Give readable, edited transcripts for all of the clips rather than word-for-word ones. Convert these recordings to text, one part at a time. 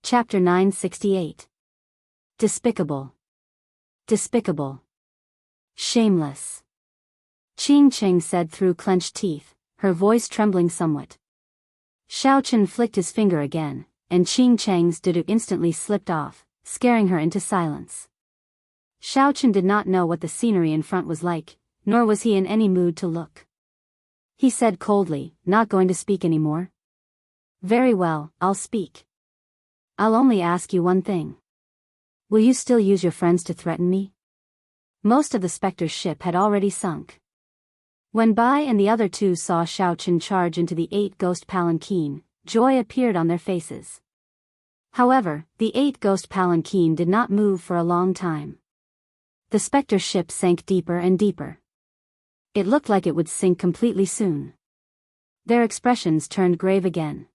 Chapter 968. Despicable. Despicable. Shameless. Qing Cheng said through clenched teeth, her voice trembling somewhat. Xiao Chen flicked his finger again, and Qing Cheng's dudu instantly slipped off, scaring her into silence. Xiao Chen did not know what the scenery in front was like, nor was he in any mood to look. He said coldly, "Not going to speak anymore?" "Very well, I'll speak. I'll only ask you one thing. Will you still use your friends to threaten me?" Most of the Spectre's ship had already sunk. When Bai and the other two saw Xiao Chen charge into the 8-ghost palanquin, joy appeared on their faces. However, the 8-ghost palanquin did not move for a long time. The Spectre ship sank deeper and deeper. It looked like it would sink completely soon. Their expressions turned grave again.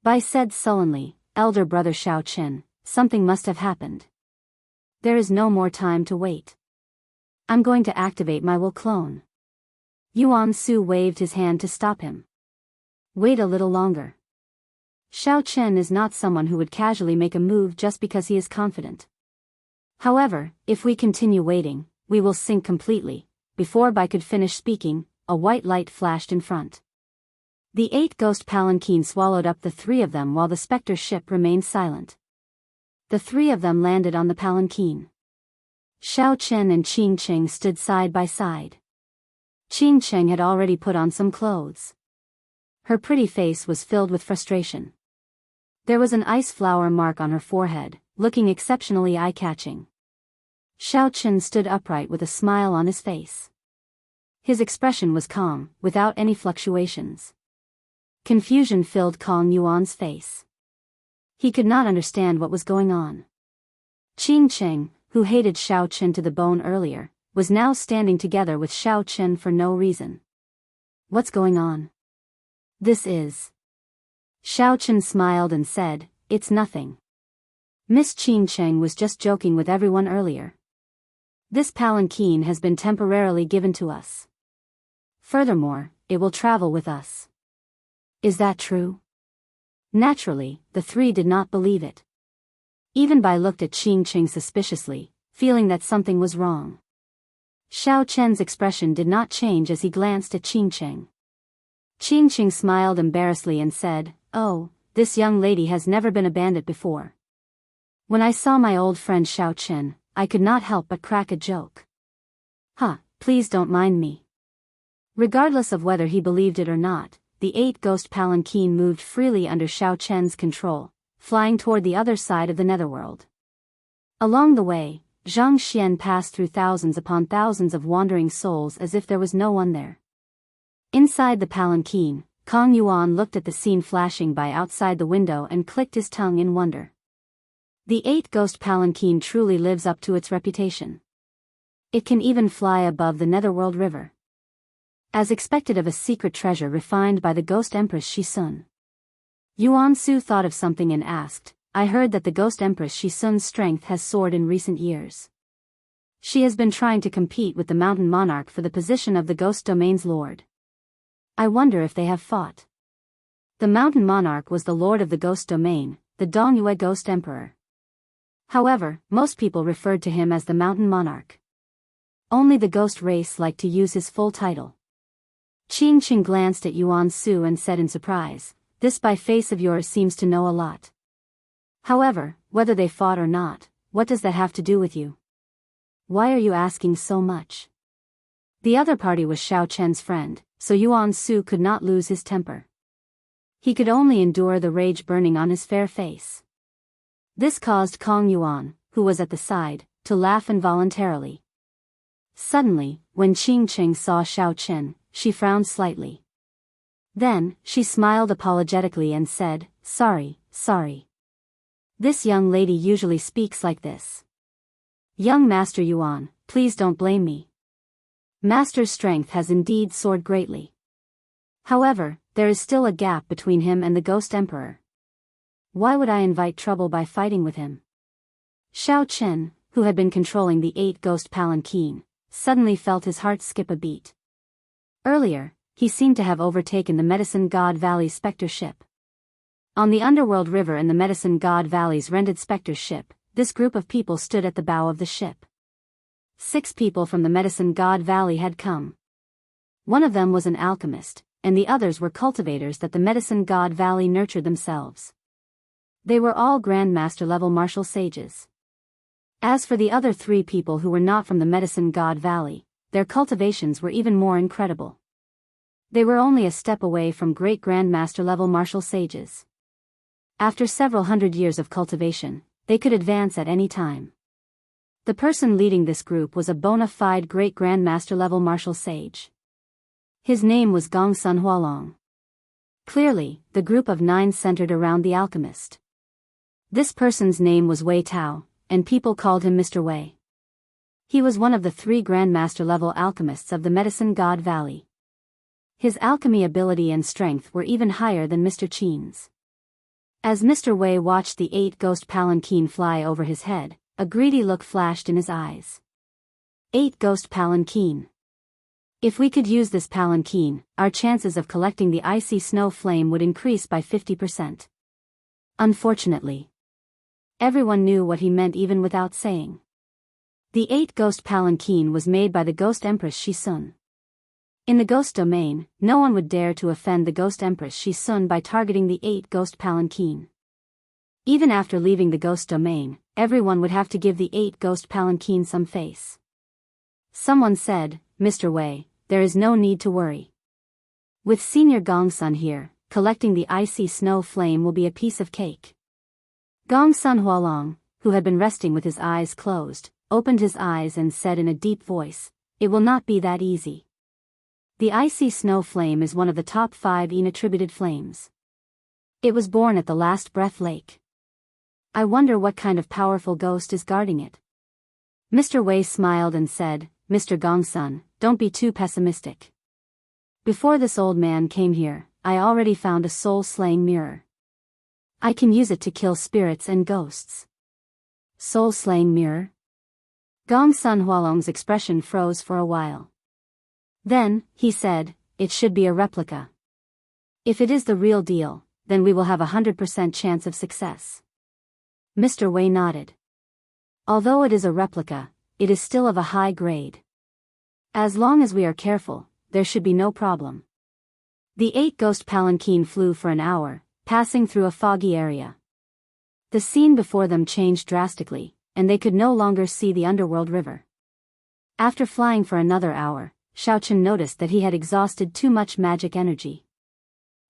Bai said sullenly, "Elder brother Xiao Chen, something must have happened. There is no more time to wait. I'm going to activate my will clone." Yuan Su waved his hand to stop him. "Wait a little longer. Xiao Chen is not someone who would casually make a move just because he is confident. However, if we continue waiting, we will sink completely." Before Bai could finish speaking, a white light flashed in front. The 8-ghost palanquin swallowed up the three of them while the Spectre ship remained silent. The three of them landed on the palanquin. Xiao Chen and Qing Cheng stood side by side. Qing Cheng had already put on some clothes. Her pretty face was filled with frustration. There was an ice flower mark on her forehead, looking exceptionally eye-catching. Xiao Chen stood upright with a smile on his face. His expression was calm, without any fluctuations. Confusion filled Kong Yuan's face. He could not understand what was going on. Qing Cheng, who hated Xiao Chen to the bone earlier, was now standing together with Xiao Chen for no reason. "What's going on?" "This is..." Xiao Chen smiled and said, "It's nothing. Miss Qing Cheng was just joking with everyone earlier. This palanquin has been temporarily given to us. Furthermore, it will travel with us." "Is that true?" Naturally, the three did not believe it. Even Bai looked at Qing Cheng suspiciously, feeling that something was wrong. Xiao Chen's expression did not change as he glanced at Qing Cheng. Qing Cheng smiled embarrassedly and said, "Oh, this young lady has never been a bandit before. When I saw my old friend Xiao Chen, I could not help but crack a joke." Please don't mind me." Regardless of whether he believed it or not, the 8-ghost palanquin moved freely under Xiao Chen's control, flying toward the other side of the netherworld. Along the way, Zhang Xian passed through thousands upon thousands of wandering souls as if there was no one there. Inside the palanquin, Kong Yuan looked at the scene flashing by outside the window and clicked his tongue in wonder. The 8-ghost palanquin truly lives up to its reputation. It can even fly above the Netherworld River. As expected of a secret treasure refined by the Ghost Empress Shisun. Yuan Su thought of something and asked, "I heard that the Ghost Empress Shisun's strength has soared in recent years. She has been trying to compete with the Mountain Monarch for the position of the Ghost Domain's Lord. I wonder if they have fought." The Mountain Monarch was the Lord of the Ghost Domain, the Dongyue Ghost Emperor. However, most people referred to him as the Mountain Monarch. Only the ghost race liked to use his full title. Qing Cheng glanced at Yuan Su and said in surprise, "This Bai face of yours seems to know a lot. However, whether they fought or not, what does that have to do with you? Why are you asking so much?" The other party was Xiao Chen's friend, so Yuan Su could not lose his temper. He could only endure the rage burning on his fair face. This caused Kong Yuan, who was at the side, to laugh involuntarily. Suddenly, when Qing Cheng saw Xiao Chen, she frowned slightly. Then, she smiled apologetically and said, Sorry. This young lady usually speaks like this. Young Master Yuan, please don't blame me. Master's strength has indeed soared greatly. However, there is still a gap between him and the Ghost Emperor. Why would I invite trouble by fighting with him?" Xiao Chen, who had been controlling the 8-ghost palanquin, suddenly felt his heart skip a beat. Earlier, he seemed to have overtaken the Medicine God Valley Spectre ship. On the underworld river in the Medicine God Valley's rented Spectre's ship, this group of people stood at the bow of the ship. 6 people from the Medicine God Valley had come. One of them was an alchemist, and the others were cultivators that the Medicine God Valley nurtured themselves. They were all Grandmaster-level martial sages. As for the other 3 people who were not from the Medicine God Valley, their cultivations were even more incredible. They were only a step away from great Grandmaster-level martial sages. After several hundred years of cultivation, they could advance at any time. The person leading this group was a bona fide great Grandmaster-level martial sage. His name was Gongsun Hualong. Clearly, the group of 9 centered around the alchemist. This person's name was Wei Tao, and people called him Mr. Wei. He was one of the 3 Grandmaster-level alchemists of the Medicine God Valley. His alchemy ability and strength were even higher than Mr. Qin's. As Mr. Wei watched the 8 ghost palanquin fly over his head, a greedy look flashed in his eyes. 8 ghost palanquin. If we could use this palanquin, our chances of collecting the icy snow flame would increase by 50%. Unfortunately, everyone knew what he meant even without saying. The 8 ghost palanquin was made by the Ghost Empress Shisun. In the ghost domain, no one would dare to offend the Ghost Empress Shisun by targeting the 8 ghost palanquin. Even after leaving the ghost domain, everyone would have to give the 8 ghost palanquin some face. Someone said, "Mr. Wei, there is no need to worry. With Senior Gongsun here, collecting the icy snow flame will be a piece of cake." Gongsun Hualong, who had been resting with his eyes closed, opened his eyes and said in a deep voice, "It will not be that easy. The icy snow flame is one of the top 5 attributed flames. It was born at the Last Breath Lake. I wonder what kind of powerful ghost is guarding it." Mr. Wei smiled and said, "Mr. Gongsun, don't be too pessimistic. Before this old man came here, I already found a soul-slaying mirror. I can use it to kill spirits and ghosts." Soul-slaying mirror? Gongsun Hualong's expression froze for a while. Then, he said, "It should be a replica. If it is the real deal, then we will have 100% chance of success." Mr. Wei nodded. "Although it is a replica, it is still of a high grade. As long as we are careful, there should be no problem." The 8 ghost palanquin flew for an hour, passing through a foggy area. The scene before them changed drastically, and they could no longer see the underworld river. After flying for another hour, Xiaochen noticed that he had exhausted too much magic energy.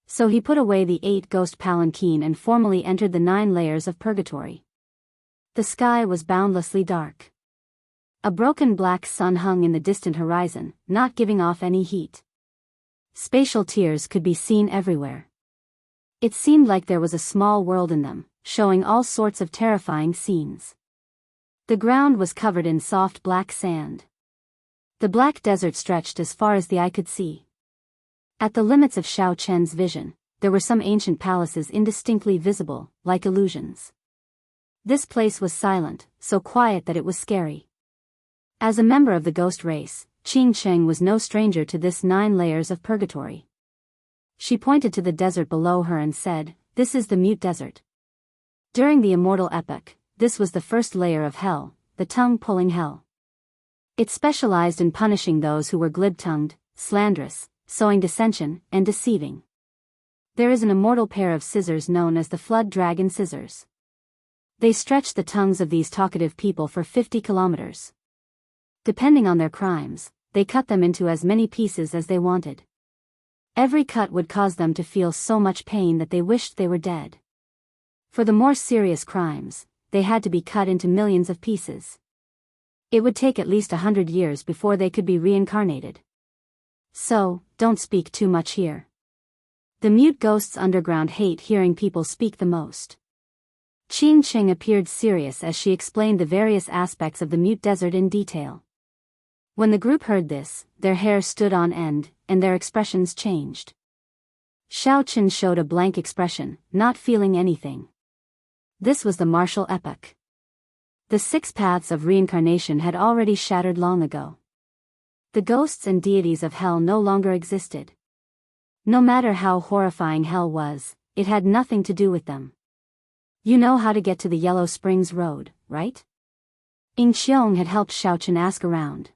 So he put away the 8 ghost palanquin and formally entered the 9 layers of purgatory. The sky was boundlessly dark. A broken black sun hung in the distant horizon, not giving off any heat. Spatial tiers could be seen everywhere. It seemed like there was a small world in them, showing all sorts of terrifying scenes. The ground was covered in soft black sand. The black desert stretched as far as the eye could see. At the limits of Xiao Chen's vision, there were some ancient palaces indistinctly visible, like illusions. This place was silent, so quiet that it was scary. As a member of the ghost race, Qing Cheng was no stranger to this 9 layers of purgatory. She pointed to the desert below her and said, "This is the mute desert." During the immortal epoch, this was the first layer of hell, the tongue-pulling hell. It specialized in punishing those who were glib-tongued, slanderous, sowing dissension, and deceiving. There is an immortal pair of scissors known as the Flood Dragon Scissors. They stretched the tongues of these talkative people for 50 kilometers. Depending on their crimes, they cut them into as many pieces as they wanted. Every cut would cause them to feel so much pain that they wished they were dead. For the more serious crimes, they had to be cut into millions of pieces. It would take at least 100 years before they could be reincarnated. So, don't speak too much here. The mute ghosts underground hate hearing people speak the most. Qing Cheng appeared serious as she explained the various aspects of the mute desert in detail. When the group heard this, their hair stood on end, and their expressions changed. Xiao Chen showed a blank expression, not feeling anything. This was the martial epoch. The 6 paths of reincarnation had already shattered long ago. The ghosts and deities of hell no longer existed. No matter how horrifying hell was, it had nothing to do with them. You know how to get to the Yellow Springs Road, right? Ing Xiong had helped Xiaochen ask around.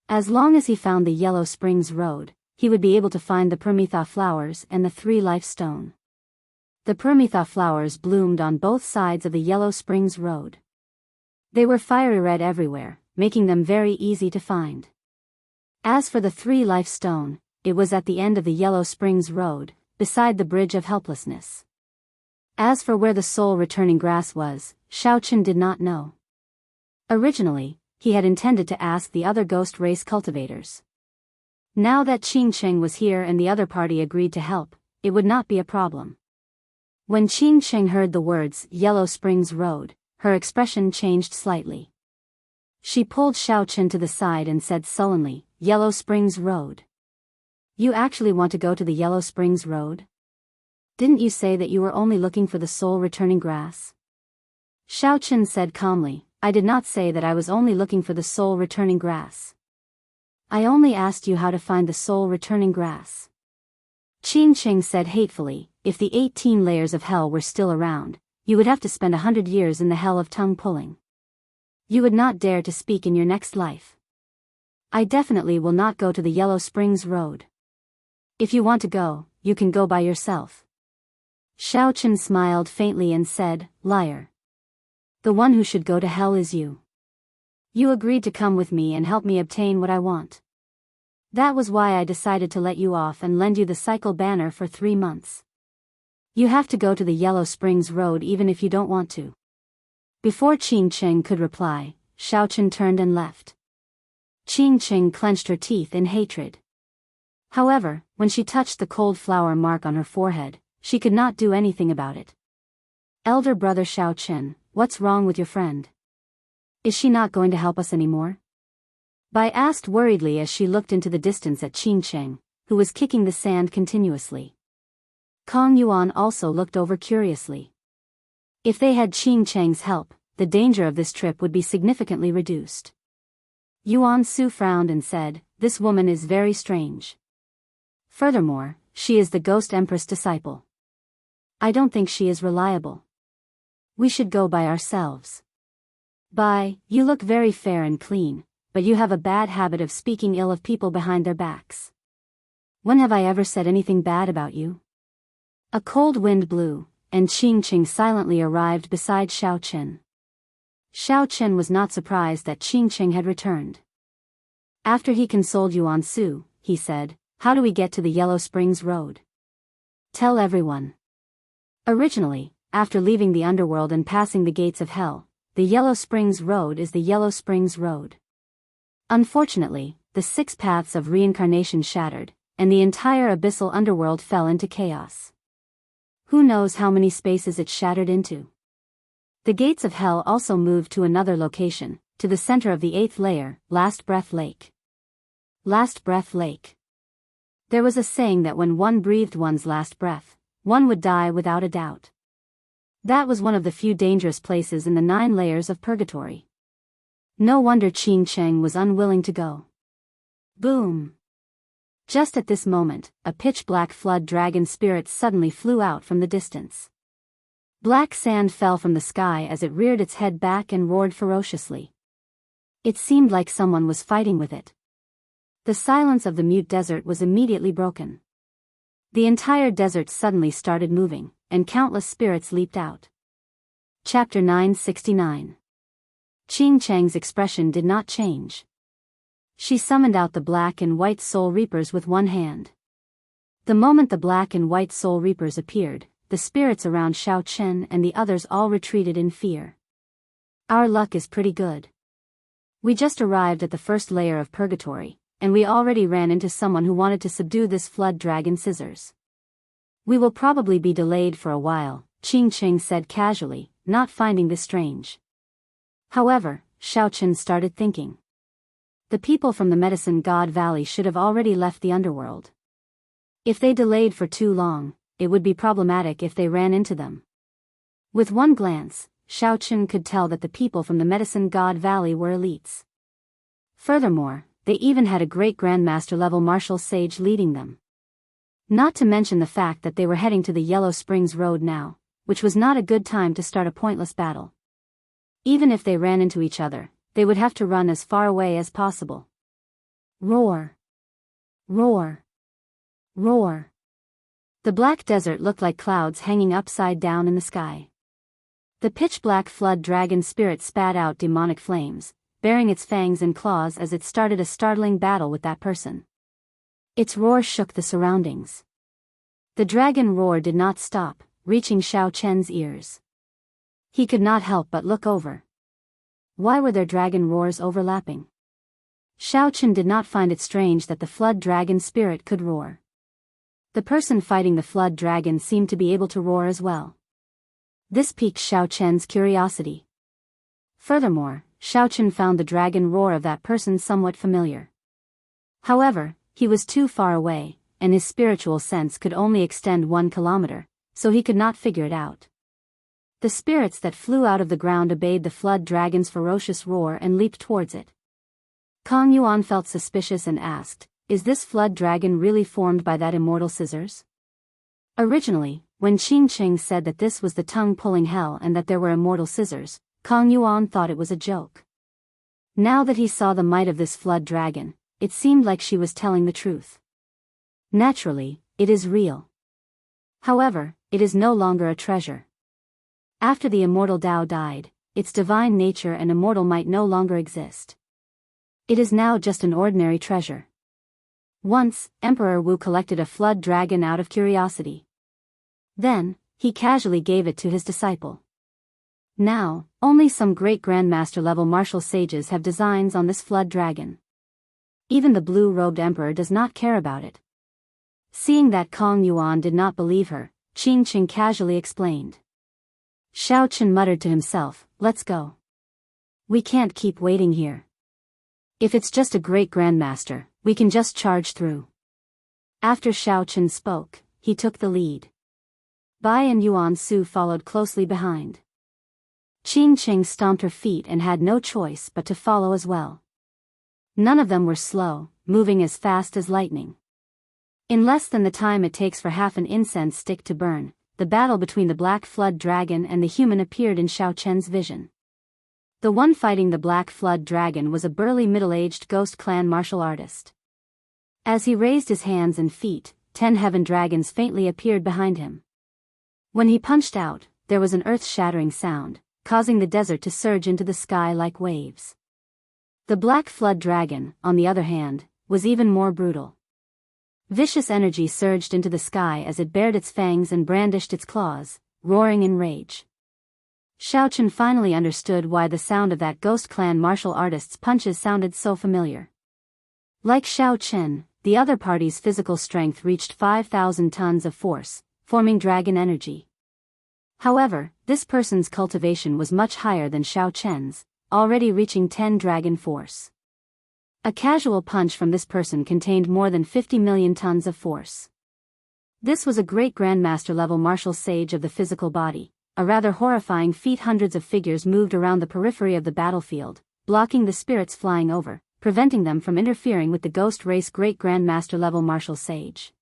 As long as he found the Yellow Springs Road, he would be able to find the Permitha flowers and the 3-life stone. The Permitha flowers bloomed on both sides of the Yellow Springs Road. They were fiery red everywhere, making them very easy to find. As for the 3-life stone, it was at the end of the Yellow Springs Road, beside the Bridge of Helplessness. As for where the soul-returning grass was, Xiaochen did not know. Originally, he had intended to ask the other ghost race cultivators. Now that Qing Cheng was here and the other party agreed to help, it would not be a problem. When Qing Cheng heard the words Yellow Springs Road, her expression changed slightly. She pulled Xiaochen to the side and said sullenly, "Yellow Springs Road. You actually want to go to the Yellow Springs Road? Didn't you say that you were only looking for the soul-returning grass?" Xiaochen said calmly, "I did not say that I was only looking for the soul-returning grass. I only asked you how to find the soul-returning grass." Qing Cheng said hatefully, "If the 18 layers of hell were still around, you would have to spend 100 years in the hell of tongue-pulling. You would not dare to speak in your next life. I definitely will not go to the Yellow Springs Road. If you want to go, you can go by yourself." Xiaochen smiled faintly and said, "Liar. The one who should go to hell is you. You agreed to come with me and help me obtain what I want. That was why I decided to let you off and lend you the cycle banner for 3 months. You have to go to the Yellow Springs Road even if you don't want to." Before Qing Cheng could reply, Xiaochen turned and left. Qing Cheng clenched her teeth in hatred. However, when she touched the cold flower mark on her forehead, she could not do anything about it. "Elder brother Xiaochen, what's wrong with your friend? Is she not going to help us anymore?" Bai asked worriedly as she looked into the distance at Qing Cheng, who was kicking the sand continuously. Kong Yuan also looked over curiously. If they had Qing Cheng's help, the danger of this trip would be significantly reduced. Yuan Su frowned and said, "This woman is very strange. Furthermore, she is the Ghost Empress disciple. I don't think she is reliable. We should go by ourselves. Bai, you look very fair and clean, but you have a bad habit of speaking ill of people behind their backs. When have I ever said anything bad about you?" A cold wind blew, and Qing Cheng silently arrived beside Xiaochen. Xiaochen was not surprised that Qing Cheng had returned. After he consoled Yuan Su, he said, "How do we get to the Yellow Springs Road?" "Tell everyone." Originally, after leaving the underworld and passing the gates of hell, the Yellow Springs Road is the Yellow Springs Road. Unfortunately, the 6 paths of reincarnation shattered, and the entire abyssal underworld fell into chaos. Who knows how many spaces it shattered into? The gates of hell also moved to another location, to the center of the 8th layer, Last Breath Lake. Last Breath Lake. There was a saying that when one breathed one's last breath, one would die without a doubt. That was one of the few dangerous places in the 9 layers of purgatory. No wonder Qing Cheng was unwilling to go. Boom! Just at this moment, a pitch-black flood dragon spirit suddenly flew out from the distance. Black sand fell from the sky as it reared its head back and roared ferociously. It seemed like someone was fighting with it. The silence of the mute desert was immediately broken. The entire desert suddenly started moving, and countless spirits leaped out. Chapter 969. Qing Cheng's expression did not change. She summoned out the black and white soul reapers with one hand. The moment the black and white soul reapers appeared, the spirits around Xiaochen and the others all retreated in fear. "Our luck is pretty good. We just arrived at the 1st layer of purgatory, and we already ran into someone who wanted to subdue this flood dragon scissors. We will probably be delayed for a while," Qing Cheng said casually, not finding this strange. However, Xiaochen started thinking. The people from the Medicine God Valley should have already left the underworld. If they delayed for too long, it would be problematic if they ran into them. With one glance, Xiaochen could tell that the people from the Medicine God Valley were elites. Furthermore, they even had a great Grandmaster level martial sage leading them. Not to mention the fact that they were heading to the Yellow Springs Road now, which was not a good time to start a pointless battle. Even if they ran into each other, they would have to run as far away as possible. Roar! Roar! Roar! The black desert looked like clouds hanging upside down in the sky. The pitch-black flood dragon spirit spat out demonic flames, baring its fangs and claws as it started a startling battle with that person. Its roar shook the surroundings. The dragon roar did not stop, reaching Xiao Chen's ears. He could not help but look over. Why were their dragon roars overlapping? Xiao Chen did not find it strange that the flood dragon spirit could roar. The person fighting the flood dragon seemed to be able to roar as well. This piqued Xiao Chen's curiosity. Furthermore, Xiao Chen found the dragon roar of that person somewhat familiar. However, he was too far away, and his spiritual sense could only extend 1 kilometer, so he could not figure it out. The spirits that flew out of the ground obeyed the flood dragon's ferocious roar and leaped towards it. Kong Yuan felt suspicious and asked, "Is this flood dragon really formed by that immortal scissors?" Originally, when Qing Qing said that this was the tongue-pulling hell and that there were immortal scissors, Kong Yuan thought it was a joke. Now that he saw the might of this flood dragon, it seemed like she was telling the truth. Naturally, it is real. However, it is no longer a treasure. After the immortal Tao died, its divine nature and immortal might no longer exist. It is now just an ordinary treasure. Once, Emperor Wu collected a flood dragon out of curiosity. Then, he casually gave it to his disciple. Now, only some great grandmaster level martial sages have designs on this flood dragon. Even the blue-robed emperor does not care about it. Seeing that Kong Yuan did not believe her, Qing Qing casually explained. Xiao Chen muttered to himself, "Let's go. We can't keep waiting here. If it's just a great grandmaster, we can just charge through." After Xiao Chen spoke, he took the lead. Bai and Yuan Su followed closely behind. Qing Qing stomped her feet and had no choice but to follow as well. None of them were slow, moving as fast as lightning. In less than the time it takes for half an incense stick to burn, the battle between the black flood dragon and the human appeared in Xiao Chen's vision. The one fighting the black flood dragon was a burly middle-aged ghost clan martial artist. As he raised his hands and feet, 10 heaven dragons faintly appeared behind him. When he punched out, there was an earth-shattering sound, causing the desert to surge into the sky like waves. The black flood dragon, on the other hand, was even more brutal. Vicious energy surged into the sky as it bared its fangs and brandished its claws, roaring in rage. Xiao Chen finally understood why the sound of that ghost clan martial artist's punches sounded so familiar. Like Xiao Chen, the other party's physical strength reached 5,000 tons of force, forming dragon energy. However, this person's cultivation was much higher than Xiao Chen's, already reaching 10 dragon force. A casual punch from this person contained more than 50 million tons of force. This was a great grandmaster level martial sage of the physical body, a rather horrifying feat. Hundreds of figures moved around the periphery of the battlefield, blocking the spirits flying over, preventing them from interfering with the ghost race great grandmaster level martial sage.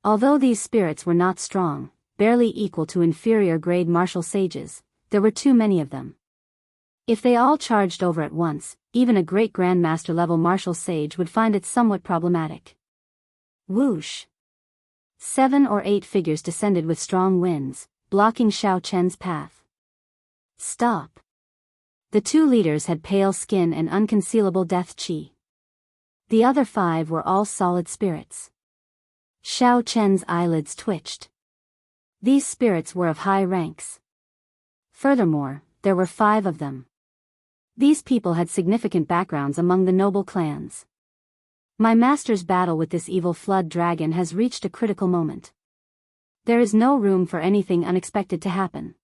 Although these spirits were not strong, barely equal to inferior grade martial sages, there were too many of them. If they all charged over at once, even a great grandmaster level martial sage would find it somewhat problematic. Whoosh! 7 or 8 figures descended with strong winds, blocking Xiao Chen's path. Stop! The 2 leaders had pale skin and unconcealable death chi. The other 5 were all solid spirits. Xiao Chen's eyelids twitched. These spirits were of high ranks. Furthermore, there were 5 of them. These people had significant backgrounds among the noble clans. My master's battle with this evil flood dragon has reached a critical moment. There is no room for anything unexpected to happen.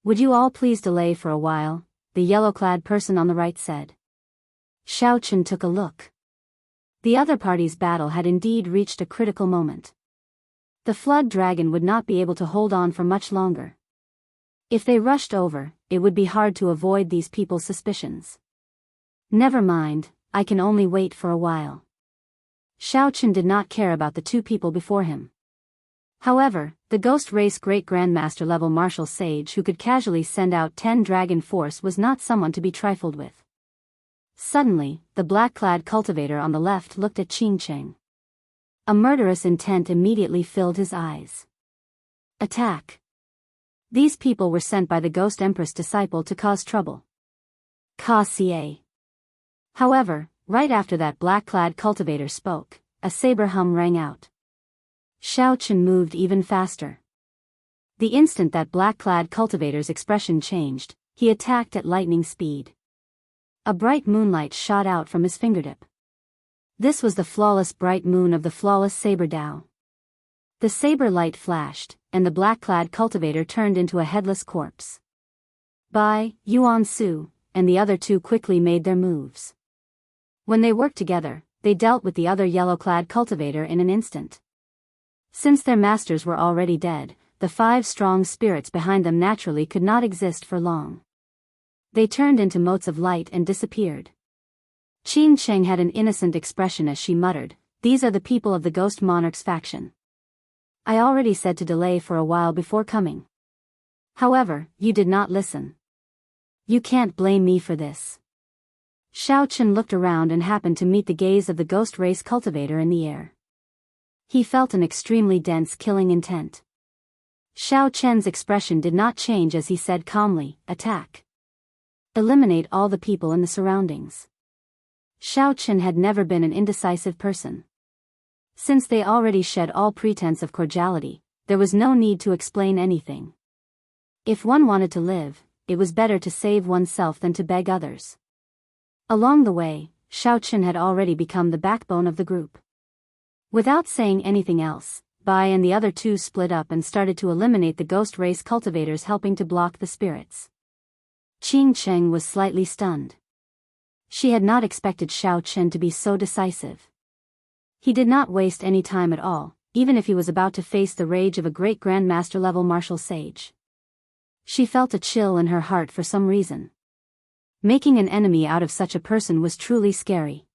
Would you all please delay for a while? The yellow-clad person on the right said. Xiao Chen took a look. The other party's battle had indeed reached a critical moment. The flood dragon would not be able to hold on for much longer. If they rushed over, it would be hard to avoid these people's suspicions. Never mind, I can only wait for a while. Xiao Chen did not care about the two people before him. However, the ghost race great grandmaster level martial sage who could casually send out 10 dragon force was not someone to be trifled with. Suddenly, the black-clad cultivator on the left looked at Qing Cheng. A murderous intent immediately filled his eyes. Attack! These people were sent by the Ghost Empress disciple to cause trouble. Ka-ca. However, right after that black-clad cultivator spoke, a saber hum rang out. Xiao Chen moved even faster. The instant that black-clad cultivator's expression changed, he attacked at lightning speed. A bright moonlight shot out from his fingertip. This was the flawless bright moon of the flawless saber Dao. The saber light flashed, and the black-clad cultivator turned into a headless corpse. Bai, Yuan Su, and the other two quickly made their moves. When they worked together, they dealt with the other yellow-clad cultivator in an instant. Since their masters were already dead, the 5 strong spirits behind them naturally could not exist for long. They turned into motes of light and disappeared. Qing Cheng had an innocent expression as she muttered, "These are the people of the Ghost Monarch's faction. I already said to delay for a while before coming. However, you did not listen. You can't blame me for this." Xiao Chen looked around and happened to meet the gaze of the ghost race cultivator in the air. He felt an extremely dense killing intent. Xiao Chen's expression did not change as he said calmly, "Attack. Eliminate all the people in the surroundings." Xiao Chen had never been an indecisive person. Since they already shed all pretense of cordiality, there was no need to explain anything. If one wanted to live, it was better to save oneself than to beg others. Along the way, Xiao Chen had already become the backbone of the group. Without saying anything else, Bai and the other two split up and started to eliminate the ghost race cultivators, helping to block the spirits. Qing Cheng was slightly stunned. She had not expected Xiao Chen to be so decisive. He did not waste any time at all, even if he was about to face the rage of a great grandmaster level martial sage. She felt a chill in her heart for some reason. Making an enemy out of such a person was truly scary.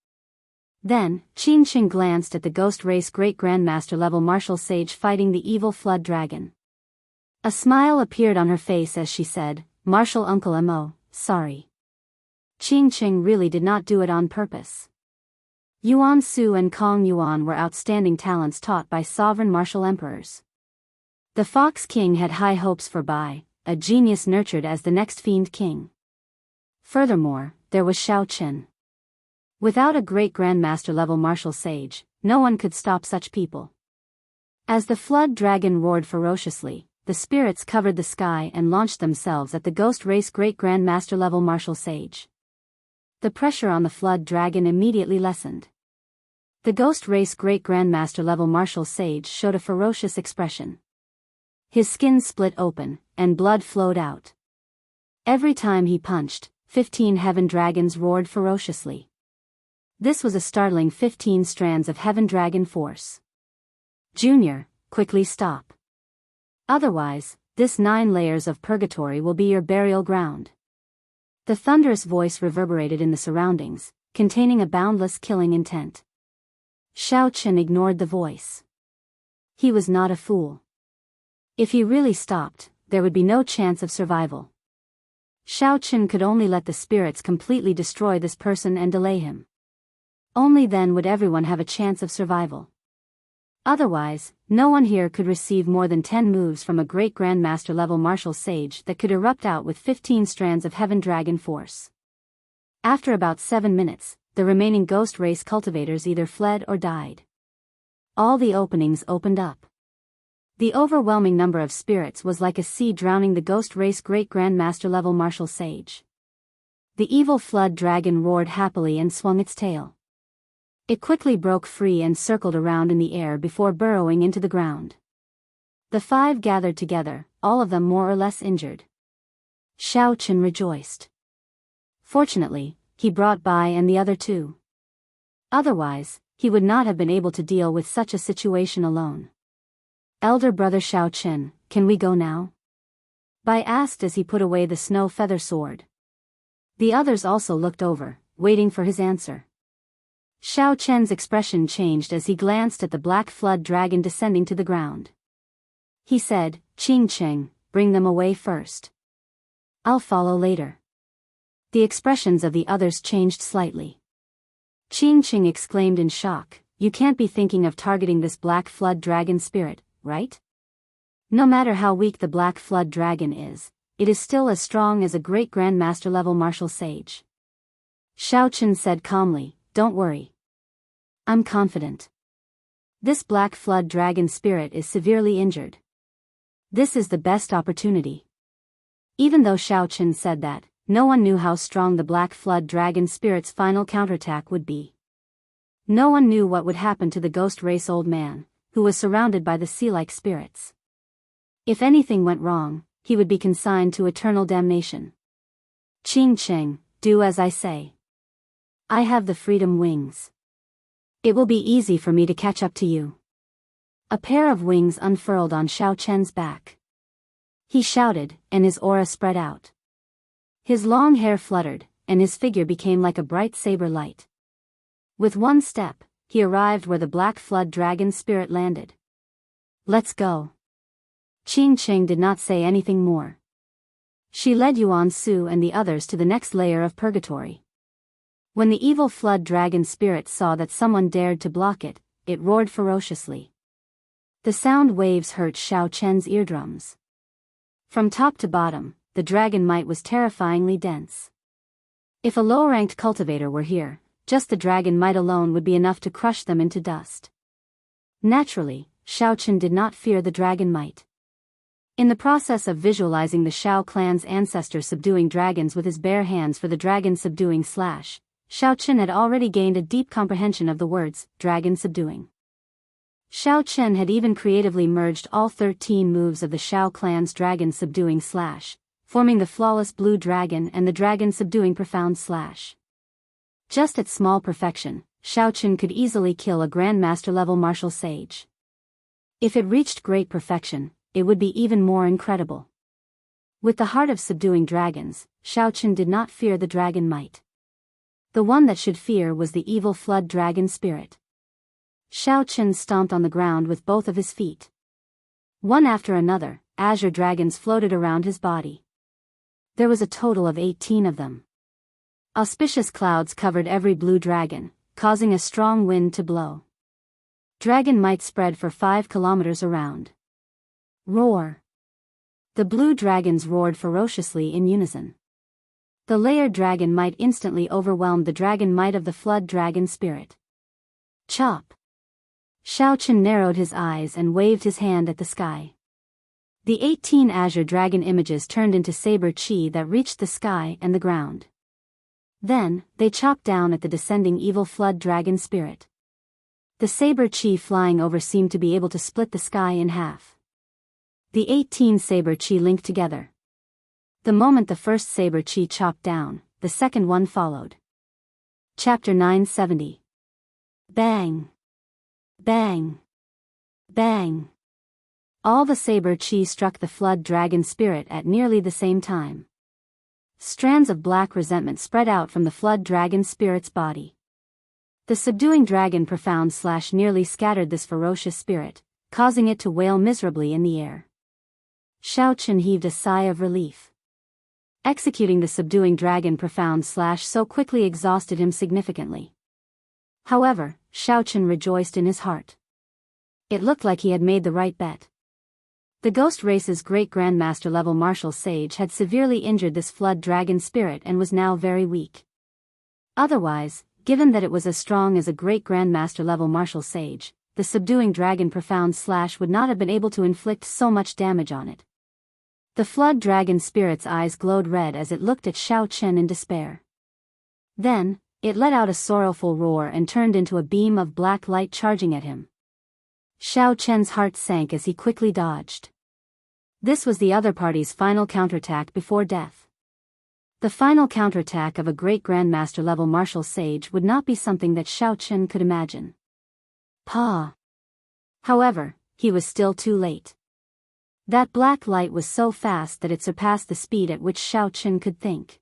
Then, Qing Cheng glanced at the ghost race great grandmaster level martial sage fighting the evil flood dragon. A smile appeared on her face as she said, "Martial Uncle Mo, sorry." Qing Cheng really did not do it on purpose. Yuan Su and Kong Yuan were outstanding talents taught by sovereign martial emperors. The Fox King had high hopes for Bai, a genius nurtured as the next Fiend King. Furthermore, there was Xiao Chen. Without a great grandmaster level martial sage, no one could stop such people. As the flood dragon roared ferociously, the spirits covered the sky and launched themselves at the ghost race great grandmaster level martial sage. The pressure on the flood dragon immediately lessened. The ghost race great grandmaster level martial sage showed a ferocious expression. His skin split open, and blood flowed out. Every time he punched, 15 heaven dragons roared ferociously. This was a startling 15 strands of heaven dragon force. "Junior, quickly stop. Otherwise, this 9 layers of purgatory will be your burial ground." The thunderous voice reverberated in the surroundings, containing a boundless killing intent. Xiao Chen ignored the voice. He was not a fool. If he really stopped, there would be no chance of survival. Xiao Chen could only let the spirits completely destroy this person and delay him. Only then would everyone have a chance of survival. Otherwise, no one here could receive more than 10 moves from a great grandmaster level martial sage that could erupt out with 15 strands of heaven dragon force. After about 7 minutes, the remaining ghost race cultivators either fled or died. All the openings opened up. The overwhelming number of spirits was like a sea drowning the ghost race great grandmaster level martial sage. The evil flood dragon roared happily and swung its tail. It quickly broke free and circled around in the air before burrowing into the ground. The 5 gathered together, all of them more or less injured. Xiao Chen rejoiced. Fortunately, he brought Bai and the other 2. Otherwise, he would not have been able to deal with such a situation alone. "Elder brother Xiao Chen, can we go now?" Bai asked as he put away the snow feather sword. The others also looked over, waiting for his answer. Xiao Chen's expression changed as he glanced at the black flood dragon descending to the ground. He said, "Qing Cheng, bring them away first. I'll follow later." The expressions of the others changed slightly. Qing Cheng exclaimed in shock, "You can't be thinking of targeting this black flood dragon spirit, right? No matter how weak the black flood dragon is, it is still as strong as a great grandmaster level martial sage." Xiao Chen said calmly, "Don't worry. I'm confident. This black flood dragon spirit is severely injured. This is the best opportunity." Even though Xiao Chen said that, no one knew how strong the black flood dragon spirit's final counterattack would be. No one knew what would happen to the ghost race old man, who was surrounded by the sea-like spirits. If anything went wrong, he would be consigned to eternal damnation. "Qing Cheng, do as I say. I have the freedom wings. It will be easy for me to catch up to you." A pair of wings unfurled on Xiao Chen's back. He shouted, and his aura spread out. His long hair fluttered, and his figure became like a bright saber light. With one step, he arrived where the black flood dragon spirit landed. "Let's go." Qing Cheng did not say anything more. She led Yuan Su and the others to the next layer of purgatory. When the evil flood dragon spirit saw that someone dared to block it, it roared ferociously. The sound waves hurt Xiao Chen's eardrums. From top to bottom, the dragon might was terrifyingly dense. If a low-ranked cultivator were here, just the dragon might alone would be enough to crush them into dust. Naturally, Xiao Chen did not fear the dragon might. In the process of visualizing the Xiao clan's ancestor subduing dragons with his bare hands for the dragon subduing slash, Xiao Chen had already gained a deep comprehension of the words, dragon subduing. Xiao Chen had even creatively merged all 13 moves of the Xiao clan's dragon subduing slash, forming the flawless blue dragon and the dragon subduing profound slash. Just at small perfection, Xiao Chen could easily kill a grandmaster level martial sage. If it reached great perfection, it would be even more incredible. With the heart of subduing dragons, Xiao Chen did not fear the dragon might. The one that should fear was the evil flood dragon spirit. Xiao Chen stomped on the ground with both of his feet. One after another, azure dragons floated around his body. There was a total of 18 of them. Auspicious clouds covered every blue dragon, causing a strong wind to blow. Dragon might spread for 5 kilometers around. Roar! The blue dragons roared ferociously in unison. The layered dragon might instantly overwhelmed the dragon might of the flood dragon spirit. Chop! Xiao Chen narrowed his eyes and waved his hand at the sky. The 18 azure dragon images turned into saber chi that reached the sky and the ground. Then, they chopped down at the descending evil flood dragon spirit. The saber chi flying over seemed to be able to split the sky in half. The 18 saber chi linked together. The moment the first saber chi chopped down, the second one followed. Chapter 970. Bang! Bang! Bang! All the saber chi struck the flood dragon spirit at nearly the same time. Strands of black resentment spread out from the flood dragon spirit's body. The subduing dragon profound slash nearly scattered this ferocious spirit, causing it to wail miserably in the air. Xiao Chen heaved a sigh of relief. Executing the subduing dragon profound slash so quickly exhausted him significantly. However, Xiao Chen rejoiced in his heart. It looked like he had made the right bet. The ghost race's great grandmaster level martial sage had severely injured this flood dragon spirit and was now very weak. Otherwise, given that it was as strong as a great grandmaster level martial sage, the subduing dragon profound slash would not have been able to inflict so much damage on it. The flood dragon spirit's eyes glowed red as it looked at Xiao Chen in despair. Then, it let out a sorrowful roar and turned into a beam of black light charging at him. Xiao Chen's heart sank as he quickly dodged. This was the other party's final counterattack before death. The final counterattack of a great grandmaster level martial sage would not be something that Xiao Chen could imagine. Pa! However, he was still too late. That black light was so fast that it surpassed the speed at which Xiao Chen could think.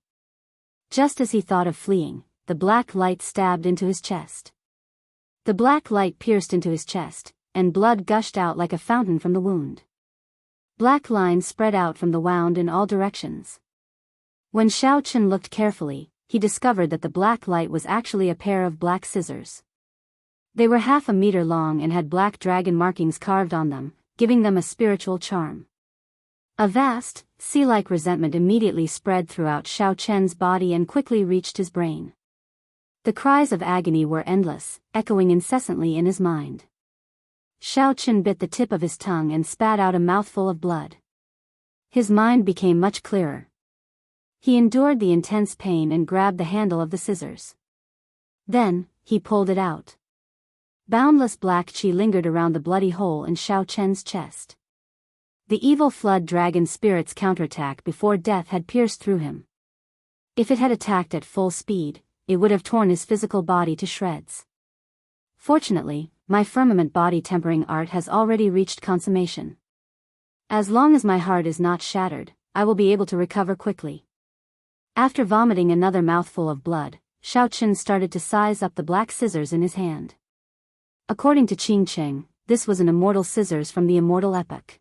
Just as he thought of fleeing, the black light stabbed into his chest. The black light pierced into his chest, and blood gushed out like a fountain from the wound. Black lines spread out from the wound in all directions. When Xiao Chen looked carefully, he discovered that the black light was actually a pair of black scissors. They were 1/2 meter long and had black dragon markings carved on them, giving them a spiritual charm. A vast, sea-like resentment immediately spread throughout Xiao Chen's body and quickly reached his brain. The cries of agony were endless, echoing incessantly in his mind. Xiao Chen bit the tip of his tongue and spat out a mouthful of blood. His mind became much clearer. He endured the intense pain and grabbed the handle of the scissors. Then, he pulled it out. Boundless black chi lingered around the bloody hole in Xiao Chen's chest. The evil flood dragon spirit's counterattack before death had pierced through him. If it had attacked at full speed, it would have torn his physical body to shreds. Fortunately, my firmament body tempering art has already reached consummation. As long as my heart is not shattered, I will be able to recover quickly. After vomiting another mouthful of blood, Xiao Chen started to size up the black scissors in his hand. According to Qing Cheng, this was an immortal scissors from the immortal epoch.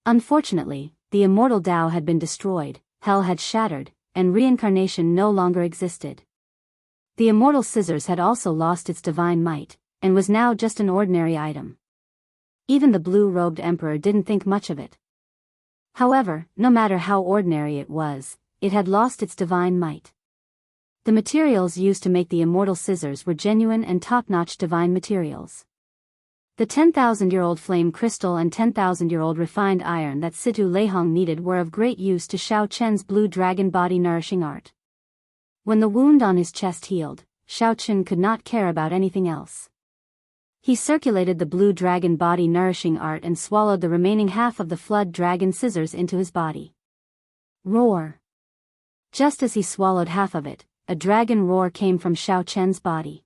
Unfortunately, the immortal Tao had been destroyed, hell had shattered, and reincarnation no longer existed. The immortal scissors had also lost its divine might, and was now just an ordinary item. Even the blue-robed emperor didn't think much of it. However, no matter how ordinary it was, it had lost its divine might. The materials used to make the immortal scissors were genuine and top-notch divine materials. The 10,000-year-old flame crystal and 10,000-year-old refined iron that Situ Leihong needed were of great use to Xiao Chen's blue dragon body nourishing art. When the wound on his chest healed, Xiao Chen could not care about anything else. He circulated the blue dragon body nourishing art and swallowed the remaining half of the flood dragon scissors into his body. Roar! Just as he swallowed half of it, a dragon roar came from Xiao Chen's body.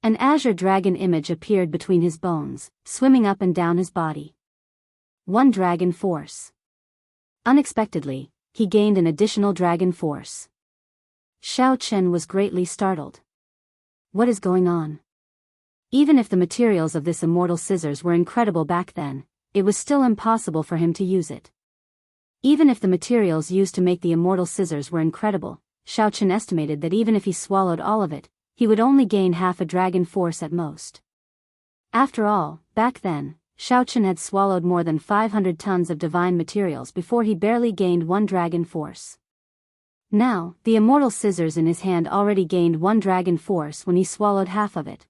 An azure dragon image appeared between his bones, swimming up and down his body. One dragon force. Unexpectedly, he gained an additional dragon force. Xiao Chen was greatly startled. What is going on? Even if the materials of this immortal scissors were incredible back then, it was still impossible for him to use it. Even if the materials used to make the immortal scissors were incredible, Xiao Chen estimated that even if he swallowed all of it, he would only gain half a dragon force at most. After all, back then, Xiao Chen had swallowed more than 500 tons of divine materials before he barely gained 1 dragon force. Now, the immortal scissors in his hand already gained 1 dragon force when he swallowed half of it.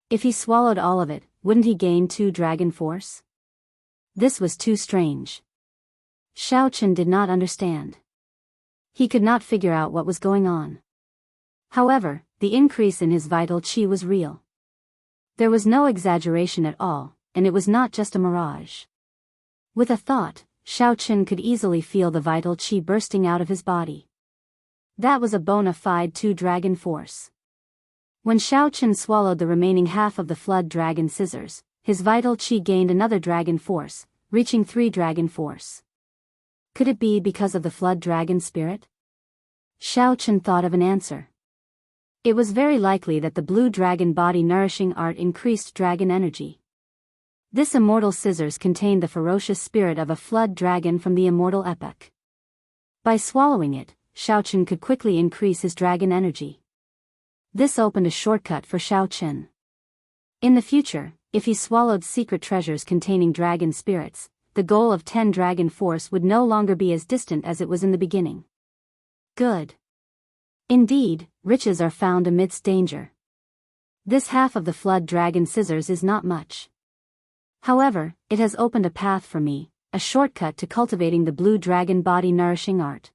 If he swallowed all of it, wouldn't he gain 2 dragon force? This was too strange. Xiao Chen did not understand. He could not figure out what was going on. However, the increase in his vital chi was real. There was no exaggeration at all, and it was not just a mirage. With a thought, Xiao Chen could easily feel the vital chi bursting out of his body. That was a bona fide 2 dragon force. When Xiao Chen swallowed the remaining half of the flood dragon scissors, his vital chi gained another dragon force, reaching 3 dragon force. Could it be because of the flood dragon spirit? Xiao Chen thought of an answer. It was very likely that the blue dragon body nourishing art increased dragon energy. This immortal scissors contained the ferocious spirit of a flood dragon from the immortal epoch. By swallowing it, Xiao Chen could quickly increase his dragon energy. This opened a shortcut for Xiao Chen. In the future, if he swallowed secret treasures containing dragon spirits, the goal of 10 dragon force would no longer be as distant as it was in the beginning. Good. Indeed, riches are found amidst danger. This half of the flood dragon scissors is not much. However, it has opened a path for me, a shortcut to cultivating the blue dragon body nourishing art.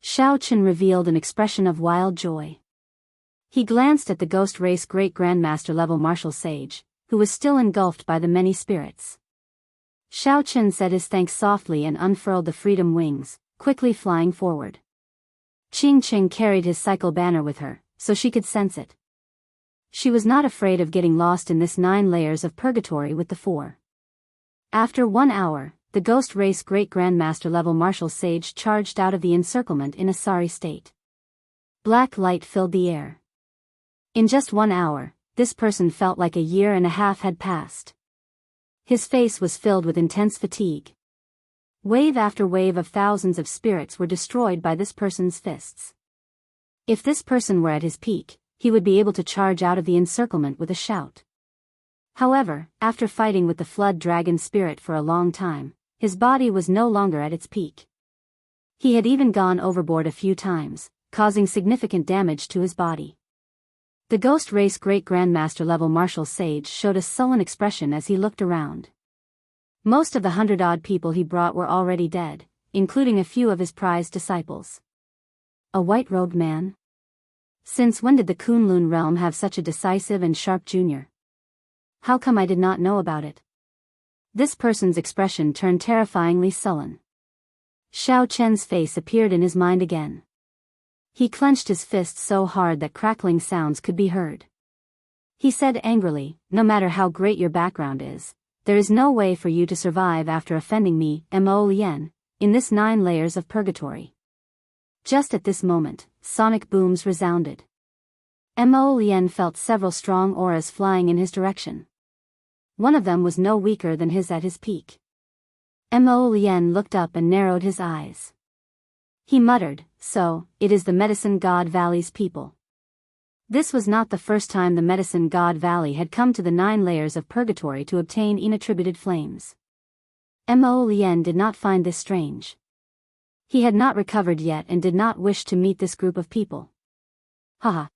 Xiao Chen revealed an expression of wild joy. He glanced at the ghost race great grandmaster level martial sage, who was still engulfed by the many spirits. Xiao Chen said his thanks softly and unfurled the freedom wings, quickly flying forward. Qing Qing carried his cycle banner with her, so she could sense it. She was not afraid of getting lost in this 9 layers of purgatory with the 4. After 1 hour, the ghost race great grandmaster level martial sage charged out of the encirclement in a sorry state. Black light filled the air. In just 1 hour, this person felt like a year and a half had passed. His face was filled with intense fatigue. Wave after wave of thousands of spirits were destroyed by this person's fists. If this person were at his peak, he would be able to charge out of the encirclement with a shout. However, after fighting with the flood dragon spirit for a long time, his body was no longer at its peak. He had even gone overboard a few times, causing significant damage to his body. The ghost race great grandmaster level martial sage showed a sullen expression as he looked around. Most of the 100-odd people he brought were already dead, including a few of his prized disciples. A white-robed man? Since when did the Kunlun realm have such a decisive and sharp junior? How come I did not know about it? This person's expression turned terrifyingly sullen. Xiao Chen's face appeared in his mind again. He clenched his fists so hard that crackling sounds could be heard. He said angrily, "No matter how great your background is, there is no way for you to survive after offending me, Mo Lien, in this 9 layers of purgatory." Just at this moment, sonic booms resounded. Mo Lien felt several strong auras flying in his direction. One of them was no weaker than his at his peak. Mo Lien looked up and narrowed his eyes. He muttered, "So, it is the Medicine God Valley's people." This was not the first time the Medicine God Valley had come to the 9 layers of purgatory to obtain inattributed flames. Mo Lien did not find this strange. He had not recovered yet and did not wish to meet this group of people. Haha.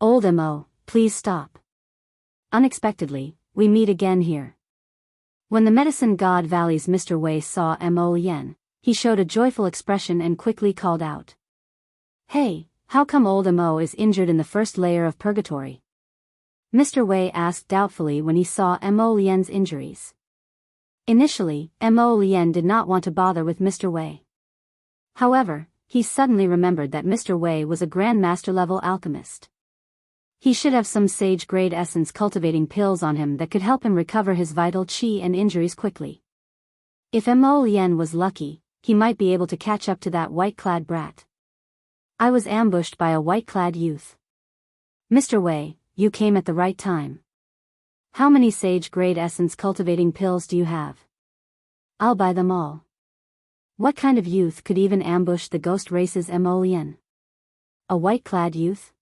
Old Mo, please stop. Unexpectedly, we meet again here. When the Medicine God Valley's Mr. Wei saw Mo Lien, he showed a joyful expression and quickly called out. "Hey, how come old Mo is injured in the first layer of purgatory?" Mr. Wei asked doubtfully when he saw Mo Lien's injuries. Initially, Mo Lien did not want to bother with Mr. Wei. However, he suddenly remembered that Mr. Wei was a Grandmaster-level alchemist. He should have some sage-grade essence cultivating pills on him that could help him recover his vital qi and injuries quickly. If Mo Lien was lucky, he might be able to catch up to that white-clad brat. I was ambushed by a white-clad youth. Mr. Wei, you came at the right time. How many sage-grade essence cultivating pills do you have? I'll buy them all. What kind of youth could even ambush the ghost race's Mo Lien? A white-clad youth?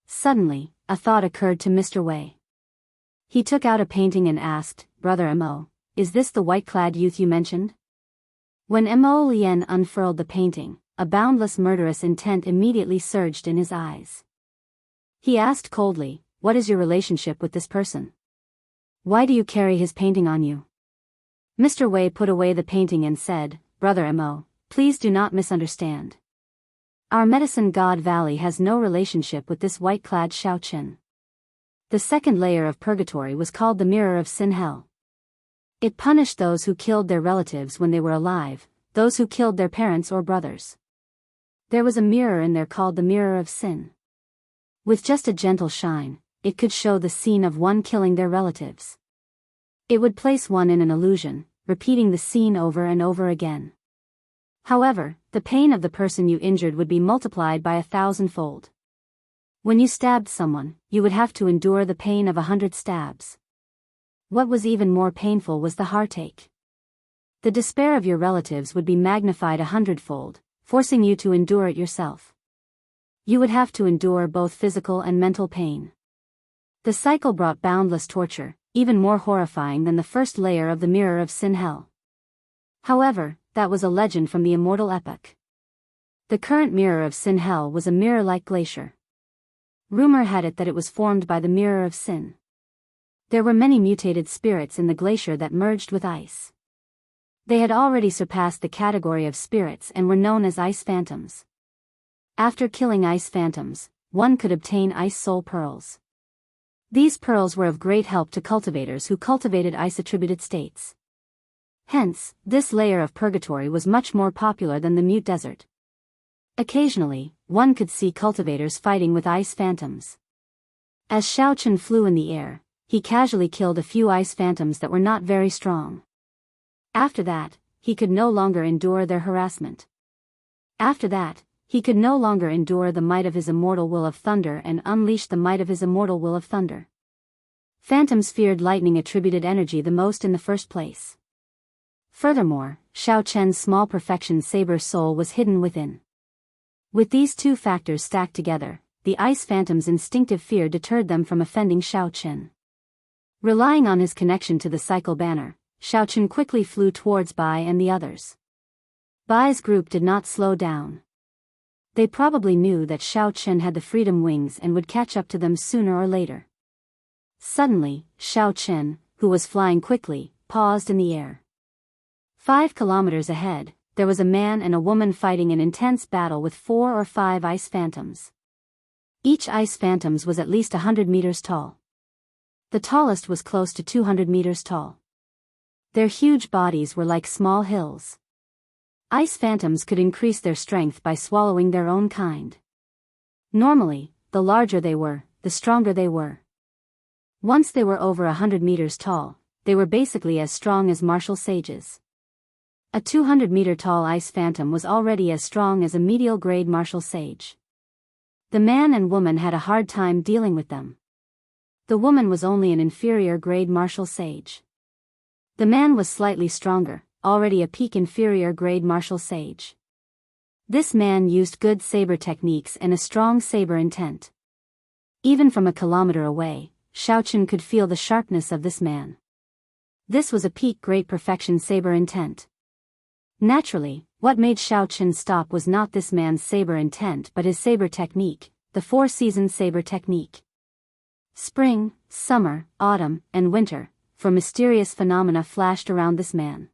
Suddenly, a thought occurred to Mr. Wei. He took out a painting and asked, "Brother Mo, is this the white-clad youth you mentioned?" When Mo Lien unfurled the painting, a boundless murderous intent immediately surged in his eyes. He asked coldly, "What is your relationship with this person? Why do you carry his painting on you?" Mr. Wei put away the painting and said, "Brother Mo, please do not misunderstand. Our Medicine God Valley has no relationship with this white-clad Xiao Chen. The second layer of purgatory was called the Mirror of Sin Hell. It punished those who killed their relatives when they were alive, those who killed their parents or brothers. There was a mirror in there called the Mirror of Sin. With just a gentle shine, it could show the scene of one killing their relatives. It would place one in an illusion, repeating the scene over and over again. However, the pain of the person you injured would be multiplied by 1,000-fold. When you stabbed someone, you would have to endure the pain of 100 stabs. What was even more painful was the heartache. The despair of your relatives would be magnified 100-fold, forcing you to endure it yourself. You would have to endure both physical and mental pain. The cycle brought boundless torture, even more horrifying than the first layer of the Mirror of Sin Hell. However, that was a legend from the immortal epoch. The current Mirror of Sin Hell was a mirror-like glacier. Rumor had it that it was formed by the Mirror of Sin. There were many mutated spirits in the glacier that merged with ice. They had already surpassed the category of spirits and were known as ice phantoms. After killing ice phantoms, one could obtain ice soul pearls. These pearls were of great help to cultivators who cultivated ice-attributed states. Hence, this layer of purgatory was much more popular than the Mute Desert. Occasionally, one could see cultivators fighting with ice phantoms. As Xiao Chen flew in the air, he casually killed a few ice phantoms that were not very strong. After that, he could no longer endure their harassment. After that, he could no longer endure the might of his immortal will of thunder and unleash the might of his immortal will of thunder. Phantoms feared lightning attributed energy the most in the first place. Furthermore, Xiao Chen's small perfection saber soul was hidden within. With these two factors stacked together, the ice phantom's instinctive fear deterred them from offending Xiao Chen. Relying on his connection to the cycle banner, Xiao Chen quickly flew towards Bai and the others. Bai's group did not slow down. They probably knew that Xiao Chen had the freedom wings and would catch up to them sooner or later. Suddenly, Xiao Chen, who was flying quickly, paused in the air. 5 kilometers ahead, there was a man and a woman fighting an intense battle with 4 or 5 ice phantoms. Each ice phantom was at least 100 meters tall. The tallest was close to 200 meters tall. Their huge bodies were like small hills. Ice phantoms could increase their strength by swallowing their own kind. Normally, the larger they were, the stronger they were. Once they were over 100 meters tall, they were basically as strong as martial sages. A 200-meter-tall ice phantom was already as strong as a medial-grade martial sage. The man and woman had a hard time dealing with them. The woman was only an inferior-grade martial sage. The man was slightly stronger, already a peak inferior-grade martial sage. This man used good saber techniques and a strong saber intent. Even from a kilometer away, Xiao Chen could feel the sharpness of this man. This was a peak great perfection saber intent. Naturally, what made Xiao Chen stop was not this man's saber intent but his saber technique, the 4-season saber technique. Spring, summer, autumn, and winter, for mysterious phenomena flashed around this man.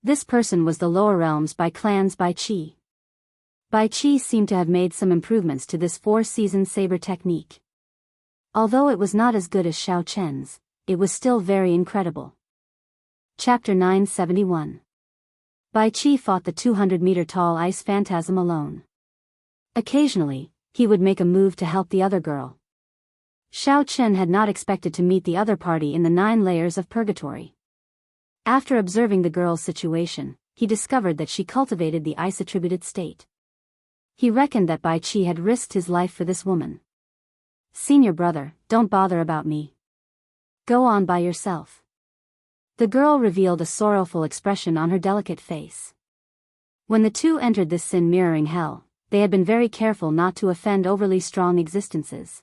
This person was the lower realms by clans Bai Qi. Bai Qi seemed to have made some improvements to this 4-season saber technique. Although it was not as good as Xiao Chen's, it was still very incredible. Chapter 971. Bai Qi fought the 200-meter-tall ice phantasm alone. Occasionally, he would make a move to help the other girl. Xiao Chen had not expected to meet the other party in the 9 layers of purgatory. After observing the girl's situation, he discovered that she cultivated the ice-attributed state. He reckoned that Bai Qi had risked his life for this woman. "Senior brother, don't bother about me. Go on by yourself." The girl revealed a sorrowful expression on her delicate face. When the two entered this sin-mirroring hell, they had been very careful not to offend overly strong existences.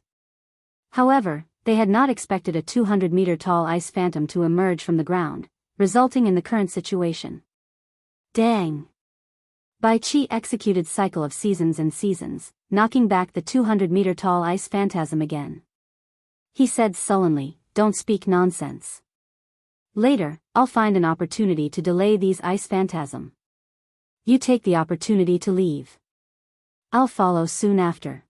However, they had not expected a 200-meter-tall ice phantom to emerge from the ground, resulting in the current situation. Dang! Bai Qi executed cycle of seasons and seasons, knocking back the 200-meter-tall ice phantasm again. He said sullenly, "Don't speak nonsense. Later, I'll find an opportunity to delay these ice phantasm. You take the opportunity to leave. I'll follow soon after."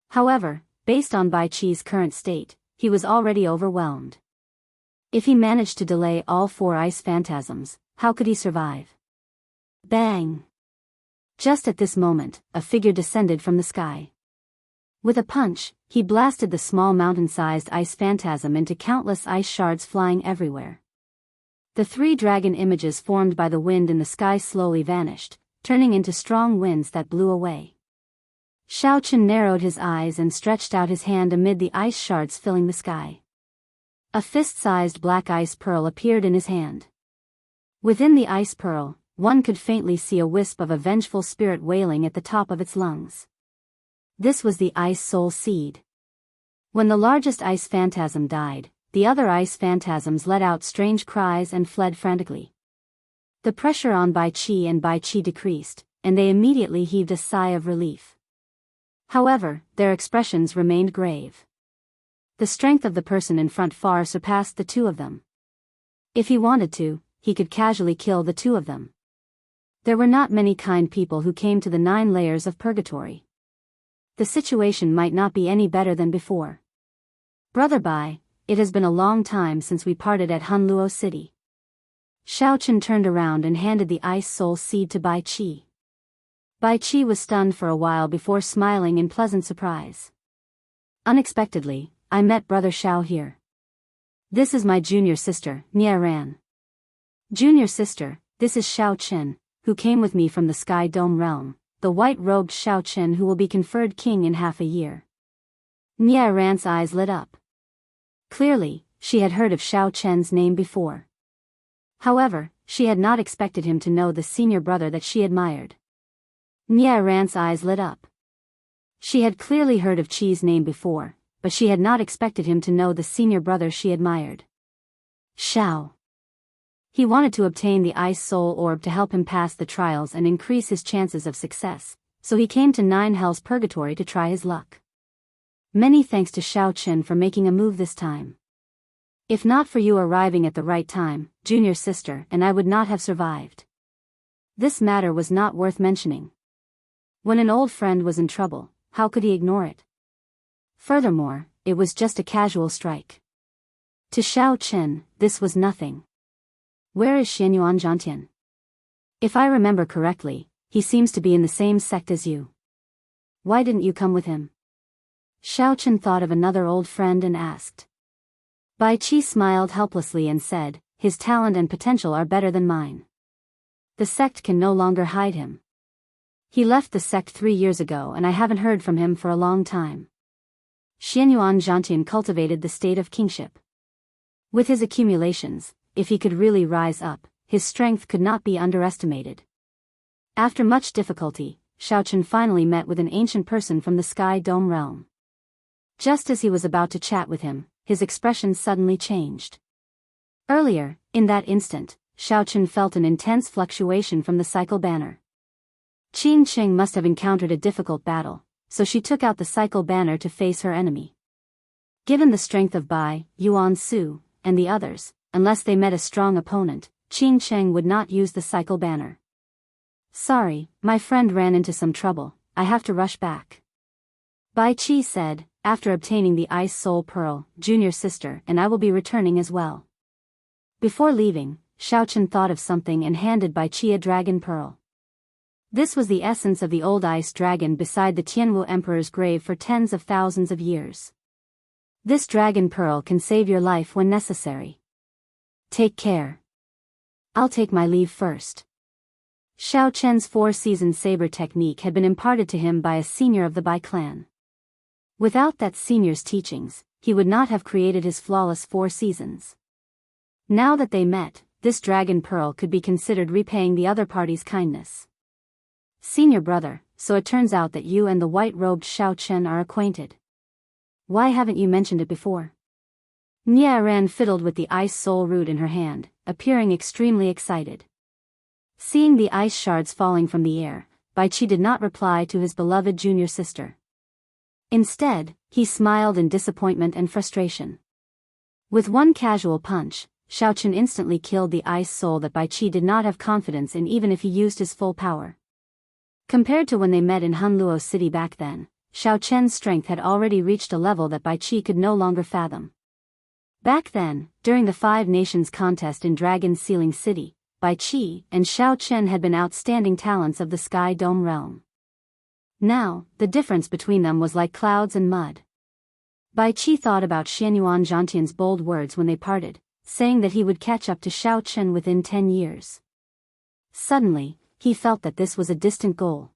However, based on Bai Qi's current state, he was already overwhelmed. If he managed to delay all 4 ice phantasms, how could he survive? Bang! Just at this moment, a figure descended from the sky. With a punch, he blasted the small mountain-sized ice phantasm into countless ice shards flying everywhere. The 3 dragon images formed by the wind in the sky slowly vanished, turning into strong winds that blew away. Xiao Chen narrowed his eyes and stretched out his hand amid the ice shards filling the sky. A fist-sized black ice pearl appeared in his hand. Within the ice pearl, one could faintly see a wisp of a vengeful spirit wailing at the top of its lungs. This was the ice soul seed. When the largest ice phantasm died, the other ice phantasms let out strange cries and fled frantically. The pressure on Bai Qi decreased, and they immediately heaved a sigh of relief. However, their expressions remained grave. The strength of the person in front far surpassed the 2 of them. If he wanted to, he could casually kill the 2 of them. There were not many kind people who came to the 9 layers of purgatory. The situation might not be any better than before. "Brother Bai, it has been a long time since we parted at Hunluo City." Xiao Chen turned around and handed the ice soul seed to Bai Qi. Bai Qi was stunned for a while before smiling in pleasant surprise. "Unexpectedly, I met Brother Xiao here. This is my junior sister, Nia Ran." "Junior sister, this is Xiao Chen, who came with me from the Sky Dome realm," the white-robed Shao Chen who will be conferred king in half a year. Nia Ran's eyes lit up. Clearly, she had heard of Shao Chen's name before. However, she had not expected him to know the senior brother that she admired. Nia Ran's eyes lit up. She had clearly heard of Qi's name before, but she had not expected him to know the senior brother she admired. Shao. He wanted to obtain the Ice Soul Orb to help him pass the trials and increase his chances of success, so he came to Nine Hells Purgatory to try his luck. Many thanks to Shao Chen for making a move this time. If not for you arriving at the right time, junior sister, and I would not have survived. This matter was not worth mentioning. When an old friend was in trouble, how could he ignore it? Furthermore, it was just a casual strike. To Shao Chen, this was nothing. Where is Xianyuan Zhantian? If I remember correctly, he seems to be in the same sect as you. Why didn't you come with him? Shao Chen thought of another old friend and asked. Bai Qi smiled helplessly and said, his talent and potential are better than mine. The sect can no longer hide him. He left the sect 3 years ago and I haven't heard from him for a long time. Xianyuan Zhantian cultivated the state of kingship. With his accumulations, if he could really rise up, his strength could not be underestimated. After much difficulty, Shao Chen finally met with an ancient person from the Sky Dome realm. Just as he was about to chat with him, his expression suddenly changed. Earlier, in that instant, Shao Chen felt an intense fluctuation from the cycle banner. Qing Qing must have encountered a difficult battle, so she took out the cycle banner to face her enemy. Given the strength of Bai, Yuan Su, and the others, unless they met a strong opponent, Qing Qing would not use the cycle banner. Sorry, my friend ran into some trouble, I have to rush back. Bai Qi said, after obtaining the Ice Soul Pearl, junior sister, and I will be returning as well. Before leaving, Shao Chen thought of something and handed Bai Qi a dragon pearl. This was the essence of the old ice dragon beside the Tianwu Emperor's grave for tens of thousands of years. This dragon pearl can save your life when necessary. Take care. I'll take my leave first. Shao Chen's 4-season saber technique had been imparted to him by a senior of the Bai clan. Without that senior's teachings, he would not have created his flawless 4 seasons. Now that they met, this dragon pearl could be considered repaying the other party's kindness. Senior brother, so it turns out that you and the white-robed Shao Chen are acquainted. Why haven't you mentioned it before? Nia Ran fiddled with the ice soul root in her hand, appearing extremely excited. Seeing the ice shards falling from the air, Bai Qi did not reply to his beloved junior sister. Instead, he smiled in disappointment and frustration. With one casual punch, Shao Chen instantly killed the ice soul that Bai Qi did not have confidence in even if he used his full power. Compared to when they met in Hunluo City back then, Shao Chen's strength had already reached a level that Bai Qi could no longer fathom. Back then, during the 5 Nations contest in Dragon Sealing City, Bai Qi and Shao Chen had been outstanding talents of the Sky Dome realm. Now, the difference between them was like clouds and mud. Bai Qi thought about Xianyuan Zhantian's bold words when they parted, saying that he would catch up to Shao Chen within 10 years. Suddenly, he felt that this was a distant goal.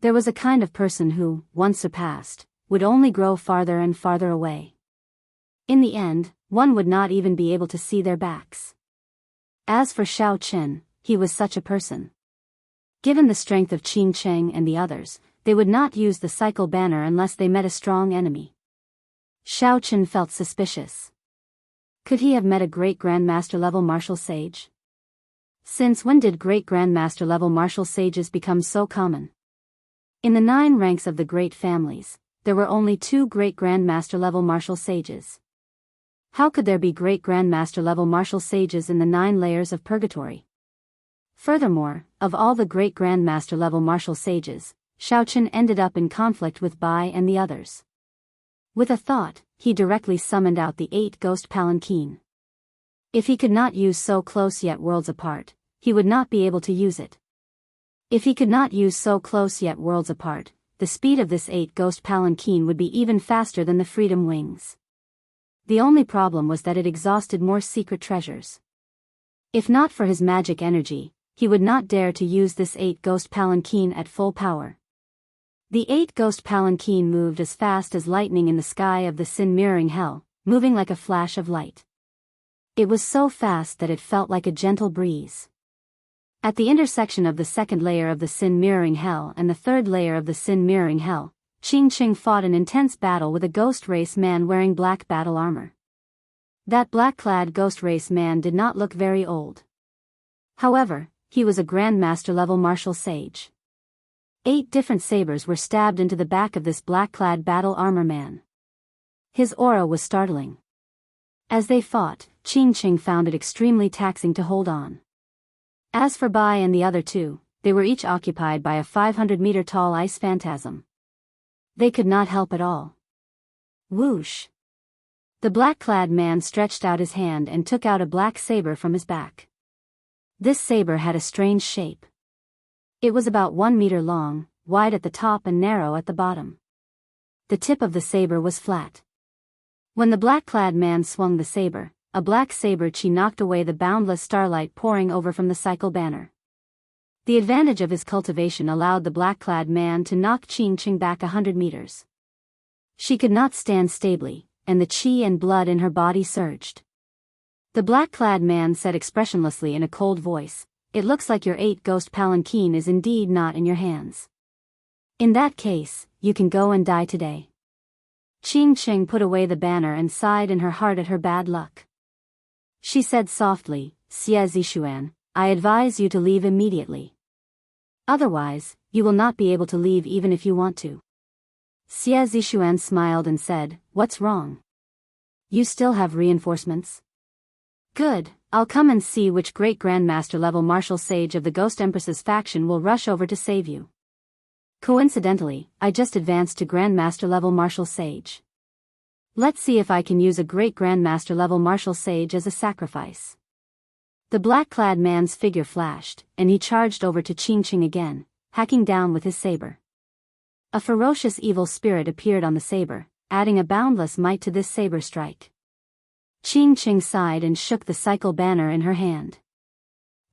There was a kind of person who, once surpassed, would only grow farther and farther away. In the end, one would not even be able to see their backs. As for Shao Chen, he was such a person. Given the strength of Qing Cheng and the others, they would not use the cycle banner unless they met a strong enemy. Shao Chen felt suspicious. Could he have met a great grandmaster level martial sage? Since when did great grandmaster level martial sages become so common? In the 9 ranks of the great families, there were only 2 great grandmaster level martial sages. How could there be great grandmaster level martial sages in the 9 layers of purgatory? Furthermore, of all the great grandmaster level martial sages, Shao Chen ended up in conflict with Bai and the others. With a thought, he directly summoned out the 8 ghost palanquin. If he could not use so close yet worlds apart, he would not be able to use it. If he could not use so close yet worlds apart, the speed of this 8 ghost palanquin would be even faster than the freedom wings. The only problem was that it exhausted more secret treasures. If not for his magic energy, he would not dare to use this 8-ghost palanquin at full power. The 8-ghost palanquin moved as fast as lightning in the sky of the sin-mirroring hell, moving like a flash of light. It was so fast that it felt like a gentle breeze. At the intersection of the second layer of the sin-mirroring hell and the third layer of the sin-mirroring hell, Qing fought an intense battle with a ghost race man wearing black battle armor. That black-clad ghost race man did not look very old. However, he was a Grandmaster-level martial sage. 8 different sabers were stabbed into the back of this black-clad battle armor man. His aura was startling. As they fought, Qing found it extremely taxing to hold on. As for Bai and the other two, they were each occupied by a 500-meter-tall ice phantasm. They could not help at all. Whoosh! The black-clad man stretched out his hand and took out a black saber from his back. This saber had a strange shape. It was about 1 meter long, wide at the top and narrow at the bottom. The tip of the saber was flat. When the black-clad man swung the saber, a black saber chi knocked away the boundless starlight pouring over from the cycle banner. The advantage of his cultivation allowed the black-clad man to knock Qing back 100 meters. She could not stand stably, and the chi and blood in her body surged. The black-clad man said expressionlessly in a cold voice, "It looks like your 8-ghost palanquin is indeed not in your hands. In that case, you can go and die today." Qing put away the banner and sighed in her heart at her bad luck. She said softly, "Xie Zishuan, I advise you to leave immediately. Otherwise, you will not be able to leave even if you want to." Xie Zishuan smiled and said, "What's wrong? You still have reinforcements? Good, I'll come and see which great Grandmaster-level martial sage of the Ghost Empress's faction will rush over to save you. Coincidentally, I just advanced to Grandmaster-level martial sage. Let's see if I can use a great Grandmaster-level martial sage as a sacrifice." The black-clad man's figure flashed, and he charged over to Qing again, hacking down with his saber. A ferocious evil spirit appeared on the saber, adding a boundless might to this saber strike. Qing sighed and shook the cycle banner in her hand.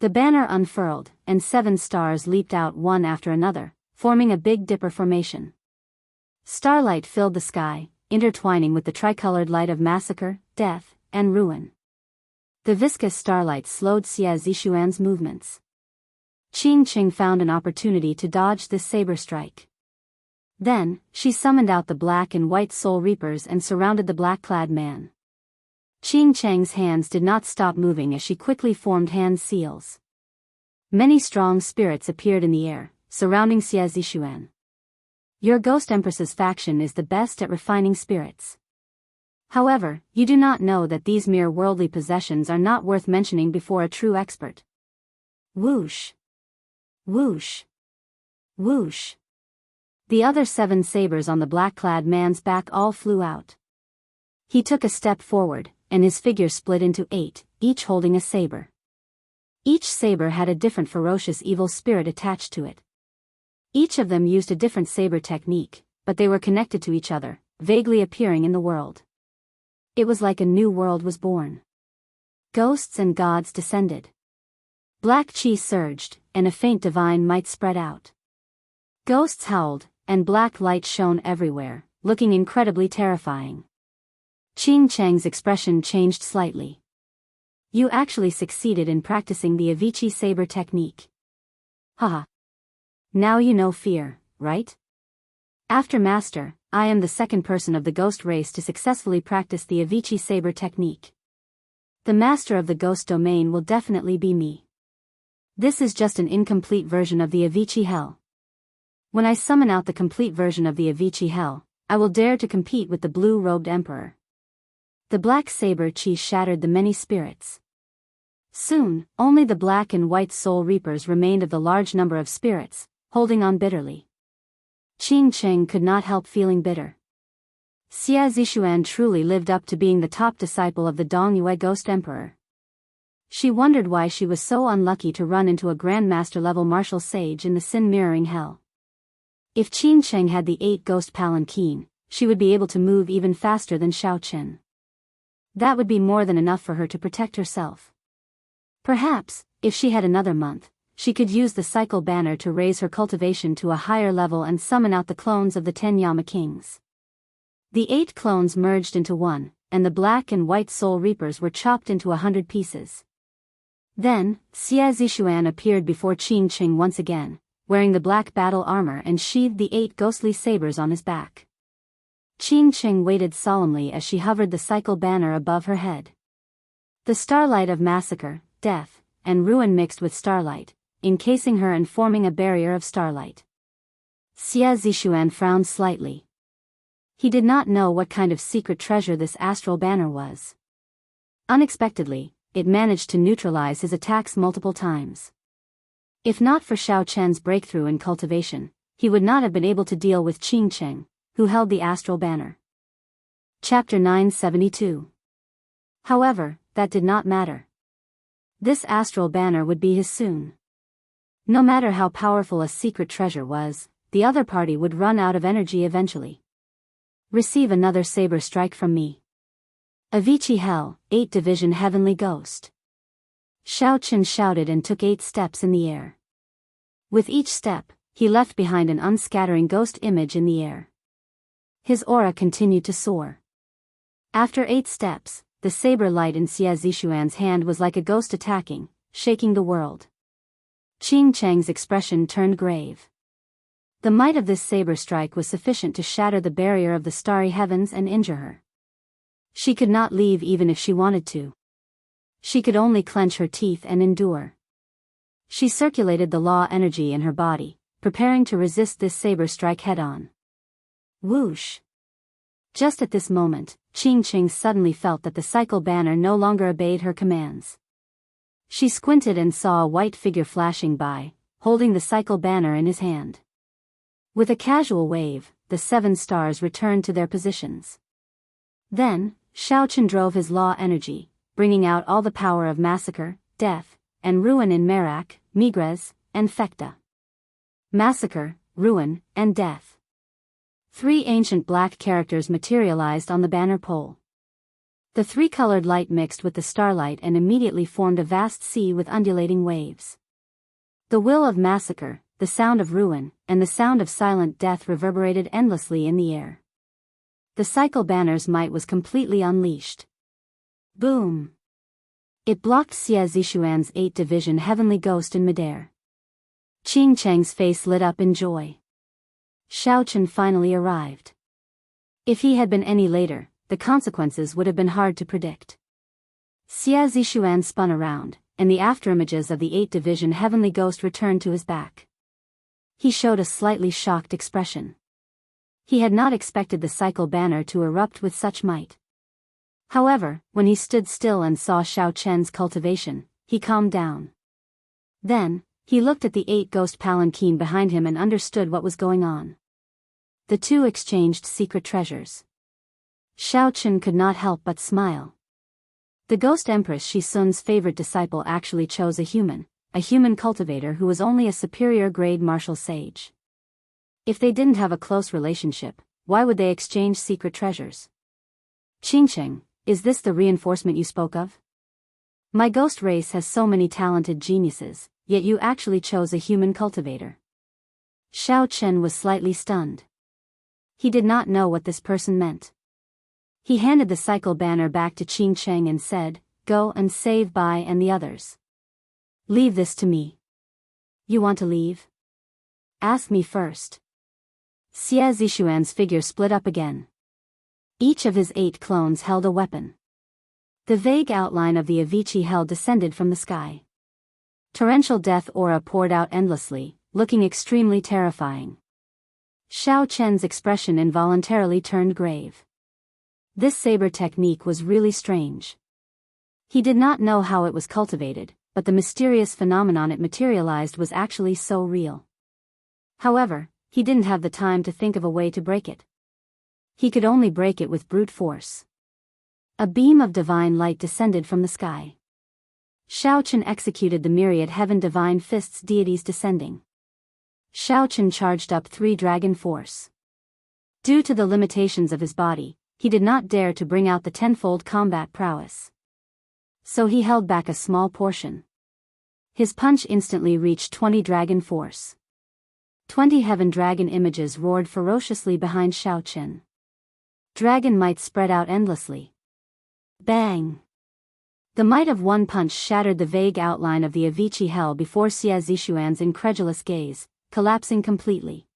The banner unfurled, and 7 stars leaped out one after another, forming a Big Dipper formation. Starlight filled the sky, intertwining with the tricolored light of massacre, death, and ruin. The viscous starlight slowed Xie Zishuan's movements. Qing found an opportunity to dodge this saber strike. Then, she summoned out the black and white soul reapers and surrounded the black-clad man. Qing's hands did not stop moving as she quickly formed hand seals. Many strong spirits appeared in the air, surrounding Xie Zishuan. Your Ghost Empress's faction is the best at refining spirits. However, you do not know that these mere worldly possessions are not worth mentioning before a true expert. Whoosh! Whoosh! Whoosh! The other 7 sabers on the black-clad man's back all flew out. He took a step forward, and his figure split into 8, each holding a saber. Each saber had a different ferocious evil spirit attached to it. Each of them used a different saber technique, but they were connected to each other, vaguely appearing in the world. It was like a new world was born. Ghosts and gods descended. Black chi surged, and a faint divine might spread out. Ghosts howled, and black light shone everywhere, looking incredibly terrifying. Qing's expression changed slightly. You actually succeeded in practicing the Avicii saber technique. Haha. Now you know fear, right? After Master, I am the second person of the ghost race to successfully practice the Avicii saber technique. The master of the ghost domain will definitely be me. This is just an incomplete version of the Avicii Hell. When I summon out the complete version of the Avicii Hell, I will dare to compete with the blue-robed emperor. The black saber chi shattered the many spirits. Soon, only the black and white soul reapers remained of the large number of spirits, holding on bitterly. Qing could not help feeling bitter. Xie Zishuan truly lived up to being the top disciple of the Dongyue Ghost Emperor. She wondered why she was so unlucky to run into a Grandmaster-level martial sage in the sin-mirroring hell. If Qing had the 8-ghost palanquin, she would be able to move even faster than Xiaoqin. That would be more than enough for her to protect herself. Perhaps, if she had another month, she could use the cycle banner to raise her cultivation to a higher level and summon out the clones of the 10 Yama kings. The 8 clones merged into one, and the black and white soul reapers were chopped into 100 pieces. Then, Xie Zishuan appeared before Qing Qing once again, wearing the black battle armor and sheathed the 8 ghostly sabers on his back. Qing Qing waited solemnly as she hovered the cycle banner above her head. The starlight of massacre, death, and ruin mixed with starlight, encasing her and forming a barrier of starlight. Xie Zishuan frowned slightly. He did not know what kind of secret treasure this astral banner was. Unexpectedly, it managed to neutralize his attacks multiple times. If not for Xiao Chen's breakthrough in cultivation, he would not have been able to deal with Qing Qing, who held the astral banner. Chapter 972. However, that did not matter. This astral banner would be his soon. No matter how powerful a secret treasure was, the other party would run out of energy eventually. Receive another saber strike from me. Avicii Hell, 8 Division Heavenly Ghost. Xiao Chen shouted and took 8 steps in the air. With each step, he left behind an unscattering ghost image in the air. His aura continued to soar. After 8 steps, the saber light in Xie Zishuan's hand was like a ghost attacking, shaking the world. Qing Cheng's expression turned grave. The might of this saber strike was sufficient to shatter the barrier of the starry heavens and injure her. She could not leave even if she wanted to. She could only clench her teeth and endure. She circulated the law energy in her body, preparing to resist this saber strike head-on. Whoosh! Just at this moment, Qing Qing suddenly felt that the cycle banner no longer obeyed her commands. She squinted and saw a white figure flashing by, holding the cycle banner in his hand. With a casual wave, the 7 stars returned to their positions. Then, Xiao Chen drove his law energy, bringing out all the power of massacre, death, and ruin in Merak, Migres, and Fekta. Massacre, ruin, and death. 3 ancient black characters materialized on the banner pole. The 3-colored light mixed with the starlight and immediately formed a vast sea with undulating waves. The will of massacre, the sound of ruin, and the sound of silent death reverberated endlessly in the air. The cycle banner's might was completely unleashed. Boom! It blocked Xie Zishuan's 8 Division Heavenly Ghost in midair. Qing Cheng's face lit up in joy. Xiao Chen finally arrived. If he had been any later, the consequences would have been hard to predict. Xie Zishuan spun around, and the afterimages of the 8 Division Heavenly Ghost returned to his back. He showed a slightly shocked expression. He had not expected the cycle banner to erupt with such might. However, when he stood still and saw Xiao Chen's cultivation, he calmed down. Then, he looked at the 8 ghost palanquin behind him and understood what was going on. The two exchanged secret treasures. Xiao Chen could not help but smile. The ghost empress Shi Sun's favorite disciple actually chose a human cultivator who was only a superior grade martial sage. If they didn't have a close relationship, why would they exchange secret treasures? Qing Qing, is this the reinforcement you spoke of? My ghost race has so many talented geniuses, yet you actually chose a human cultivator. Xiao Chen was slightly stunned. He did not know what this person meant. He handed the cycle banner back to Qing Qing and said, "Go and save Bai and the others. Leave this to me." You want to leave? Ask me first. Xie Zishuan's figure split up again. Each of his 8 clones held a weapon. The vague outline of the Avicii Hell descended from the sky. Torrential death aura poured out endlessly, looking extremely terrifying. Xiao Chen's expression involuntarily turned grave. This saber technique was really strange. He did not know how it was cultivated, but the mysterious phenomenon it materialized was actually so real. However, he didn't have the time to think of a way to break it. He could only break it with brute force. A beam of divine light descended from the sky. Xiao Chen executed the myriad heaven divine fists deities descending. Xiao Chen charged up 3 dragon force. Due to the limitations of his body, he did not dare to bring out the 10-fold combat prowess. So he held back a small portion. His punch instantly reached 20 dragon force. 20 heaven dragon images roared ferociously behind Xiao Chen. Dragon might spread out endlessly. Bang! The might of one punch shattered the vague outline of the Avicii hell before Xie Zishuan's incredulous gaze, collapsing completely.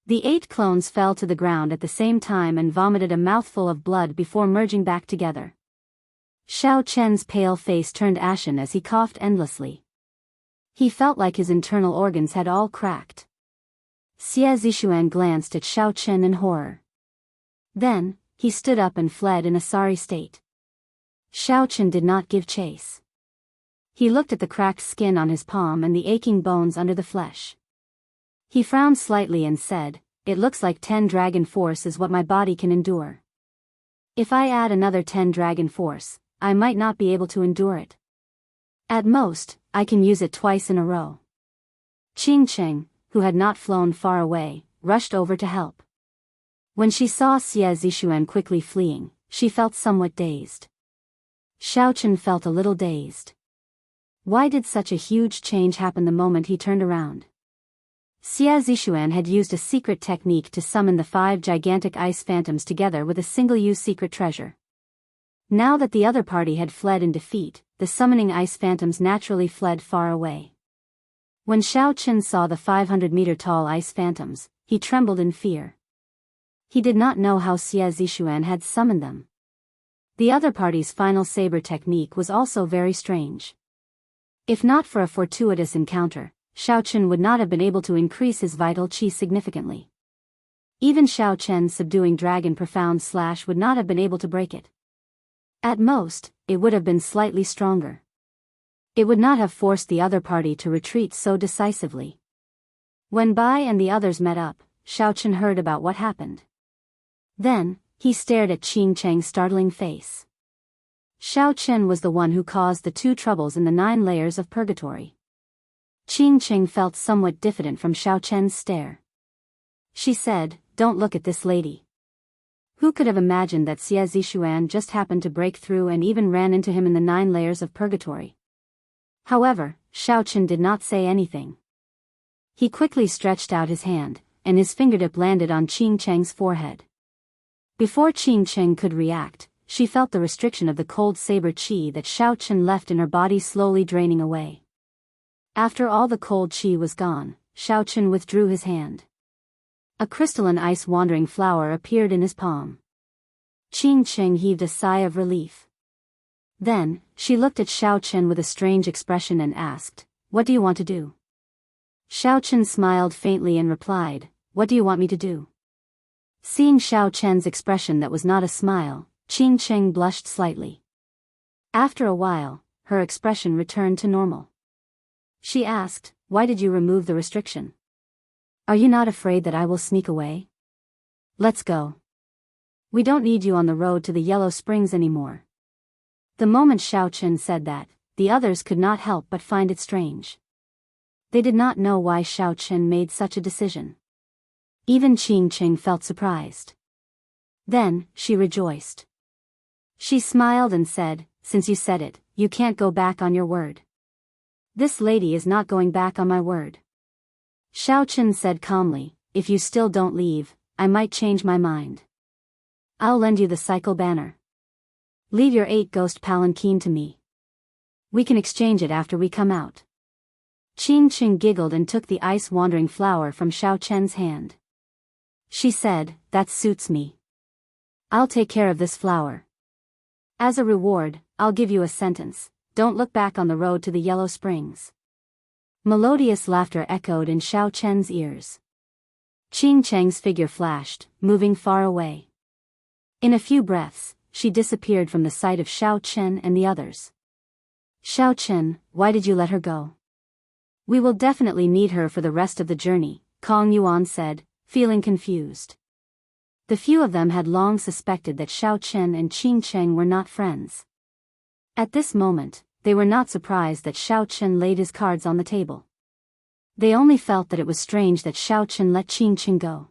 The 8 clones fell to the ground at the same time and vomited a mouthful of blood before merging back together. Xiao Chen's pale face turned ashen as he coughed endlessly. He felt like his internal organs had all cracked. Xie Zishuan glanced at Xiao Chen in horror. Then, he stood up and fled in a sorry state. Xiao Chen did not give chase. He looked at the cracked skin on his palm and the aching bones under the flesh. He frowned slightly and said, "It looks like 10 dragon force is what my body can endure. If I add another 10 dragon force, I might not be able to endure it. At most, I can use it twice in a row." Qing Cheng, who had not flown far away, rushed over to help. When she saw Xie Zishuan quickly fleeing, she felt somewhat dazed. Xiao Chen felt a little dazed. Why did such a huge change happen the moment he turned around? Xie Zishuan had used a secret technique to summon the 5 gigantic ice phantoms together with a single-use secret treasure. Now that the other party had fled in defeat, the summoning ice phantoms naturally fled far away. When Xiao Chen saw the 500-meter-tall ice phantoms, he trembled in fear. He did not know how Xie Zishuan had summoned them. The other party's final saber technique was also very strange. If not for a fortuitous encounter, Xiao Chen would not have been able to increase his vital qi significantly. Even Xiao Chen's subduing dragon profound slash would not have been able to break it. At most, it would have been slightly stronger. It would not have forced the other party to retreat so decisively. When Bai and the others met up, Xiao Chen heard about what happened. Then, he stared at Qing Cheng's startling face. Xiao Chen was the one who caused the 2 troubles in the 9 layers of purgatory. Qing Cheng felt somewhat diffident from Xiao Chen's stare. She said, "Don't look at this lady." Who could have imagined that Xie Zishuan just happened to break through and even ran into him in the 9 layers of purgatory? However, Xiao Chen did not say anything. He quickly stretched out his hand, and his fingertip landed on Qing Cheng's forehead. Before Qing Cheng could react, she felt the restriction of the cold saber qi that Xiao Chen left in her body slowly draining away. After all the cold qi was gone, Xiao Chen withdrew his hand. A crystalline ice wandering flower appeared in his palm. Qing Cheng heaved a sigh of relief. Then, she looked at Xiao Chen with a strange expression and asked, "What do you want to do?" Xiao Chen smiled faintly and replied, "What do you want me to do?" Seeing Xiao Chen's expression that was not a smile, Qing Cheng blushed slightly. After a while, her expression returned to normal. She asked, "Why did you remove the restriction? Are you not afraid that I will sneak away? Let's go. We don't need you on the road to the Yellow Springs anymore." The moment Xiao Chen said that, the others could not help but find it strange. They did not know why Xiao Chen made such a decision. Even Qing Cheng felt surprised. Then, she rejoiced. She smiled and said, "Since you said it, you can't go back on your word." "This lady is not going back on my word." Xiao Chen said calmly, "If you still don't leave, I might change my mind. I'll lend you the cycle banner. Leave your 8 ghost palanquin to me. We can exchange it after we come out." Qing Cheng giggled and took the ice-wandering flower from Xiao Chen's hand. She said, "That suits me. I'll take care of this flower. As a reward, I'll give you a sentence: don't look back on the road to the Yellow Springs." Melodious laughter echoed in Xiao Chen's ears. Qing Cheng's figure flashed, moving far away. In a few breaths, she disappeared from the sight of Xiao Chen and the others. "Xiao Chen, why did you let her go?" "We will definitely need her for the rest of the journey," Kong Yuan said, feeling confused. The few of them had long suspected that Xiao Chen and Qing Cheng were not friends. At this moment, they were not surprised that Xiao Chen laid his cards on the table. They only felt that it was strange that Xiao Chen let Qing Cheng go.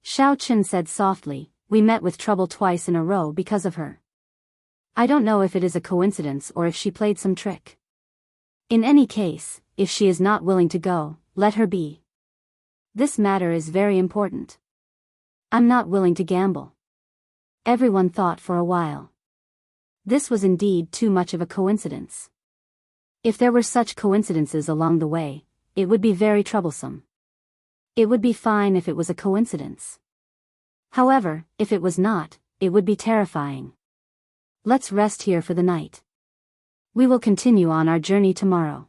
Xiao Chen said softly, "We met with trouble twice in a row because of her. I don't know if it is a coincidence or if she played some trick. In any case, if she is not willing to go, let her be. This matter is very important. I'm not willing to gamble. Everyone thought for a while. This was indeed too much of a coincidence. If there were such coincidences along the way, it would be very troublesome. It would be fine if it was a coincidence. However, if it was not, it would be terrifying. Let's rest here for the night. We will continue on our journey tomorrow.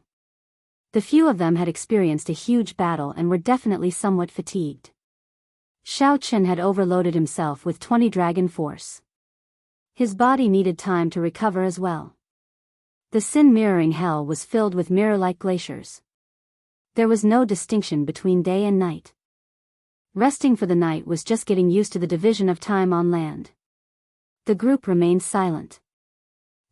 The few of them had experienced a huge battle and were definitely somewhat fatigued. Xiao Chen had overloaded himself with 20 dragon force. His body needed time to recover as well. The sin mirroring hell was filled with mirror-like glaciers. There was no distinction between day and night. Resting for the night was just getting used to the division of time on land. The group remained silent.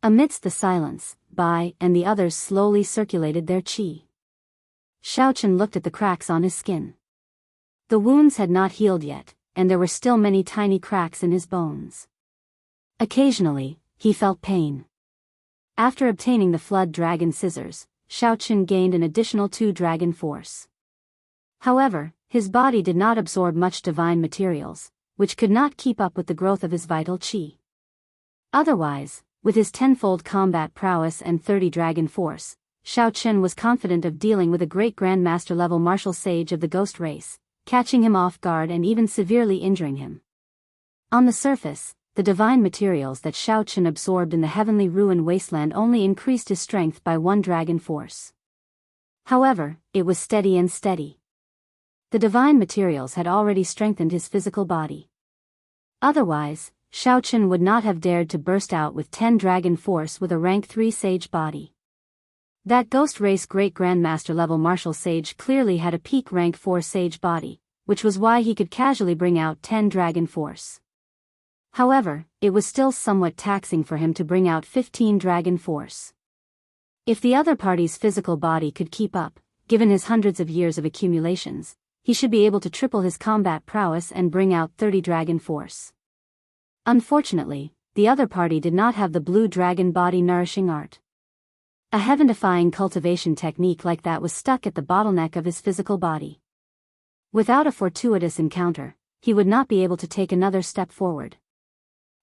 Amidst the silence, Bai and the others slowly circulated their qi. Xiao Chen looked at the cracks on his skin. The wounds had not healed yet, and there were still many tiny cracks in his bones. Occasionally, he felt pain. After obtaining the flood dragon scissors, Xiao Chen gained an additional 2 dragon force. However, his body did not absorb much divine materials, which could not keep up with the growth of his vital qi. Otherwise, with his 10-fold combat prowess and 30 dragon force, Xiao Chen was confident of dealing with a great grandmaster level martial sage of the ghost race, catching him off guard and even severely injuring him. On the surface, the divine materials that Xiao Chen absorbed in the heavenly ruin wasteland only increased his strength by 1 dragon force. However, it was steady and steady. The divine materials had already strengthened his physical body. Otherwise, Xiao Chen would not have dared to burst out with 10 dragon force with a rank 3 sage body. That ghost race great grandmaster level martial sage clearly had a peak rank 4 sage body, which was why he could casually bring out 10 dragon force. However, it was still somewhat taxing for him to bring out 15 dragon force. If the other party's physical body could keep up, given his hundreds of years of accumulations, he should be able to triple his combat prowess and bring out 30 dragon force. Unfortunately, the other party did not have the blue dragon body nourishing art. A heaven-defying cultivation technique like that was stuck at the bottleneck of his physical body. Without a fortuitous encounter, he would not be able to take another step forward.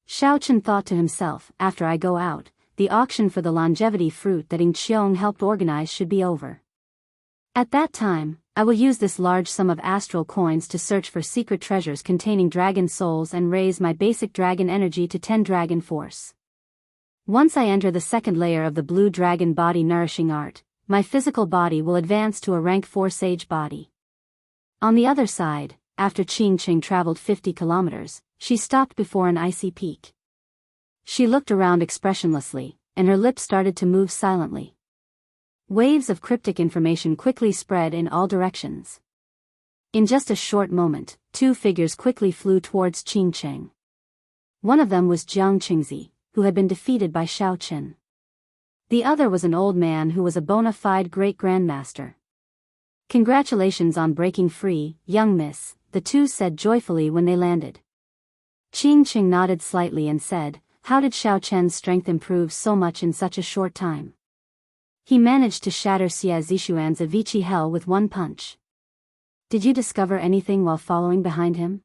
Xiao Chen thought to himself, after I go out, the auction for the longevity fruit that Ying Qiong helped organize should be over. At that time, I will use this large sum of astral coins to search for secret treasures containing dragon souls and raise my basic dragon energy to 10 dragon force. Once I enter the second layer of the blue dragon body nourishing art, my physical body will advance to a rank 4 sage body. On the other side, after Qing Qing traveled 50 kilometers, she stopped before an icy peak. She looked around expressionlessly, and her lips started to move silently. Waves of cryptic information quickly spread in all directions. In just a short moment, 2 figures quickly flew towards Qing Qing. One of them was Jiang Qingzi, who had been defeated by Xiao Chen. The other was an old man who was a bona fide great grandmaster. Congratulations on breaking free, young miss, the two said joyfully when they landed. Qing Qing nodded slightly and said, how did Xiao Chen's strength improve so much in such a short time? He managed to shatter Xia Zishuan's Avicii hell with 1 punch. Did you discover anything while following behind him?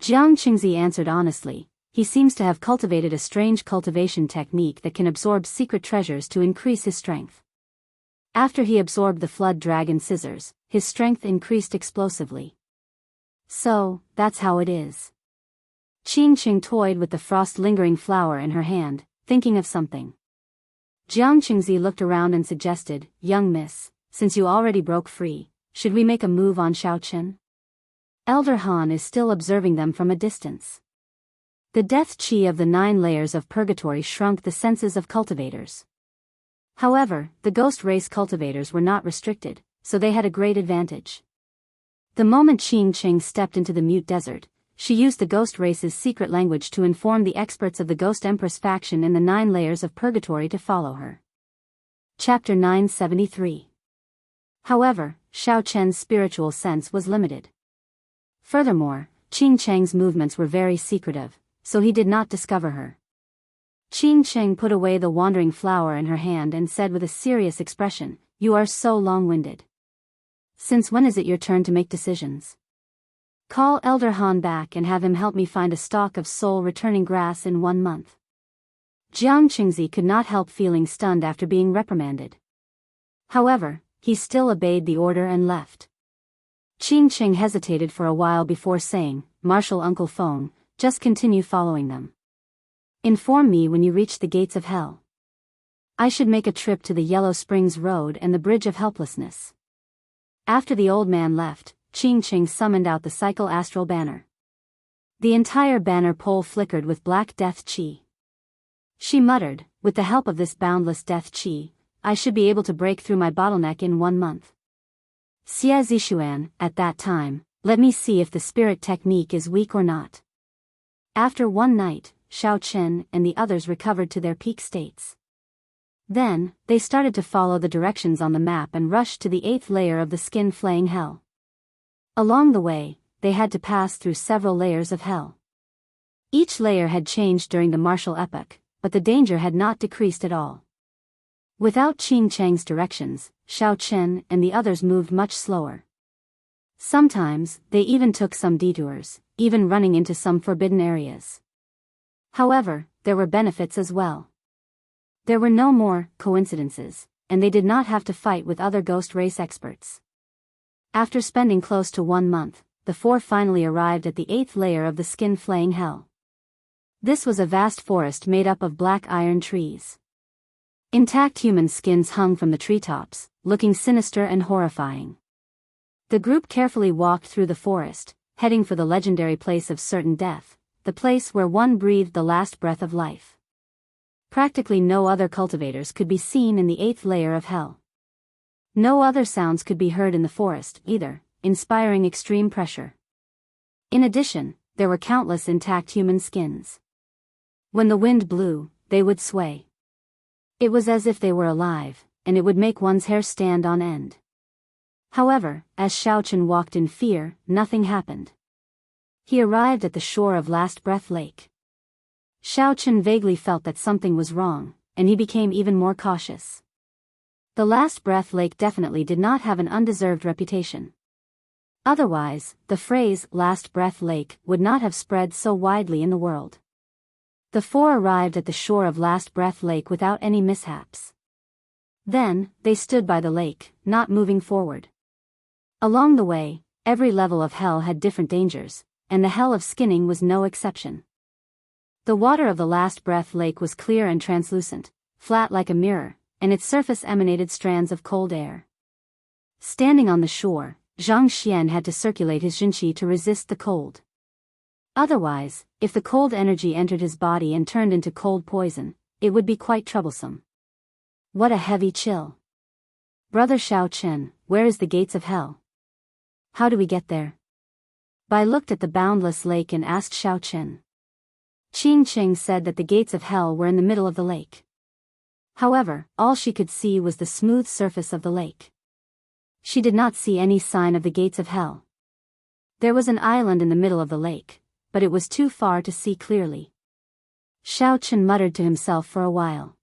Jiang Qingzi answered honestly, he seems to have cultivated a strange cultivation technique that can absorb secret treasures to increase his strength. After he absorbed the flood dragon scissors, his strength increased explosively. So, that's how it is. Qing Qing toyed with the frost-lingering flower in her hand, thinking of something. Jiang Qingzi looked around and suggested, young miss, since you already broke free, should we make a move on Xiao Chen? Elder Han is still observing them from a distance. The death qi of the 9 layers of purgatory shrunk the senses of cultivators. However, the ghost race cultivators were not restricted, so they had a great advantage. The moment Qing Qing stepped into the mute desert, she used the ghost race's secret language to inform the experts of the Ghost Empress faction in the 9 layers of purgatory to follow her. Chapter 973. However, Xiao Chen's spiritual sense was limited. Furthermore, Qing Cheng's movements were very secretive, so he did not discover her. Qing Cheng put away the wandering flower in her hand and said with a serious expression, "You are so long-winded. Since when is it your turn to make decisions? Call Elder Han back and have him help me find a stalk of soul-returning grass in 1 month." Jiang Qingzi could not help feeling stunned after being reprimanded. However, he still obeyed the order and left. Qing Cheng hesitated for a while before saying, "Marshal Uncle Feng, just continue following them. Inform me when you reach the gates of hell. I should make a trip to the Yellow Springs Road and the Bridge of Helplessness." After the old man left, Qing Cheng summoned out the psycho-astral banner. The entire banner pole flickered with black death chi. She muttered, "With the help of this boundless death chi, I should be able to break through my bottleneck in 1 month. Xie Zishuan, at that time, let me see if the spirit technique is weak or not." After 1 night, Xiao Chen and the others recovered to their peak states. Then, they started to follow the directions on the map and rushed to the 8th layer of the skin-flaying hell. Along the way, they had to pass through several layers of hell. Each layer had changed during the martial epoch, but the danger had not decreased at all. Without Qing Cheng's directions, Xiao Chen and the others moved much slower. Sometimes, they even took some detours, even running into some forbidden areas. However, there were benefits as well. There were no more coincidences, and they did not have to fight with other ghost race experts. After spending close to 1 month, the 4 finally arrived at the 8th layer of the skin-flaying hell. This was a vast forest made up of black iron trees. Intact human skins hung from the treetops, looking sinister and horrifying. The group carefully walked through the forest, heading for the legendary place of certain death, the place where one breathed the last breath of life. Practically no other cultivators could be seen in the 8th layer of hell. No other sounds could be heard in the forest, either, inspiring extreme pressure. In addition, there were countless intact human skins. When the wind blew, they would sway. It was as if they were alive, and it would make one's hair stand on end. However, as Xiao Chen walked in fear, nothing happened. He arrived at the shore of Last Breath Lake. Xiao Chen vaguely felt that something was wrong, and he became even more cautious. The Last Breath Lake definitely did not have an undeserved reputation. Otherwise, the phrase Last Breath Lake would not have spread so widely in the world. The 4 arrived at the shore of Last Breath Lake without any mishaps. Then, they stood by the lake, not moving forward. Along the way, every level of hell had different dangers, and the hell of skinning was no exception. The water of the Last Breath Lake was clear and translucent, flat like a mirror, and its surface emanated strands of cold air. Standing on the shore, Zhang Xian had to circulate his Jinqi to resist the cold. Otherwise, if the cold energy entered his body and turned into cold poison, it would be quite troublesome. What a heavy chill. "Brother Xiao Chen, where is the gates of hell? How do we get there?" Bai looked at the boundless lake and asked Xiao Chen. Qing Cheng said that the gates of hell were in the middle of the lake. However, all she could see was the smooth surface of the lake. She did not see any sign of the gates of hell. There was an island in the middle of the lake, but it was too far to see clearly. Xiao Chen muttered to himself for a while.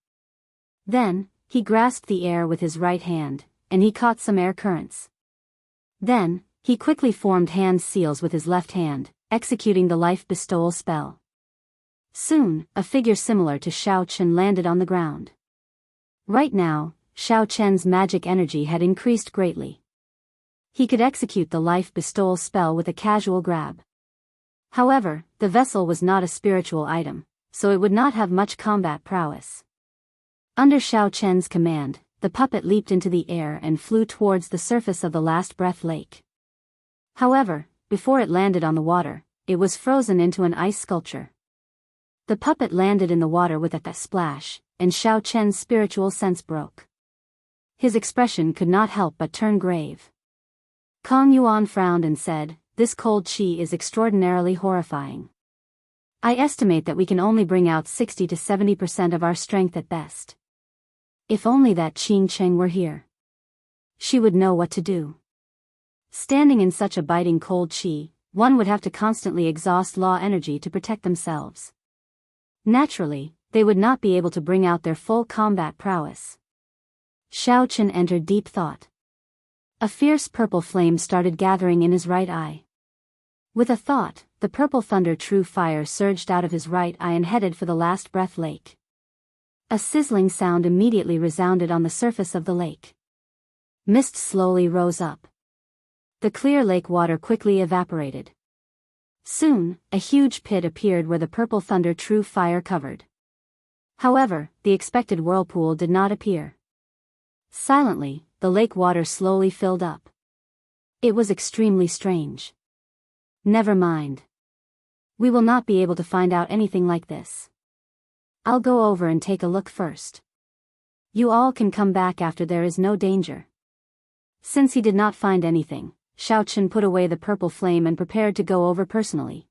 Then, he grasped the air with his right hand, and he caught some air currents. Then, he quickly formed hand seals with his left hand, executing the life bestowal spell. Soon, a figure similar to Xiao Chen landed on the ground. Right now, Xiao Chen's magic energy had increased greatly. He could execute the life bestowal spell with a casual grab. However, the vessel was not a spiritual item, so it would not have much combat prowess. Under Xiao Chen's command, the puppet leaped into the air and flew towards the surface of the Last Breath Lake. However, before it landed on the water, it was frozen into an ice sculpture. The puppet landed in the water with a splash, and Xiao Chen's spiritual sense broke. His expression could not help but turn grave. Kong Yuan frowned and said, "This cold qi is extraordinarily horrifying. I estimate that we can only bring out 60 to 70% of our strength at best. If only that Qing Cheng were here. She would know what to do." Standing in such a biting cold qi, one would have to constantly exhaust law energy to protect themselves. Naturally, they would not be able to bring out their full combat prowess. Xiao Chen entered deep thought. A fierce purple flame started gathering in his right eye. With a thought, the purple thunder true fire surged out of his right eye and headed for the last breath lake. A sizzling sound immediately resounded on the surface of the lake. Mist slowly rose up. The clear lake water quickly evaporated. Soon, a huge pit appeared where the purple thunder true fire covered. However, the expected whirlpool did not appear. Silently, the lake water slowly filled up. It was extremely strange. Never mind. We will not be able to find out anything like this. I'll go over and take a look first. You all can come back after there is no danger. Since he did not find anything, Xiao Chen put away the purple flame and prepared to go over personally.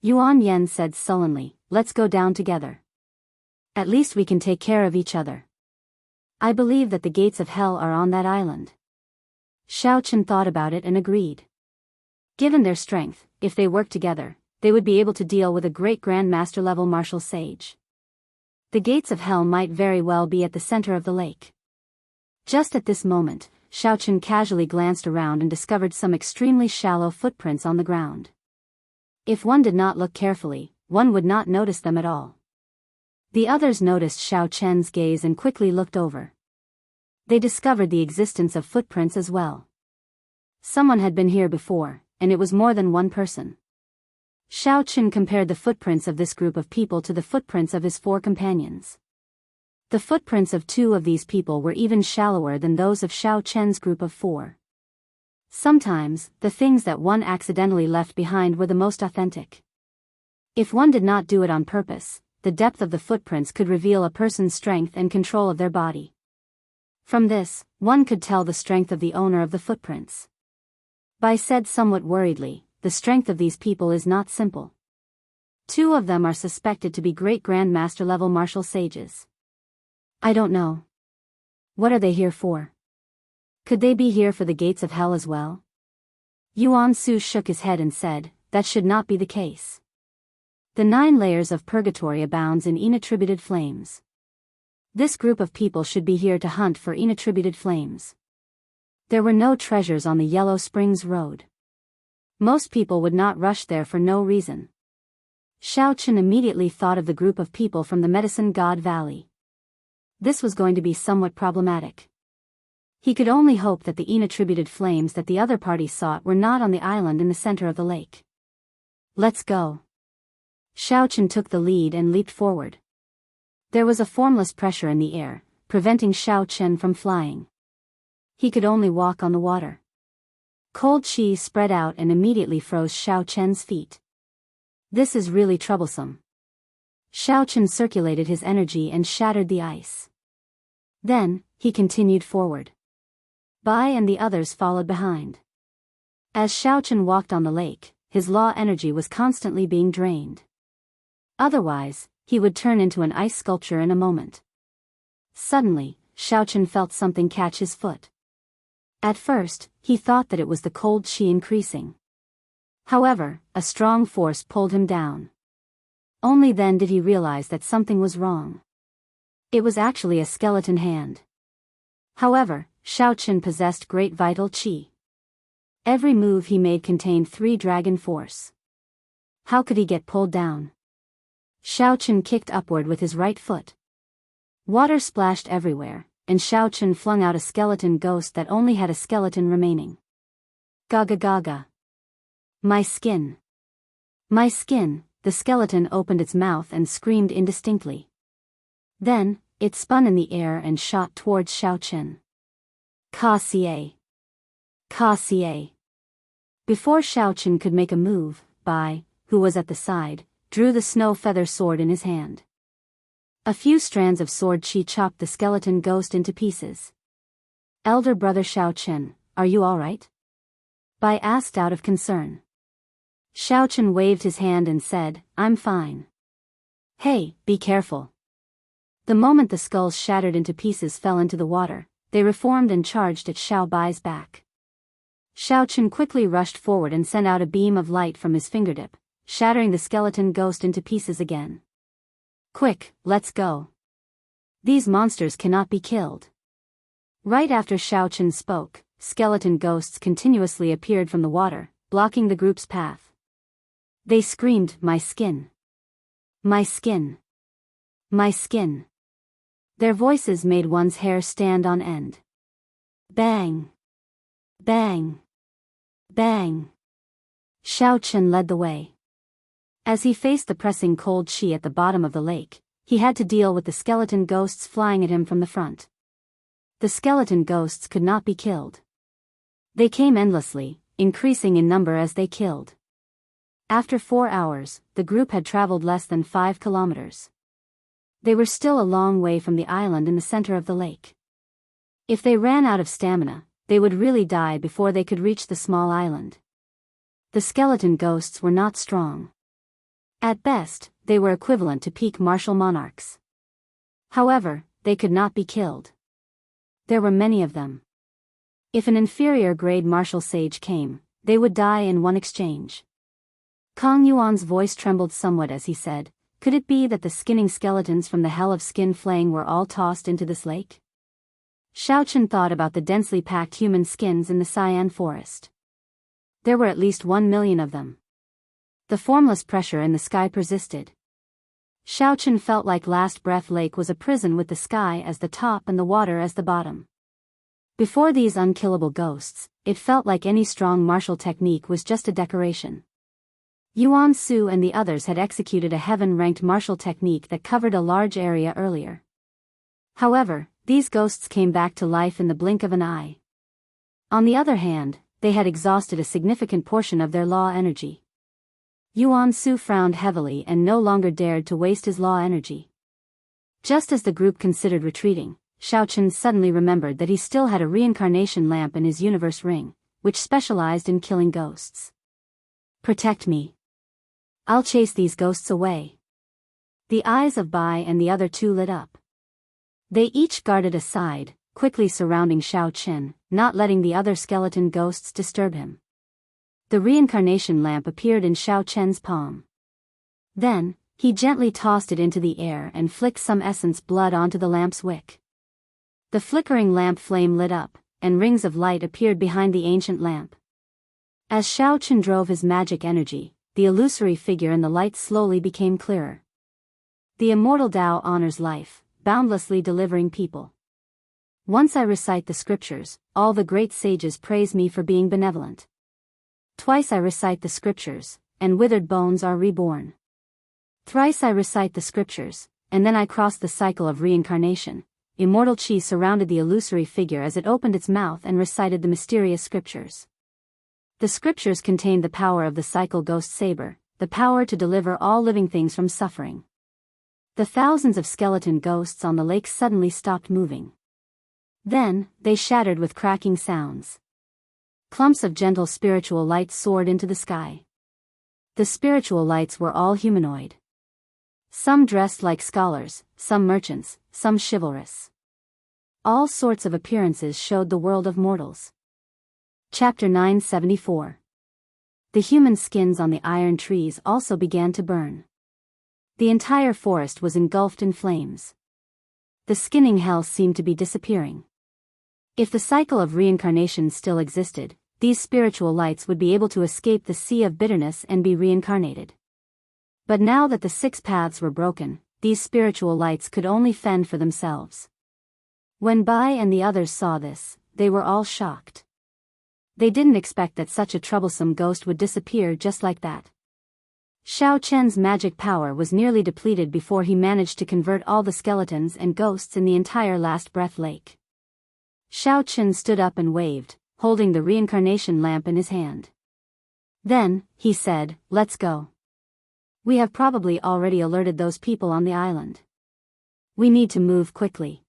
Yuan Yen said sullenly, "Let's go down together. At least we can take care of each other. I believe that the gates of hell are on that island." Xiao Chen thought about it and agreed. Given their strength, if they worked together, they would be able to deal with a great Grand Master level martial sage. The gates of hell might very well be at the center of the lake. Just at this moment, Xiao Chen casually glanced around and discovered some extremely shallow footprints on the ground. If one did not look carefully, one would not notice them at all. The others noticed Xiao Chen's gaze and quickly looked over. They discovered the existence of footprints as well. Someone had been here before, and it was more than one person. Xiao Chen compared the footprints of this group of people to the footprints of his 4 companions. The footprints of 2 of these people were even shallower than those of Xiao Chen's group of 4. Sometimes, the things that one accidentally left behind were the most authentic. If one did not do it on purpose, the depth of the footprints could reveal a person's strength and control of their body. From this, one could tell the strength of the owner of the footprints. Bai said somewhat worriedly, "The strength of these people is not simple. 2 of them are suspected to be great Grand Master level martial sages. I don't know. What are they here for? Could they be here for the gates of hell as well?" Yuan Su shook his head and said, "That should not be the case. The 9 layers of purgatory abounds in inattributed flames. This group of people should be here to hunt for inattributed flames. There were no treasures on the Yellow Springs Road. Most people would not rush there for no reason." Xiao Chen immediately thought of the group of people from the Medicine God Valley. This was going to be somewhat problematic. He could only hope that the inattributed flames that the other party sought were not on the island in the center of the lake. "Let's go." Xiao Chen took the lead and leaped forward. There was a formless pressure in the air, preventing Xiao Chen from flying. He could only walk on the water. Cold chi spread out and immediately froze Xiao Chen's feet. This is really troublesome. Xiao Chen circulated his energy and shattered the ice. Then, he continued forward. Bai and the others followed behind. As Xiao Chen walked on the lake, his law energy was constantly being drained. Otherwise, he would turn into an ice sculpture in a moment. Suddenly, Xiao Chen felt something catch his foot. At first, he thought that it was the cold chi increasing. However, a strong force pulled him down. Only then did he realize that something was wrong. It was actually a skeleton hand. However, Xiao Chen possessed great vital chi. Every move he made contained 3 dragon force. How could he get pulled down? Xiao Chen kicked upward with his right foot. Water splashed everywhere, and Xiao Chen flung out a skeleton ghost that only had a skeleton remaining. Gaga gaga. My skin. My skin. The skeleton opened its mouth and screamed indistinctly. Then, it spun in the air and shot towards Xiao Chen. Ka-sie. Ka-sie. Before Xiao Chen could make a move, Bai, who was at the side, drew the snow feather sword in his hand. A few strands of sword chi chopped the skeleton ghost into pieces. "Elder brother Xiao Chen, are you all right?" Bai asked out of concern. Xiao Chen waved his hand and said, "I'm fine." "Hey, be careful." The moment the skulls shattered into pieces fell into the water, they reformed and charged at Xiao Bai's back. Xiao Chen quickly rushed forward and sent out a beam of light from his fingertip, shattering the skeleton ghost into pieces again. Quick, let's go. These monsters cannot be killed. Right after Xiao Chen spoke, skeleton ghosts continuously appeared from the water, blocking the group's path. They screamed, "My skin! My skin! My skin!" Their voices made one's hair stand on end. Bang! Bang! Bang! Xiao Chen led the way. As he faced the pressing cold chi at the bottom of the lake, he had to deal with the skeleton ghosts flying at him from the front. The skeleton ghosts could not be killed. They came endlessly, increasing in number as they killed. After 4 hours, the group had traveled less than 5 kilometers. They were still a long way from the island in the center of the lake. If they ran out of stamina, they would really die before they could reach the small island. The skeleton ghosts were not strong. At best, they were equivalent to peak martial monarchs. However, they could not be killed. There were many of them. If an inferior grade martial sage came, they would die in one exchange. Kang Yuan's voice trembled somewhat as he said, "Could it be that the skinning skeletons from the hell of skin flaying were all tossed into this lake?" Xiao Chen thought about the densely packed human skins in the cyan forest. There were at least 1 million of them. The formless pressure in the sky persisted. Xiao Chen felt like Last Breath Lake was a prison with the sky as the top and the water as the bottom. Before these unkillable ghosts, it felt like any strong martial technique was just a decoration. Yuan Su and the others had executed a heaven-ranked martial technique that covered a large area earlier. However, these ghosts came back to life in the blink of an eye. On the other hand, they had exhausted a significant portion of their law energy. Yuan Su frowned heavily and no longer dared to waste his law energy. Just as the group considered retreating, Xiao Chen suddenly remembered that he still had a reincarnation lamp in his universe ring, which specialized in killing ghosts. "Protect me. I'll chase these ghosts away." The eyes of Bai and the other two lit up. They each guarded a side, quickly surrounding Xiao Chen, not letting the other skeleton ghosts disturb him. The reincarnation lamp appeared in Xiao Chen's palm. Then, he gently tossed it into the air and flicked some essence blood onto the lamp's wick. The flickering lamp flame lit up, and rings of light appeared behind the ancient lamp. As Xiao Chen drove his magic energy, the illusory figure in the light slowly became clearer. The immortal Tao honors life, boundlessly delivering people. Once I recite the scriptures, all the great sages praise me for being benevolent. Twice I recite the scriptures, and withered bones are reborn. Thrice I recite the scriptures, and then I cross the cycle of reincarnation. Immortal Qi surrounded the illusory figure as it opened its mouth and recited the mysterious scriptures. The scriptures contained the power of the cycle ghost saber, the power to deliver all living things from suffering. The thousands of skeleton ghosts on the lake suddenly stopped moving. Then, they shattered with cracking sounds. Clumps of gentle spiritual lights soared into the sky. The spiritual lights were all humanoid. Some dressed like scholars, some merchants, some chivalrous. All sorts of appearances showed the world of mortals. Chapter 974. The human skins on the iron trees also began to burn. The entire forest was engulfed in flames. The skinning hell seemed to be disappearing. If the cycle of reincarnation still existed, these spiritual lights would be able to escape the sea of bitterness and be reincarnated. But now that the 6 paths were broken, these spiritual lights could only fend for themselves. When Bai and the others saw this, they were all shocked. They didn't expect that such a troublesome ghost would disappear just like that. Xiao Chen's magic power was nearly depleted before he managed to convert all the skeletons and ghosts in the entire Last Breath Lake. Xiao Chen stood up and waved, holding the reincarnation lamp in his hand. Then, he said, "Let's go. We have probably already alerted those people on the island. We need to move quickly.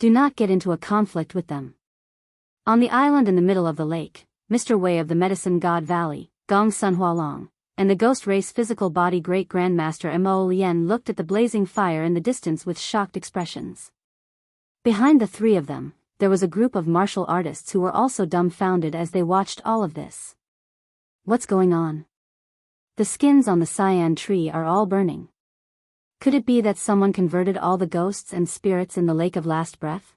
Do not get into a conflict with them." On the island in the middle of the lake, Mr. Wei of the Medicine God Valley, Gong Sun Hualong, and the Ghost Race Physical Body Great Grandmaster Mo Lien looked at the blazing fire in the distance with shocked expressions. Behind the three of them, there was a group of martial artists who were also dumbfounded as they watched all of this. What's going on? The skins on the cyan tree are all burning. Could it be that someone converted all the ghosts and spirits in the Lake of Last Breath?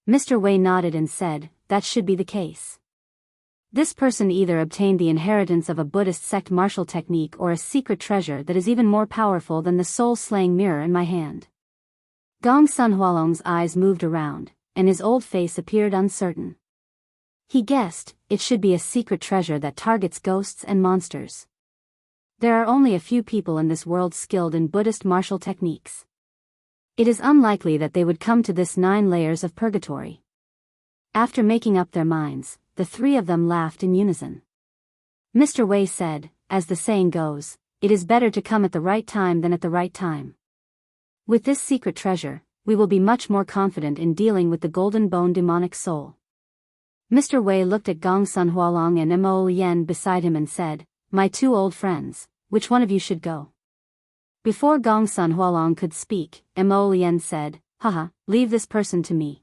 Mr. Wei nodded and said, that should be the case. This person either obtained the inheritance of a Buddhist sect martial technique or a secret treasure that is even more powerful than the soul-slaying mirror in my hand. Gong Sun Hualong's eyes moved around, and his old face appeared uncertain. He guessed, it should be a secret treasure that targets ghosts and monsters. There are only a few people in this world skilled in Buddhist martial techniques. It is unlikely that they would come to this 9 layers of purgatory. After making up their minds, the 3 of them laughed in unison. Mr. Wei said, as the saying goes, it is better to come at the right time than at the right time. With this secret treasure, we will be much more confident in dealing with the golden bone demonic soul. Mr. Wei looked at Gong Sun Hualong and Mo Lien beside him and said, my 2 old friends, which one of you should go? Before Gong Sun Hualong could speak, Mo Lien said, haha, leave this person to me.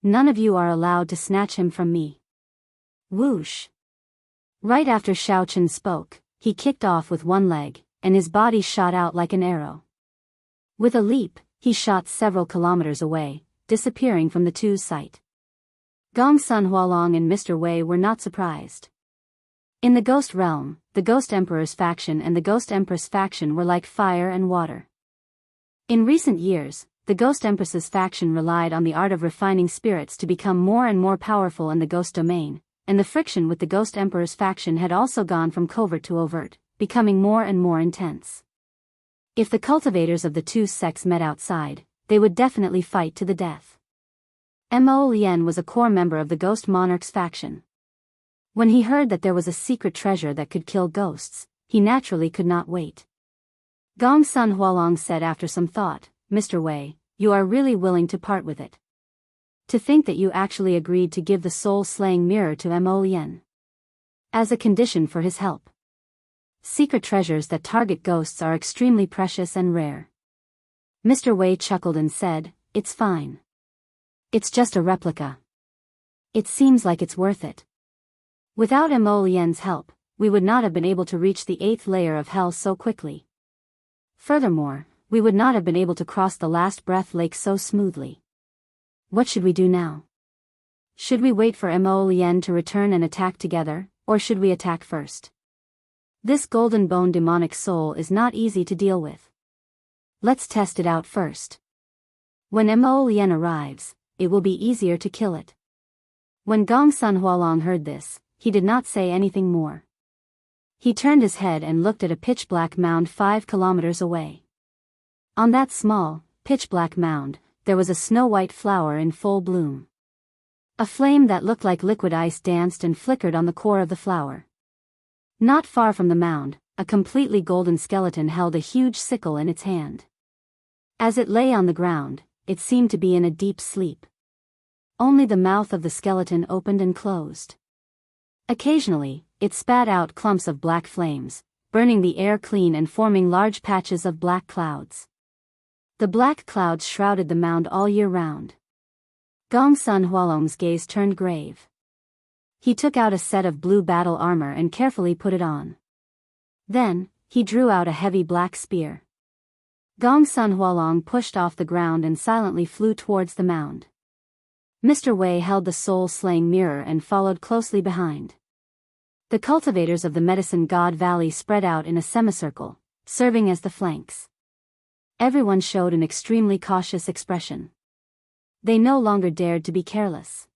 None of you are allowed to snatch him from me. Whoosh. Right after Xiao Chen spoke, he kicked off with one leg, and his body shot out like an arrow. With a leap, he shot several kilometers away, disappearing from the two's sight. Gong Sun Hualong and Mr. Wei were not surprised. In the ghost realm, the Ghost Emperor's faction and the Ghost Empress faction were like fire and water. In recent years, the Ghost Empress's faction relied on the art of refining spirits to become more and more powerful in the ghost domain, and the friction with the Ghost Emperor's faction had also gone from covert to overt, becoming more and more intense. If the cultivators of the 2 sects met outside, they would definitely fight to the death. Mo Lien was a core member of the Ghost Monarch's faction. When he heard that there was a secret treasure that could kill ghosts, he naturally could not wait. Gong Sun Hualong said after some thought, Mr. Wei, you are really willing to part with it. To think that you actually agreed to give the soul-slaying mirror to Mo Lien as a condition for his help. Secret treasures that target ghosts are extremely precious and rare. Mr. Wei chuckled and said, it's fine. It's just a replica. It seems like it's worth it. Without Mo Lien's help, we would not have been able to reach the 8th layer of hell so quickly. Furthermore, we would not have been able to cross the Last Breath Lake so smoothly. What should we do now? Should we wait for Mo Lien to return and attack together, or should we attack first? This golden bone demonic soul is not easy to deal with. Let's test it out first. When Mo Lien arrives, it will be easier to kill it. When Gong Sun Hualong heard this, he did not say anything more. He turned his head and looked at a pitch-black mound 5 kilometers away. On that small, pitch-black mound, there was a snow-white flower in full bloom. A flame that looked like liquid ice danced and flickered on the core of the flower. Not far from the mound, a completely golden skeleton held a huge sickle in its hand. As it lay on the ground, it seemed to be in a deep sleep. Only the mouth of the skeleton opened and closed. Occasionally, it spat out clumps of black flames, burning the air clean and forming large patches of black clouds. The black clouds shrouded the mound all year round. Gong Sun Hualong's gaze turned grave. He took out a set of blue battle armor and carefully put it on. Then, he drew out a heavy black spear. Gong Sun Hualong pushed off the ground and silently flew towards the mound. Mr. Wei held the soul-slaying mirror and followed closely behind. The cultivators of the Medicine God Valley spread out in a semicircle, serving as the flanks. Everyone showed an extremely cautious expression. They no longer dared to be careless.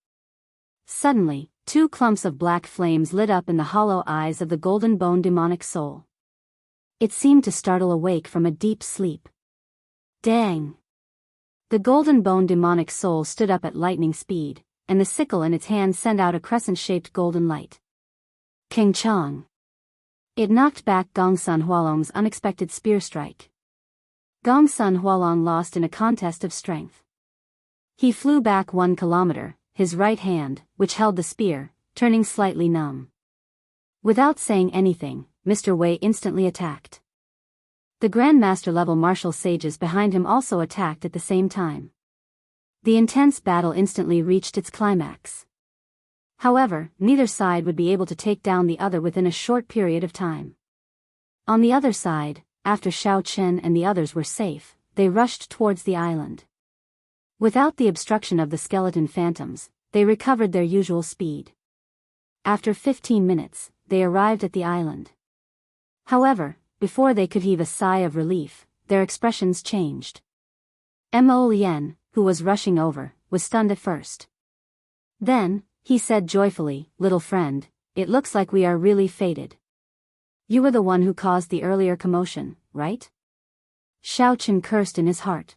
Suddenly, 2 clumps of black flames lit up in the hollow eyes of the golden bone demonic soul. It seemed to startle awake from a deep sleep. Dang! The golden bone demonic soul stood up at lightning speed, and the sickle in its hand sent out a crescent-shaped golden light. King Chong! It knocked back Gong Sun Hualong's unexpected spear strike. Gong Sun Hualong lost in a contest of strength. He flew back 1 kilometer, his right hand, which held the spear, turning slightly numb. Without saying anything, Mr. Wei instantly attacked. The Grandmaster-level martial sages behind him also attacked at the same time. The intense battle instantly reached its climax. However, neither side would be able to take down the other within a short period of time. On the other side, after Xiao Chen and the others were safe, they rushed towards the island. Without the obstruction of the skeleton phantoms, they recovered their usual speed. After 15 minutes, they arrived at the island. However, before they could heave a sigh of relief, their expressions changed. Mo Lien, who was rushing over, was stunned at first. Then, he said joyfully, "Little friend, it looks like we are really fated. You were the one who caused the earlier commotion, right?" Xiao Chen cursed in his heart.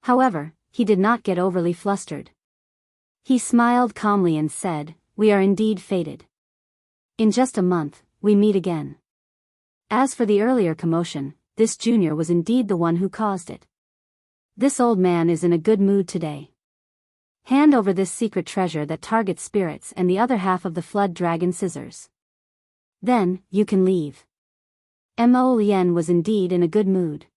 However, he did not get overly flustered. He smiled calmly and said, "We are indeed fated. In just a month, we meet again. As for the earlier commotion, this junior was indeed the one who caused it. This old man is in a good mood today. Hand over this secret treasure that targets spirits and the other half of the flood dragon scissors. Then, you can leave." Mo Lien was indeed in a good mood.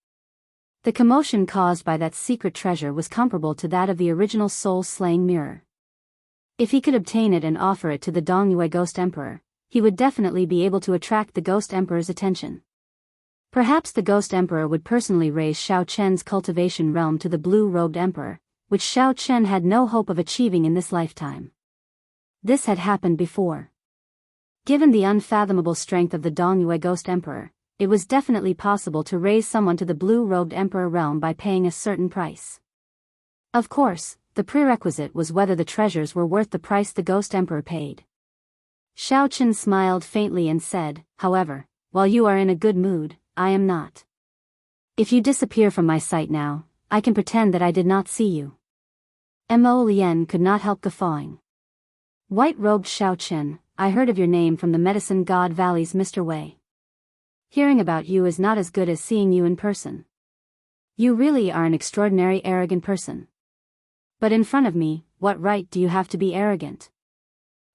The commotion caused by that secret treasure was comparable to that of the original soul-slaying mirror. If he could obtain it and offer it to the Dongyue Ghost Emperor, he would definitely be able to attract the Ghost Emperor's attention. Perhaps the Ghost Emperor would personally raise Xiao Chen's cultivation realm to the Blue-Robed Emperor, which Xiao Chen had no hope of achieving in this lifetime. This had happened before. Given the unfathomable strength of the Dongyue Ghost Emperor, it was definitely possible to raise someone to the Blue-Robed Emperor realm by paying a certain price. Of course, the prerequisite was whether the treasures were worth the price the Ghost Emperor paid. Xiao Chen smiled faintly and said, "However, while you are in a good mood, I am not. If you disappear from my sight now, I can pretend that I did not see you." Mo Lien could not help guffawing. "White-robed Xiao Chen, I heard of your name from the Medicine God Valley's Mr. Wei. Hearing about you is not as good as seeing you in person. You really are an extraordinary arrogant person. But in front of me, what right do you have to be arrogant?"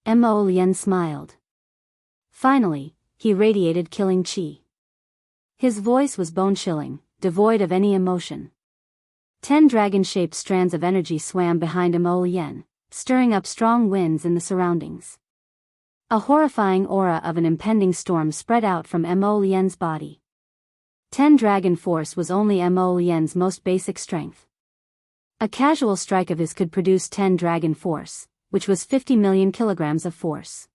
Mo Lien smiled. Finally, he radiated killing chi. His voice was bone-chilling, devoid of any emotion. 10 dragon-shaped strands of energy swam behind Mo Lien, stirring up strong winds in the surroundings. A horrifying aura of an impending storm spread out from Mo Lien's body. 10 dragon force was only Mo Lien's most basic strength. A casual strike of his could produce 10 dragon force, which was 50 million kilograms of force.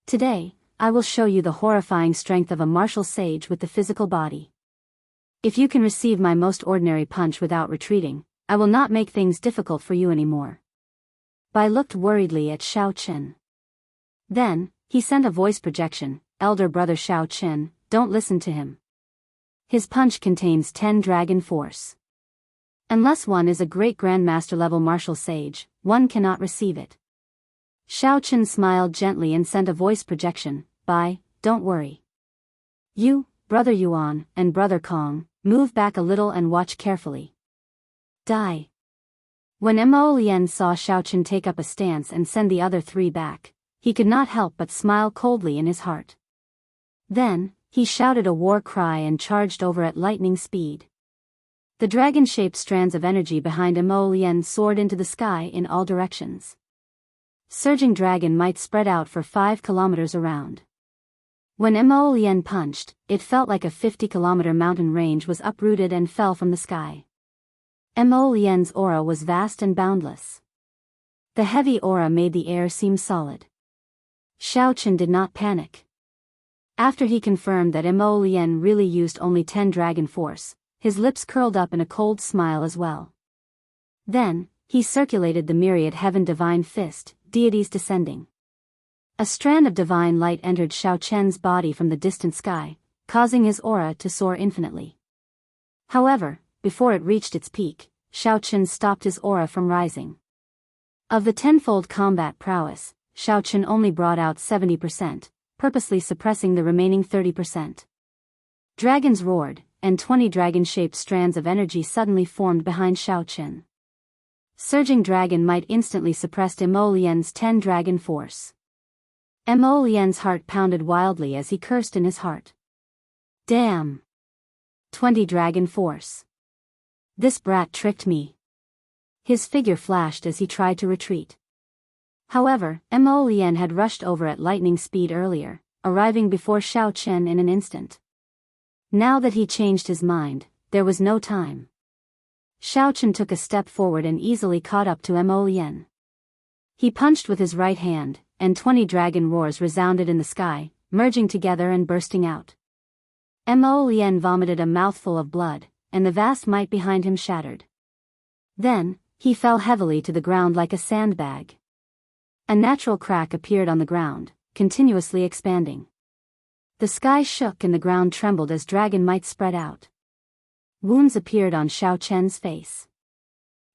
Today, I will show you the horrifying strength of a martial sage with the physical body. If you can receive my most ordinary punch without retreating, I will not make things difficult for you anymore." Bai looked worriedly at Xiao Chen. Then, he sent a voice projection, "Elder brother Xiao Chen, don't listen to him. His punch contains 10 dragon force. Unless one is a great grandmaster level martial sage, one cannot receive it." Xiao Chen smiled gently and sent a voice projection, "Bai, don't worry. You, Brother Yuan, and Brother Kong, move back a little and watch carefully." Die. When Mo Lien saw Xiao Chen take up a stance and send the other 3 back, he could not help but smile coldly in his heart. Then, he shouted a war cry and charged over at lightning speed. The dragon-shaped strands of energy behind Mo Lien soared into the sky in all directions. Surging dragon might spread out for 5 kilometers around. When Mo Lien punched, it felt like a 50-kilometer mountain range was uprooted and fell from the sky. Mo Lien's aura was vast and boundless. The heavy aura made the air seem solid. Xiao Chen did not panic. After he confirmed that Mo Lien really used only 10 dragon force, his lips curled up in a cold smile as well. Then, he circulated the myriad heaven divine fist, deities descending. A strand of divine light entered Xiao Chen's body from the distant sky, causing his aura to soar infinitely. However, before it reached its peak, Xiao Chen stopped his aura from rising. Of the tenfold combat prowess, Xiao Chen only brought out 70%, purposely suppressing the remaining 30%. Dragons roared, and 20 dragon-shaped strands of energy suddenly formed behind Xiao Chen. Surging dragon might instantly suppressed Mo Lien's 10 dragon force. Mo Lien's heart pounded wildly as he cursed in his heart. Damn! 20 dragon force. This brat tricked me. His figure flashed as he tried to retreat. However, Mo Lien had rushed over at lightning speed earlier, arriving before Xiao Chen in an instant. Now that he changed his mind, there was no time. Xiao Chen took a step forward and easily caught up to Mo Lien. He punched with his right hand, and 20 dragon roars resounded in the sky, merging together and bursting out. Mo Lien vomited a mouthful of blood, and the vast might behind him shattered. Then, he fell heavily to the ground like a sandbag. A natural crack appeared on the ground, continuously expanding. The sky shook and the ground trembled as dragon might spread out. Wounds appeared on Xiao Chen's face.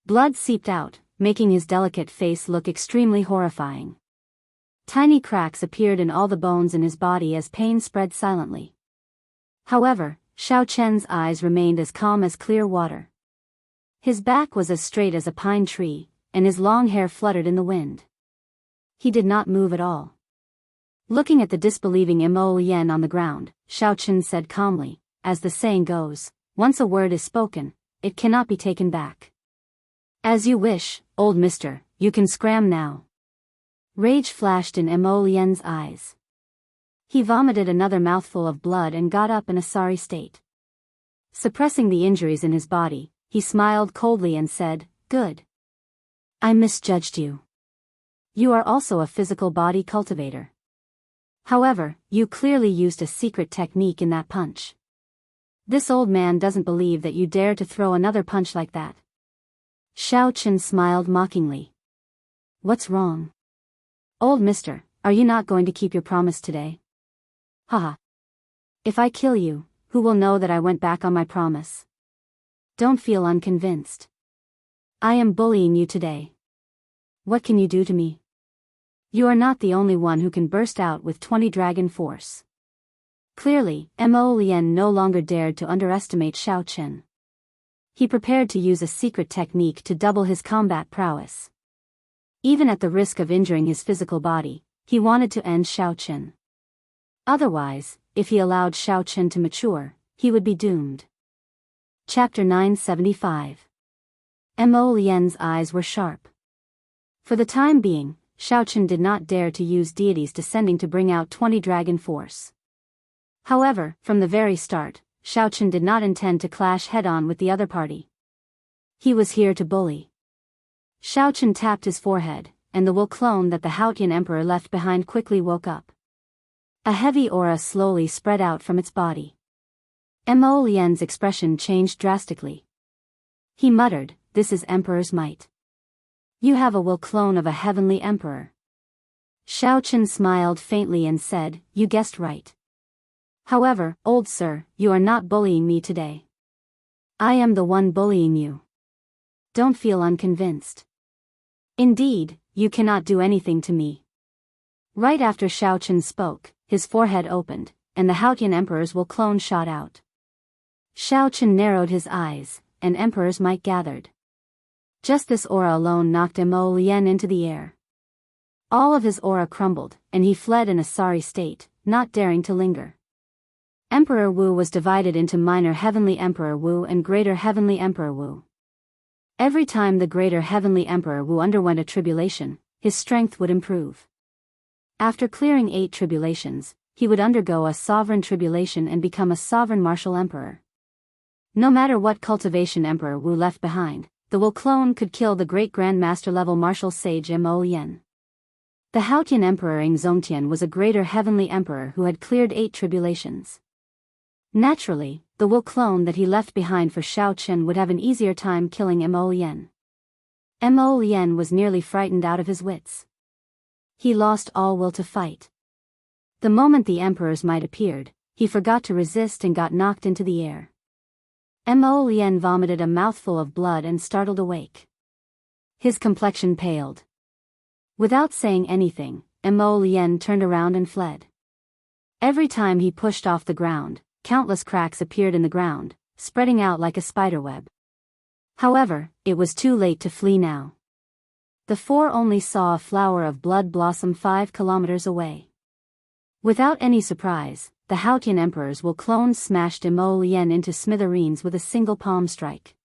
Blood seeped out, making his delicate face look extremely horrifying. Tiny cracks appeared in all the bones in his body as pain spread silently. However, Xiao Chen's eyes remained as calm as clear water. His back was as straight as a pine tree, and his long hair fluttered in the wind. He did not move at all. Looking at the disbelieving Mo Lien on the ground, Xiao Chen said calmly, as the saying goes, once a word is spoken, it cannot be taken back. As you wish, old mister, you can scram now. Rage flashed in Mo Lien's eyes. He vomited another mouthful of blood and got up in a sorry state. Suppressing the injuries in his body, he smiled coldly and said, "Good. I misjudged you. You are also a physical body cultivator. However, you clearly used a secret technique in that punch. This old man doesn't believe that you dare to throw another punch like that." Xiao Chen smiled mockingly. "What's wrong? Old mister, are you not going to keep your promise today? Haha. If I kill you, who will know that I went back on my promise? Don't feel unconvinced. I am bullying you today. What can you do to me? You are not the only one who can burst out with 20 dragon force." Clearly, Mo Lien no longer dared to underestimate Xiao Chen. He prepared to use a secret technique to double his combat prowess. Even at the risk of injuring his physical body, he wanted to end Xiao Chen. Otherwise, if he allowed Xiao Chen to mature, he would be doomed. Chapter 975. Mo Lien's eyes were sharp. For the time being, Xiao Chen did not dare to use deities descending to bring out 20 dragon force. However, from the very start, Xiao Chen did not intend to clash head-on with the other party. He was here to bully. Xiao Chen tapped his forehead, and the will clone that the Haotian emperor left behind quickly woke up. A heavy aura slowly spread out from its body. Mo Lien's expression changed drastically. He muttered, "This is Emperor's might. You have a will clone of a heavenly emperor." Xiao Chen smiled faintly and said, "You guessed right. However, old sir, you are not bullying me today. I am the one bullying you. Don't feel unconvinced. Indeed, you cannot do anything to me." Right after Xiao Chen spoke, his forehead opened, and the Haotian emperor's will clone shot out. Xiao Chen narrowed his eyes, and emperor's might gathered. Just this aura alone knocked Mo Lien into the air. All of his aura crumbled, and he fled in a sorry state, not daring to linger. Emperor Wu was divided into Minor Heavenly Emperor Wu and Greater Heavenly Emperor Wu. Every time the Greater Heavenly Emperor Wu underwent a tribulation, his strength would improve. After clearing 8 tribulations, he would undergo a sovereign tribulation and become a sovereign martial emperor. No matter what cultivation Emperor Wu left behind, the will clone could kill the great Grand Master level martial sage Mo Lien. The Haotian Emperor Ng Zongtian was a Greater Heavenly Emperor who had cleared 8 tribulations. Naturally, the will clone that he left behind for Xiao Chen would have an easier time killing Mo Lien. Mo Lien was nearly frightened out of his wits. He lost all will to fight. The moment the Emperor's might appeared, he forgot to resist and got knocked into the air. Mo Lien vomited a mouthful of blood and startled awake. His complexion paled. Without saying anything, Mo Lien turned around and fled. Every time he pushed off the ground, countless cracks appeared in the ground, spreading out like a spiderweb. However, it was too late to flee now. The 4 only saw a flower of blood blossom 5 kilometers away. Without any surprise, the Haotian Emperor's will clone smashed Mo Lien into smithereens with a single palm strike.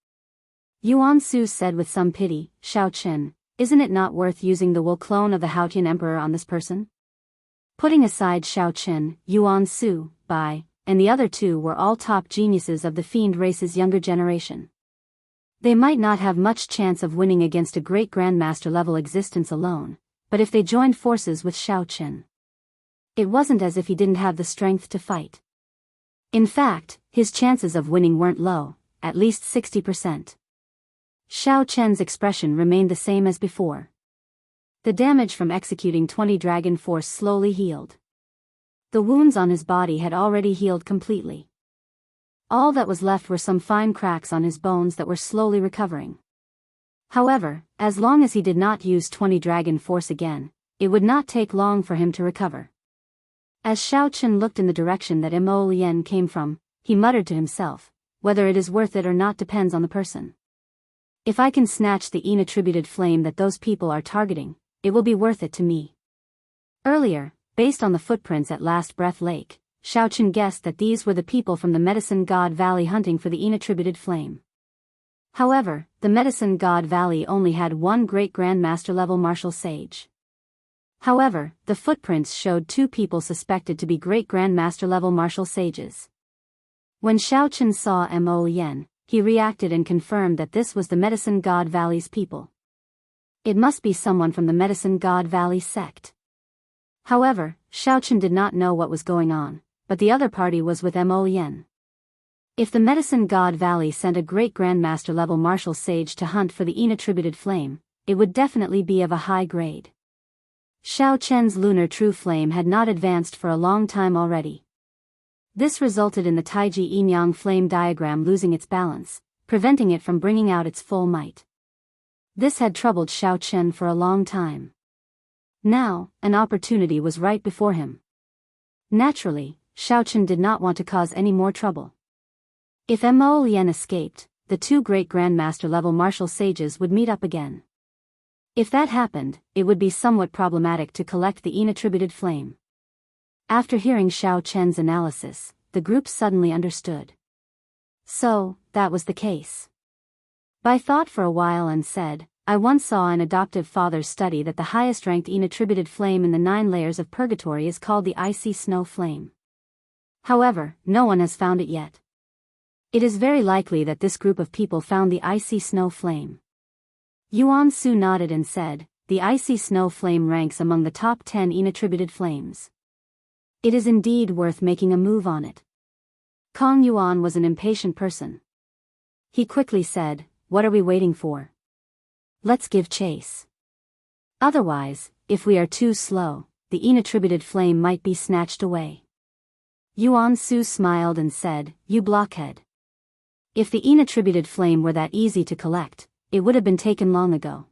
Yuan Su said with some pity, "Xiao Chen, isn't it not worth using the will clone of the Haotian Emperor on this person?" Putting aside Xiao Chen, Yuan Su, by and the other two were all top geniuses of the fiend race's younger generation. They might not have much chance of winning against a great grandmaster level existence alone, but if they joined forces with Xiao Chen, it wasn't as if he didn't have the strength to fight. In fact, his chances of winning weren't low, at least 60%. Xiao Chen's expression remained the same as before. The damage from executing 20 dragon force slowly healed. The wounds on his body had already healed completely. All that was left were some fine cracks on his bones that were slowly recovering. However, as long as he did not use 20 dragon force again, it would not take long for him to recover. As Xiao Chen looked in the direction that Mo Lian came from, he muttered to himself, whether it is worth it or not depends on the person. If I can snatch the inattributed flame that those people are targeting, it will be worth it to me. Earlier, based on the footprints at Last Breath Lake, Xiao Chen guessed that these were the people from the Medicine God Valley hunting for the inattributed flame. However, the Medicine God Valley only had one great grandmaster level martial sage. However, the footprints showed two people suspected to be great grandmaster level martial sages. When Xiao Chen saw Mo Lian, he reacted and confirmed that this was the Medicine God Valley's people. It must be someone from the Medicine God Valley sect. However, Xiao Chen did not know what was going on, but the other party was with Mo Lian. If the Medicine God Valley sent a great grandmaster level martial sage to hunt for the inattributed flame, it would definitely be of a high grade. Xiao Chen's lunar true flame had not advanced for a long time already. This resulted in the Taiji Yin-Yang flame diagram losing its balance, preventing it from bringing out its full might. This had troubled Xiao Chen for a long time. Now, an opportunity was right before him. Naturally, Xiao Chen did not want to cause any more trouble. If Mo Lian escaped, the two great grandmaster level martial sages would meet up again. If that happened, it would be somewhat problematic to collect the inattributed flame. After hearing Xiao Chen's analysis, the group suddenly understood. So, that was the case. Bai thought for a while and said, I once saw an adoptive father's study that the highest ranked inattributed flame in the 9 layers of purgatory is called the icy snow flame. However, no one has found it yet. It is very likely that this group of people found the icy snow flame. Yuan Su nodded and said, the icy snow flame ranks among the top 10 inattributed flames. It is indeed worth making a move on it. Kong Yuan was an impatient person. He quickly said, what are we waiting for? Let's give chase. Otherwise, if we are too slow, the inattributed flame might be snatched away. Yuan Su smiled and said, you blockhead. If the inattributed flame were that easy to collect, it would have been taken long ago.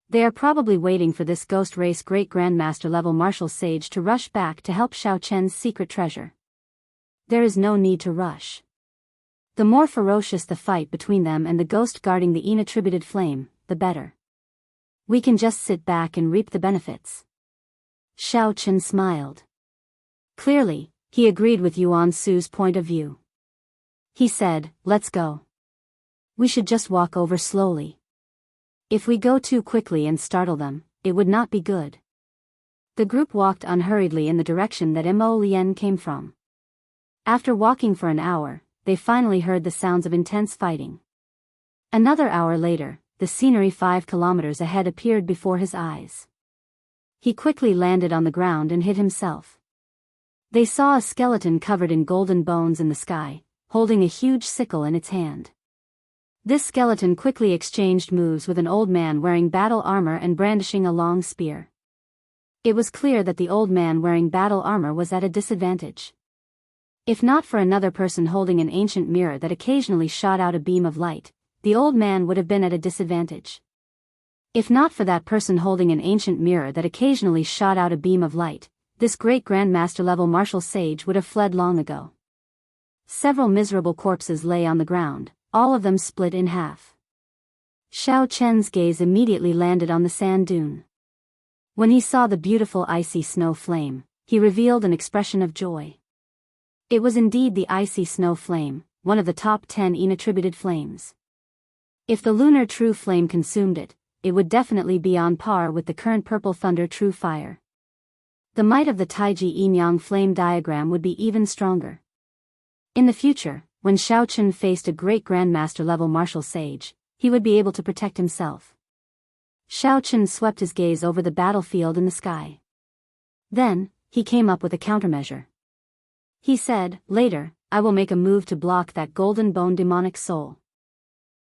They are probably waiting for this ghost race great grandmaster level martial sage to rush back to help Xiao Chen's secret treasure. There is no need to rush. The more ferocious the fight between them and the ghost guarding the inattributed flame, the better. We can just sit back and reap the benefits. Xiao Chen smiled. Clearly, he agreed with Yuan Su's point of view. He said, let's go. We should just walk over slowly. If we go too quickly and startle them, it would not be good. The group walked unhurriedly in the direction that Mo Lian came from. After walking for an hour, they finally heard the sounds of intense fighting. Another hour later, the scenery 5 kilometers ahead appeared before his eyes. He quickly landed on the ground and hid himself. They saw a skeleton covered in golden bones in the sky, holding a huge sickle in its hand. This skeleton quickly exchanged moves with an old man wearing battle armor and brandishing a long spear. It was clear that the old man wearing battle armor was at a disadvantage. If not for another person holding an ancient mirror that occasionally shot out a beam of light, the old man would have been at a disadvantage. If not for that person holding an ancient mirror that occasionally shot out a beam of light, this great grandmaster level martial sage would have fled long ago. Several miserable corpses lay on the ground, all of them split in half. Xiao Chen's gaze immediately landed on the sand dune. When he saw the beautiful icy snow flame, he revealed an expression of joy. It was indeed the icy snow flame, one of the top 10 inattributed flames. If the lunar true flame consumed it, it would definitely be on par with the current purple thunder true fire. The might of the Taiji Yin-Yang flame diagram would be even stronger. In the future, when Shao Chun faced a great grandmaster-level martial sage, he would be able to protect himself. Shao Chun swept his gaze over the battlefield in the sky. Then, he came up with a countermeasure. He said, "Later, I will make a move to block that golden bone demonic soul.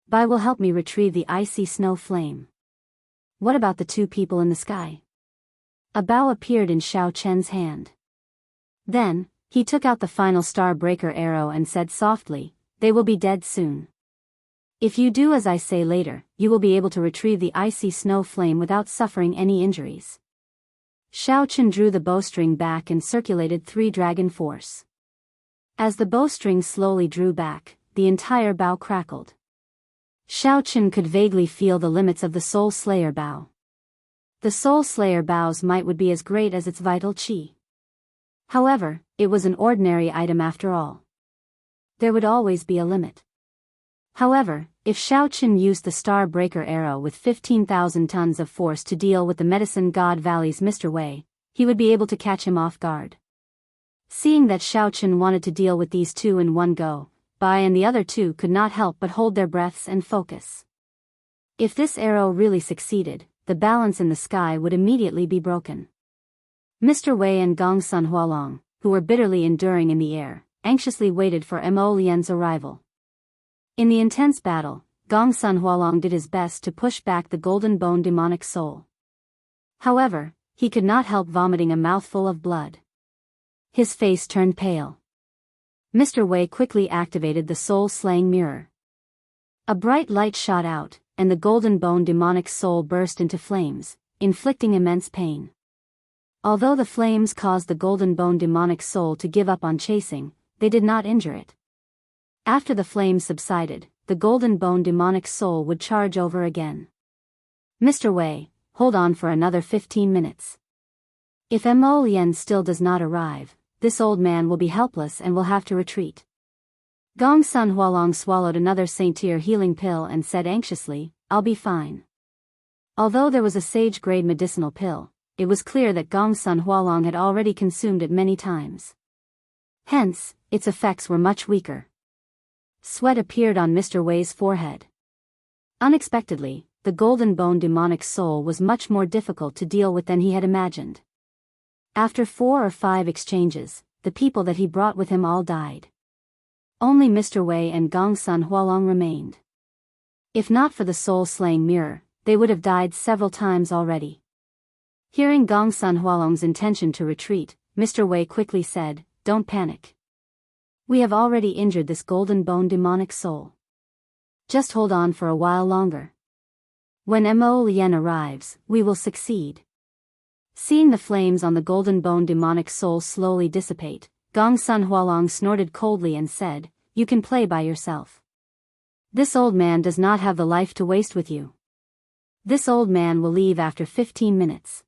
Bai will help me retrieve the icy snow flame. What about the two people in the sky?" A bow appeared in Shao Chen's hand. Then, he took out the final star breaker arrow and said softly, "They will be dead soon. If you do as I say later, you will be able to retrieve the icy snow flame without suffering any injuries." Shao Chun drew the bowstring back and circulated 3 dragon force. As the bowstring slowly drew back, the entire bow crackled. Shao Chun could vaguely feel the limits of the Soul Slayer bow. The Soul Slayer bow's might would be as great as its vital chi. However, it was an ordinary item after all. There would always be a limit. However, if Shao Chun used the Star Breaker arrow with 15,000 tons of force to deal with the Medicine God Valley's Mr. Wei, he would be able to catch him off guard. Seeing that Shao Chun wanted to deal with these two in one go, Bai and the other two could not help but hold their breaths and focus. If this arrow really succeeded, the balance in the sky would immediately be broken. Mr. Wei and Gong Sun Hualong, who were bitterly enduring in the air, anxiously waited for Mo Lian's arrival. In the intense battle, Gong Sun Hualong did his best to push back the golden bone demonic soul. However, he could not help vomiting a mouthful of blood. His face turned pale. Mr. Wei quickly activated the soul-slaying mirror. A bright light shot out, and the golden bone demonic soul burst into flames, inflicting immense pain. Although the flames caused the golden bone demonic soul to give up on chasing, they did not injure it. After the flames subsided, the golden bone demonic soul would charge over again. "Mr. Wei, hold on for another 15 minutes. If Mo Lian still does not arrive, this old man will be helpless and will have to retreat." Gong Sun Hualong swallowed another Saint-Tier healing pill and said anxiously, "I'll be fine." Although there was a sage-grade medicinal pill, it was clear that Gong Sun Hualong had already consumed it many times. Hence, its effects were much weaker. Sweat appeared on Mr. Wei's forehead. Unexpectedly, the golden bone demonic soul was much more difficult to deal with than he had imagined. After 4 or 5 exchanges, the people that he brought with him all died. Only Mr. Wei and Gong Sun Hualong remained. If not for the soul-slaying mirror, they would have died several times already. Hearing Gong Sun Hualong's intention to retreat, Mr. Wei quickly said, "Don't panic. We have already injured this golden bone demonic soul. Just hold on for a while longer. When Mo Lian arrives, we will succeed." Seeing the flames on the golden bone demonic soul slowly dissipate, Gong Sun Hualong snorted coldly and said, "You can play by yourself. This old man does not have the life to waste with you. This old man will leave after 15 minutes.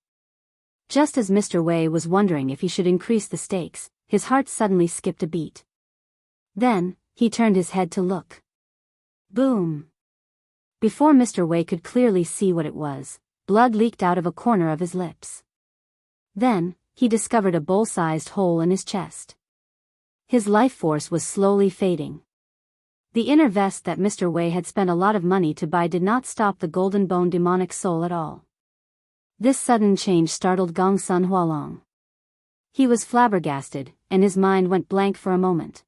Just as Mr. Wei was wondering if he should increase the stakes, his heart suddenly skipped a beat. Then, he turned his head to look. Boom! Before Mr. Wei could clearly see what it was, blood leaked out of a corner of his lips. Then, he discovered a bowl-sized hole in his chest. His life force was slowly fading. The inner vest that Mr. Wei had spent a lot of money to buy did not stop the golden bone demonic soul at all. This sudden change startled Gong Sun Hualong. He was flabbergasted, and his mind went blank for a moment.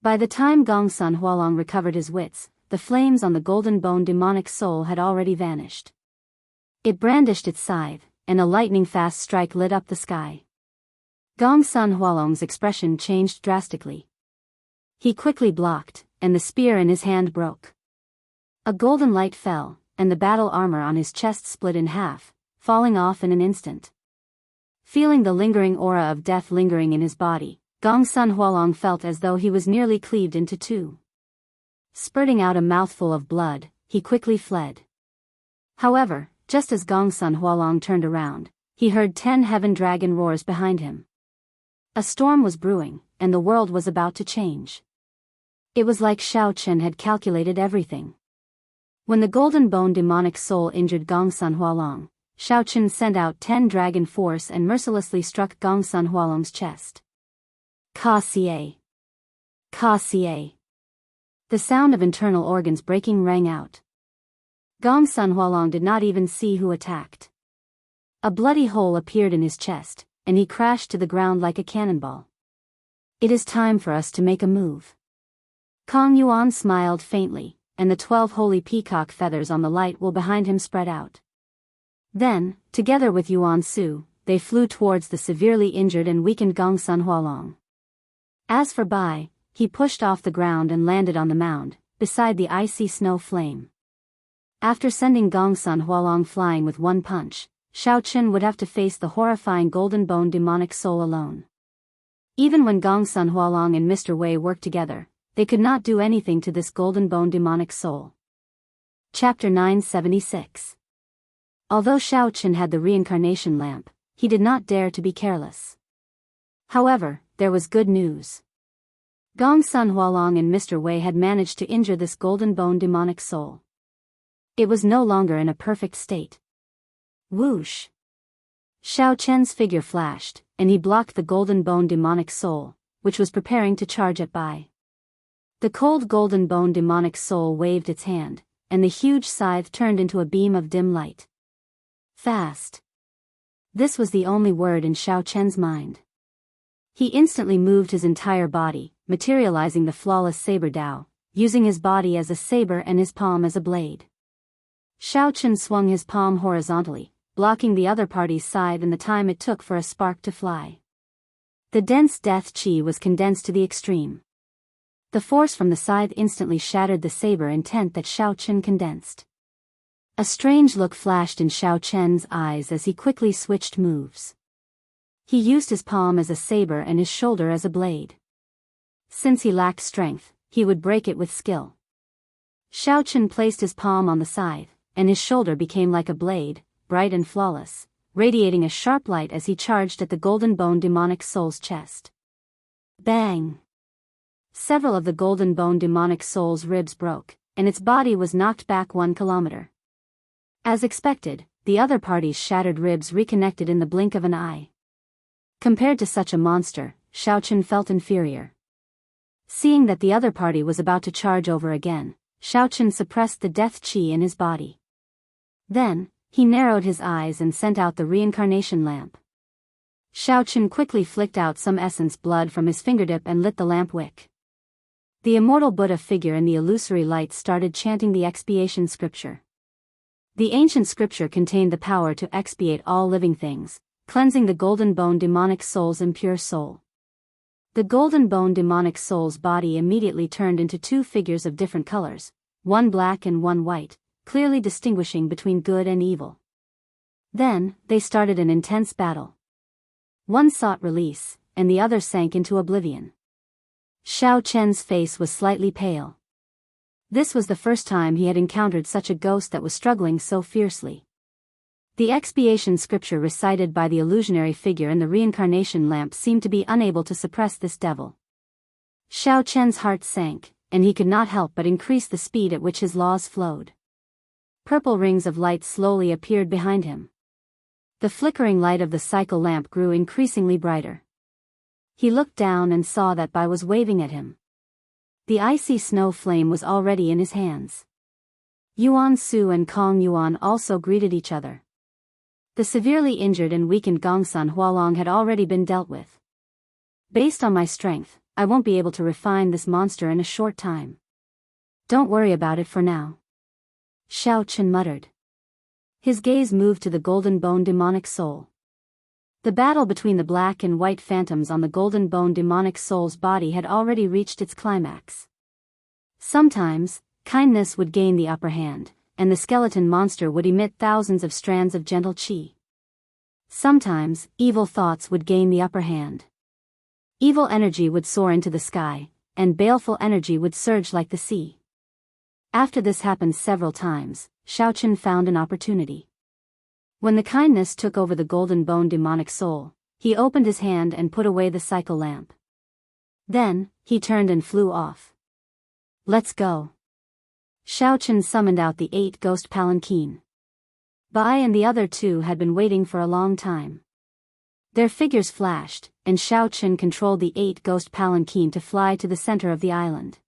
By the time Gong Sun Hualong recovered his wits, the flames on the golden bone demonic soul had already vanished. It brandished its scythe, and a lightning-fast strike lit up the sky. Gong Sun Hualong's expression changed drastically. He quickly blocked, and the spear in his hand broke. A golden light fell, and the battle armor on his chest split in half, falling off in an instant. Feeling the lingering aura of death lingering in his body, Gong Sun Hualong felt as though he was nearly cleaved into two. Spurting out a mouthful of blood, he quickly fled. However, just as Gong Sun Hualong turned around, he heard 10 heaven dragon roars behind him. A storm was brewing, and the world was about to change. It was like Shao Chen had calculated everything. When the golden bone demonic soul injured Gong Sun Hualong, Shao Chen sent out 10 dragon force and mercilessly struck Gong Sun Hualong's chest. Ka Xie. Ka ca. The sound of internal organs breaking rang out. Gong Sun Hualong did not even see who attacked. A bloody hole appeared in his chest, and he crashed to the ground like a cannonball. It is time for us to make a move. Kong Yuan smiled faintly, and the 12 holy peacock feathers on the light wall behind him spread out. Then, together with Yuan Su, they flew towards the severely injured and weakened Gong Sun Hualong. As for Bai, he pushed off the ground and landed on the mound, beside the icy snow flame. After sending Gong Sun Hualong flying with one punch, Shao Chen would have to face the horrifying Golden Bone demonic soul alone. Even when Gong Sun Hualong and Mr. Wei worked together, they could not do anything to this Golden Bone demonic soul. Chapter 976. Although Shao Chen had the reincarnation lamp, he did not dare to be careless. However, there was good news. Gong Sun Hualong and Mr. Wei had managed to injure this Golden Bone demonic soul. It was no longer in a perfect state. Whoosh! Shao Chen's figure flashed, and he blocked the Golden Bone demonic soul, which was preparing to charge at Bai. The cold Golden Bone demonic soul waved its hand, and the huge scythe turned into a beam of dim light. Fast! This was the only word in Shao Chen's mind. He instantly moved his entire body, materializing the flawless saber Dao, using his body as a saber and his palm as a blade. Shao Chen swung his palm horizontally, blocking the other party's scythe in the time it took for a spark to fly. The dense death chi was condensed to the extreme. The force from the scythe instantly shattered the saber intent that Shao Chen condensed. A strange look flashed in Shao Chen's eyes as he quickly switched moves. He used his palm as a saber and his shoulder as a blade. Since he lacked strength, he would break it with skill. Shao Chen placed his palm on the scythe, and his shoulder became like a blade, bright and flawless, radiating a sharp light as he charged at the Golden Bone demonic soul's chest. Bang! Several of the Golden Bone demonic soul's ribs broke, and its body was knocked back 1 kilometer. As expected, the other party's shattered ribs reconnected in the blink of an eye. Compared to such a monster, Shao Chen felt inferior. Seeing that the other party was about to charge over again, Shao Chen suppressed the death chi in his body. Then, he narrowed his eyes and sent out the reincarnation lamp. Shao Chen quickly flicked out some essence blood from his fingertip and lit the lamp wick. The immortal Buddha figure in the illusory light started chanting the expiation scripture. The ancient scripture contained the power to expiate all living things, cleansing the Golden Bone demonic soul's impure soul. The Golden Bone demonic soul's body immediately turned into 2 figures of different colors, one black and one white, clearly distinguishing between good and evil. Then, they started an intense battle. One sought release, and the other sank into oblivion. Shao Chen's face was slightly pale. This was the first time he had encountered such a ghost that was struggling so fiercely. The expiation scripture recited by the illusionary figure in the reincarnation lamp seemed to be unable to suppress this devil. Shao Chen's heart sank, and he could not help but increase the speed at which his laws flowed. Purple rings of light slowly appeared behind him. The flickering light of the cycle lamp grew increasingly brighter. He looked down and saw that Bai was waving at him. The icy snow flame was already in his hands. Yuan Su and Kong Yuan also greeted each other. The severely injured and weakened Gong Sun Hualong had already been dealt with. Based on my strength, I won't be able to refine this monster in a short time. Don't worry about it for now. Shao Chen muttered. His gaze moved to the Golden Bone demonic soul. The battle between the black and white phantoms on the Golden Bone demonic soul's body had already reached its climax. Sometimes, kindness would gain the upper hand, and the skeleton monster would emit thousands of strands of gentle chi. Sometimes, evil thoughts would gain the upper hand. Evil energy would soar into the sky, and baleful energy would surge like the sea. After this happened several times, Shao Chen found an opportunity. When the kindness took over the Golden Bone demonic soul, he opened his hand and put away the cycle lamp. Then, he turned and flew off. Let's go. Shao Chen summoned out the 8 ghost palanquin. Bai and the other 2 had been waiting for a long time. Their figures flashed, and Xiao Chen controlled the 8 ghost palanquin to fly to the center of the island.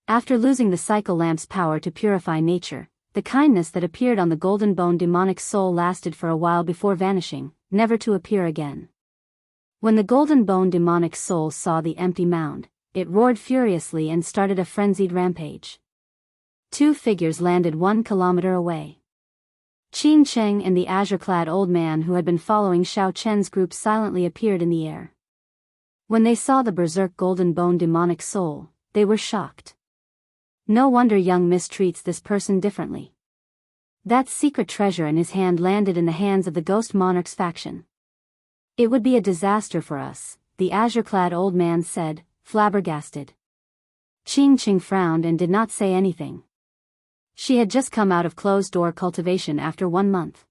After losing the cycle lamp's power to purify nature, the kindness that appeared on the golden bone demonic soul lasted for a while before vanishing, never to appear again. When the golden bone demonic soul saw the empty mound, it roared furiously and started a frenzied rampage. 2 figures landed 1 kilometer away. Qing Cheng and the azure-clad old man who had been following Xiao Chen's group silently appeared in the air. When they saw the berserk golden bone demonic soul, they were shocked. No wonder young Miss treats this person differently. That secret treasure in his hand landed in the hands of the Ghost Monarch's faction. It would be a disaster for us, the azure-clad old man said, flabbergasted. Qing Cheng frowned and did not say anything. She had just come out of closed-door cultivation after 1 month.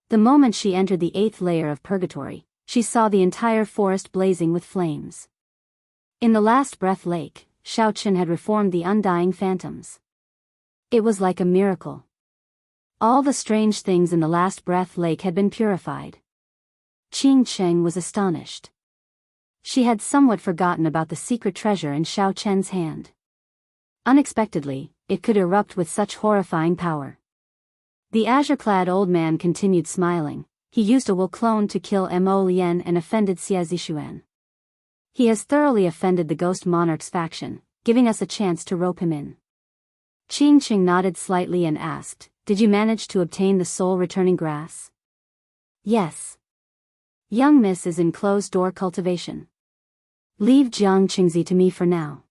The moment she entered the 8th layer of purgatory, she saw the entire forest blazing with flames. In the last breath lake, Xiao Chen had reformed the undying phantoms. It was like a miracle. All the strange things in the last breath lake had been purified. Qing Cheng was astonished. She had somewhat forgotten about the secret treasure in Xiao Chen's hand. Unexpectedly, it could erupt with such horrifying power. The azure-clad old man continued smiling. He used a will clone to kill Mo Lian and offended Xia Zixuan. He has thoroughly offended the Ghost Monarch's faction, giving us a chance to rope him in. Qing Cheng nodded slightly and asked, "Did you manage to obtain the soul-returning grass?" "Yes. Young Miss is in closed-door cultivation. Leave Jiang Qingzi to me for now."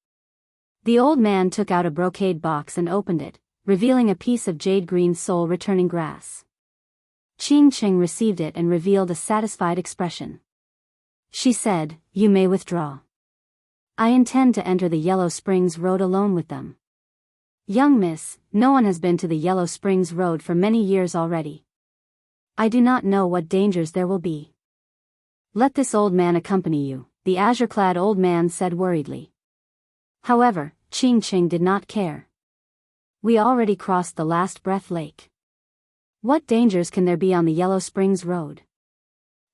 The old man took out a brocade box and opened it, revealing a piece of jade-green soul-returning grass. Qing Cheng received it and revealed a satisfied expression. She said, "You may withdraw. I intend to enter the Yellow Springs Road alone with them." "Young Miss, no one has been to the Yellow Springs Road for many years already. I do not know what dangers there will be." "Let this old man accompany you," the azure-clad old man said worriedly. However, Qing Cheng did not care. "We already crossed the last breath lake. What dangers can there be on the Yellow Springs Road?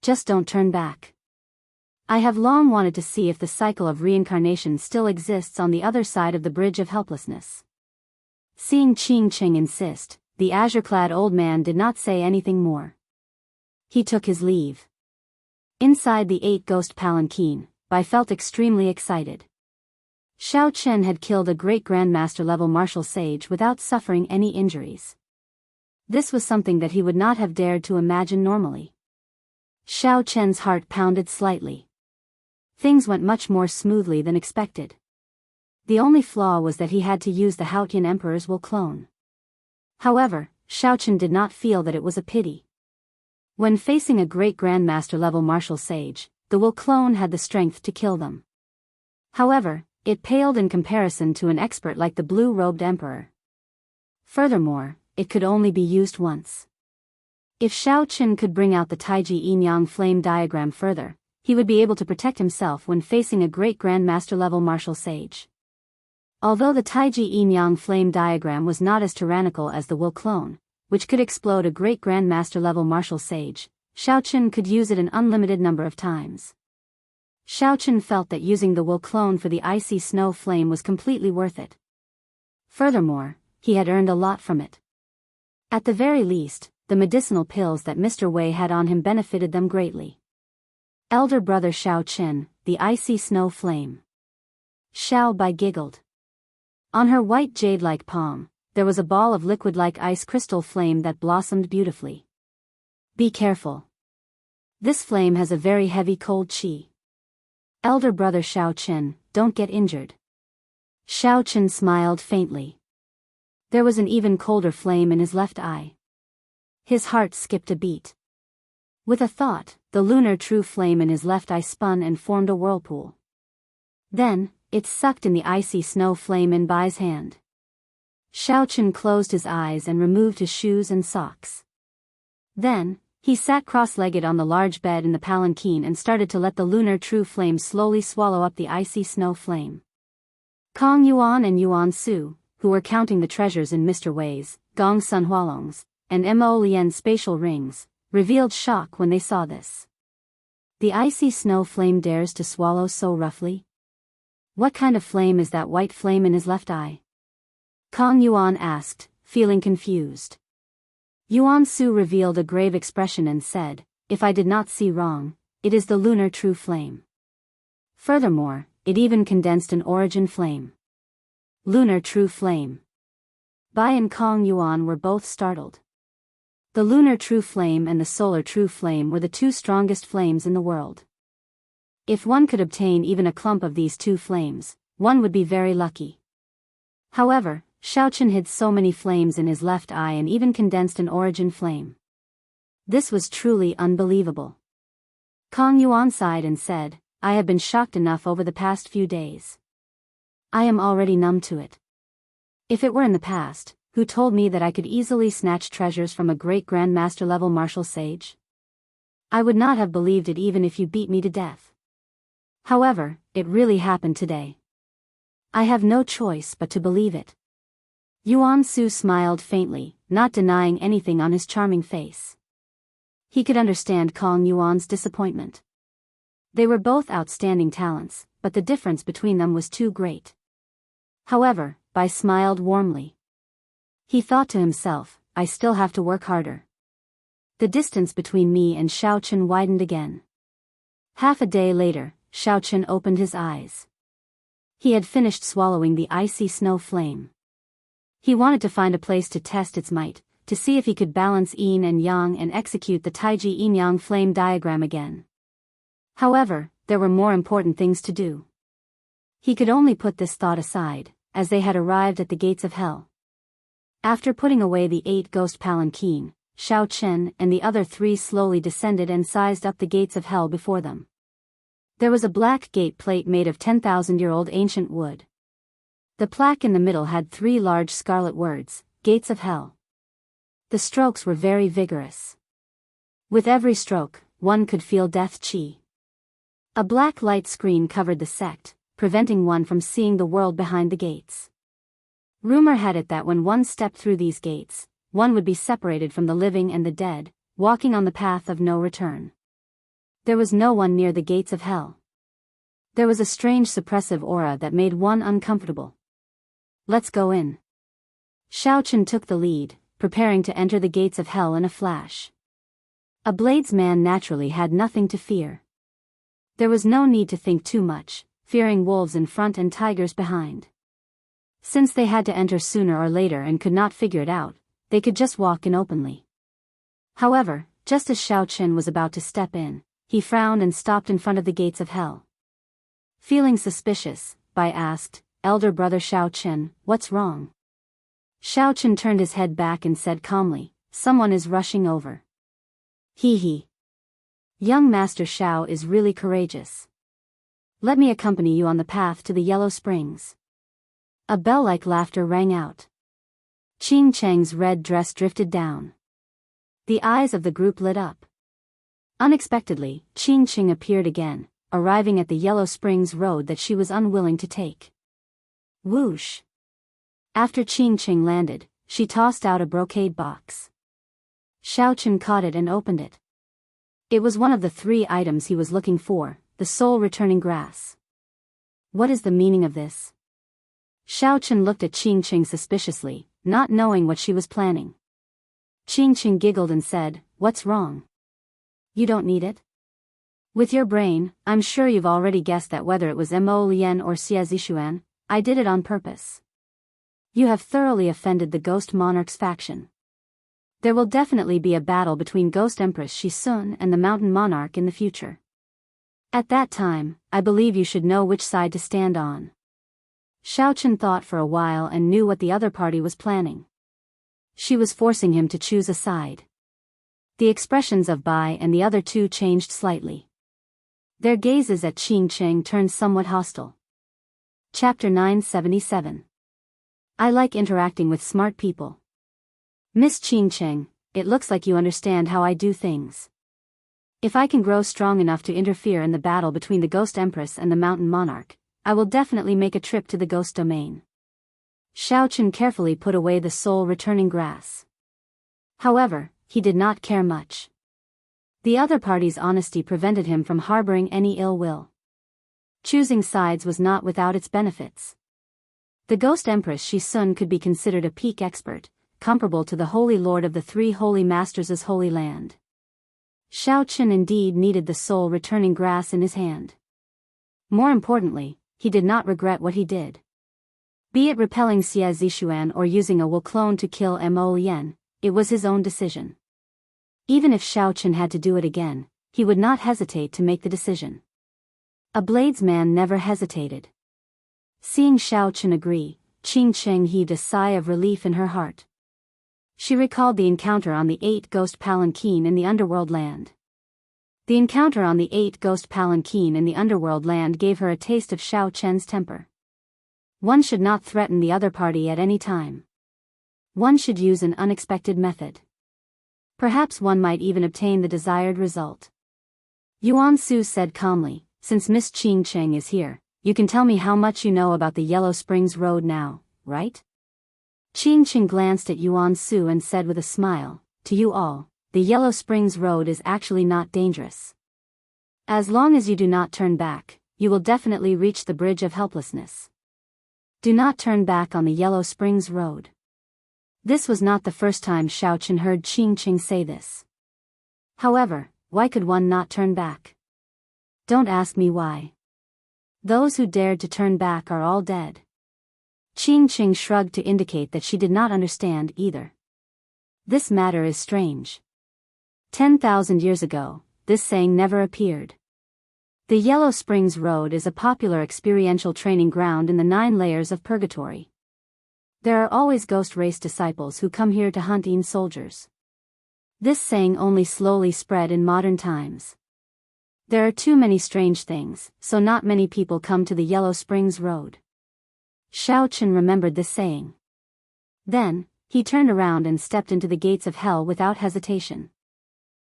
Just don't turn back. I have long wanted to see if the cycle of reincarnation still exists on the other side of the Bridge of Helplessness." Seeing Qing Cheng insist, the azure-clad old man did not say anything more. He took his leave. Inside the 8 ghost palanquin, Bai felt extremely excited. Xiao Chen had killed a great grandmaster level martial sage without suffering any injuries. This was something that he would not have dared to imagine normally. Xiao Chen's heart pounded slightly. Things went much more smoothly than expected. The only flaw was that he had to use the Haotian Emperor's will clone. However, Xiao Chen did not feel that it was a pity. When facing a great grandmaster level martial sage, the will clone had the strength to kill them. However, it paled in comparison to an expert like the blue-robed emperor. Furthermore, it could only be used once. If Xiao Chen could bring out the Taiji Yin-Yang flame diagram further, he would be able to protect himself when facing a great grandmaster level martial sage. Although the Taiji Yin-Yang flame diagram was not as tyrannical as the will clone, which could explode a great grandmaster level martial sage, Xiao Chen could use it an unlimited number of times. Xiao Chen felt that using the will clone for the icy snow flame was completely worth it. Furthermore, he had earned a lot from it. At the very least, the medicinal pills that Mr. Wei had on him benefited them greatly. Elder brother Xiao Chen, the icy snow flame. Xiao Bai giggled. On her white jade-like palm, there was a ball of liquid-like ice crystal flame that blossomed beautifully. "Be careful. This flame has a very heavy cold qi. Elder brother Xiao Chen, don't get injured." Xiao Chen smiled faintly. There was an even colder flame in his left eye. His heart skipped a beat. With a thought, the lunar true flame in his left eye spun and formed a whirlpool. Then, it sucked in the icy snow flame in Bai's hand. Xiao Chen closed his eyes and removed his shoes and socks. Then, he sat cross-legged on the large bed in the palanquin and started to let the lunar true flame slowly swallow up the icy snow flame. Kong Yuan and Yuan Su, who were counting the treasures in Mr. Wei's, Gong Sun Hualong's, and Mo Lian's spatial rings, revealed shock when they saw this. The icy snow flame dares to swallow so roughly? What kind of flame is that white flame in his left eye? Kong Yuan asked, feeling confused. Yuan Su revealed a grave expression and said, if I did not see wrong, it is the lunar true flame. Furthermore, it even condensed an origin flame. Lunar true flame. Bai and Kong Yuan were both startled. The lunar true flame and the solar true flame were the two strongest flames in the world. If one could obtain even a clump of these two flames, one would be very lucky. However, Xiaochen hid so many flames in his left eye and even condensed an origin flame. This was truly unbelievable. Kong Yuan sighed and said, I have been shocked enough over the past few days. I am already numb to it. If it were in the past, who told me that I could easily snatch treasures from a great grandmaster level martial sage? I would not have believed it even if you beat me to death. However, it really happened today. I have no choice but to believe it. Yuan Su smiled faintly, not denying anything on his charming face. He could understand Kong Yuan's disappointment. They were both outstanding talents, but the difference between them was too great. However, Bai smiled warmly. He thought to himself, I still have to work harder. The distance between me and Xiaochen widened again. Half a day later, Xiaochen opened his eyes. He had finished swallowing the icy snow flame. He wanted to find a place to test its might, to see if he could balance yin and yang and execute the Taiji yin-yang flame diagram again. However, there were more important things to do. He could only put this thought aside, as they had arrived at the gates of hell. After putting away the 8 ghost palanquin, Xiaochen and the other 3 slowly descended and sized up the gates of hell before them. There was a black gate plate made of 10,000-year-old ancient wood. The plaque in the middle had 3 large scarlet words, Gates of Hell. The strokes were very vigorous. With every stroke, one could feel death chi. A black light screen covered the sect, preventing one from seeing the world behind the gates. Rumor had it that when one stepped through these gates, one would be separated from the living and the dead, walking on the path of no return. There was no one near the gates of hell. There was a strange suppressive aura that made one uncomfortable. Let's go in. Xiaochen took the lead, preparing to enter the gates of hell in a flash. A Blades man naturally had nothing to fear. There was no need to think too much, fearing wolves in front and tigers behind. Since they had to enter sooner or later and could not figure it out, they could just walk in openly. However, just as Xiaochen was about to step in, he frowned and stopped in front of the gates of hell. Feeling suspicious, Bai asked, Elder brother Xiaochen, what's wrong? Xiaochen turned his head back and said calmly, someone is rushing over. He. Young Master Xiao is really courageous. Let me accompany you on the path to the Yellow Springs. A bell-like laughter rang out. Qing Cheng's red dress drifted down. The eyes of the group lit up. Unexpectedly, Qing Cheng appeared again, arriving at the Yellow Springs road that she was unwilling to take. Whoosh! After Qing Cheng landed, she tossed out a brocade box. Xiaochen caught it and opened it. It was one of the 3 items he was looking for, the soul-returning grass. What is the meaning of this? Xiaochen looked at Qing Cheng suspiciously, not knowing what she was planning. Qing Cheng giggled and said, what's wrong? You don't need it? With your brain, I'm sure you've already guessed that whether it was Mo Lian or Xie Zishuan, I did it on purpose. You have thoroughly offended the Ghost Monarch's faction. There will definitely be a battle between Ghost Empress Shisun and the Mountain Monarch in the future. At that time, I believe you should know which side to stand on. Xiaochen thought for a while and knew what the other party was planning. She was forcing him to choose a side. The expressions of Bai and the other 2 changed slightly. Their gazes at Qing Cheng turned somewhat hostile. Chapter 977. I like interacting with smart people. Miss Qing Cheng, it looks like you understand how I do things. If I can grow strong enough to interfere in the battle between the Ghost Empress and the Mountain Monarch, I will definitely make a trip to the Ghost Domain. Xiaochen carefully put away the soul-returning grass. However, he did not care much. The other party's honesty prevented him from harboring any ill will. Choosing sides was not without its benefits. The Ghost Empress Shi-sun could be considered a peak expert, comparable to the Holy Lord of the Three Holy Masters' Holy Land. Shao Chen indeed needed the soul-returning grass in his hand. More importantly, he did not regret what he did. Be it repelling Xie Zishuan or using a will clone to kill Mo Lian, it was his own decision. Even if Shao Chen had to do it again, he would not hesitate to make the decision. A bladesman never hesitated. Seeing Shao Chen agree, Qing Cheng heaved a sigh of relief in her heart. She recalled the encounter on the 8-ghost palanquin in the underworld land. The encounter on the 8-ghost palanquin in the underworld land gave her a taste of Shao Chen's temper. One should not threaten the other party at any time. One should use an unexpected method. Perhaps one might even obtain the desired result. Yuan Su said calmly, "Since Miss Qing Cheng is here, you can tell me how much you know about the Yellow Springs Road now, right?" Qing Cheng glanced at Yuan Su and said with a smile, "To you all, the Yellow Springs Road is actually not dangerous. As long as you do not turn back, you will definitely reach the Bridge of Helplessness. Do not turn back on the Yellow Springs Road." This was not the first time Shao Chen heard Qing Cheng say this. However, why could one not turn back? Don't ask me why. Those who dared to turn back are all dead. Qing Cheng shrugged to indicate that she did not understand either. This matter is strange. 10,000 years ago, this saying never appeared. The Yellow Springs Road is a popular experiential training ground in the 9 layers of purgatory. There are always ghost race disciples who come here to hunt in soldiers. This saying only slowly spread in modern times. There are too many strange things, so not many people come to the Yellow Springs Road. Shao Chen remembered this saying. Then, he turned around and stepped into the gates of hell without hesitation.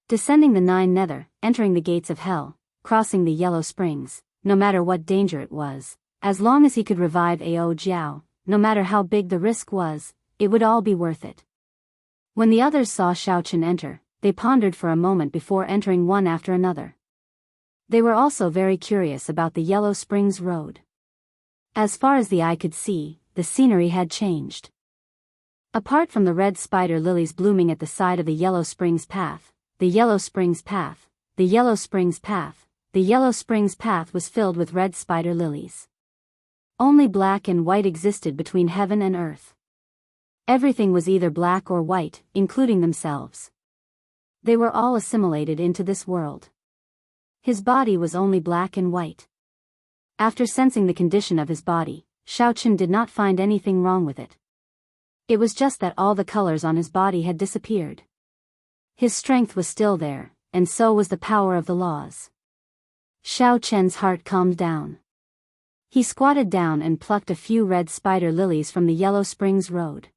Descending the 9 nether, entering the gates of hell, crossing the Yellow Springs, no matter what danger it was, as long as he could revive Ao Jiao, no matter how big the risk was, it would all be worth it. When the others saw Shao Chen enter, they pondered for a moment before entering one after another. They were also very curious about the Yellow Springs Road. As far as the eye could see, the scenery had changed. Apart from the red spider lilies blooming at the side of the Yellow Springs path, the Yellow Springs path, the Yellow Springs path, the Yellow Springs path was filled with red spider lilies. Only black and white existed between heaven and earth. Everything was either black or white, including themselves. They were all assimilated into this world. His body was only black and white. After sensing the condition of his body, Shao Chen did not find anything wrong with it. It was just that all the colors on his body had disappeared. His strength was still there, and so was the power of the laws. Shao Chen's heart calmed down. He squatted down and plucked a few red spider lilies from the Yellow Springs Road.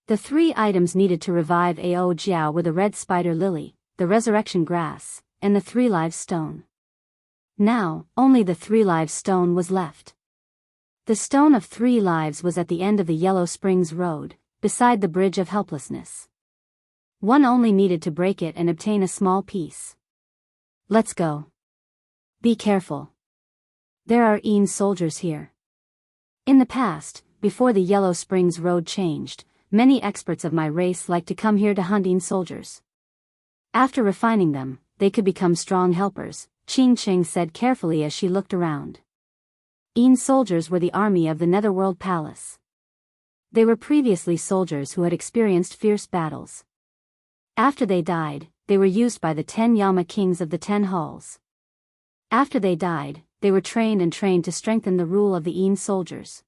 The 3 items needed to revive Ao Jiao were the red spider lily, the resurrection grass, and the 3 lives stone. Now, only the 3 lives stone was left. The stone of 3 lives was at the end of the Yellow Springs Road, beside the Bridge of Helplessness. One only needed to break it and obtain a small piece. Let's go. Be careful. There are Een soldiers here. In the past, before the Yellow Springs Road changed, many experts of my race liked to come here to hunt Een soldiers. After refining them, they could become strong helpers, Qing Cheng said carefully as she looked around. Een soldiers were the army of the Netherworld Palace. They were previously soldiers who had experienced fierce battles. After they died, they were used by the 10 Yama kings of the 10 halls. After they died, they were trained to strengthen the rule of the Een soldiers.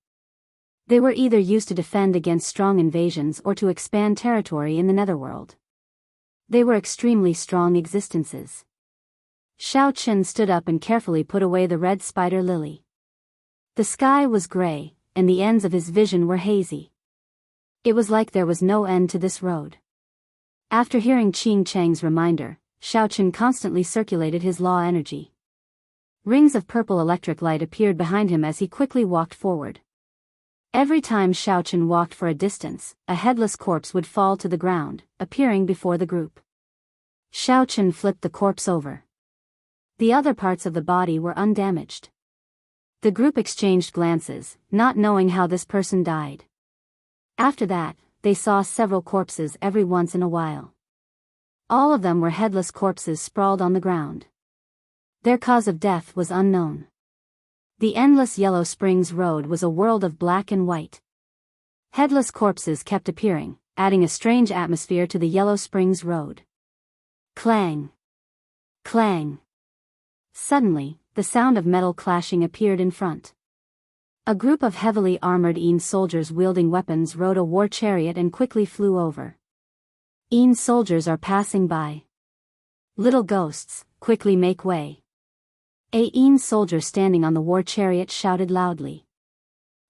They were either used to defend against strong invasions or to expand territory in the Netherworld. They were extremely strong existences. Shao Chen stood up and carefully put away the red spider lily. The sky was gray, and the ends of his vision were hazy. It was like there was no end to this road. After hearing Qing Cheng's reminder, Shao Chen constantly circulated his law energy. Rings of purple electric light appeared behind him as he quickly walked forward. Every time Shao Chen walked for a distance, a headless corpse would fall to the ground, appearing before the group. Xiao Chen flipped the corpse over. The other parts of the body were undamaged. The group exchanged glances, not knowing how this person died. After that, they saw several corpses every once in a while. All of them were headless corpses sprawled on the ground. Their cause of death was unknown. The endless Yellow Springs Road was a world of black and white. Headless corpses kept appearing, adding a strange atmosphere to the Yellow Springs Road. Clang! Clang! Suddenly, the sound of metal clashing appeared in front. A group of heavily armored Een soldiers wielding weapons rode a war chariot and quickly flew over. Een soldiers are passing by. Little ghosts, quickly make way. A Een soldier standing on the war chariot shouted loudly.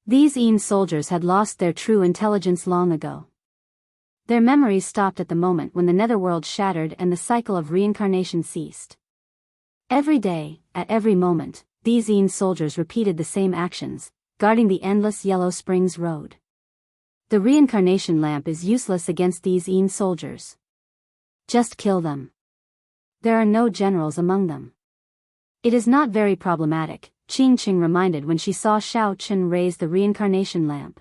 These Een soldiers had lost their true intelligence long ago. Their memories stopped at the moment when the netherworld shattered and the cycle of reincarnation ceased. Every day, at every moment, these Een soldiers repeated the same actions, guarding the endless Yellow Springs Road. The reincarnation lamp is useless against these Een soldiers. Just kill them. There are no generals among them. It is not very problematic, Qing reminded when she saw Xiao Chen raise the reincarnation lamp.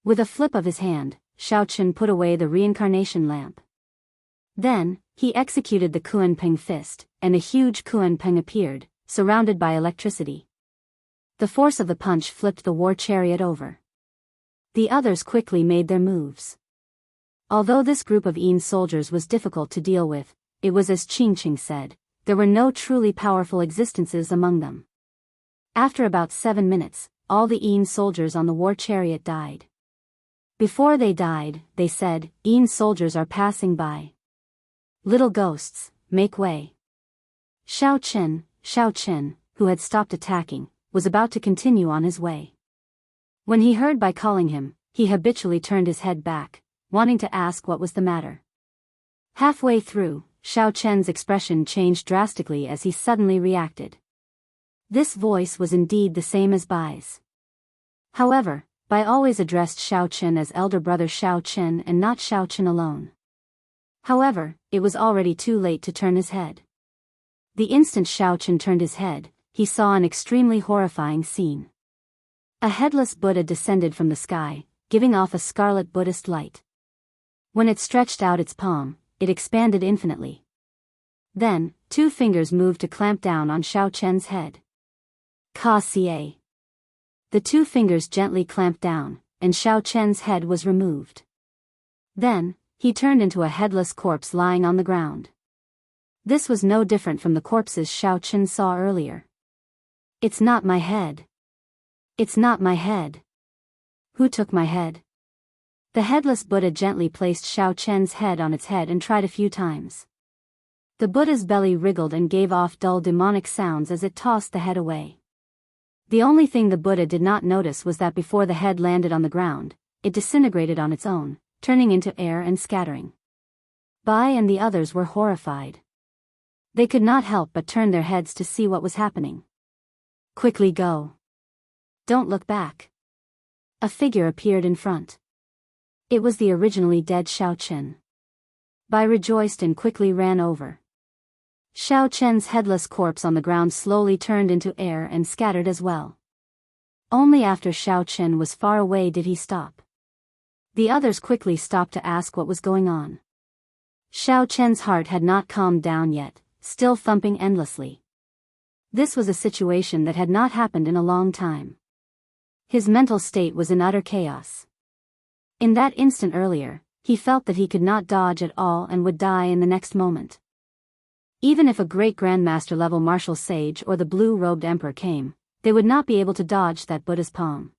With a flip of his hand, Xiao Chen put away the reincarnation lamp. Then, he executed the Kuan-Peng fist, and a huge Kuan-Peng appeared, surrounded by electricity. The force of the punch flipped the war chariot over. The others quickly made their moves. Although this group of Een soldiers was difficult to deal with, it was as Qing said, there were no truly powerful existences among them. After about 7 minutes, all the Een soldiers on the war chariot died. Before they died, they said, Een soldiers are passing by. Little ghosts, make way. Xiao Chen, who had stopped attacking, was about to continue on his way. When he heard by calling him, he habitually turned his head back, wanting to ask what was the matter. Halfway through, Xiao Chen's expression changed drastically as he suddenly reacted. This voice was indeed the same as Bai's. However, Bai always addressed Xiao Chen as elder brother Xiao Chen and not Xiao Chen alone. However, it was already too late to turn his head. The instant Xiao Chen turned his head, he saw an extremely horrifying scene. A headless Buddha descended from the sky, giving off a scarlet Buddhist light. When it stretched out its palm, it expanded infinitely. Then, 2 fingers moved to clamp down on Xiao Chen's head. Ka-ca. The 2 fingers gently clamped down, and Xiao Chen's head was removed. Then, he turned into a headless corpse lying on the ground. This was no different from the corpses Xiao Chen saw earlier. It's not my head. It's not my head. Who took my head? The headless Buddha gently placed Xiao Chen's head on its head and tried a few times. The Buddha's belly wriggled and gave off dull demonic sounds as it tossed the head away. The only thing the Buddha did not notice was that before the head landed on the ground, it disintegrated on its own, turning into air and scattering. Bai and the others were horrified. They could not help but turn their heads to see what was happening. Quickly go. Don't look back. A figure appeared in front. It was the originally dead Xiao Chen. Bai rejoiced and quickly ran over. Xiao Chen's headless corpse on the ground slowly turned into air and scattered as well. Only after Xiao Chen was far away did he stop. The others quickly stopped to ask what was going on. Xiao Chen's heart had not calmed down yet, still thumping endlessly. This was a situation that had not happened in a long time. His mental state was in utter chaos. In that instant earlier, he felt that he could not dodge at all and would die in the next moment. Even if a great grandmaster level martial sage or the blue-robed emperor came, they would not be able to dodge that Buddha's palm.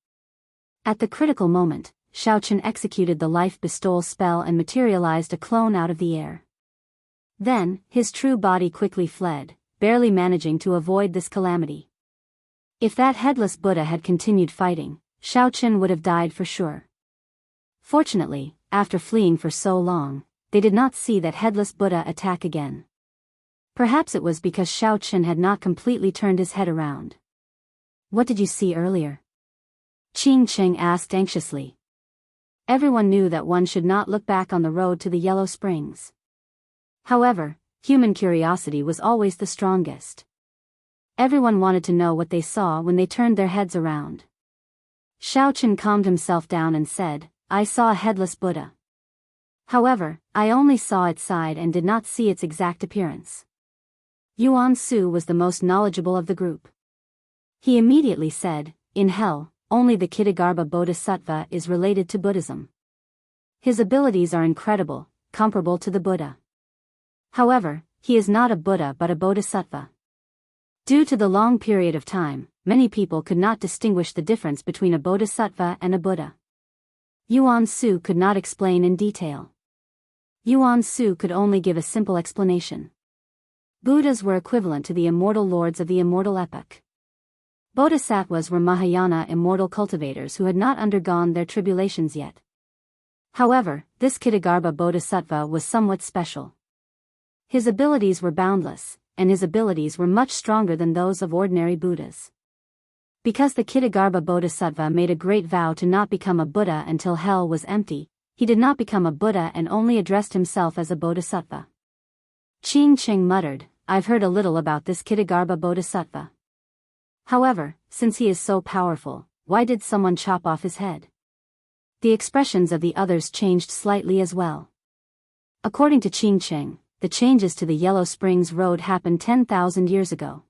At the critical moment, Xiao Chen executed the life bestowal spell and materialized a clone out of the air. Then, his true body quickly fled, barely managing to avoid this calamity. If that headless Buddha had continued fighting, Xiao Chen would have died for sure. Fortunately, after fleeing for so long, they did not see that headless Buddha attack again. Perhaps it was because Xiao Chen had not completely turned his head around. What did you see earlier? Qing asked anxiously. Everyone knew that one should not look back on the road to the Yellow Springs. However, human curiosity was always the strongest. Everyone wanted to know what they saw when they turned their heads around. Xiaochen calmed himself down and said, "I saw a headless Buddha. However, I only saw its side and did not see its exact appearance." Yuan Su was the most knowledgeable of the group. He immediately said, "In hell, only the Kittagarbha Bodhisattva is related to Buddhism. His abilities are incredible, comparable to the Buddha. However, he is not a Buddha but a Bodhisattva." Due to the long period of time, many people could not distinguish the difference between a Bodhisattva and a Buddha. Yuan Su could not explain in detail. Yuan Su could only give a simple explanation. Buddhas were equivalent to the immortal lords of the immortal epoch. Bodhisattvas were Mahayana immortal cultivators who had not undergone their tribulations yet. However, this Kittagarbha Bodhisattva was somewhat special. His abilities were boundless, and his abilities were much stronger than those of ordinary Buddhas. Because the Kittagarbha Bodhisattva made a great vow to not become a Buddha until hell was empty, he did not become a Buddha and only addressed himself as a Bodhisattva. Qing Cheng muttered, "I've heard a little about this Kittagarbha Bodhisattva. However, since he is so powerful, why did someone chop off his head?" The expressions of the others changed slightly as well. According to Qing Cheng, the changes to the Yellow Springs Road happened 10,000 years ago.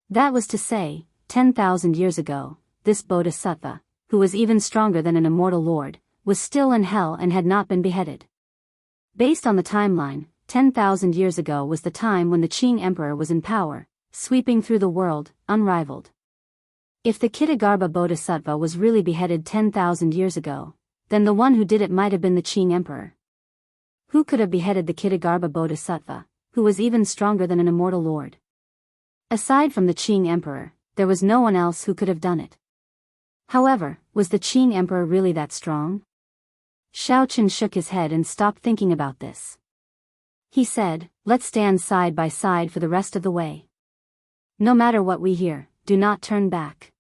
That was to say, 10,000 years ago, this Bodhisattva, who was even stronger than an immortal lord, was still in hell and had not been beheaded. Based on the timeline, 10,000 years ago was the time when the Qing Emperor was in power, sweeping through the world, unrivaled. If the Kittagarbha Bodhisattva was really beheaded 10,000 years ago, then the one who did it might have been the Qing Emperor. Who could have beheaded the Kittagarbha Bodhisattva, who was even stronger than an immortal lord? Aside from the Qing Emperor, there was no one else who could have done it. However, was the Qing Emperor really that strong? Xiaochen shook his head and stopped thinking about this. He said, "Let's stand side by side for the rest of the way. No matter what we hear, do not turn back."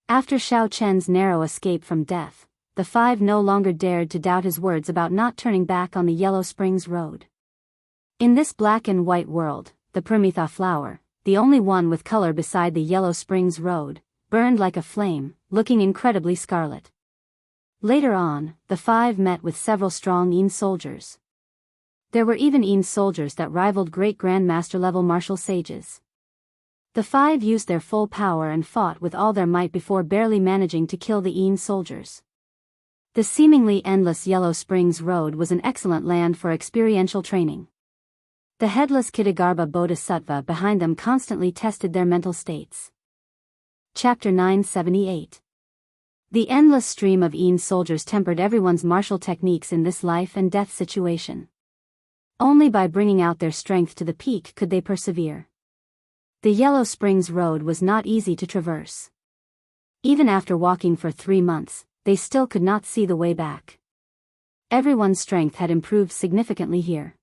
After Xiaochen's narrow escape from death, the five no longer dared to doubt his words about not turning back on the Yellow Springs Road. In this black and white world, the Pramitha flower, the only one with color beside the Yellow Springs Road, burned like a flame, looking incredibly scarlet. Later on, the five met with several strong Yin soldiers. There were even Yin soldiers that rivaled great grandmaster level martial sages. The five used their full power and fought with all their might before barely managing to kill the Yin soldiers. The seemingly endless Yellow Springs Road was an excellent land for experiential training. The headless Kittagarbha Bodhisattva behind them constantly tested their mental states. Chapter 978. The endless stream of Yin soldiers tempered everyone's martial techniques in this life and death situation. Only by bringing out their strength to the peak could they persevere. The Yellow Springs Road was not easy to traverse. Even after walking for 3 months, they still could not see the way back. Everyone's strength had improved significantly here.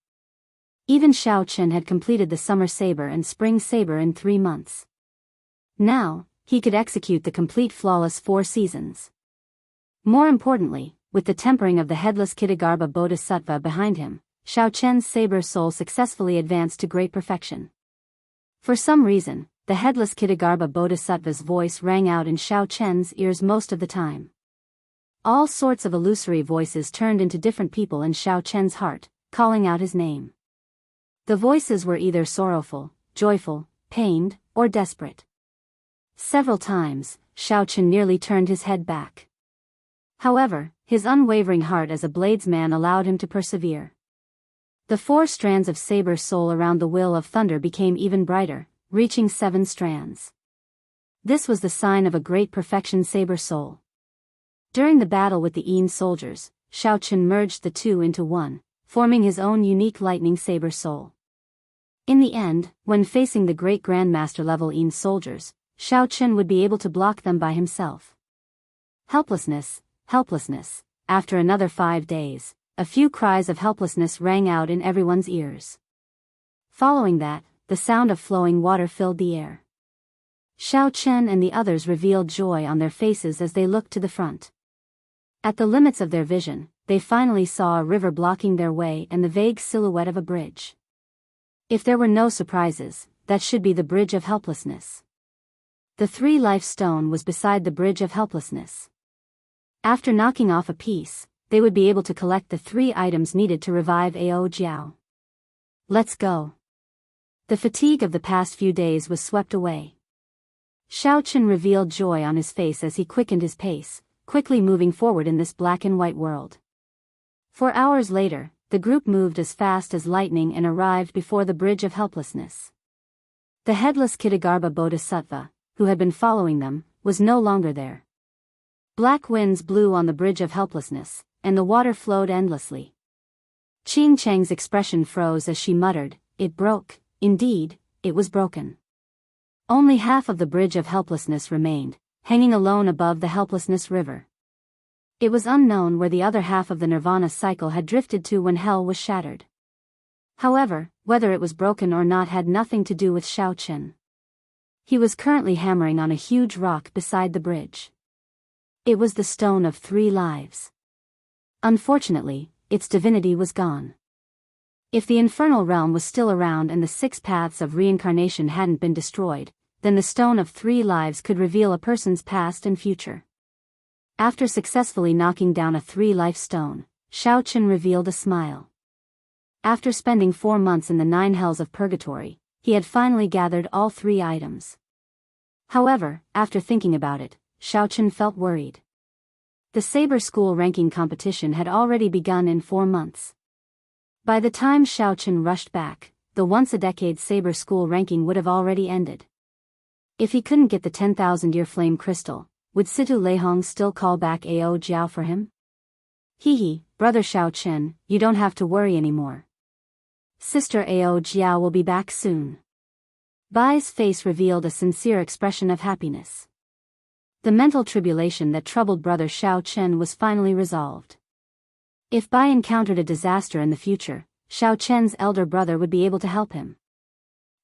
Even Xiaochen had completed the Summer Saber and Spring Saber in 3 months. Now, he could execute the complete flawless 4 seasons. More importantly, with the tempering of the headless Kittagarbha Bodhisattva behind him, Xiaochen's saber soul successfully advanced to great perfection. For some reason, the headless Kittagarbha Bodhisattva's voice rang out in Xiaochen's ears most of the time. All sorts of illusory voices turned into different people in Xiaochen's heart, calling out his name. The voices were either sorrowful, joyful, pained, or desperate. Several times, Xiaochen nearly turned his head back. However, his unwavering heart as a bladesman allowed him to persevere. The 4 strands of saber soul around the Will of Thunder became even brighter, reaching 7 strands. This was the sign of a great perfection saber soul. During the battle with the Yin soldiers, Xiaochen merged the 2 into 1, forming his own unique lightning saber soul. In the end, when facing the great grandmaster level Yin soldiers, Xiaochen would be able to block them by himself. Helplessness, helplessness. After another 5 days, a few cries of helplessness rang out in everyone's ears. Following that, the sound of flowing water filled the air. Xiaochen and the others revealed joy on their faces as they looked to the front. At the limits of their vision, they finally saw a river blocking their way and the vague silhouette of a bridge. If there were no surprises, that should be the Bridge of Helplessness. The 3-life stone was beside the Bridge of Helplessness. After knocking off a piece, they would be able to collect the 3 items needed to revive Ao Jiao. Let's go. The fatigue of the past few days was swept away. Xiao Chen revealed joy on his face as he quickened his pace, quickly moving forward in this black and white world. 4 hours later, the group moved as fast as lightning and arrived before the Bridge of Helplessness. The headless Kitagarbha Bodhisattva, who had been following them, was no longer there. Black winds blew on the Bridge of Helplessness, and the water flowed endlessly. Qing Cheng's expression froze as she muttered, "It broke, indeed, it was broken." Only half of the Bridge of Helplessness remained, hanging alone above the Helplessness River. It was unknown where the other half of the Nirvana cycle had drifted to when hell was shattered. However, whether it was broken or not had nothing to do with Xiao Chen. He was currently hammering on a huge rock beside the bridge. It was the Stone of 3 Lives. Unfortunately, its divinity was gone. If the infernal realm was still around and the 6 paths of reincarnation hadn't been destroyed, then the Stone of 3 Lives could reveal a person's past and future. After successfully knocking down a 3-life stone, Xiao Chen revealed a smile. After spending 4 months in the 9 hells of purgatory, he had finally gathered all 3 items. However, after thinking about it, Xiao Chen felt worried. The Saber School ranking competition had already begun in 4 months. By the time Xiao Chen rushed back, the once-a-decade Saber School ranking would have already ended. If he couldn't get the 10,000-year flame crystal, would Situ Leihong still call back Ao Jiao for him? Hee, brother Xiao Chen, you don't have to worry anymore. Sister Ao Jiao will be back soon. Bai's face revealed a sincere expression of happiness. The mental tribulation that troubled brother Xiao Chen was finally resolved. If Bai encountered a disaster in the future, Xiao Chen's elder brother would be able to help him.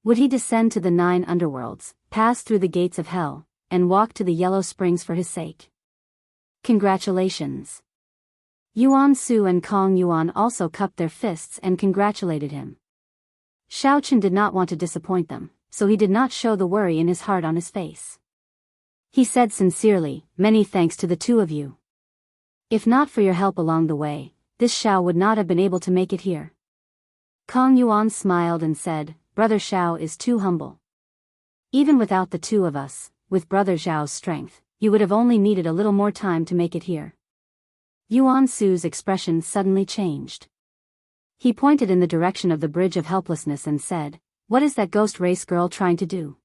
Would he descend to the 9 underworlds, pass through the gates of hell, and walk to the Yellow Springs for his sake? Congratulations. Yuan Su and Kong Yuan also cupped their fists and congratulated him. Xiao Chen did not want to disappoint them, so he did not show the worry in his heart on his face. He said sincerely, "Many thanks to the 2 of you. If not for your help along the way, this Xiao would not have been able to make it here." Kong Yuan smiled and said, "Brother Xiao is too humble. Even without the 2 of us, with Brother Xiao's strength, you would have only needed a little more time to make it here." Yuan Su's expression suddenly changed. He pointed in the direction of the Bridge of Helplessness and said, "What is that ghost race girl trying to do?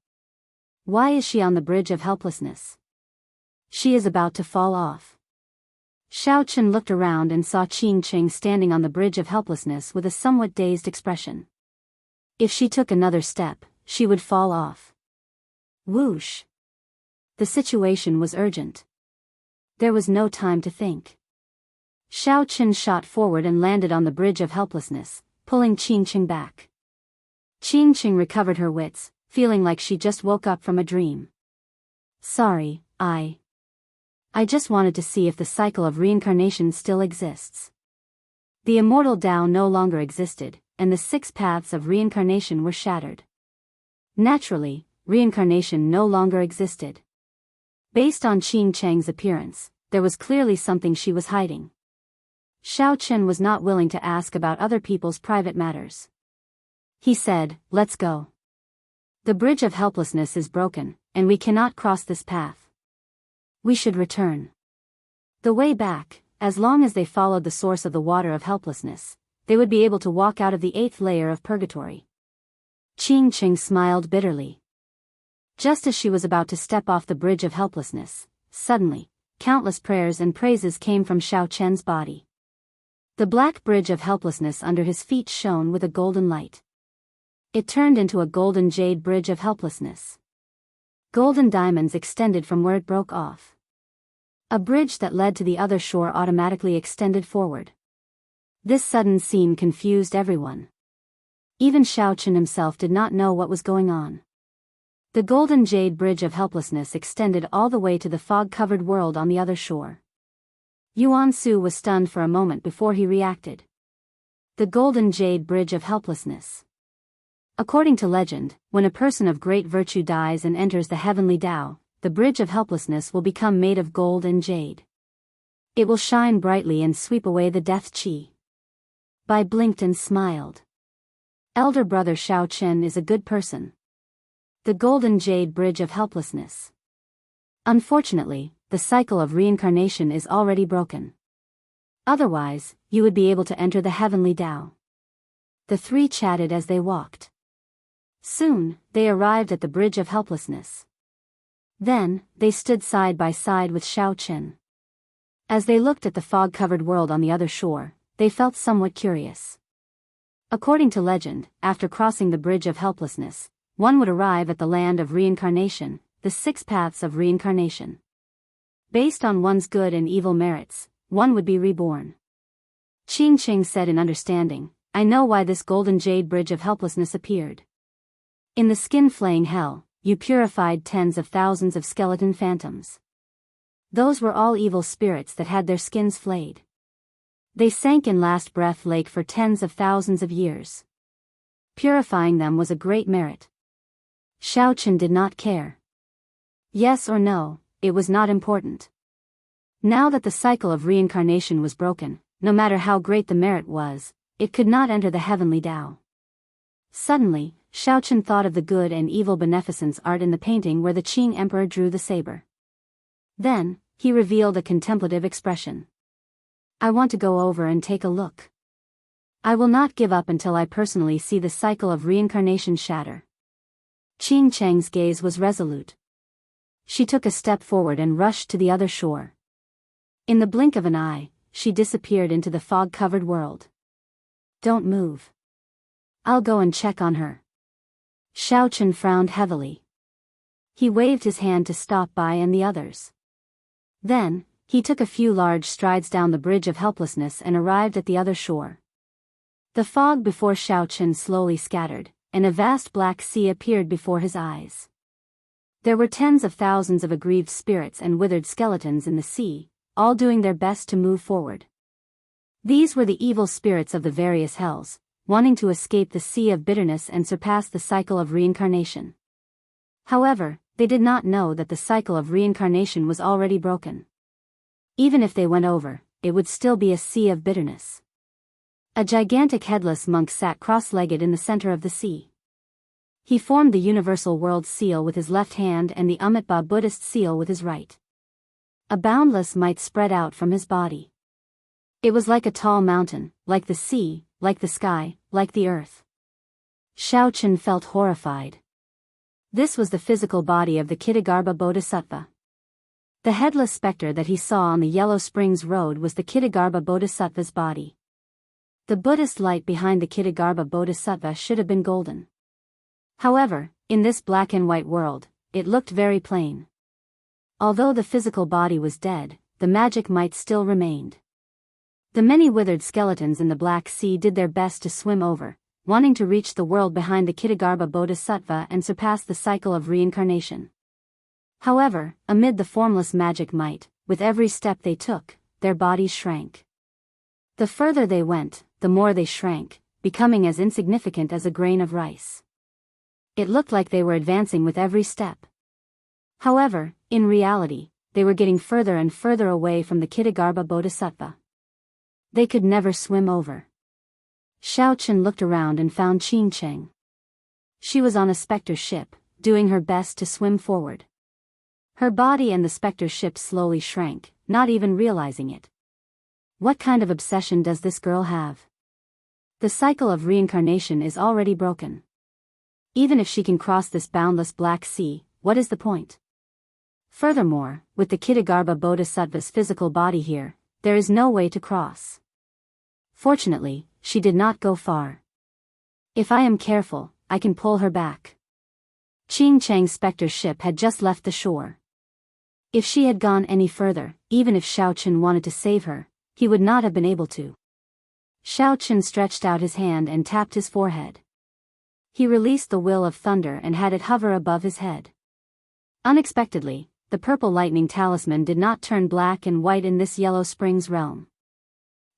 Why is she on the Bridge of Helplessness? She is about to fall off." Xiao Chen looked around and saw Qing Cheng standing on the Bridge of Helplessness with a somewhat dazed expression. If she took another step, she would fall off. Whoosh! The situation was urgent. There was no time to think. Xiao Chen shot forward and landed on the Bridge of Helplessness, pulling Qing Cheng back. Qing Cheng recovered her wits, feeling like she just woke up from a dream. "Sorry, I just wanted to see if the cycle of reincarnation still exists." The immortal Tao no longer existed, and the 6 paths of reincarnation were shattered. Naturally, reincarnation no longer existed. Based on Qing Cheng's appearance, there was clearly something she was hiding. Xiao Chen was not willing to ask about other people's private matters. He said, "Let's go. The Bridge of Helplessness is broken, and we cannot cross this path. We should return." The way back, as long as they followed the source of the water of helplessness, they would be able to walk out of the 8th layer of purgatory. Qing Cheng smiled bitterly. Just as she was about to step off the Bridge of Helplessness, suddenly, countless prayers and praises came from Xiao Chen's body. The black Bridge of Helplessness under his feet shone with a golden light. It turned into a golden jade Bridge of Helplessness. Golden diamonds extended from where it broke off. A bridge that led to the other shore automatically extended forward. This sudden scene confused everyone. Even Xiao Chen himself did not know what was going on. The golden jade Bridge of Helplessness extended all the way to the fog-covered world on the other shore. Yuan Su was stunned for a moment before he reacted. The golden jade Bridge of Helplessness. According to legend, when a person of great virtue dies and enters the heavenly Tao, the bridge of helplessness will become made of gold and jade. It will shine brightly and sweep away the death chi. Bai blinked and smiled. Elder brother Shao Chen is a good person. The golden jade bridge of helplessness. Unfortunately, the cycle of reincarnation is already broken. Otherwise, you would be able to enter the heavenly Tao. The three chatted as they walked. Soon, they arrived at the bridge of helplessness. Then, they stood side by side with Shao Chen. As they looked at the fog-covered world on the other shore, they felt somewhat curious. According to legend, after crossing the bridge of helplessness, one would arrive at the land of reincarnation, the 6 paths of reincarnation. Based on one's good and evil merits, one would be reborn. Qing Qing said in understanding, I know why this golden jade bridge of helplessness appeared. In the skin-flaying hell, you purified tens of thousands of skeleton phantoms. Those were all evil spirits that had their skins flayed. They sank in last breath lake for tens of thousands of years. Purifying them was a great merit. Shao Chen did not care. Yes or no, it was not important. Now that the cycle of reincarnation was broken, no matter how great the merit was, it could not enter the heavenly Tao. Suddenly, Shao Chen thought of the good and evil beneficence art in the painting where the Qing Emperor drew the saber. Then, he revealed a contemplative expression. I want to go over and take a look. I will not give up until I personally see the cycle of reincarnation shatter. Qing Cheng's gaze was resolute. She took a step forward and rushed to the other shore. In the blink of an eye, she disappeared into the fog-covered world. Don't move. I'll go and check on her. Shao Chen frowned heavily. He waved his hand to stop Bai and the others. Then, he took a few large strides down the bridge of helplessness and arrived at the other shore. The fog before Shao Chen slowly scattered, and a vast black sea appeared before his eyes. There were tens of thousands of aggrieved spirits and withered skeletons in the sea, all doing their best to move forward. These were the evil spirits of the various hells, wanting to escape the sea of bitterness and surpass the cycle of reincarnation. However, they did not know that the cycle of reincarnation was already broken. Even if they went over, it would still be a sea of bitterness. A gigantic headless monk sat cross-legged in the center of the sea. He formed the universal world seal with his left hand and the Amitabha Buddhist seal with his right. A boundless might spread out from his body. It was like a tall mountain, like the sea, like the sky, like the earth. Shao Chen felt horrified. This was the physical body of the Kittagarbha Bodhisattva. The headless specter that he saw on the Yellow Springs Road was the Kittagarbha Bodhisattva's body. The Buddhist light behind the Kittagarbha Bodhisattva should have been golden. However, in this black and white world, it looked very plain. Although the physical body was dead, the magic might still remained. The many withered skeletons in the Black Sea did their best to swim over, wanting to reach the world behind the Kittagarbha Bodhisattva and surpass the cycle of reincarnation. However, amid the formless magic might, with every step they took, their bodies shrank. The further they went, the more they shrank, becoming as insignificant as a grain of rice. It looked like they were advancing with every step. However, in reality, they were getting further and further away from the Kittagarbha Bodhisattva. They could never swim over. Shao Chen looked around and found Qing Cheng. She was on a specter ship, doing her best to swim forward. Her body and the specter ship slowly shrank, not even realizing it. What kind of obsession does this girl have? The cycle of reincarnation is already broken. Even if she can cross this boundless Black Sea, what is the point? Furthermore, with the Kittagarbha Bodhisattva's physical body here, there is no way to cross. Fortunately, she did not go far. If I am careful, I can pull her back. Qing Cheng's specter ship had just left the shore. If she had gone any further, even if Shao Chen wanted to save her, he would not have been able to. Shao Chen stretched out his hand and tapped his forehead. He released the will of thunder and had it hover above his head. Unexpectedly, the purple lightning talisman did not turn black and white in this Yellow Springs realm.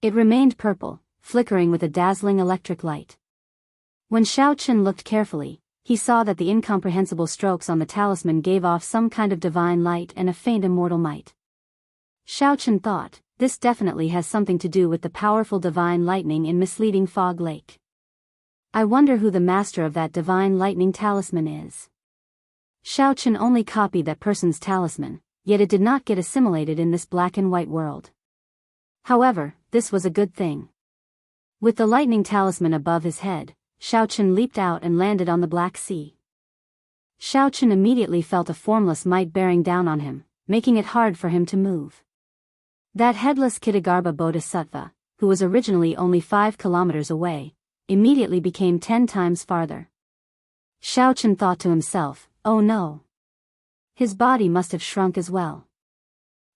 It remained purple, flickering with a dazzling electric light. When Xiao Chen looked carefully, he saw that the incomprehensible strokes on the talisman gave off some kind of divine light and a faint immortal might. Xiao Chen thought, this definitely has something to do with the powerful divine lightning in misleading Fog Lake. I wonder who the master of that divine lightning talisman is. Xiao Chen only copied that person's talisman, yet it did not get assimilated in this black and white world. However, this was a good thing. With the lightning talisman above his head, Xiao Chen leaped out and landed on the Black Sea. Xiao Chen immediately felt a formless might bearing down on him, making it hard for him to move. That headless Kitagarbha Bodhisattva, who was originally only 5 kilometers away, immediately became 10 times farther. Xiao Chen thought to himself, oh no. His body must have shrunk as well.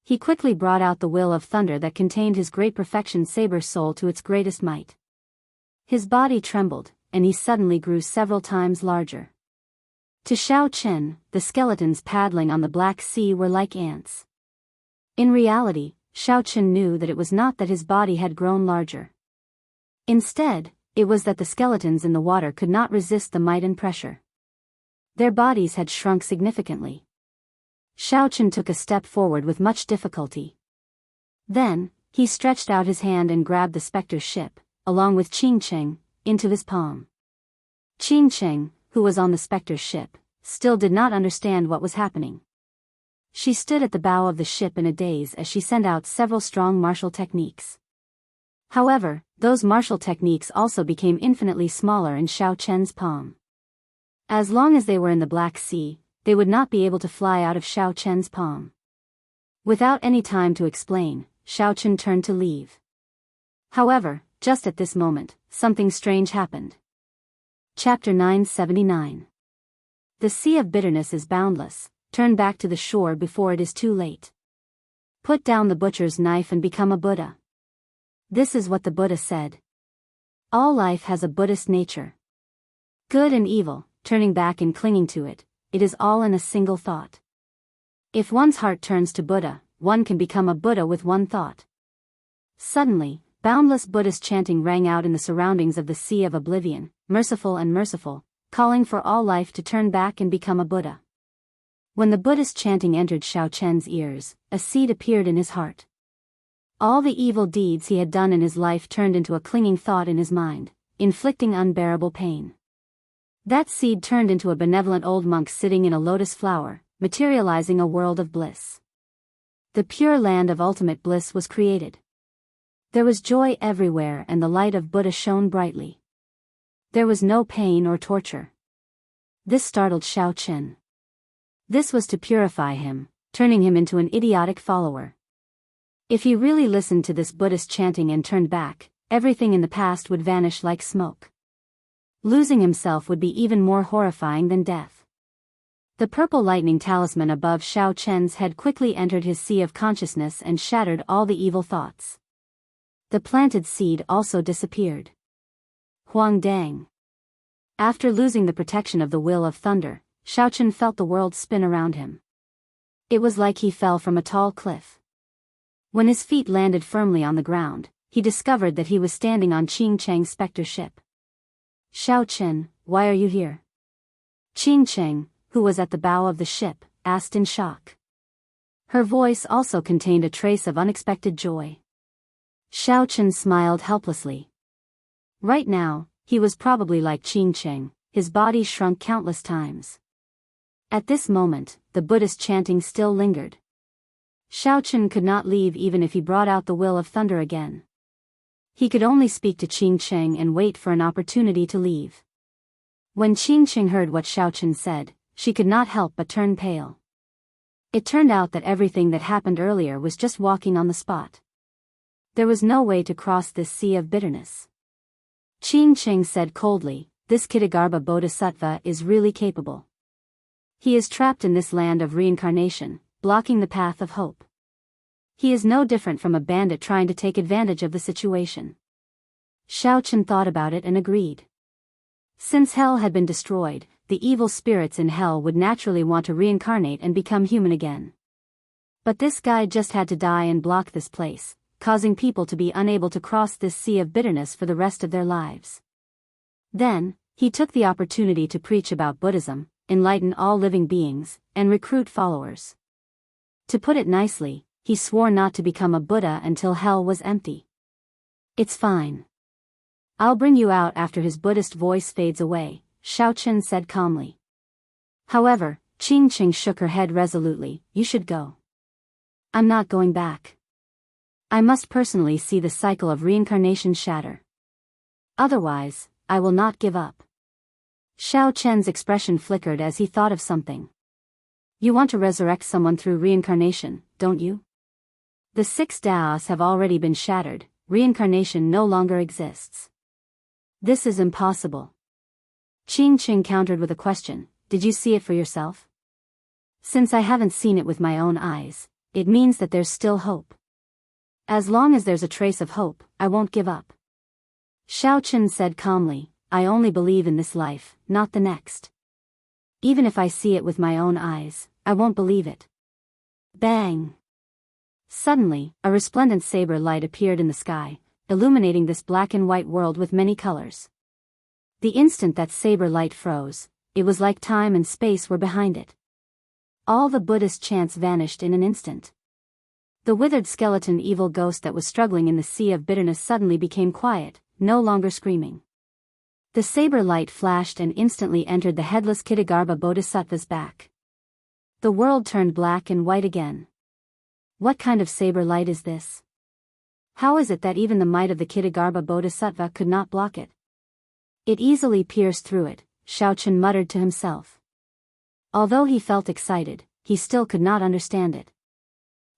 He quickly brought out the will of thunder that contained his great perfection saber soul to its greatest might. His body trembled, and he suddenly grew several times larger. To Xiao Chen, the skeletons paddling on the Black Sea were like ants. In reality, Xiao Chen knew that it was not that his body had grown larger. Instead, it was that the skeletons in the water could not resist the might and pressure. Their bodies had shrunk significantly. Xiao Chen took a step forward with much difficulty. Then, he stretched out his hand and grabbed the specter's ship, along with Qing Cheng, into his palm. Qing Cheng, who was on the specter's ship, still did not understand what was happening. She stood at the bow of the ship in a daze as she sent out several strong martial techniques. However, those martial techniques also became infinitely smaller in Xiao Chen's palm. As long as they were in the Black Sea, they would not be able to fly out of Xiao Chen's palm. Without any time to explain, Xiao Chen turned to leave. However, just at this moment, something strange happened. Chapter 979. The sea of bitterness is boundless. Turn back to the shore before it is too late. Put down the butcher's knife and become a Buddha. This is what the Buddha said. All life has a Buddhist nature. Good and evil, turning back and clinging to it, it is all in a single thought. If one's heart turns to Buddha, one can become a Buddha with one thought. Suddenly, boundless Buddhist chanting rang out in the surroundings of the Sea of Oblivion, merciful and merciful, calling for all life to turn back and become a Buddha. When the Buddhist chanting entered Xiao Chen's ears, a seed appeared in his heart. All the evil deeds he had done in his life turned into a clinging thought in his mind, inflicting unbearable pain. That seed turned into a benevolent old monk sitting in a lotus flower, materializing a world of bliss. The pure land of ultimate bliss was created. There was joy everywhere and the light of Buddha shone brightly. There was no pain or torture. This startled Xiao Chen. This was to purify him, turning him into an idiotic follower. If he really listened to this Buddhist chanting and turned back, everything in the past would vanish like smoke. Losing himself would be even more horrifying than death. The purple lightning talisman above Xiao Chen's head quickly entered his sea of consciousness and shattered all the evil thoughts. The planted seed also disappeared. Huang Dang. After losing the protection of the will of thunder, Xiao Chen felt the world spin around him. It was like he fell from a tall cliff. When his feet landed firmly on the ground, he discovered that he was standing on Qing Cheng's specter ship. Xiao Chen, why are you here? Qing Cheng, who was at the bow of the ship, asked in shock. Her voice also contained a trace of unexpected joy. Xiao Chen smiled helplessly. Right now, he was probably like Qing Cheng, his body shrunk countless times. At this moment, the Buddhist chanting still lingered. Xiao Chen could not leave even if he brought out the will of thunder again. He could only speak to Qing Cheng and wait for an opportunity to leave. When Qing Cheng heard what Xiao Chen said, she could not help but turn pale. It turned out that everything that happened earlier was just walking on the spot. There was no way to cross this sea of bitterness. Qing Cheng said coldly, this Kitagarbha Bodhisattva is really capable. He is trapped in this land of reincarnation, blocking the path of hope. He is no different from a bandit trying to take advantage of the situation. Xiao Chen thought about it and agreed. Since hell had been destroyed, the evil spirits in hell would naturally want to reincarnate and become human again. But this guy just had to die and block this place, causing people to be unable to cross this sea of bitterness for the rest of their lives. Then, He took the opportunity to preach about Buddhism, enlighten all living beings, and recruit followers. To put it nicely, he swore not to become a Buddha until hell was empty. It's fine. I'll bring you out after his Buddhist voice fades away, Xiaochen said calmly. However, Qingqing shook her head resolutely. You should go. I'm not going back. I must personally see the cycle of reincarnation shatter. Otherwise, I will not give up. Xiao Chen's expression flickered as he thought of something. You want to resurrect someone through reincarnation, don't you? The 6 Daos have already been shattered, reincarnation no longer exists. This is impossible. Qingqing countered with a question, did you see it for yourself? Since I haven't seen it with my own eyes, it means that there's still hope. As long as there's a trace of hope, I won't give up. Xiaochen said calmly, I only believe in this life, not the next. Even if I see it with my own eyes, I won't believe it. Bang! Suddenly, a resplendent saber light appeared in the sky, illuminating this black and white world with many colors. The instant that saber light froze, it was like time and space were behind it. All the Buddhist chants vanished in an instant. The withered skeleton evil ghost that was struggling in the sea of bitterness suddenly became quiet, no longer screaming. The saber light flashed and instantly entered the headless Kittagarbha Bodhisattva's back. The world turned black and white again. What kind of saber light is this? How is it that even the might of the Kittagarbha Bodhisattva could not block it? It easily pierced through it, Xiaochen muttered to himself. Although he felt excited, he still could not understand it.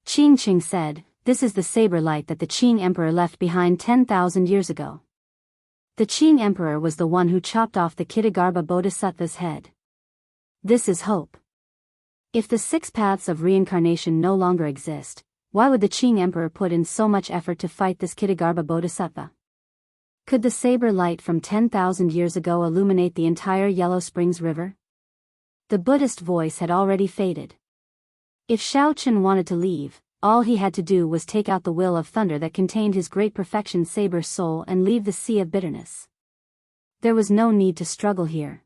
Qingqing said, this is the saber light that the Qing Emperor left behind 10,000 years ago. The Qing Emperor was the one who chopped off the Kittagarbha Bodhisattva's head. This is hope. If the 6 paths of reincarnation no longer exist, why would the Qing Emperor put in so much effort to fight this Kittagarbha Bodhisattva? Could the saber light from 10,000 years ago illuminate the entire Yellow Springs River? The Buddhist voice had already faded. If Xiaochen wanted to leave, all he had to do was take out the will of thunder that contained his great perfection saber soul and leave the sea of bitterness. There was no need to struggle here.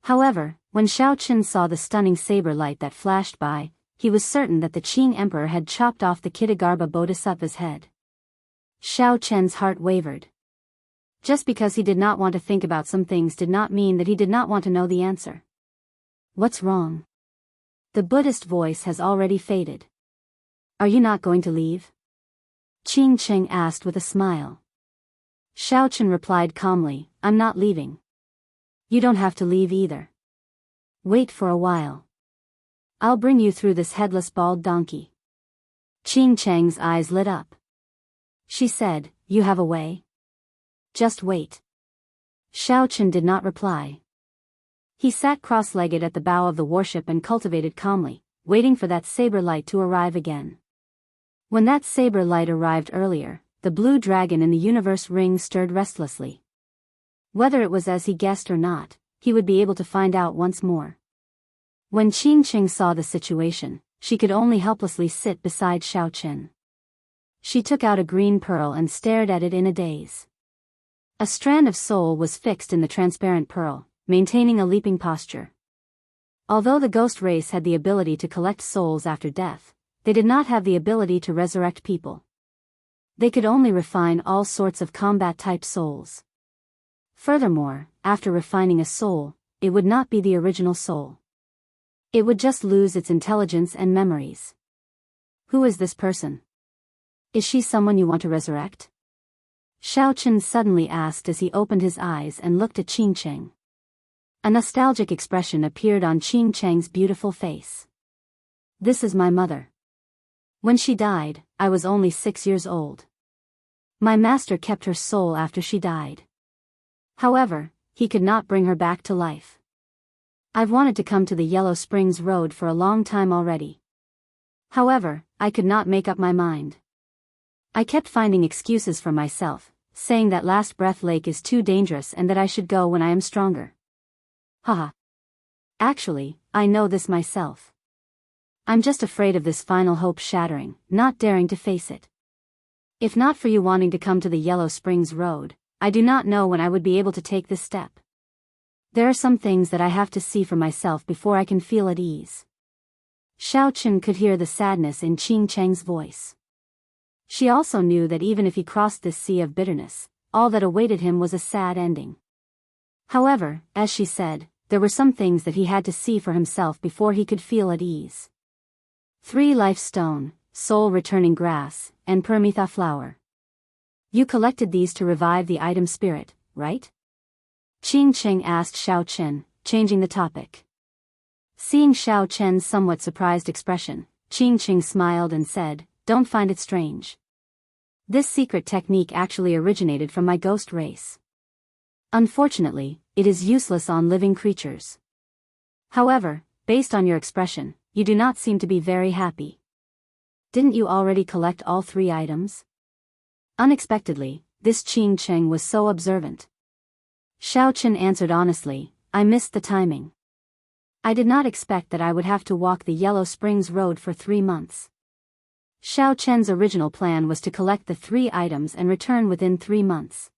However, when Xiaochen saw the stunning saber light that flashed by, he was certain that the Qing Emperor had chopped off the Kittagarbha Bodhisattva's head. Xiaochen's heart wavered. Just because he did not want to think about some things did not mean that he did not want to know the answer. What's wrong? The Buddhist voice has already faded. Are you not going to leave? Qingqing asked with a smile. Xiaochen replied calmly, I'm not leaving. You don't have to leave either. Wait for a while. I'll bring you through this headless bald donkey. Qingqing's eyes lit up. She said, you have a way? Just wait. Xiaochen did not reply. He sat cross-legged at the bow of the warship and cultivated calmly, waiting for that saber light to arrive again. When that saber light arrived earlier, the blue dragon in the universe ring stirred restlessly. Whether it was as he guessed or not, he would be able to find out once more. When Qingqing saw the situation, she could only helplessly sit beside Xiaochen. She took out a green pearl and stared at it in a daze. A strand of soul was fixed in the transparent pearl, maintaining a leaping posture. Although the ghost race had the ability to collect souls after death, they did not have the ability to resurrect people. They could only refine all sorts of combat-type souls. Furthermore, after refining a soul, it would not be the original soul. It would just lose its intelligence and memories. Who is this person? Is she someone you want to resurrect? Xiaochen suddenly asked as he opened his eyes and looked at Qingqing. A nostalgic expression appeared on Qingqing's beautiful face. This is my mother. When she died, I was only 6 years old. My master kept her soul after she died. However, he could not bring her back to life. I've wanted to come to the Yellow Springs Road for a long time already. However, I could not make up my mind. I kept finding excuses for myself, saying that Last Breath Lake is too dangerous and that I should go when I am stronger. Haha. Actually, I know this myself. I'm just afraid of this final hope shattering, not daring to face it. If not for you wanting to come to the Yellow Springs Road, I do not know when I would be able to take this step. There are some things that I have to see for myself before I can feel at ease. Xiao Chen could hear the sadness in Qing Cheng's voice. She also knew that even if he crossed this sea of bitterness, all that awaited him was a sad ending. However, as she said, there were some things that he had to see for himself before he could feel at ease. 3 life stone, soul returning grass, and permitha flower. You collected these to revive the item spirit, right? Qing Cheng asked Xiao Chen, changing the topic. Seeing Xiao Chen's somewhat surprised expression, Qing Cheng smiled and said, "Don't find it strange. This secret technique actually originated from my ghost race. Unfortunately, it is useless on living creatures. However, based on your expression, you do not seem to be very happy. Didn't you already collect all 3 items?" Unexpectedly, this Qing Cheng was so observant. Xiao Chen answered honestly, "I missed the timing. I did not expect that I would have to walk the Yellow Springs Road for 3 months. Xiao Chen's original plan was to collect the 3 items and return within 3 months.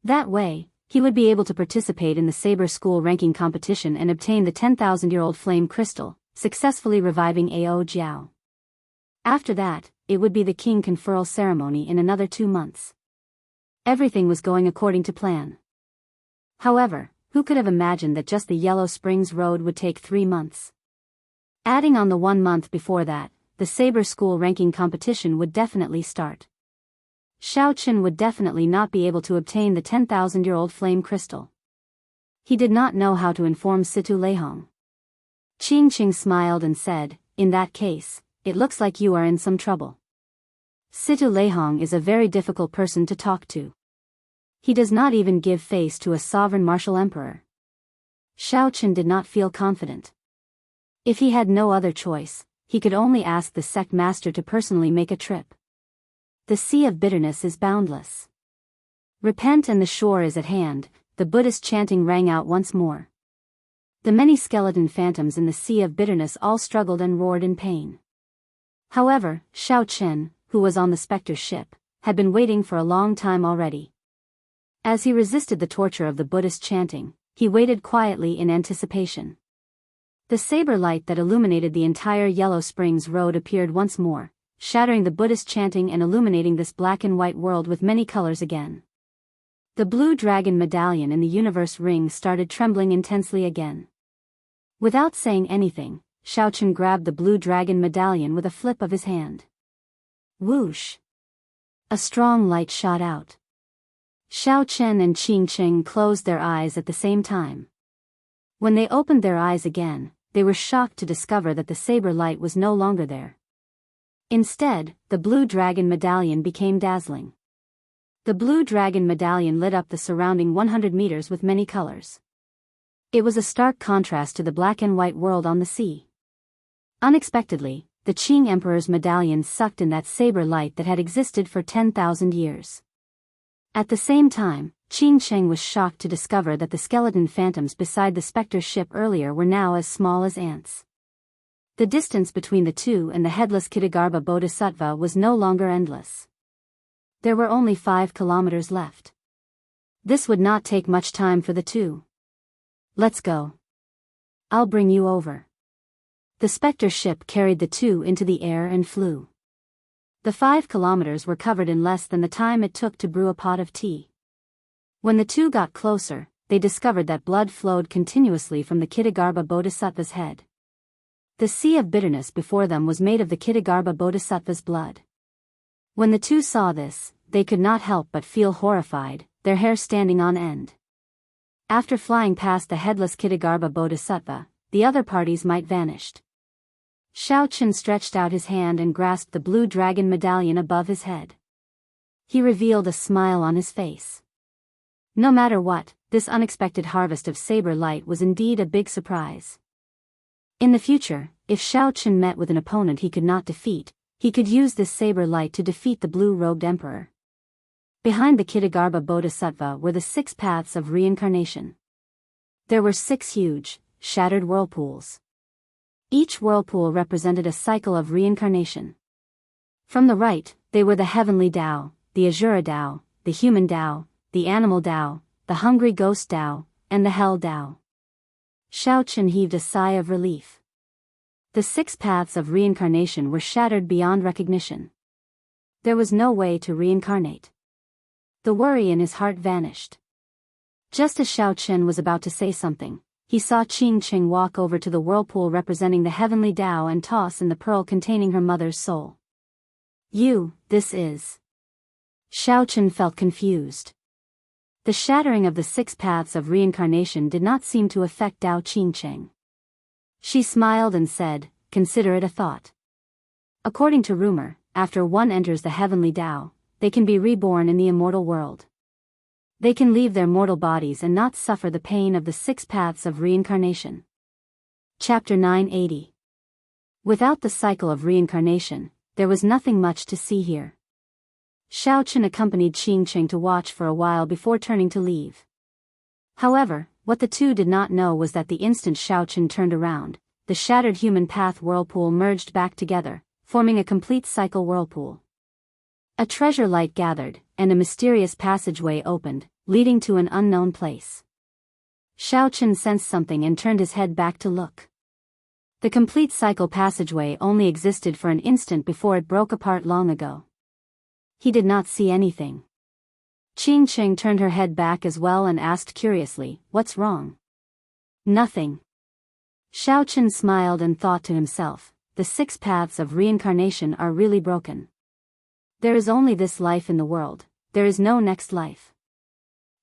That way, he would be able to participate in the Saber School ranking competition and obtain the 10,000-year-old flame crystal, successfully reviving Ao Jiao. After that, it would be the king conferral ceremony in another 2 months. Everything was going according to plan. However, who could have imagined that just the Yellow Springs Road would take 3 months? Adding on the 1 month before that, the Saber School ranking competition would definitely start. Xiao Chen would definitely not be able to obtain the 10,000-year-old flame crystal. He did not know how to inform Situ Leihong. Qing Qing smiled and said, "In that case, it looks like you are in some trouble. Situ Leihong is a very difficult person to talk to. He does not even give face to a sovereign martial emperor." Xiao Chen did not feel confident. If he had no other choice, he could only ask the sect master to personally make a trip. The sea of bitterness is boundless. Repent and the shore is at hand, the Buddhist chanting rang out once more. The many skeleton phantoms in the sea of bitterness all struggled and roared in pain. However, Xiao Chen, who was on the specter ship, had been waiting for a long time already. As he resisted the torture of the Buddhist chanting, he waited quietly in anticipation. The saber light that illuminated the entire Yellow Springs Road appeared once more, shattering the Buddhist chanting and illuminating this black and white world with many colors again. The blue dragon medallion in the universe ring started trembling intensely again. Without saying anything, Xiao Chen grabbed the blue dragon medallion with a flip of his hand. Whoosh! A strong light shot out. Xiao Chen and Qing Cheng closed their eyes at the same time. When they opened their eyes again, they were shocked to discover that the saber light was no longer there. Instead, the blue dragon medallion became dazzling. The blue dragon medallion lit up the surrounding 100 meters with many colors. It was a stark contrast to the black and white world on the sea. Unexpectedly, the Qing Emperor's medallion sucked in that saber light that had existed for 10,000 years. At the same time, Qing Cheng was shocked to discover that the skeleton phantoms beside the specter ship earlier were now as small as ants. The distance between the two and the headless Kitagarbha Bodhisattva was no longer endless. There were only 5 kilometers left. This would not take much time for the two. "Let's go. I'll bring you over." The specter ship carried the two into the air and flew. The 5 kilometers were covered in less than the time it took to brew a pot of tea. When the two got closer, they discovered that blood flowed continuously from the Kitagarbha Bodhisattva's head. The sea of bitterness before them was made of the Kitagarbha Bodhisattva's blood. When the two saw this, they could not help but feel horrified, their hair standing on end. After flying past the headless Kitagarbha Bodhisattva, the other parties might vanished. Xiao Chen stretched out his hand and grasped the blue dragon medallion above his head. He revealed a smile on his face. No matter what, this unexpected harvest of saber light was indeed a big surprise. In the future, if Xiao Chen met with an opponent he could not defeat, he could use this saber light to defeat the blue-robed emperor. Behind the Kitagarbha Bodhisattva were the 6 paths of reincarnation. There were 6 huge, shattered whirlpools. Each whirlpool represented a cycle of reincarnation. From the right, they were the heavenly Tao, the Azura Tao, the human Tao, the animal Tao, the hungry ghost Tao, and the Hell Dao. Xiao Chen heaved a sigh of relief. The 6 paths of reincarnation were shattered beyond recognition. There was no way to reincarnate. The worry in his heart vanished. Just as Xiao Chen was about to say something, he saw Qing Qing walk over to the whirlpool representing the heavenly Tao and toss in the pearl containing her mother's soul. This is... Xiao Chen felt confused. The shattering of the 6 paths of reincarnation did not seem to affect Dao Qing Qing. She smiled and said, "Consider it a thought. According to rumor, after one enters the heavenly Tao, they can be reborn in the immortal world. They can leave their mortal bodies and not suffer the pain of the 6 paths of reincarnation." Chapter 980. Without the cycle of reincarnation, there was nothing much to see here. Xiao Chen accompanied Qing Qing to watch for a while before turning to leave. However, what the two did not know was that the instant Xiao Chen turned around, the shattered human path whirlpool merged back together, forming a complete cycle whirlpool. A treasure light gathered, and a mysterious passageway opened, leading to an unknown place. Xiao Chen sensed something and turned his head back to look. The complete cycle passageway only existed for an instant before it broke apart long ago. He did not see anything. Qing Qing turned her head back as well and asked curiously, "What's wrong?" "Nothing." Xiao Chen smiled and thought to himself, the 6 paths of reincarnation are really broken. There is only this life in the world, there is no next life.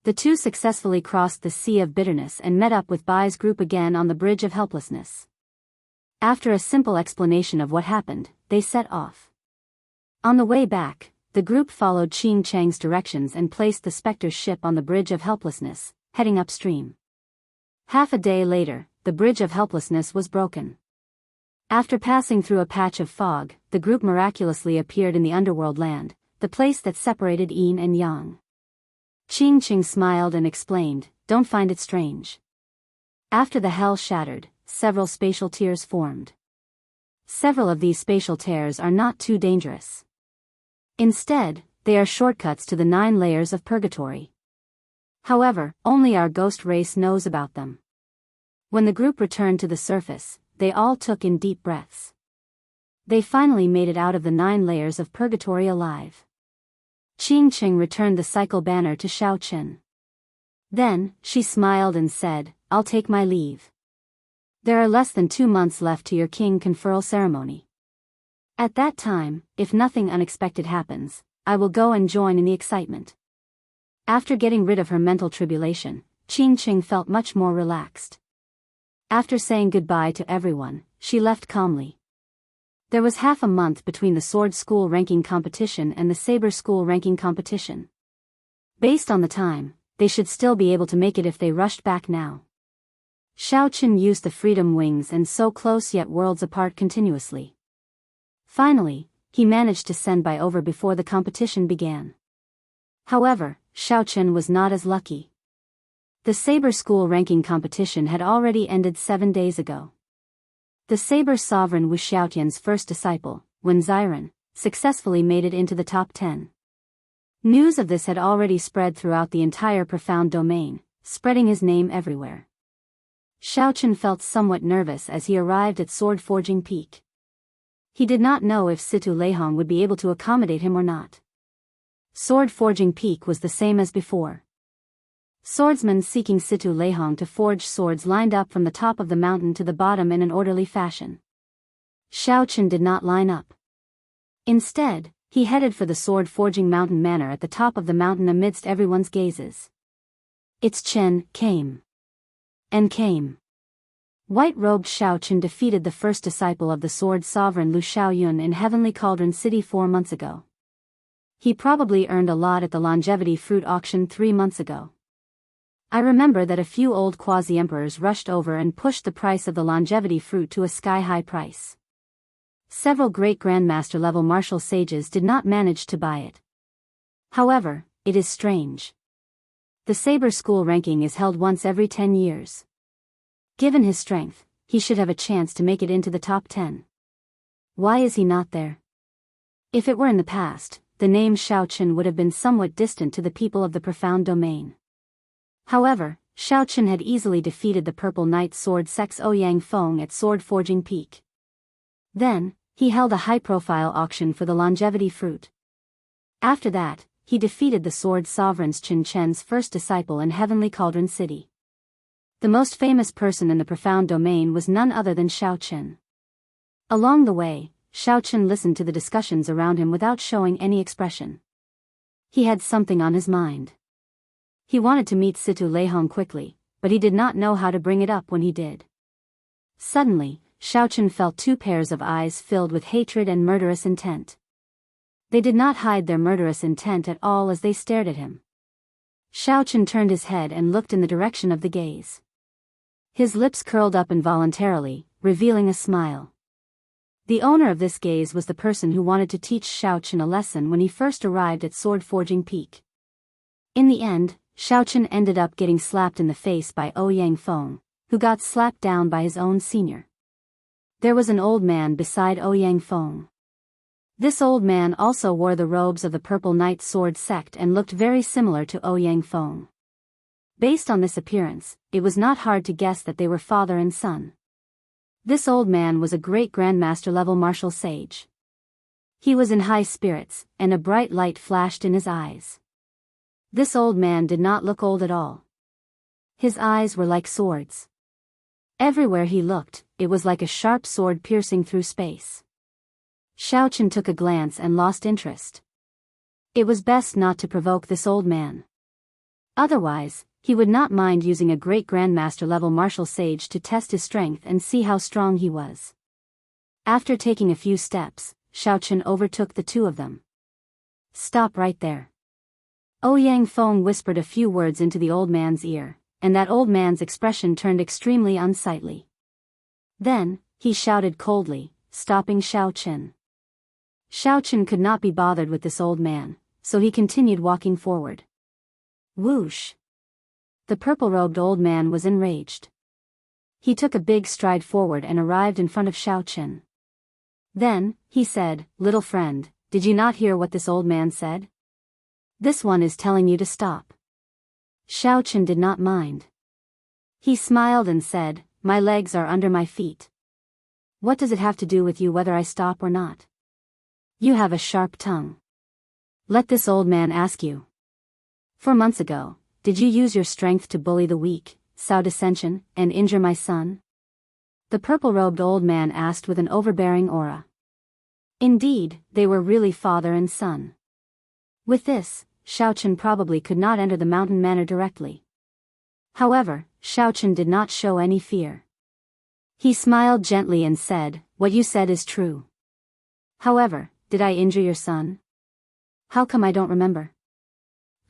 The two successfully crossed the sea of bitterness and met up with Bai's group again on the bridge of helplessness. After a simple explanation of what happened, they set off. On the way back, the group followed Qing Chang's directions and placed the Spectre's ship on the Bridge of Helplessness, heading upstream. Half a day later, the Bridge of Helplessness was broken. After passing through a patch of fog, the group miraculously appeared in the underworld land, the place that separated yin and yang. Qing Qing smiled and explained, "Don't find it strange. After the hell shattered, several spatial tiers formed. Several of these spatial tears are not too dangerous. Instead, they are shortcuts to the 9 layers of purgatory. However, only our ghost race knows about them." When the group returned to the surface, they all took in deep breaths. They finally made it out of the 9 layers of purgatory alive. Qing Qing returned the cycle banner to Xiao Chen. Then, she smiled and said, "I'll take my leave. There are less than 2 months left to your king conferral ceremony. At that time, if nothing unexpected happens, I will go and join in the excitement." After getting rid of her mental tribulation, Qing Qing felt much more relaxed. After saying goodbye to everyone, she left calmly. There was half a month between the sword school ranking competition and the saber school ranking competition. Based on the time, they should still be able to make it if they rushed back now. Xiao Chen used the freedom wings and so close yet worlds apart continuously. Finally, he managed to send Bai over before the competition began. However, Xiao Chen was not as lucky. The saber school ranking competition had already ended 7 days ago. The saber sovereign Wu Xiaotian's first disciple, Wen Ziren, successfully made it into the top 10. News of this had already spread throughout the entire profound domain, spreading his name everywhere. Xiao Chen felt somewhat nervous as he arrived at Sword Forging Peak. He did not know if Situ Leihong would be able to accommodate him or not. Sword Forging Peak was the same as before. Swordsmen seeking Situ Leihong to forge swords lined up from the top of the mountain to the bottom in an orderly fashion. Xiao Chen did not line up. Instead, he headed for the sword forging mountain manor at the top of the mountain amidst everyone's gazes. Its Chen came. And came. White-robed Xiao Chen defeated the first disciple of the sword sovereign Lu Xiaoyun in Heavenly Cauldron City 4 months ago. He probably earned a lot at the longevity fruit auction 3 months ago. I remember that a few old quasi-emperors rushed over and pushed the price of the longevity fruit to a sky-high price. Several great grandmaster level martial sages did not manage to buy it. However, it is strange. The saber school ranking is held once every 10 years. Given his strength, he should have a chance to make it into the top 10. Why is he not there? If it were in the past, the name Xiao Chen would have been somewhat distant to the people of the profound domain. However, Xiao Chen had easily defeated the Purple Knight Sword Sect's Ouyang Feng at Sword Forging Peak. Then, he held a high-profile auction for the longevity fruit. After that, he defeated the Sword Sovereign's Qin Chen's first disciple in Heavenly Cauldron City. The most famous person in the profound domain was none other than Xiao Chen. Along the way, Xiao Chen listened to the discussions around him without showing any expression. He had something on his mind. He wanted to meet Situ Leihong quickly, but he did not know how to bring it up when he did. Suddenly, Xiao Chen felt two pairs of eyes filled with hatred and murderous intent. They did not hide their murderous intent at all as they stared at him. Xiao Chen turned his head and looked in the direction of the gaze. His lips curled up involuntarily, revealing a smile. The owner of this gaze was the person who wanted to teach Xiao Chen a lesson when he first arrived at Sword Forging Peak. In the end, Xiao Chen ended up getting slapped in the face by Ouyang Feng, who got slapped down by his own senior. There was an old man beside Ouyang Feng. This old man also wore the robes of the Purple Knight Sword Sect and looked very similar to Ouyang Feng. Based on this appearance, it was not hard to guess that they were father and son. This old man was a great Grandmaster level martial sage. He was in high spirits, and a bright light flashed in his eyes. This old man did not look old at all. His eyes were like swords. Everywhere he looked, it was like a sharp sword piercing through space. Xiao Chen took a glance and lost interest. It was best not to provoke this old man. Otherwise, he would not mind using a great Grandmaster level martial sage to test his strength and see how strong he was. After taking a few steps, Xiao Chen overtook the two of them. "Stop right there." Ouyang Feng whispered a few words into the old man's ear, and that old man's expression turned extremely unsightly. Then, he shouted coldly, stopping Xiao Chen. Xiao Chen could not be bothered with this old man, so he continued walking forward. Whoosh! The purple-robed old man was enraged. He took a big stride forward and arrived in front of Xiao Chen. Then, he said, "Little friend, did you not hear what this old man said? This one is telling you to stop." Xiao Chen did not mind. He smiled and said, "My legs are under my feet. What does it have to do with you whether I stop or not? You have a sharp tongue. Let this old man ask you. 4 months ago, did you use your strength to bully the weak, sow dissension, and injure my son?" The purple-robed old man asked with an overbearing aura. Indeed, they were really father and son. With this, Xiao Chen probably could not enter the mountain manor directly. However, Xiao Chen did not show any fear. He smiled gently and said, "What you said is true. However, did I injure your son? How come I don't remember?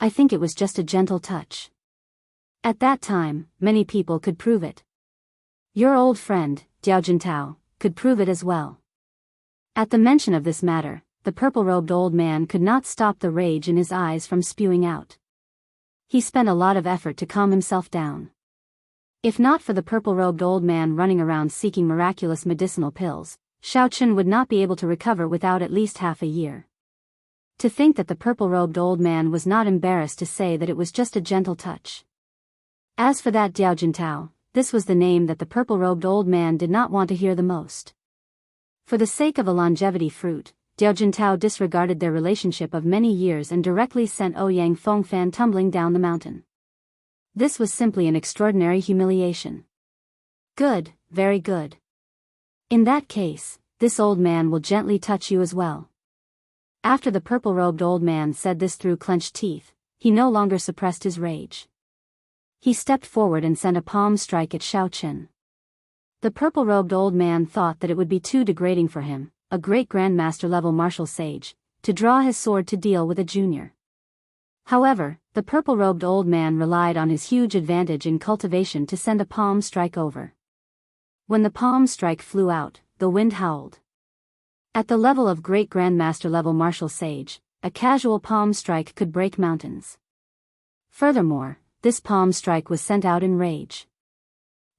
I think it was just a gentle touch. At that time, many people could prove it. Your old friend, Diao Jintao, could prove it as well." At the mention of this matter, the purple-robed old man could not stop the rage in his eyes from spewing out. He spent a lot of effort to calm himself down. If not for the purple-robed old man running around seeking miraculous medicinal pills, Xiao Chen would not be able to recover without at least half a year. To think that the purple-robed old man was not embarrassed to say that it was just a gentle touch. As for that Diao Jintao, this was the name that the purple-robed old man did not want to hear the most. For the sake of a longevity fruit, Diao Jintao disregarded their relationship of many years and directly sent Ouyang Fengfan tumbling down the mountain. This was simply an extraordinary humiliation. Good, very good. In that case, this old man will gently touch you as well. After the purple-robed old man said this through clenched teeth, he no longer suppressed his rage. He stepped forward and sent a palm strike at Xiao Chen. The purple-robed old man thought that it would be too degrading for him, a great Grandmaster-level martial sage, to draw his sword to deal with a junior. However, the purple-robed old man relied on his huge advantage in cultivation to send a palm strike over. When the palm strike flew out, the wind howled. At the level of great Grandmaster-level martial sage, a casual palm strike could break mountains. Furthermore, this palm strike was sent out in rage.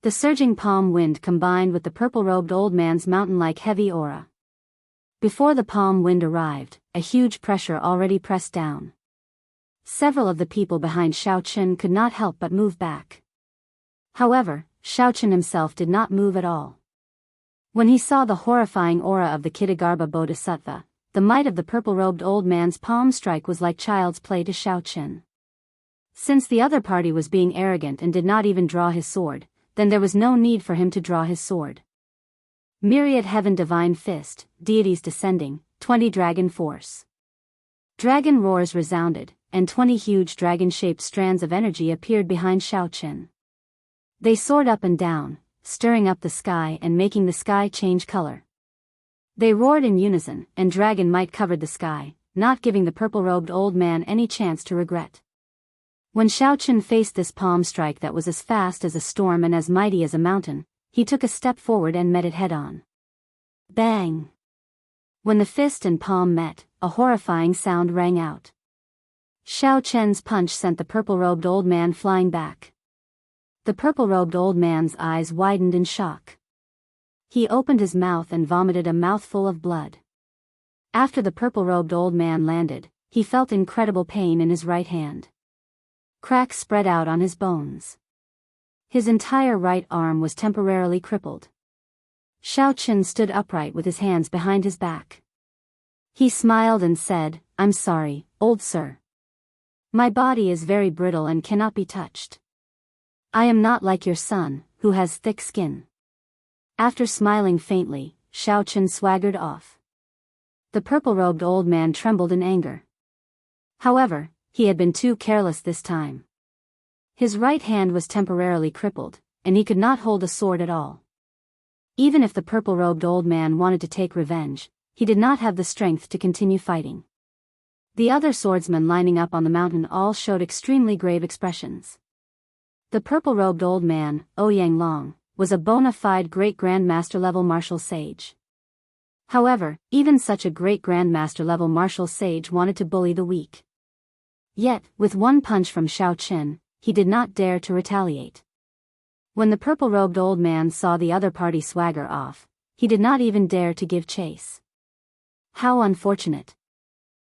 The surging palm wind combined with the purple-robed old man's mountain-like heavy aura. Before the palm wind arrived, a huge pressure already pressed down. Several of the people behind Xiao Chen could not help but move back. However, Xiaochen himself did not move at all. When he saw the horrifying aura of the Kitagarbha Bodhisattva, the might of the purple-robed old man's palm strike was like child's play to Xiaochen. Since the other party was being arrogant and did not even draw his sword, then there was no need for him to draw his sword. Myriad Heaven Divine Fist, Deities Descending, 20 Dragon Force. Dragon roars resounded, and 20 huge dragon-shaped strands of energy appeared behind Xiaochen. They soared up and down, stirring up the sky and making the sky change color. They roared in unison, and dragon might covered the sky, not giving the purple-robed old man any chance to regret. When Xiaochen faced this palm strike that was as fast as a storm and as mighty as a mountain, he took a step forward and met it head-on. Bang! When the fist and palm met, a horrifying sound rang out. Xiaochen's punch sent the purple-robed old man flying back. The purple-robed old man's eyes widened in shock. He opened his mouth and vomited a mouthful of blood. After the purple-robed old man landed, he felt incredible pain in his right hand. Cracks spread out on his bones. His entire right arm was temporarily crippled. Xiaochen stood upright with his hands behind his back. He smiled and said, "I'm sorry, old sir. My body is very brittle and cannot be touched. I am not like your son, who has thick skin." After smiling faintly, Xiaochen swaggered off. The purple-robed old man trembled in anger. However, he had been too careless this time. His right hand was temporarily crippled, and he could not hold a sword at all. Even if the purple-robed old man wanted to take revenge, he did not have the strength to continue fighting. The other swordsmen lining up on the mountain all showed extremely grave expressions. The purple-robed old man, Ouyang Long, was a bona fide great grandmaster level martial sage. However, even such a great grandmaster level martial sage wanted to bully the weak. Yet, with one punch from Xiaochen, he did not dare to retaliate. When the purple-robed old man saw the other party swagger off, he did not even dare to give chase. How unfortunate.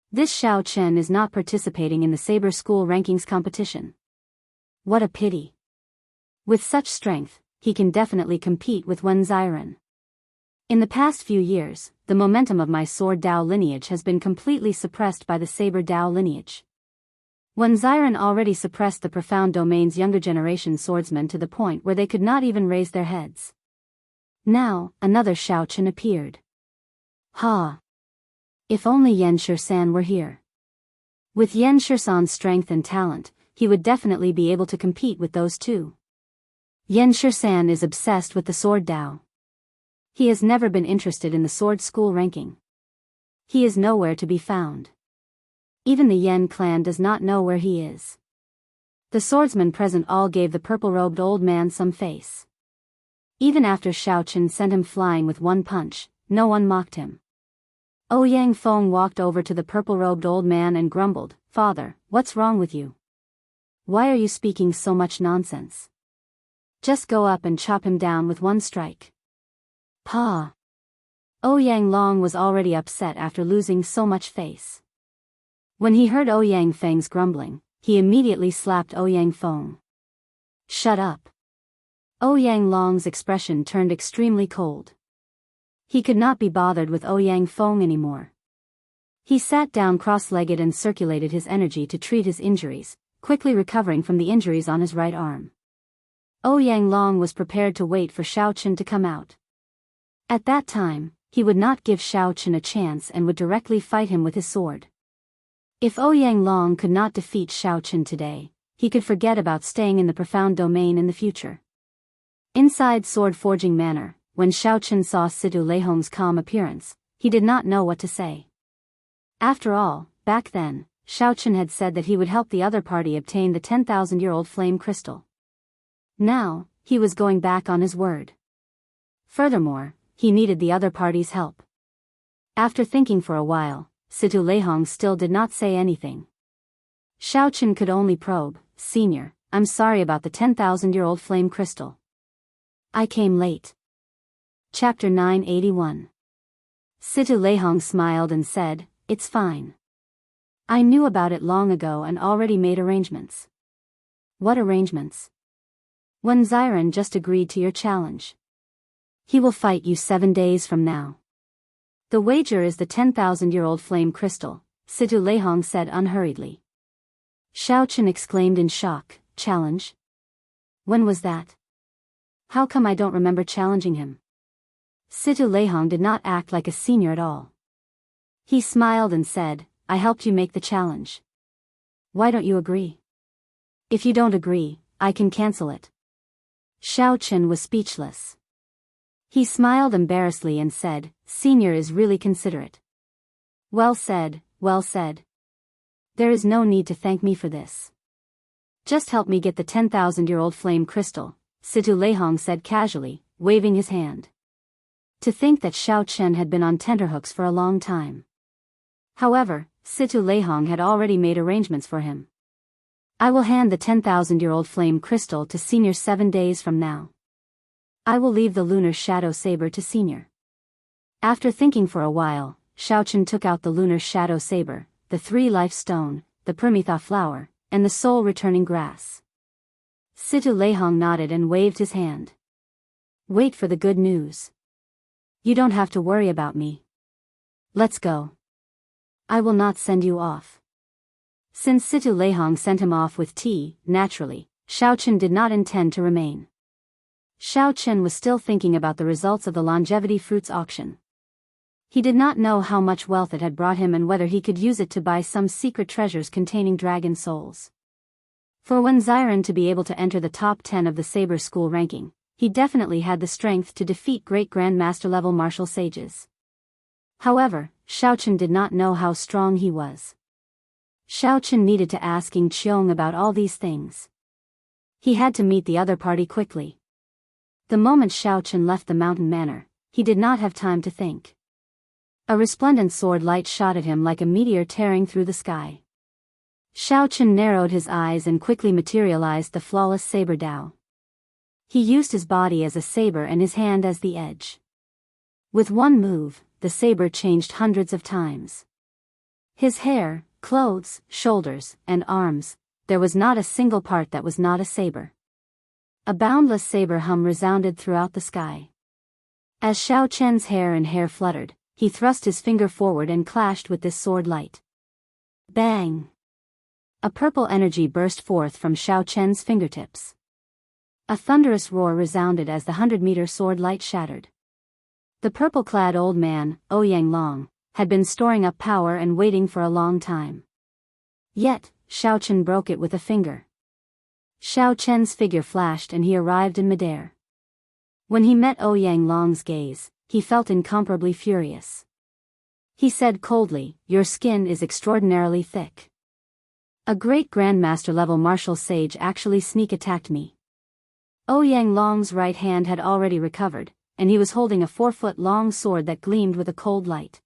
This Xiaochen is not participating in the Saber School rankings competition. What a pity. With such strength, he can definitely compete with Wen Ziren. In the past few years, the momentum of my Sword Dao lineage has been completely suppressed by the Saber Dao lineage. Wen Ziren already suppressed the Profound Domain's younger generation swordsmen to the point where they could not even raise their heads. Now, another Xiaochen appeared. Ha! If only Yan Shisan were here. With Yan Shisan's strength and talent, he would definitely be able to compete with those two. Yan Shisan is obsessed with the Sword Dao. He has never been interested in the Sword School ranking. He is nowhere to be found. Even the Yen clan does not know where he is. The swordsmen present all gave the purple-robed old man some face. Even after Xiaochen sent him flying with one punch, no one mocked him. Ouyang Feng walked over to the purple-robed old man and grumbled, "Father, what's wrong with you? Why are you speaking so much nonsense? Just go up and chop him down with one strike." Pa! Ouyang Long was already upset after losing so much face. When he heard Ouyang Feng's grumbling, he immediately slapped Ouyang Feng. "Shut up." Ouyang Long's expression turned extremely cold. He could not be bothered with Ouyang Feng anymore. He sat down cross-legged and circulated his energy to treat his injuries, quickly recovering from the injuries on his right arm. Ouyang Long was prepared to wait for Xiaochen to come out. At that time, he would not give Xiaochen a chance and would directly fight him with his sword. If Ouyang Long could not defeat Xiaochen today, he could forget about staying in the Profound Domain in the future. Inside Sword Forging Manor, when Xiaochen saw Situ Leihong's calm appearance, he did not know what to say. After all, back then, Xiaochen had said that he would help the other party obtain the 10,000-year-old flame crystal. Now, he was going back on his word. Furthermore, he needed the other party's help. After thinking for a while, Situ Leihong still did not say anything. Xiaochen could only probe, "Senior, I'm sorry about the 10,000-year-old flame crystal. I came late." Chapter 981. Situ Leihong smiled and said, "It's fine. I knew about it long ago and already made arrangements." "What arrangements?" Wen Xiren just agreed to your challenge. He will fight you 7 days from now. The wager is the 10,000-year-old flame crystal, Situ Leihong said unhurriedly. Xiao Chen exclaimed in shock, challenge? When was that? How come I don't remember challenging him? Situ Leihong did not act like a senior at all. He smiled and said, I helped you make the challenge. Why don't you agree? If you don't agree, I can cancel it. Xiao Chen was speechless. He smiled embarrassedly and said, Senior is really considerate. Well said, well said. There is no need to thank me for this. Just help me get the 10,000-year-old flame crystal, Situ Leihong said casually, waving his hand. To think that Xiao Chen had been on tenterhooks for a long time. However, Situ Leihong had already made arrangements for him. I will hand the 10,000-year-old flame crystal to Senior 7 days from now. I will leave the lunar shadow saber to Senior. After thinking for a while, Xiao Chen took out the lunar shadow saber, the 3 life stone, the Permitha flower, and the soul-returning grass. Situ Leihong nodded and waved his hand. Wait for the good news. You don't have to worry about me. Let's go. I will not send you off. Since Situ Leihong sent him off with tea, naturally, Xiao Chen did not intend to remain. Xiao Chen was still thinking about the results of the longevity fruits auction. He did not know how much wealth it had brought him and whether he could use it to buy some secret treasures containing dragon souls. For Wen Xiren to be able to enter the top 10 of the Saber School ranking, he definitely had the strength to defeat great Grandmaster level martial sages. However, Xiao Chen did not know how strong he was. Xiao Chen needed to ask Ying Qiong about all these things. He had to meet the other party quickly. The moment Xiao Chen left the mountain manor, he did not have time to think. A resplendent sword light shot at him like a meteor tearing through the sky. Xiao Chen narrowed his eyes and quickly materialized the flawless saber Dao. He used his body as a saber and his hand as the edge. With one move, the saber changed hundreds of times. His hair, clothes, shoulders, and arms, there was not a single part that was not a saber. A boundless saber hum resounded throughout the sky. As Xiao Chen's hair and hair fluttered, he thrust his finger forward and clashed with this sword light. Bang! A purple energy burst forth from Xiao Chen's fingertips. A thunderous roar resounded as the 100-meter sword light shattered. The purple-clad old man, Ouyang Long, had been storing up power and waiting for a long time. Yet, Xiao Chen broke it with a finger. Xiao Chen's figure flashed and he arrived in midair. When he met Ouyang Long's gaze, he felt incomparably furious. He said coldly, "Your skin is extraordinarily thick. A great Grandmaster-level martial sage actually sneak-attacked me." Ouyang Long's right hand had already recovered, and he was holding a 4-foot-long sword that gleamed with a cold light.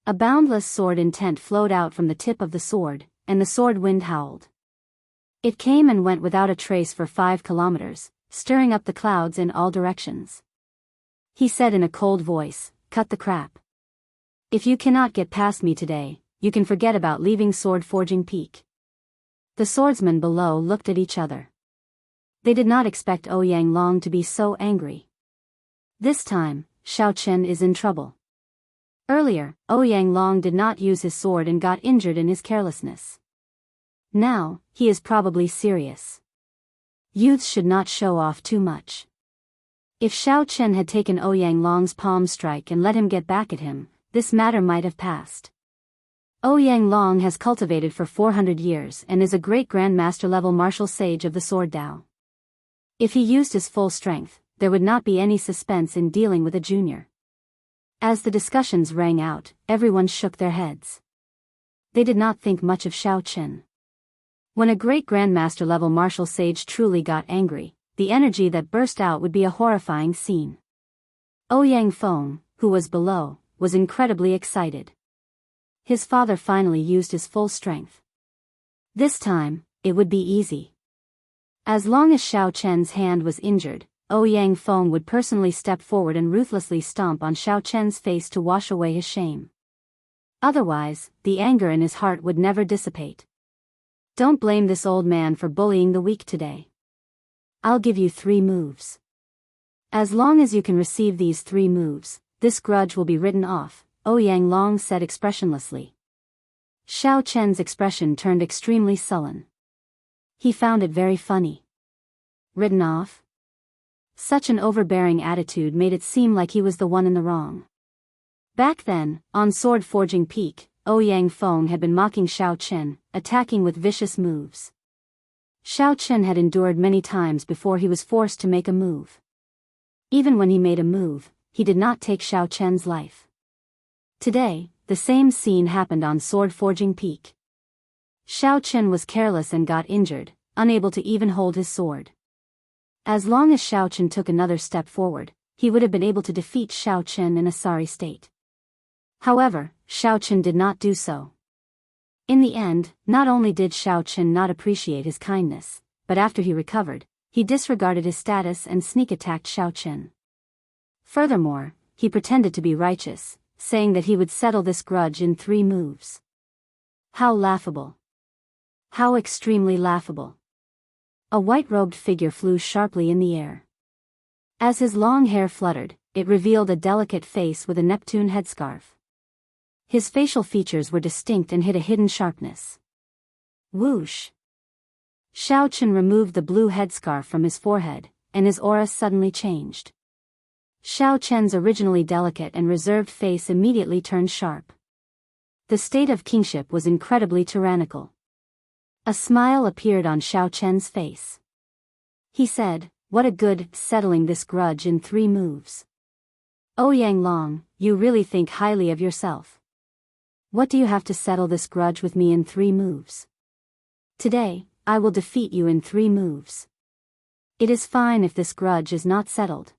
A boundless sword intent flowed out from the tip of the sword, and the sword wind howled. It came and went without a trace for 5 kilometers, stirring up the clouds in all directions. He said in a cold voice, "Cut the crap. If you cannot get past me today, you can forget about leaving Sword Forging Peak." The swordsmen below looked at each other. They did not expect Ouyang Long to be so angry. This time, Xiao Chen is in trouble. Earlier, Ouyang Long did not use his sword and got injured in his carelessness. Now, he is probably serious. Youths should not show off too much. If Xiao Chen had taken Ouyang Long's palm strike and let him get back at him, this matter might have passed. Ouyang Long has cultivated for 400 years and is a great Grandmaster-level martial sage of the Sword Dao. If he used his full strength, there would not be any suspense in dealing with a junior. As the discussions rang out, everyone shook their heads. They did not think much of Xiao Chen. When a great Grandmaster-level martial sage truly got angry, the energy that burst out would be a horrifying scene. Ouyang Feng, who was below, was incredibly excited. His father finally used his full strength. This time, it would be easy. As long as Xiao Chen's hand was injured, Ouyang Feng would personally step forward and ruthlessly stomp on Xiao Chen's face to wash away his shame. Otherwise, the anger in his heart would never dissipate. Don't blame this old man for bullying the weak today. I'll give you 3 moves. As long as you can receive these 3 moves, this grudge will be written off, Ouyang Long said expressionlessly. Xiao Chen's expression turned extremely sullen. He found it very funny. Written off? Such an overbearing attitude made it seem like he was the one in the wrong. Back then, on Sword Forging Peak, Ouyang Feng had been mocking Xiao Chen, attacking with vicious moves. Xiao Chen had endured many times before he was forced to make a move. Even when he made a move, he did not take Xiao Chen's life. Today, the same scene happened on Sword Forging Peak. Xiao Chen was careless and got injured, unable to even hold his sword. As long as Xiao Chen took another step forward, he would have been able to defeat Xiao Chen in a sorry state. However, Xiao Chen did not do so. In the end, not only did Xiao Chen not appreciate his kindness, but after he recovered, he disregarded his status and sneak-attacked Xiao Chen. Furthermore, he pretended to be righteous, saying that he would settle this grudge in 3 moves. How laughable. How extremely laughable. A white-robed figure flew sharply in the air. As his long hair fluttered, it revealed a delicate face with a Neptune headscarf. His facial features were distinct and hid a hidden sharpness. Whoosh! Xiao Chen removed the blue headscarf from his forehead, and his aura suddenly changed. Xiao Chen's originally delicate and reserved face immediately turned sharp. The state of kingship was incredibly tyrannical. A smile appeared on Xiao Chen's face. He said, "What a good settling this grudge in 3 moves. Ouyang Long, you really think highly of yourself. What do you have to settle this grudge with me in 3 moves? Today, I will defeat you in 3 moves. It is fine if this grudge is not settled."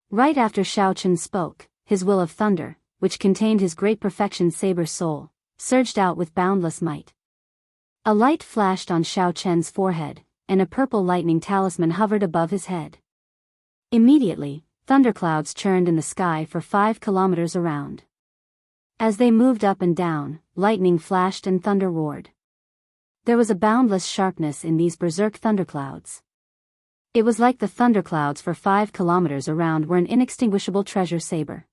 Right after Xiao Chen spoke, his will of thunder, which contained his great perfection saber soul, surged out with boundless might. A light flashed on Xiao Chen's forehead, and a purple lightning talisman hovered above his head. Immediately, thunderclouds churned in the sky for 5 kilometers around. As they moved up and down, lightning flashed and thunder roared. There was a boundless sharpness in these berserk thunderclouds. It was like the thunderclouds for 5 kilometers around were an inextinguishable treasure saber.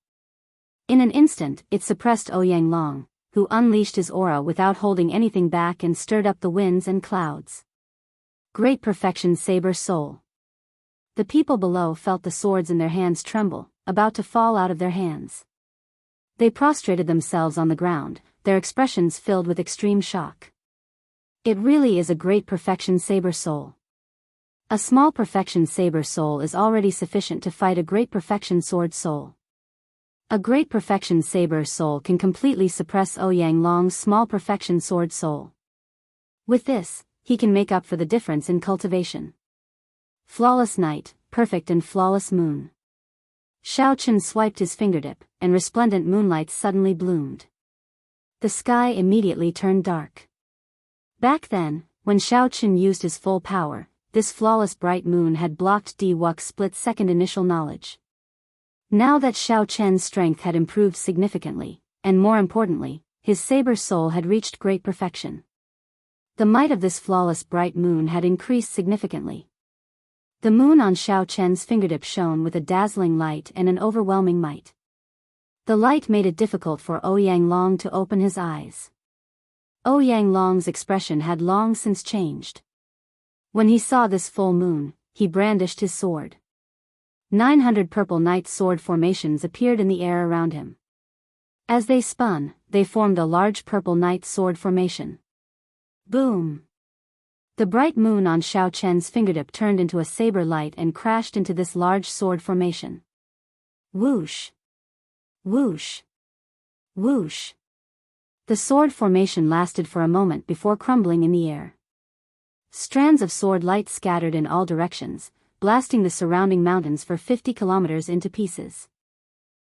In an instant, it suppressed Ouyang Long, who unleashed his aura without holding anything back and stirred up the winds and clouds. Great perfection saber soul. The people below felt the swords in their hands tremble, about to fall out of their hands. They prostrated themselves on the ground, their expressions filled with extreme shock. It really is a great perfection saber soul. A small perfection saber soul is already sufficient to fight a great perfection sword soul. A great perfection saber soul can completely suppress Ouyang Long's small perfection sword soul. With this, he can make up for the difference in cultivation. Flawless night, perfect and flawless moon. Xiao Chen swiped his fingertip, and resplendent moonlight suddenly bloomed. The sky immediately turned dark. Back then, when Xiao Chen used his full power, this flawless bright moon had blocked Di Wux's split-second initial knowledge. Now that Xiao Chen's strength had improved significantly, and more importantly, his saber soul had reached great perfection. The might of this flawless bright moon had increased significantly. The moon on Xiao Chen's fingertip shone with a dazzling light and an overwhelming might. The light made it difficult for Ouyang Long to open his eyes. Ouyang Long's expression had long since changed. When he saw this full moon, he brandished his sword. 900 purple knight sword formations appeared in the air around him. As they spun, they formed a large purple knight sword formation. Boom! The bright moon on Xiao Chen's fingertip turned into a saber light and crashed into this large sword formation. Whoosh! Whoosh! Whoosh! The sword formation lasted for a moment before crumbling in the air. Strands of sword light scattered in all directions, blasting the surrounding mountains for 50 kilometers into pieces.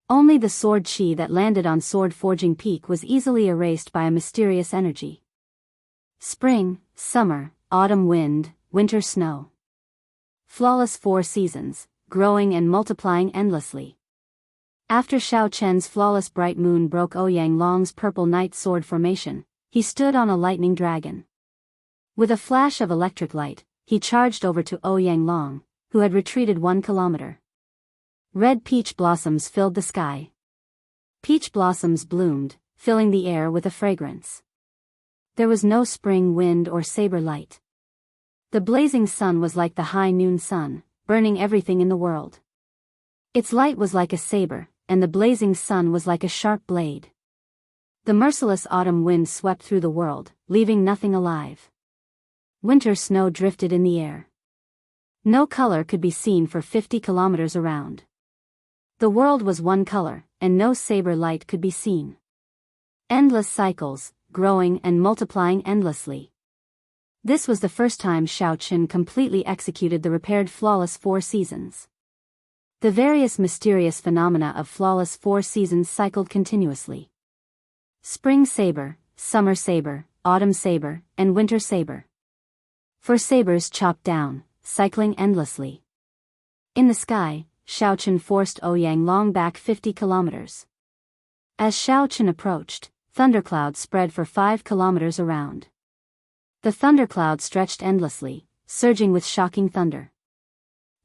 Only the sword chi that landed on Sword Forging Peak was easily erased by a mysterious energy. Spring, summer, autumn wind, winter snow. Flawless 4 seasons, growing and multiplying endlessly. After Xiao Chen's flawless bright moon broke Ouyang Long's purple knight sword formation, he stood on a lightning dragon. With a flash of electric light, he charged over to Ouyang Long, who had retreated 1 kilometer. Red peach blossoms filled the sky. Peach blossoms bloomed, filling the air with a fragrance. There was no spring wind or saber light. The blazing sun was like the high noon sun, burning everything in the world. Its light was like a saber, and the blazing sun was like a sharp blade. The merciless autumn wind swept through the world, leaving nothing alive. Winter snow drifted in the air. No color could be seen for 50 kilometers around. The world was one color, and no saber light could be seen. Endless cycles, growing and multiplying endlessly. This was the first time Xiao Qin completely executed the repaired flawless 4 seasons. The various mysterious phenomena of flawless 4 seasons cycled continuously. Spring saber, summer saber, autumn saber, and winter saber. 4 sabers chopped down, cycling endlessly. In the sky, Xiao Qin forced Ouyang Long back 50 kilometers. As Xiao Qin approached, thunderclouds spread for 5 kilometers around. The thundercloud stretched endlessly, surging with shocking thunder.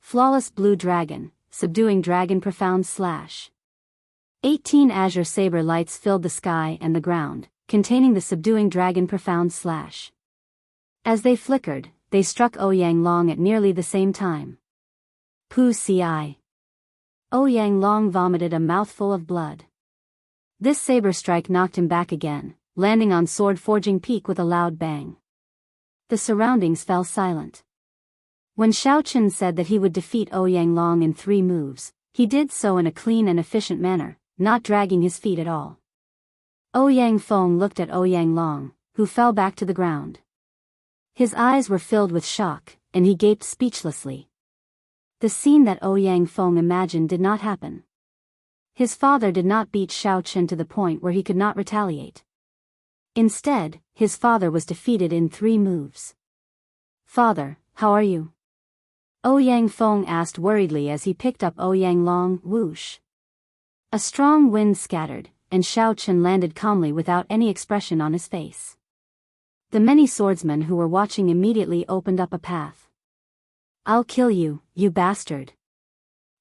Flawless blue dragon, subduing dragon profound slash. 18 azure saber lights filled the sky and the ground, containing the subduing dragon profound slash. As they flickered, they struck Ouyang Long at nearly the same time. Pu ci. Ouyang Long vomited a mouthful of blood. This saber strike knocked him back again, landing on sword forging peak with a loud bang. The surroundings fell silent. When Xiao Qin said that he would defeat Ouyang Long in 3 moves, he did so in a clean and efficient manner, not dragging his feet at all. Ouyang Feng looked at Ouyang Long, who fell back to the ground. His eyes were filled with shock, and he gaped speechlessly. The scene that Ouyang Feng imagined did not happen. His father did not beat Xiao Qin to the point where he could not retaliate. Instead, his father was defeated in 3 moves. "Father, how are you?" Ouyang Feng asked worriedly as he picked up Ouyang Long. Whoosh. A strong wind scattered, and Xiao Qin landed calmly without any expression on his face. The many swordsmen who were watching immediately opened up a path. "I'll kill you, you bastard."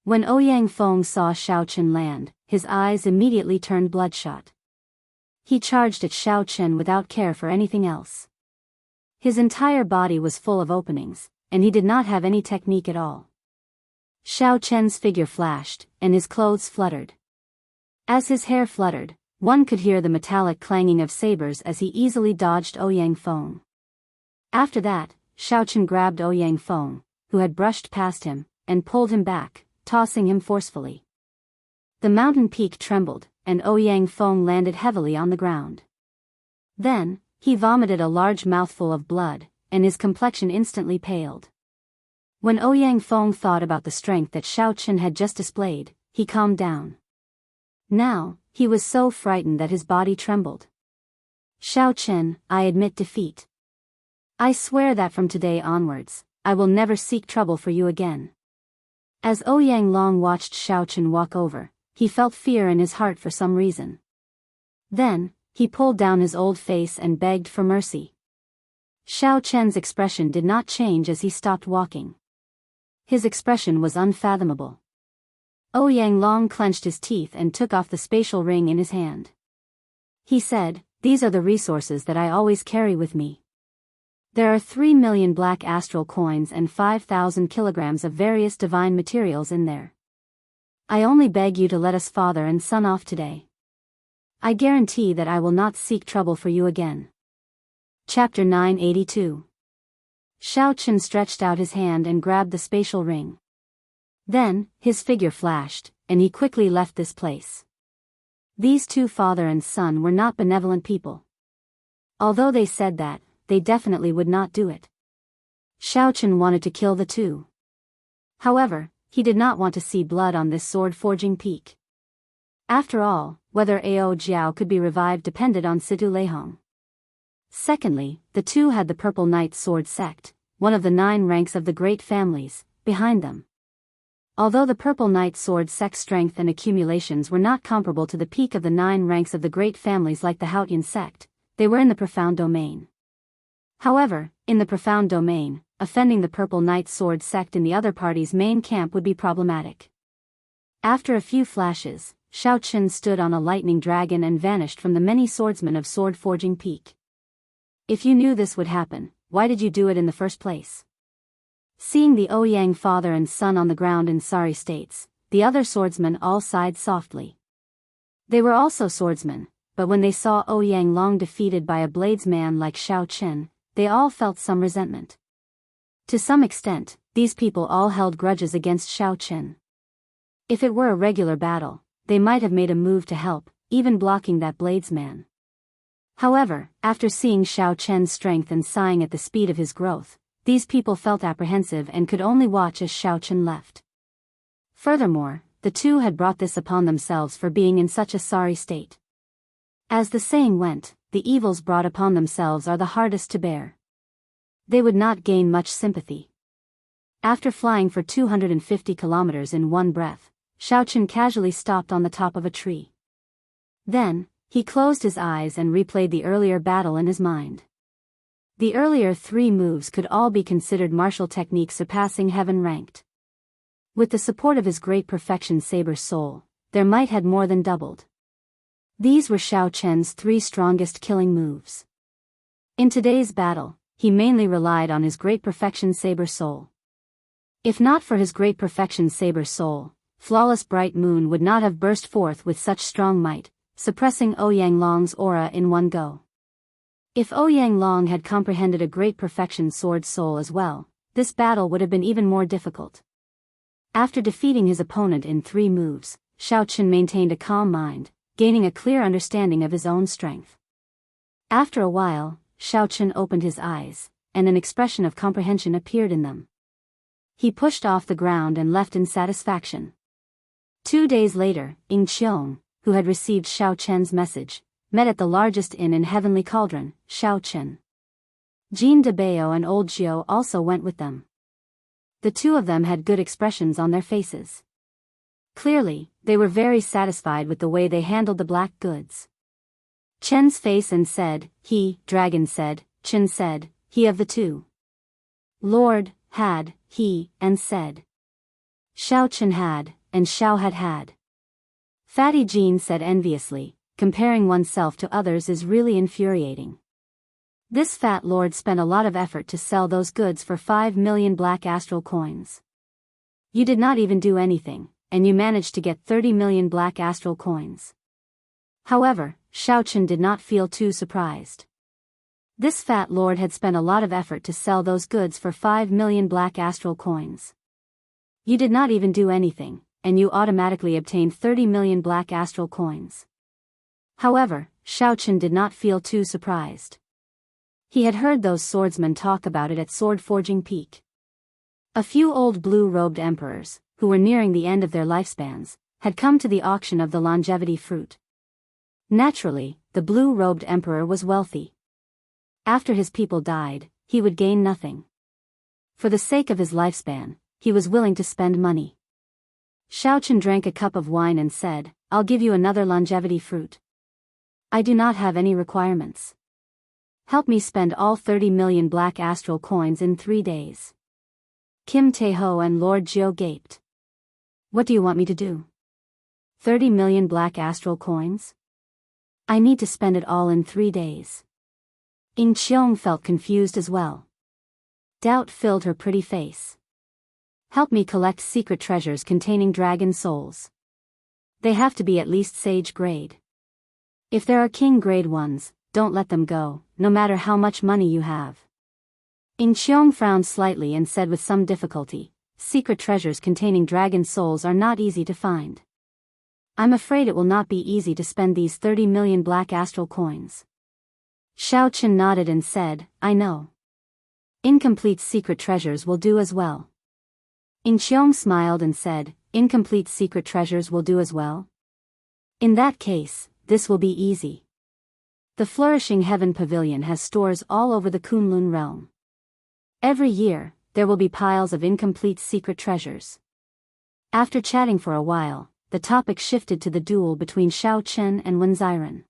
When Ouyang Feng saw Xiao Qin land, his eyes immediately turned bloodshot. He charged at Xiao Qin without care for anything else. His entire body was full of openings, and he did not have any technique at all. Xiao Qin's figure flashed, and his clothes fluttered. As his hair fluttered, one could hear the metallic clanging of sabers as he easily dodged Ouyang Feng. After that, Xiao Qin grabbed Ouyang Feng, who had brushed past him, and pulled him back, tossing him forcefully. The mountain peak trembled, and Ouyang Feng landed heavily on the ground. Then, he vomited a large mouthful of blood, and his complexion instantly paled. When Ouyang Feng thought about the strength that Xiao Qin had just displayed, he calmed down. Now, he was so frightened that his body trembled. "Xiao Qin, I admit defeat. I swear that from today onwards, I will never seek trouble for you again." As Ouyang Long watched Xiao Qin walk over, he felt fear in his heart for some reason. Then, he pulled down his old face and begged for mercy. Xiao Qin's expression did not change as he stopped walking. His expression was unfathomable. Ouyang Long clenched his teeth and took off the spatial ring in his hand. He said, "These are the resources that I always carry with me. There are 3 million black astral coins and 5,000 kilograms of various divine materials in there. I only beg you to let us father and son off today. I guarantee that I will not seek trouble for you again." Chapter 982. Xiao Qin stretched out his hand and grabbed the spatial ring. Then, his figure flashed, and he quickly left this place. These 2 father and son were not benevolent people. Although they said that, they definitely would not do it. Xiao Qin wanted to kill the 2. However, he did not want to see blood on this sword-forging peak. After all, whether Ao Jiao could be revived depended on Situ Leihong. Secondly, the 2 had the Purple Knight Sword Sect, one of the 9 ranks of the great families, behind them. Although the Purple Knight Sword Sect's strength and accumulations were not comparable to the peak of the 9 ranks of the great families like the Haotian sect, they were in the profound domain. However, in the profound domain, offending the Purple Knight sword sect in the other party's main camp would be problematic. After a few flashes, Shao Chen stood on a lightning dragon and vanished from the many swordsmen of Sword Forging Peak. If you knew this would happen, why did you do it in the first place? Seeing the Ouyang father and son on the ground in sorry states, the other swordsmen all sighed softly. They were also swordsmen, but when they saw Ouyang Long defeated by a bladesman like Shao Chen, they all felt some resentment. To some extent, these people all held grudges against Shao Chen. If it were a regular battle, they might have made a move to help, even blocking that bladesman. However, after seeing Shao Chen's strength and sighing at the speed of his growth, these people felt apprehensive and could only watch as Shao Chen left. Furthermore, the two had brought this upon themselves for being in such a sorry state. As the saying went, the evils brought upon themselves are the hardest to bear. They would not gain much sympathy. After flying for 250 kilometers in one breath, Shao Chen casually stopped on the top of a tree. Then, he closed his eyes and replayed the earlier battle in his mind. The earlier 3 moves could all be considered martial techniques surpassing heaven-ranked. With the support of his great perfection saber soul, their might had more than doubled. These were Shao Chen's 3 strongest killing moves. In today's battle, he mainly relied on his great perfection saber soul. If not for his great perfection saber soul, Flawless Bright Moon would not have burst forth with such strong might, suppressing Ouyang Long's aura in one go. If Ouyang Long had comprehended a great perfection sword soul as well, this battle would have been even more difficult. After defeating his opponent in 3 moves, Shao Chen maintained a calm mind, gaining a clear understanding of his own strength. After a while, Shao Chen opened his eyes, and an expression of comprehension appeared in them. He pushed off the ground and left in satisfaction. 2 days later, Ying Qiong, who had received Shao Chen's message, met at the largest inn in Heavenly Cauldron, Shao Chen. Jean de Bao and Old Jiu also went with them. The 2 of them had good expressions on their faces. Clearly, they were very satisfied with the way they handled the black goods. Chen's face and said, he, Dragon said, Chen said, he of the 2. Lord, had, he, and said. Shao Chen had, and Shao had. Fatty Jean said enviously, comparing oneself to others is really infuriating. This fat lord spent a lot of effort to sell those goods for 5 million black astral coins. You did not even do anything, and you managed to get 30 million black astral coins. However, Shao Chen did not feel too surprised. This fat lord had spent a lot of effort to sell those goods for 5 million black astral coins. You did not even do anything, and you automatically obtained 30 million black astral coins. However, Shao Chen did not feel too surprised. He had heard those swordsmen talk about it at Sword Forging Peak. A few old blue-robed emperors, who were nearing the end of their lifespans, had come to the auction of the longevity fruit. Naturally, the blue-robed emperor was wealthy. After his people died, he would gain nothing. For the sake of his lifespan, he was willing to spend money. Shao Chen drank a cup of wine and said, I'll give you another longevity fruit. I do not have any requirements. Help me spend all 30 million black astral coins in 3 days. Kim Tae-ho and Lord Jiu gaped. What do you want me to do? 30 million black astral coins? I need to spend it all in 3 days. Ying Qiong felt confused as well. Doubt filled her pretty face. Help me collect secret treasures containing dragon souls. They have to be at least sage grade. If there are king grade ones, don't let them go, no matter how much money you have. Ying Qiong frowned slightly and said with some difficulty, secret treasures containing dragon souls are not easy to find. I'm afraid it will not be easy to spend these 30 million black astral coins. Shao Chen nodded and said, I know. Incomplete secret treasures will do as well. Ying Qiong smiled and said, incomplete secret treasures will do as well? In that case, this will be easy. The Flourishing Heaven Pavilion has stores all over the Kunlun realm. Every year, there will be piles of incomplete secret treasures. After chatting for a while, the topic shifted to the duel between Shao Chen and Wen Ziren.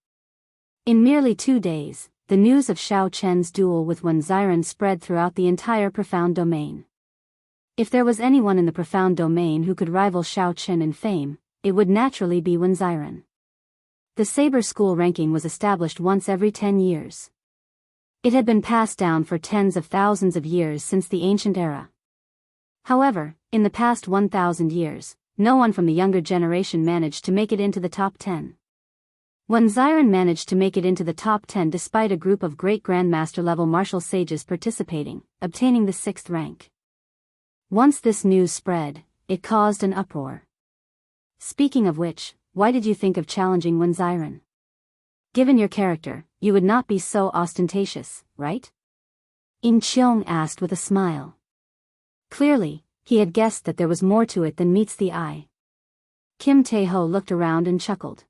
In merely 2 days, the news of Xiao Chen's duel with Wen Xiren spread throughout the entire profound domain. If there was anyone in the profound domain who could rival Xiao Chen in fame, it would naturally be Wen Xiren. The saber school ranking was established once every 10 years. It had been passed down for tens of thousands of years since the ancient era. However, in the past 1,000 years, no one from the younger generation managed to make it into the top 10. Wen Xiren managed to make it into the top 10 despite a group of great grandmaster-level martial sages participating, obtaining the 6th rank. Once this news spread, it caused an uproar. Speaking of which, why did you think of challenging Wen Xiren? Given your character, you would not be so ostentatious, right? In Qiong asked with a smile. Clearly, he had guessed that there was more to it than meets the eye. Kim Tae-ho looked around and chuckled.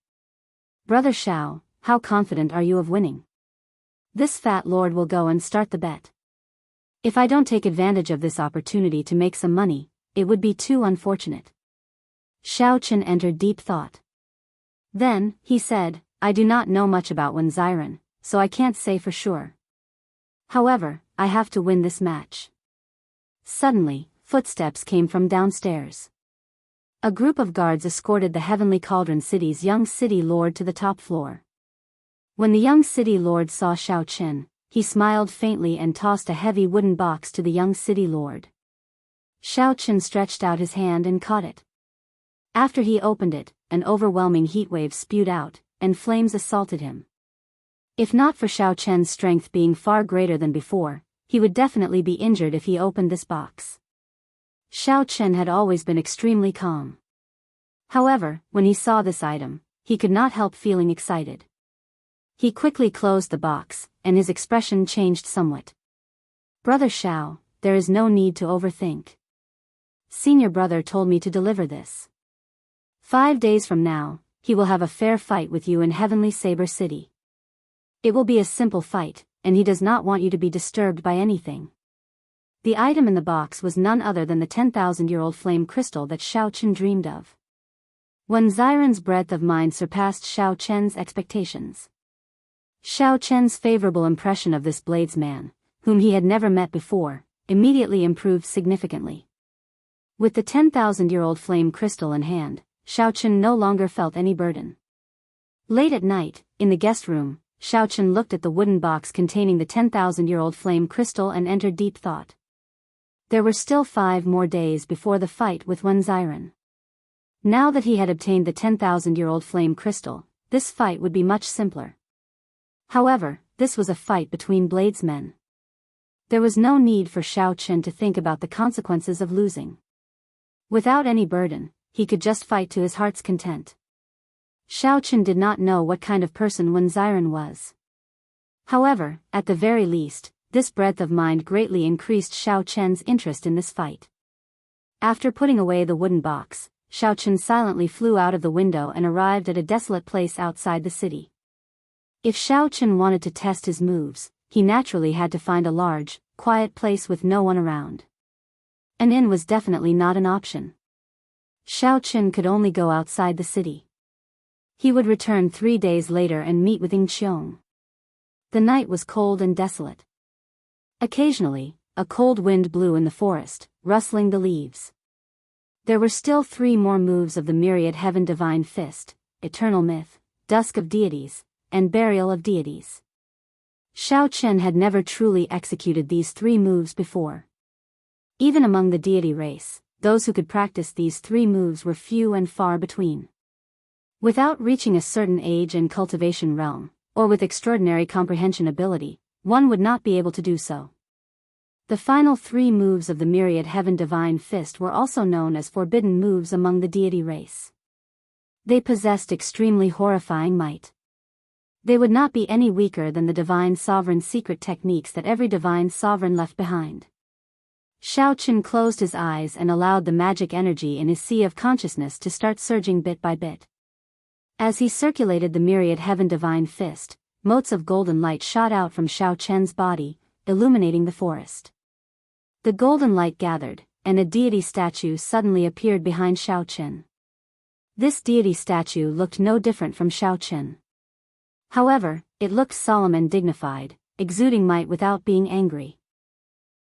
Brother Xiao, how confident are you of winning? This fat lord will go and start the bet. If I don't take advantage of this opportunity to make some money, it would be too unfortunate. Xiao Chen entered deep thought. Then, he said, I do not know much about Wen Xiren, so I can't say for sure. However, I have to win this match. Suddenly, footsteps came from downstairs. A group of guards escorted the Heavenly Cauldron City's young city lord to the top floor. When the young city lord saw Xiao Chen, he smiled faintly and tossed a heavy wooden box to the young city lord. Xiao Chen stretched out his hand and caught it. After he opened it, an overwhelming heatwave spewed out, and flames assaulted him. If not for Xiao Chen's strength being far greater than before, he would definitely be injured if he opened this box. Xiao Chen had always been extremely calm. However, when he saw this item, he could not help feeling excited. He quickly closed the box, and his expression changed somewhat. Brother Xiao, there is no need to overthink. Senior brother told me to deliver this. 5 days from now, he will have a fair fight with you in Heavenly Saber City. It will be a simple fight, and he does not want you to be disturbed by anything. The item in the box was none other than the 10,000-year-old flame crystal that Xiao Chen dreamed of. Wen Xiren's breadth of mind surpassed Xiao Chen's expectations. Xiao Chen's favorable impression of this bladesman, whom he had never met before, immediately improved significantly. With the 10,000-year-old flame crystal in hand, Xiao Chen no longer felt any burden. Late at night, in the guest room, Xiao Chen looked at the wooden box containing the 10,000-year-old flame crystal and entered deep thought. There were still 5 more days before the fight with Wen Xiren. Now that he had obtained the 10,000-year-old flame crystal, this fight would be much simpler. However, this was a fight between bladesmen. There was no need for Xiao Chen to think about the consequences of losing. Without any burden, he could just fight to his heart's content. Xiao Chen did not know what kind of person Wen Xiren was. However, at the very least, this breadth of mind greatly increased Xiao Chen's interest in this fight. After putting away the wooden box, Xiao Chen silently flew out of the window and arrived at a desolate place outside the city. If Xiao Chen wanted to test his moves, he naturally had to find a large, quiet place with no one around. An inn was definitely not an option. Xiao Chen could only go outside the city. He would return 3 days later and meet with Ying Qiong. The night was cold and desolate. Occasionally, a cold wind blew in the forest, rustling the leaves. There were still 3 more moves of the myriad heaven divine fist, eternal myth, dusk of deities, and burial of deities. Xiao Chen had never truly executed these 3 moves before. Even among the deity race, those who could practice these 3 moves were few and far between. Without reaching a certain age and cultivation realm, or with extraordinary comprehension ability, one would not be able to do so. The final 3 moves of the myriad heaven divine fist were also known as forbidden moves among the deity race. They possessed extremely horrifying might. They would not be any weaker than the divine sovereign's secret techniques that every divine sovereign left behind. Xiao Chen closed his eyes and allowed the magic energy in his sea of consciousness to start surging bit by bit. As he circulated the myriad heaven divine fist, motes of golden light shot out from Xiao Chen's body, illuminating the forest. The golden light gathered, and a deity statue suddenly appeared behind Xiao Chen. This deity statue looked no different from Xiao Chen. However, it looked solemn and dignified, exuding might without being angry.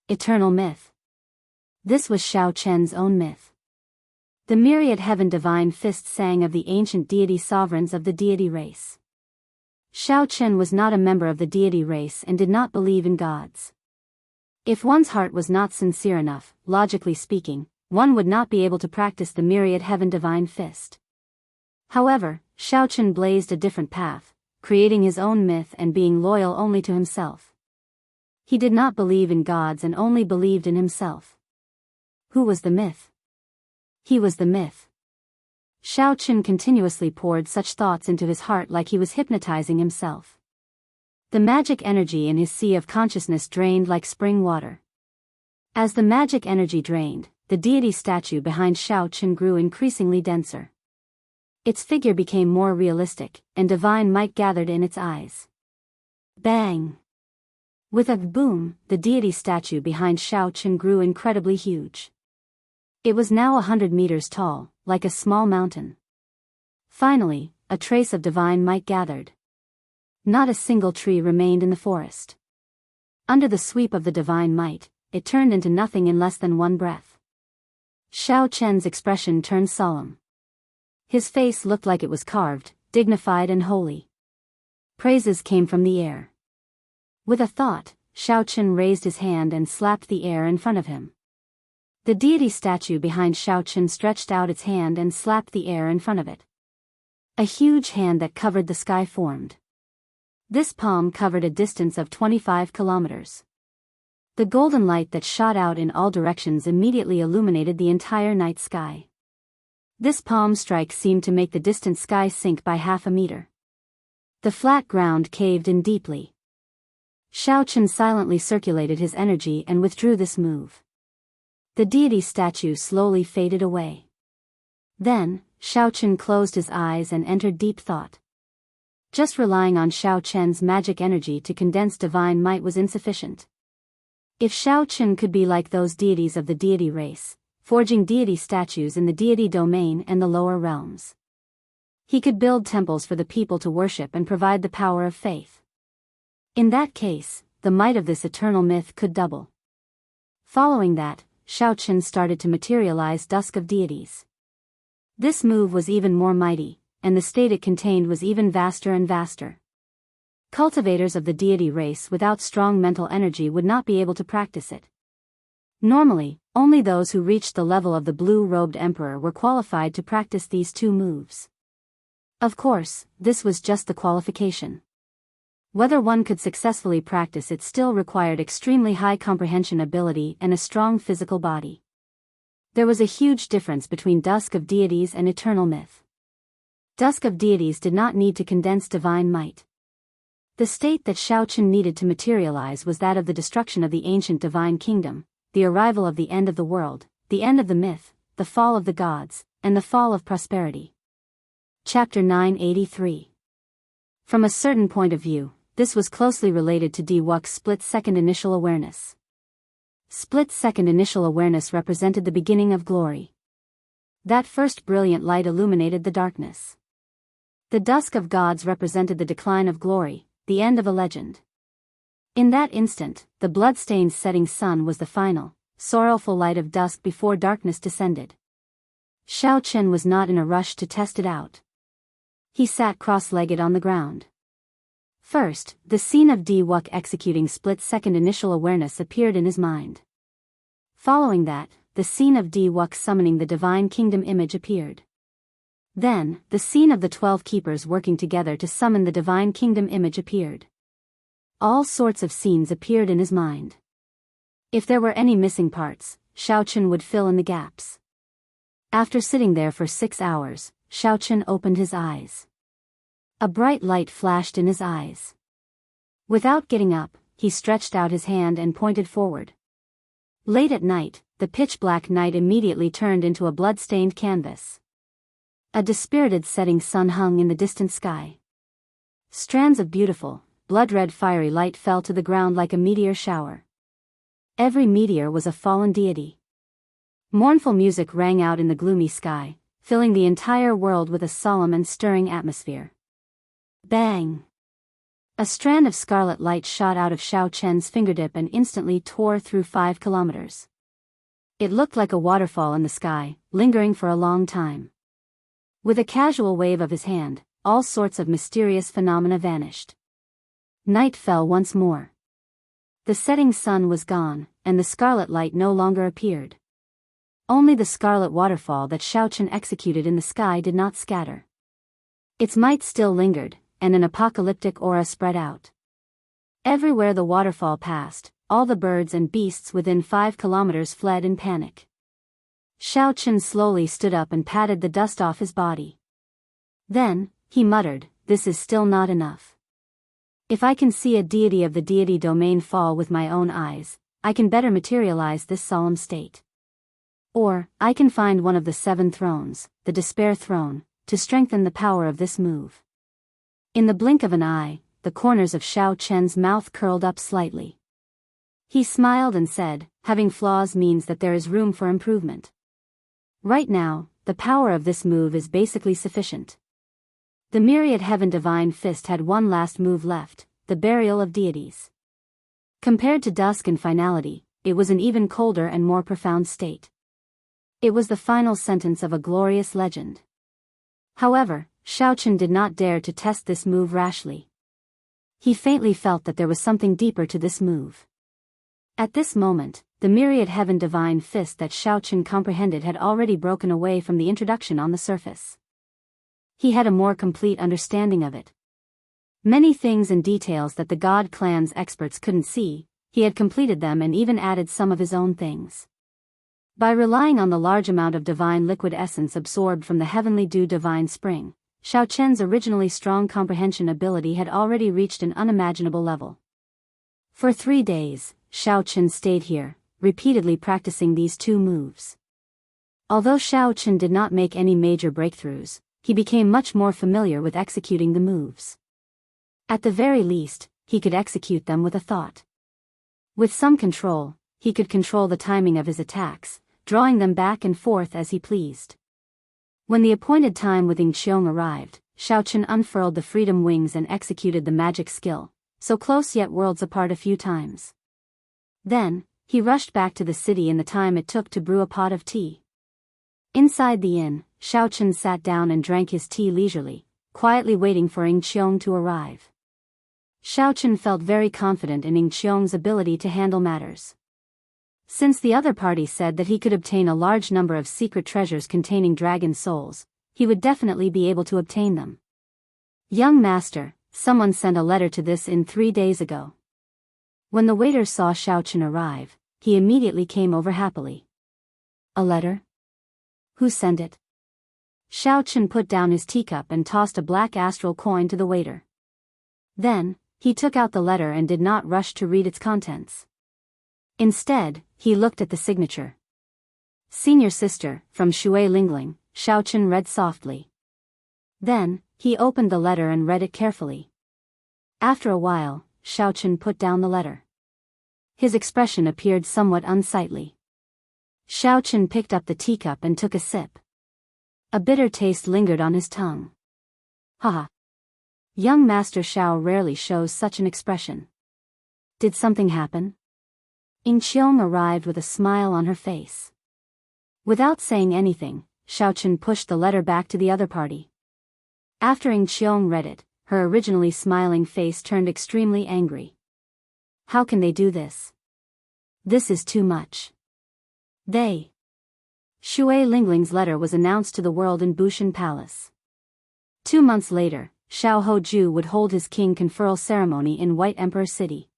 Eternal myth. This was Xiao Chen's own myth. The myriad heaven divine fist sang of the ancient deity sovereigns of the deity race. Xiao Chen was not a member of the deity race and did not believe in gods. If one's heart was not sincere enough, logically speaking, one would not be able to practice the myriad heaven divine fist. However, Xiao Chen blazed a different path, creating his own myth and being loyal only to himself. He did not believe in gods and only believed in himself. Who was the myth? He was the myth. Xiao Chen continuously poured such thoughts into his heart like he was hypnotizing himself. The magic energy in his sea of consciousness drained like spring water. As the magic energy drained, the deity statue behind Xiao Chen grew increasingly denser. Its figure became more realistic, and divine might gathered in its eyes. Bang! With a boom, the deity statue behind Xiao Chen grew incredibly huge. It was now 100 meters tall, like a small mountain. Finally, a trace of divine might gathered. Not a single tree remained in the forest. Under the sweep of the divine might, it turned into nothing in less than one breath. Xiao Chen's expression turned solemn. His face looked like it was carved, dignified and holy. Praises came from the air. With a thought, Xiao Chen raised his hand and slapped the air in front of him. The deity statue behind Xiao Chen stretched out its hand and slapped the air in front of it. A huge hand that covered the sky formed. This palm covered a distance of 25 kilometers. The golden light that shot out in all directions immediately illuminated the entire night sky. This palm strike seemed to make the distant sky sink by half a meter. The flat ground caved in deeply. Xiao Chen silently circulated his energy and withdrew this move. The deity statue slowly faded away. Then, Xiao Chen closed his eyes and entered deep thought. Just relying on Xiao Chen's magic energy to condense divine might was insufficient. If Xiao Chen could be like those deities of the deity race, forging deity statues in the deity domain and the lower realms, he could build temples for the people to worship and provide the power of faith. In that case, the might of this eternal myth could double. Following that, Xiao Chen started to materialize dusk of deities. This move was even more mighty, and the state it contained was even vaster and vaster. Cultivators of the deity race without strong mental energy would not be able to practice it. Normally, only those who reached the level of the blue-robed emperor were qualified to practice these two moves. Of course, this was just the qualification. Whether one could successfully practice it still required extremely high comprehension ability and a strong physical body. There was a huge difference between Dusk of Deities and Eternal Myth. Dusk of Deities did not need to condense divine might. The state that Xiao Chen needed to materialize was that of the destruction of the ancient divine kingdom, the arrival of the end of the world, the end of the myth, the fall of the gods, and the fall of prosperity. Chapter 983. From a certain point of view, this was closely related to Diwuk's split-second initial awareness. Split-second initial awareness represented the beginning of glory. That first brilliant light illuminated the darkness. The dusk of gods represented the decline of glory, the end of a legend. In that instant, the blood-stained setting sun was the final, sorrowful light of dusk before darkness descended. Xiao Chen was not in a rush to test it out. He sat cross-legged on the ground. First, the scene of Diwuk executing split-second initial awareness appeared in his mind. Following that, the scene of Diwuk summoning the divine kingdom image appeared. Then, the scene of the 12 keepers working together to summon the divine kingdom image appeared. All sorts of scenes appeared in his mind. If there were any missing parts, Xiao Chen would fill in the gaps. After sitting there for 6 hours, Xiao Chen opened his eyes. A bright light flashed in his eyes. Without getting up, he stretched out his hand and pointed forward. Late at night, the pitch-black night immediately turned into a blood-stained canvas. A dispirited setting sun hung in the distant sky. Strands of beautiful, blood-red fiery light fell to the ground like a meteor shower. Every meteor was a fallen deity. Mournful music rang out in the gloomy sky, filling the entire world with a solemn and stirring atmosphere. Bang! A strand of scarlet light shot out of Xiao Chen's fingertip and instantly tore through 5 kilometers. It looked like a waterfall in the sky, lingering for a long time. With a casual wave of his hand, all sorts of mysterious phenomena vanished. Night fell once more. The setting sun was gone, and the scarlet light no longer appeared. Only the scarlet waterfall that Xiao Chen executed in the sky did not scatter. Its might still lingered, and an apocalyptic aura spread out. Everywhere the waterfall passed, all the birds and beasts within 5 kilometers fled in panic. Xiao Chen slowly stood up and patted the dust off his body. Then, he muttered, "This is still not enough. If I can see a deity of the deity domain fall with my own eyes, I can better materialize this solemn state. Or, I can find one of the 7 thrones, the despair throne, to strengthen the power of this move." In the blink of an eye, the corners of Xiao Chen's mouth curled up slightly. He smiled and said, "Having flaws means that there is room for improvement. Right now, the power of this move is basically sufficient." The myriad heaven divine fist had one last move left, the burial of deities. Compared to dusk and finality, it was an even colder and more profound state. It was the final sentence of a glorious legend. However, Xiao Chen did not dare to test this move rashly. He faintly felt that there was something deeper to this move. At this moment, the myriad heaven divine fist that Xiao Chen comprehended had already broken away from the introduction on the surface. He had a more complete understanding of it. Many things and details that the God Clan's experts couldn't see, he had completed them and even added some of his own things. By relying on the large amount of divine liquid essence absorbed from the heavenly dew divine spring, Xiao Chen's originally strong comprehension ability had already reached an unimaginable level. For 3 days, Xiao Chen stayed here, repeatedly practicing these 2 moves. Although Xiao Chen did not make any major breakthroughs, he became much more familiar with executing the moves. At the very least, he could execute them with a thought. With some control, he could control the timing of his attacks, drawing them back and forth as he pleased. When the appointed time with Ying Qiong arrived, Xiao Chen unfurled the freedom wings and executed the magic skill, so close yet worlds apart a few times. Then, he rushed back to the city in the time it took to brew a pot of tea. Inside the inn, Xiao Chen sat down and drank his tea leisurely, quietly waiting for Ying Qiong to arrive. Xiao Chen felt very confident in Ying Qiong's ability to handle matters. Since the other party said that he could obtain a large number of secret treasures containing dragon souls, he would definitely be able to obtain them. "Young master, someone sent a letter to this inn 3 days ago." When the waiter saw Xiao Chen arrive, he immediately came over happily. "A letter? Who sent it?" Xiao Chen put down his teacup and tossed a black astral coin to the waiter. Then, he took out the letter and did not rush to read its contents. Instead, he looked at the signature. "Senior sister, from Shui Lingling," Xiao Chen read softly. Then, he opened the letter and read it carefully. After a while, Xiao Chen put down the letter. His expression appeared somewhat unsightly. Xiao Chen picked up the teacup and took a sip. A bitter taste lingered on his tongue. Haha. Young Master Xiao rarely shows such an expression. Did something happen? Ying Qiong arrived with a smile on her face. Without saying anything, Xiao Chen pushed the letter back to the other party. After Ying Qiong read it, her originally smiling face turned extremely angry. How can they do this? This is too much. Shui Lingling's letter was announced to the world in Bushan Palace. 2 months later, Xiao Hoju would hold his king conferral ceremony in White Emperor City.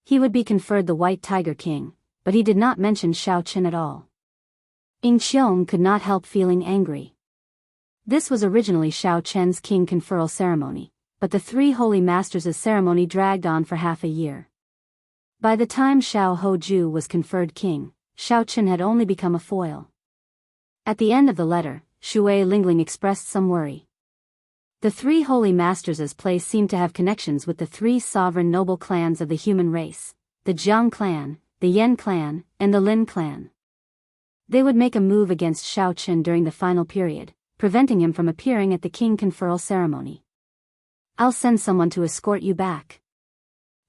He would be conferred the White Tiger King, but he did not mention Xiao Chen at all. Ying Qiong could not help feeling angry. This was originally Xiao Chen's king conferral ceremony, but the 3 holy masters' ceremony dragged on for half a year. By the time Xiao Hoju was conferred king, Xiao Chen had only become a foil. At the end of the letter, Shui Lingling expressed some worry. The 3 holy masters' place seemed to have connections with the 3 sovereign noble clans of the human race, the Jiang clan, the Yan clan, and the Lin clan. They would make a move against Xiao Chen during the final period, preventing him from appearing at the king conferral ceremony. I'll send someone to escort you back.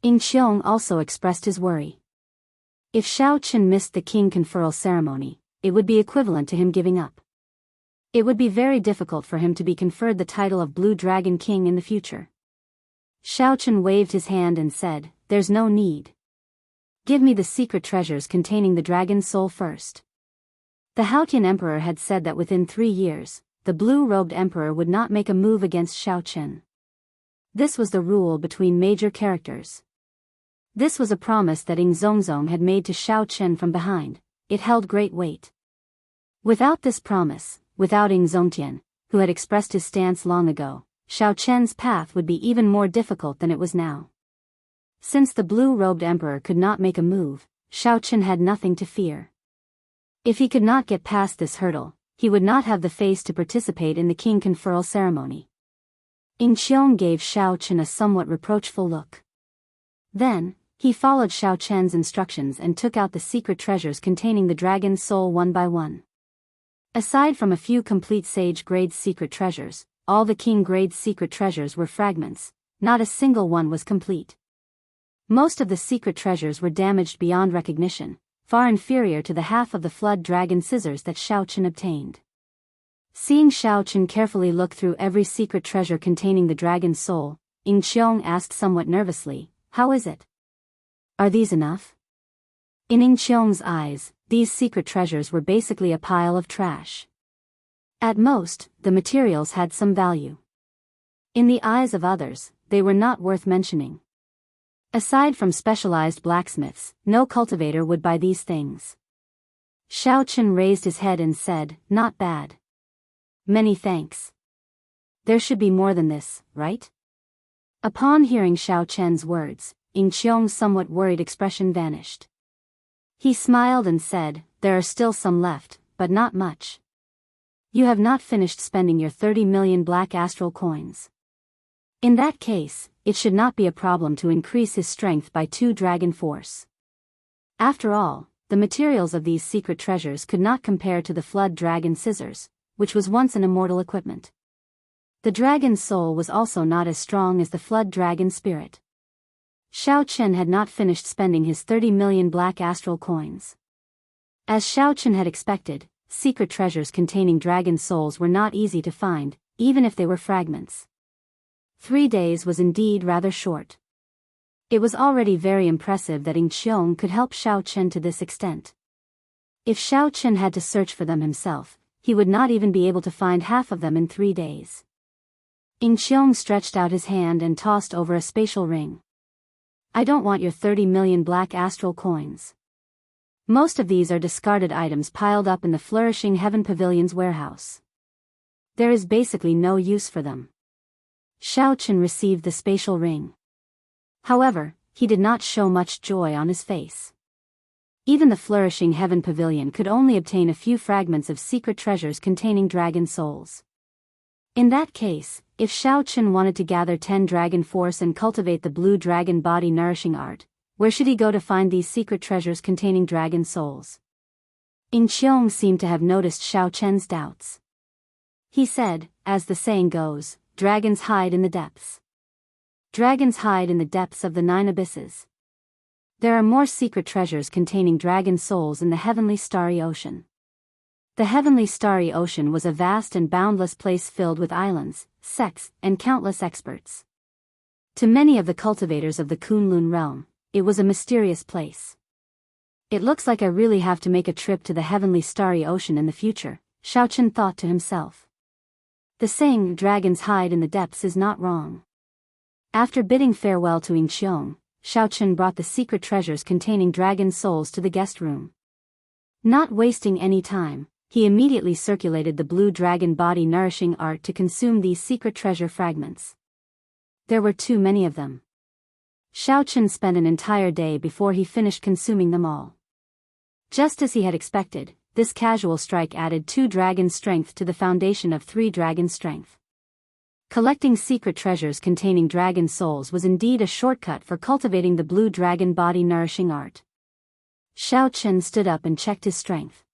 Ing Qiong also expressed his worry. If Shao Chen missed the king conferral ceremony, it would be equivalent to him giving up. It would be very difficult for him to be conferred the title of Blue Dragon King in the future. Shao Chen waved his hand and said, "There's no need. Give me the secret treasures containing the dragon's soul first." The Haotian emperor had said that within 3 years, the blue-robed emperor would not make a move against Shao Chen. This was the rule between major characters. This was a promise that Ing Zongzong had made to Shao Chen from behind. It held great weight. Without this promise, without Ing Zongtian, who had expressed his stance long ago, Shao Chen's path would be even more difficult than it was now. Since the blue-robed emperor could not make a move, Shao Chen had nothing to fear. If he could not get past this hurdle, he would not have the face to participate in the king conferral ceremony. Ing Qiong gave Shao Chen a somewhat reproachful look. Then, he followed Shao Chen's instructions and took out the secret treasures containing the dragon's soul one by one. Aside from a few complete sage-grade secret treasures, all the king-grade secret treasures were fragments, not a single one was complete. Most of the secret treasures were damaged beyond recognition, far inferior to the half of the flood dragon scissors that Shao Chen obtained. Seeing Shao Chen carefully look through every secret treasure containing the dragon's soul, Ing Qiong asked somewhat nervously, "How is it? Are these enough?" In Ing Qiong's eyes, these secret treasures were basically a pile of trash. At most, the materials had some value. In the eyes of others, they were not worth mentioning. Aside from specialized blacksmiths, no cultivator would buy these things. Shao Chen raised his head and said, "Not bad. Many thanks. There should be more than this, right?" Upon hearing Shao Chen's words, Ing Qiong's somewhat worried expression vanished. He smiled and said, "There are still some left, but not much. You have not finished spending your 30 million black astral coins. In that case, it should not be a problem to increase his strength by 2 dragon force." After all, the materials of these secret treasures could not compare to the flood dragon scissors, which was once an immortal equipment. The dragon's soul was also not as strong as the flood dragon spirit. Shao Chen had not finished spending his 30 million black astral coins. As Shao Chen had expected, secret treasures containing dragon souls were not easy to find, even if they were fragments. 3 days was indeed rather short. It was already very impressive that Ing Qiong could help Shao Chen to this extent. If Shao Chen had to search for them himself, he would not even be able to find half of them in 3 days. Ing Qiong stretched out his hand and tossed over a spatial ring. "I don't want your 30 million black astral coins. Most of these are discarded items piled up in the Flourishing Heaven Pavilion's warehouse. There is basically no use for them." Shao Chen received the spatial ring. However, he did not show much joy on his face. Even the Flourishing Heaven Pavilion could only obtain a few fragments of secret treasures containing dragon souls. In that case, if Shao Chen wanted to gather 10 dragon force and cultivate the blue dragon body nourishing art, where should he go to find these secret treasures containing dragon souls? Ing Qiong seemed to have noticed Shao Chen's doubts. He said, "As the saying goes, dragons hide in the depths. Dragons hide in the depths of the 9 abysses. There are more secret treasures containing dragon souls in the heavenly starry ocean." The heavenly starry ocean was a vast and boundless place filled with islands, sects, and countless experts. To many of the cultivators of the Kunlun realm, it was a mysterious place. "It looks like I really have to make a trip to the heavenly starry ocean in the future," Shao Chen thought to himself. The saying, "dragons hide in the depths," is not wrong. After bidding farewell to Ing Qiong, Shao Chen brought the secret treasures containing dragon souls to the guest room. Not wasting any time, he immediately circulated the blue dragon body nourishing art to consume these secret treasure fragments. There were too many of them. Shao Chen spent an entire day before he finished consuming them all. Just as he had expected, this casual strike added 2 dragon strength to the foundation of 3 dragon strength. Collecting secret treasures containing dragon souls was indeed a shortcut for cultivating the blue dragon body nourishing art. Shao Chen stood up and checked his strength.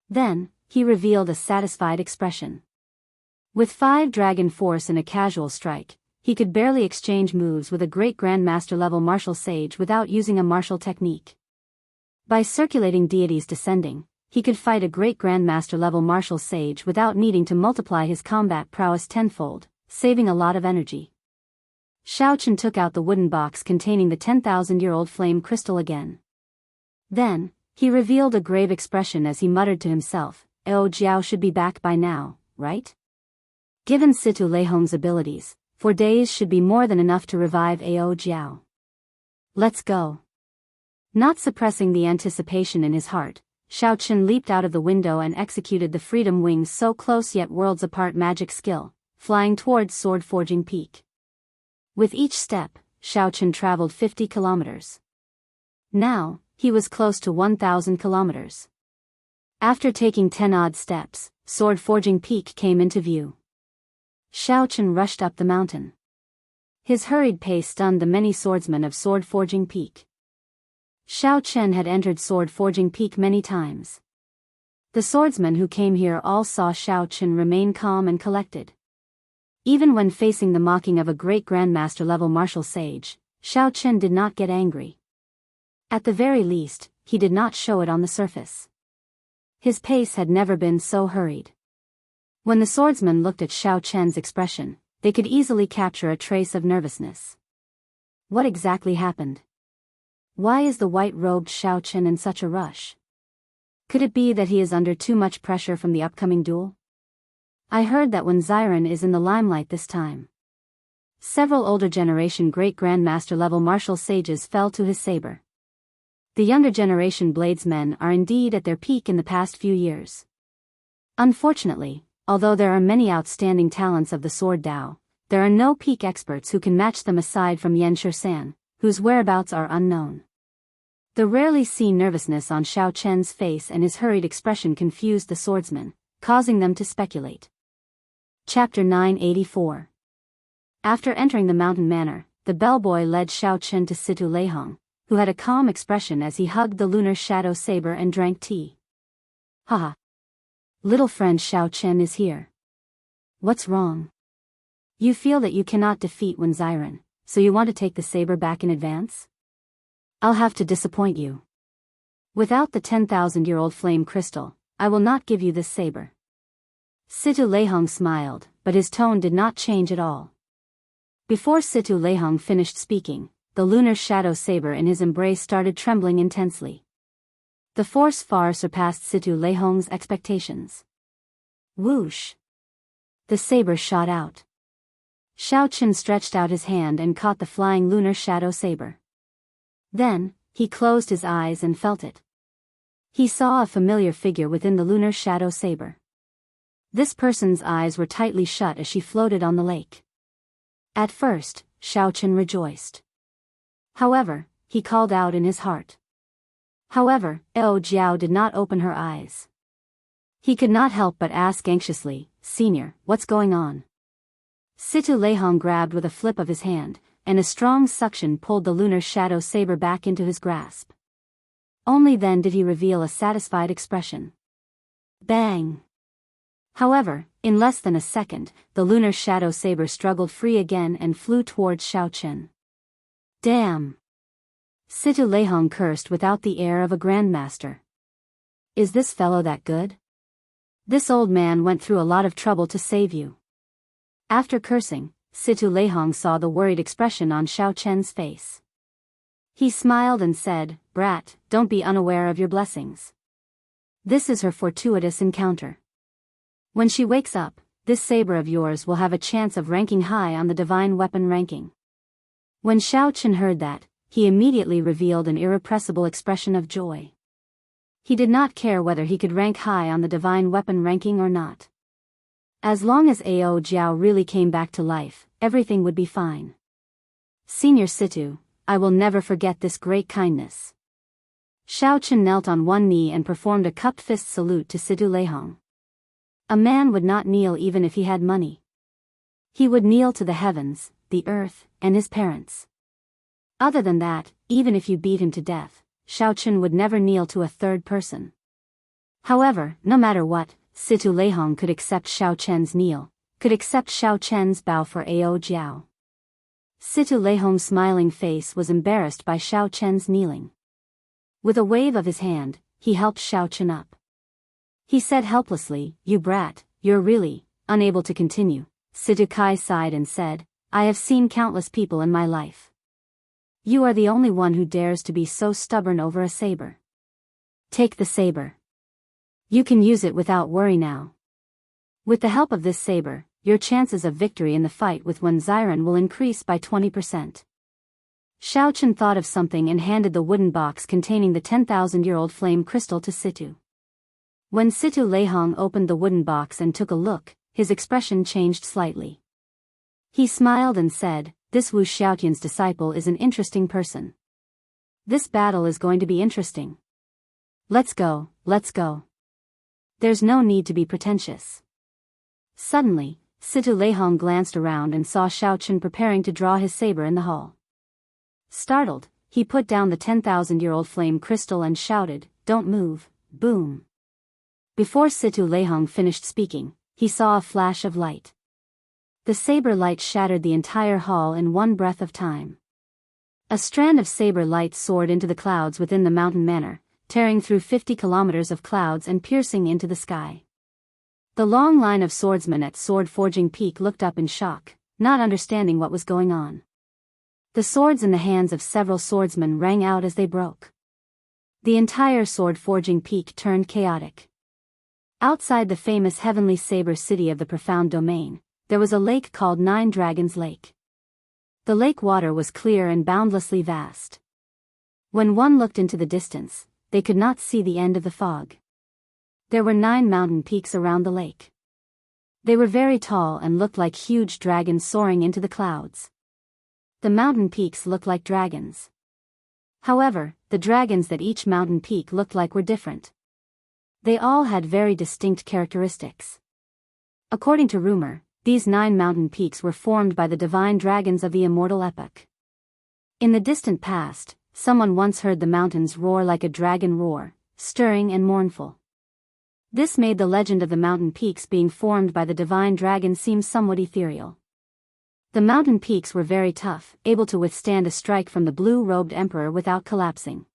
Then, he revealed a satisfied expression. With 5 dragon force and a casual strike, he could barely exchange moves with a great grandmaster level martial sage without using a martial technique. By circulating deities descending, he could fight a great grandmaster level martial sage without needing to multiply his combat prowess tenfold, saving a lot of energy. Xiaochen took out the wooden box containing the 10,000-year-old flame crystal again. Then, he revealed a grave expression as he muttered to himself, "Oh, Jiao should be back by now, right? Given Situ Leihong's abilities, 4 days should be more than enough to revive Ao Jiao. Let's go." Not suppressing the anticipation in his heart, Xiaochen leaped out of the window and executed the freedom wings so close yet worlds apart magic skill, flying towards Sword Forging Peak. With each step, Xiaochen traveled 50 kilometers. Now, he was close to 1,000 kilometers. After taking 10 odd steps, Sword Forging Peak came into view. Xiaochen rushed up the mountain. His hurried pace stunned the many swordsmen of Sword Forging Peak. Xiaochen had entered Sword Forging Peak many times. The swordsmen who came here all saw Xiaochen remain calm and collected. Even when facing the mocking of a great grandmaster level martial sage, Xiaochen did not get angry. At the very least, he did not show it on the surface. His pace had never been so hurried. When the swordsmen looked at Xiaochen's expression, they could easily capture a trace of nervousness. What exactly happened? Why is the white-robed Xiaochen in such a rush? Could it be that he is under too much pressure from the upcoming duel? I heard that when Xiren is in the limelight this time, several older generation great grandmaster level martial sages fell to his saber. The younger generation bladesmen are indeed at their peak in the past few years. Unfortunately, although there are many outstanding talents of the sword Dao, there are no peak experts who can match them aside from Yan Shisan, whose whereabouts are unknown. The rarely seen nervousness on Xiaochen's face and his hurried expression confused the swordsmen, causing them to speculate. Chapter 984. After entering the mountain manor, the bellboy led Xiaochen to Situ Leihong, who had a calm expression as he hugged the lunar shadow saber and drank tea. "Haha. Little friend Xiaochen is here. What's wrong? You feel that you cannot defeat Wen Xiren, so you want to take the saber back in advance? I'll have to disappoint you. Without the 10,000-year-old flame crystal, I will not give you this saber." Situ Leihong smiled, but his tone did not change at all. Before Situ Leihong finished speaking, the lunar shadow saber in his embrace started trembling intensely. The force far surpassed Situ Leihong's expectations. Whoosh! The saber shot out. Xiaochen stretched out his hand and caught the flying lunar shadow saber. Then, he closed his eyes and felt it. He saw a familiar figure within the lunar shadow saber. This person's eyes were tightly shut as she floated on the lake. At first, Xiaochen rejoiced. However, he called out in his heart. However, Ao Jiao did not open her eyes. He could not help but ask anxiously, "Senior, what's going on?" Situ Leihong grabbed with a flip of his hand, and a strong suction pulled the lunar shadow saber back into his grasp. Only then did he reveal a satisfied expression. Bang! However, in less than a second, the lunar shadow saber struggled free again and flew towards Xiaochen. Damn! Situ Leihong cursed without the air of a grandmaster. Is this fellow that good? This old man went through a lot of trouble to save you. After cursing, Situ Leihong saw the worried expression on Xiaochen's face. He smiled and said, "Brat, don't be unaware of your blessings. This is her fortuitous encounter. When she wakes up, this saber of yours will have a chance of ranking high on the divine weapon ranking." When Xiaochen heard that, he immediately revealed an irrepressible expression of joy. He did not care whether he could rank high on the divine weapon ranking or not. As long as Ao Jiao really came back to life, everything would be fine. "Senior Situ, I will never forget this great kindness." Xiaochen knelt on one knee and performed a cupped fist salute to Situ Leihong. A man would not kneel even if he had money. He would kneel to the heavens, the earth, and his parents. Other than that, even if you beat him to death, Xiaochen would never kneel to a third person. However, no matter what, Situ Leihong could accept Xiaochen's kneel, could accept Xiaochen's bow for Ao Jiao. Situ Leihong's smiling face was embarrassed by Xiao Chen's kneeling. With a wave of his hand, he helped Xiao Chen up. He said helplessly, "You brat, you're really unable to continue." Situ Kai sighed and said, "I have seen countless people in my life. You are the only one who dares to be so stubborn over a saber. Take the saber. You can use it without worry now. With the help of this saber, your chances of victory in the fight with Wen Ziren will increase by 20%. Xiao Chen thought of something and handed the wooden box containing the 10,000-year-old flame crystal to Situ. When Situ Leihong opened the wooden box and took a look, his expression changed slightly. He smiled and said, "This Wu Xiaotian's disciple is an interesting person. This battle is going to be interesting. Let's go, let's go. There's no need to be pretentious." Suddenly, Situ Leihong glanced around and saw Xiao Chen preparing to draw his saber in the hall. Startled, he put down the 10,000-year-old flame crystal and shouted, "Don't move!" Boom! Before Situ Leihong finished speaking, he saw a flash of light. The saber light shattered the entire hall in one breath of time. A strand of saber light soared into the clouds within the mountain manor, tearing through 50 kilometers of clouds and piercing into the sky. The long line of swordsmen at Sword Forging Peak looked up in shock, not understanding what was going on. The swords in the hands of several swordsmen rang out as they broke. The entire Sword Forging Peak turned chaotic. Outside the famous heavenly saber city of the profound domain, there was a lake called Nine Dragons Lake. The lake water was clear and boundlessly vast. When one looked into the distance, they could not see the end of the fog. There were 9 mountain peaks around the lake. They were very tall and looked like huge dragons soaring into the clouds. The mountain peaks looked like dragons. However, the dragons that each mountain peak looked like were different. They all had very distinct characteristics. According to rumor, these 9 mountain peaks were formed by the divine dragons of the immortal epoch. In the distant past, someone once heard the mountains roar like a dragon roar, stirring and mournful. This made the legend of the mountain peaks being formed by the divine dragon seem somewhat ethereal. The mountain peaks were very tough, able to withstand a strike from the blue-robed emperor without collapsing.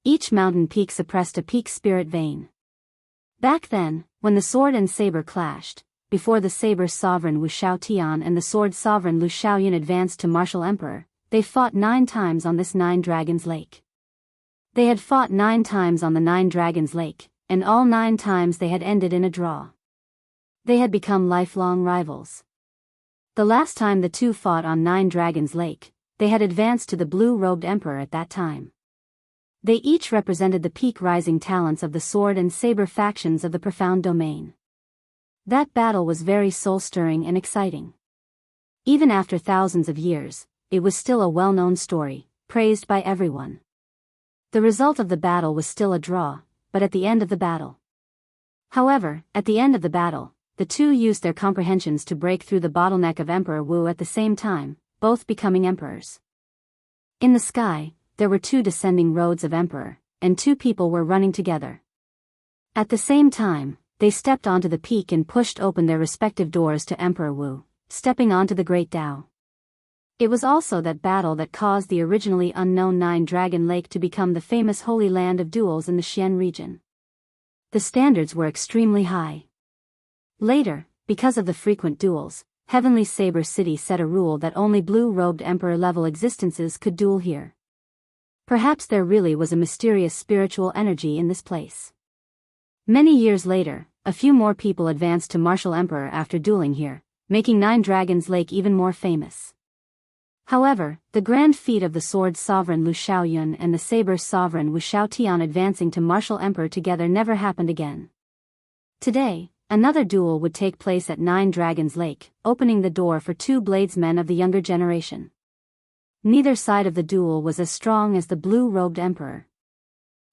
Each mountain peak suppressed a peak spirit vein. Back then, when the sword and saber clashed, before the saber sovereign Wu Xiaotian and the sword sovereign Lu Xiaoyun advanced to martial emperor, they fought 9 times on this 9 Dragons Lake. They had fought 9 times on the 9 Dragons Lake, and all 9 times they had ended in a draw. They had become lifelong rivals. The last time the two fought on 9 Dragons Lake, they had advanced to the blue-robed emperor at that time. They each represented the peak rising talents of the sword and saber factions of the profound domain. That battle was very soul-stirring and exciting. Even after thousands of years, it was still a well-known story, praised by everyone. The result of the battle was still a draw, but at the end of the battle. However, at the end of the battle, the two used their comprehensions to break through the bottleneck of Emperor Wu at the same time, both becoming emperors. In the sky, there were 2 descending roads of emperor, and 2 people were running together. At the same time, they stepped onto the peak and pushed open their respective doors to Emperor Wu, stepping onto the Great Tao. It was also that battle that caused the originally unknown 9 Dragon Lake to become the famous holy land of duels in the Xian region. The standards were extremely high. Later, because of the frequent duels, Heavenly Saber City set a rule that only blue-robed emperor-level existences could duel here. Perhaps there really was a mysterious spiritual energy in this place. Many years later, a few more people advanced to martial emperor after dueling here, making 9 Dragons Lake even more famous. However, the grand feat of the sword sovereign Lu Xiaoyun and the saber sovereign Wu Xiaotian advancing to martial emperor together never happened again. Today, another duel would take place at 9 Dragons Lake, opening the door for 2 bladesmen of the younger generation. Neither side of the duel was as strong as the blue-robed emperor.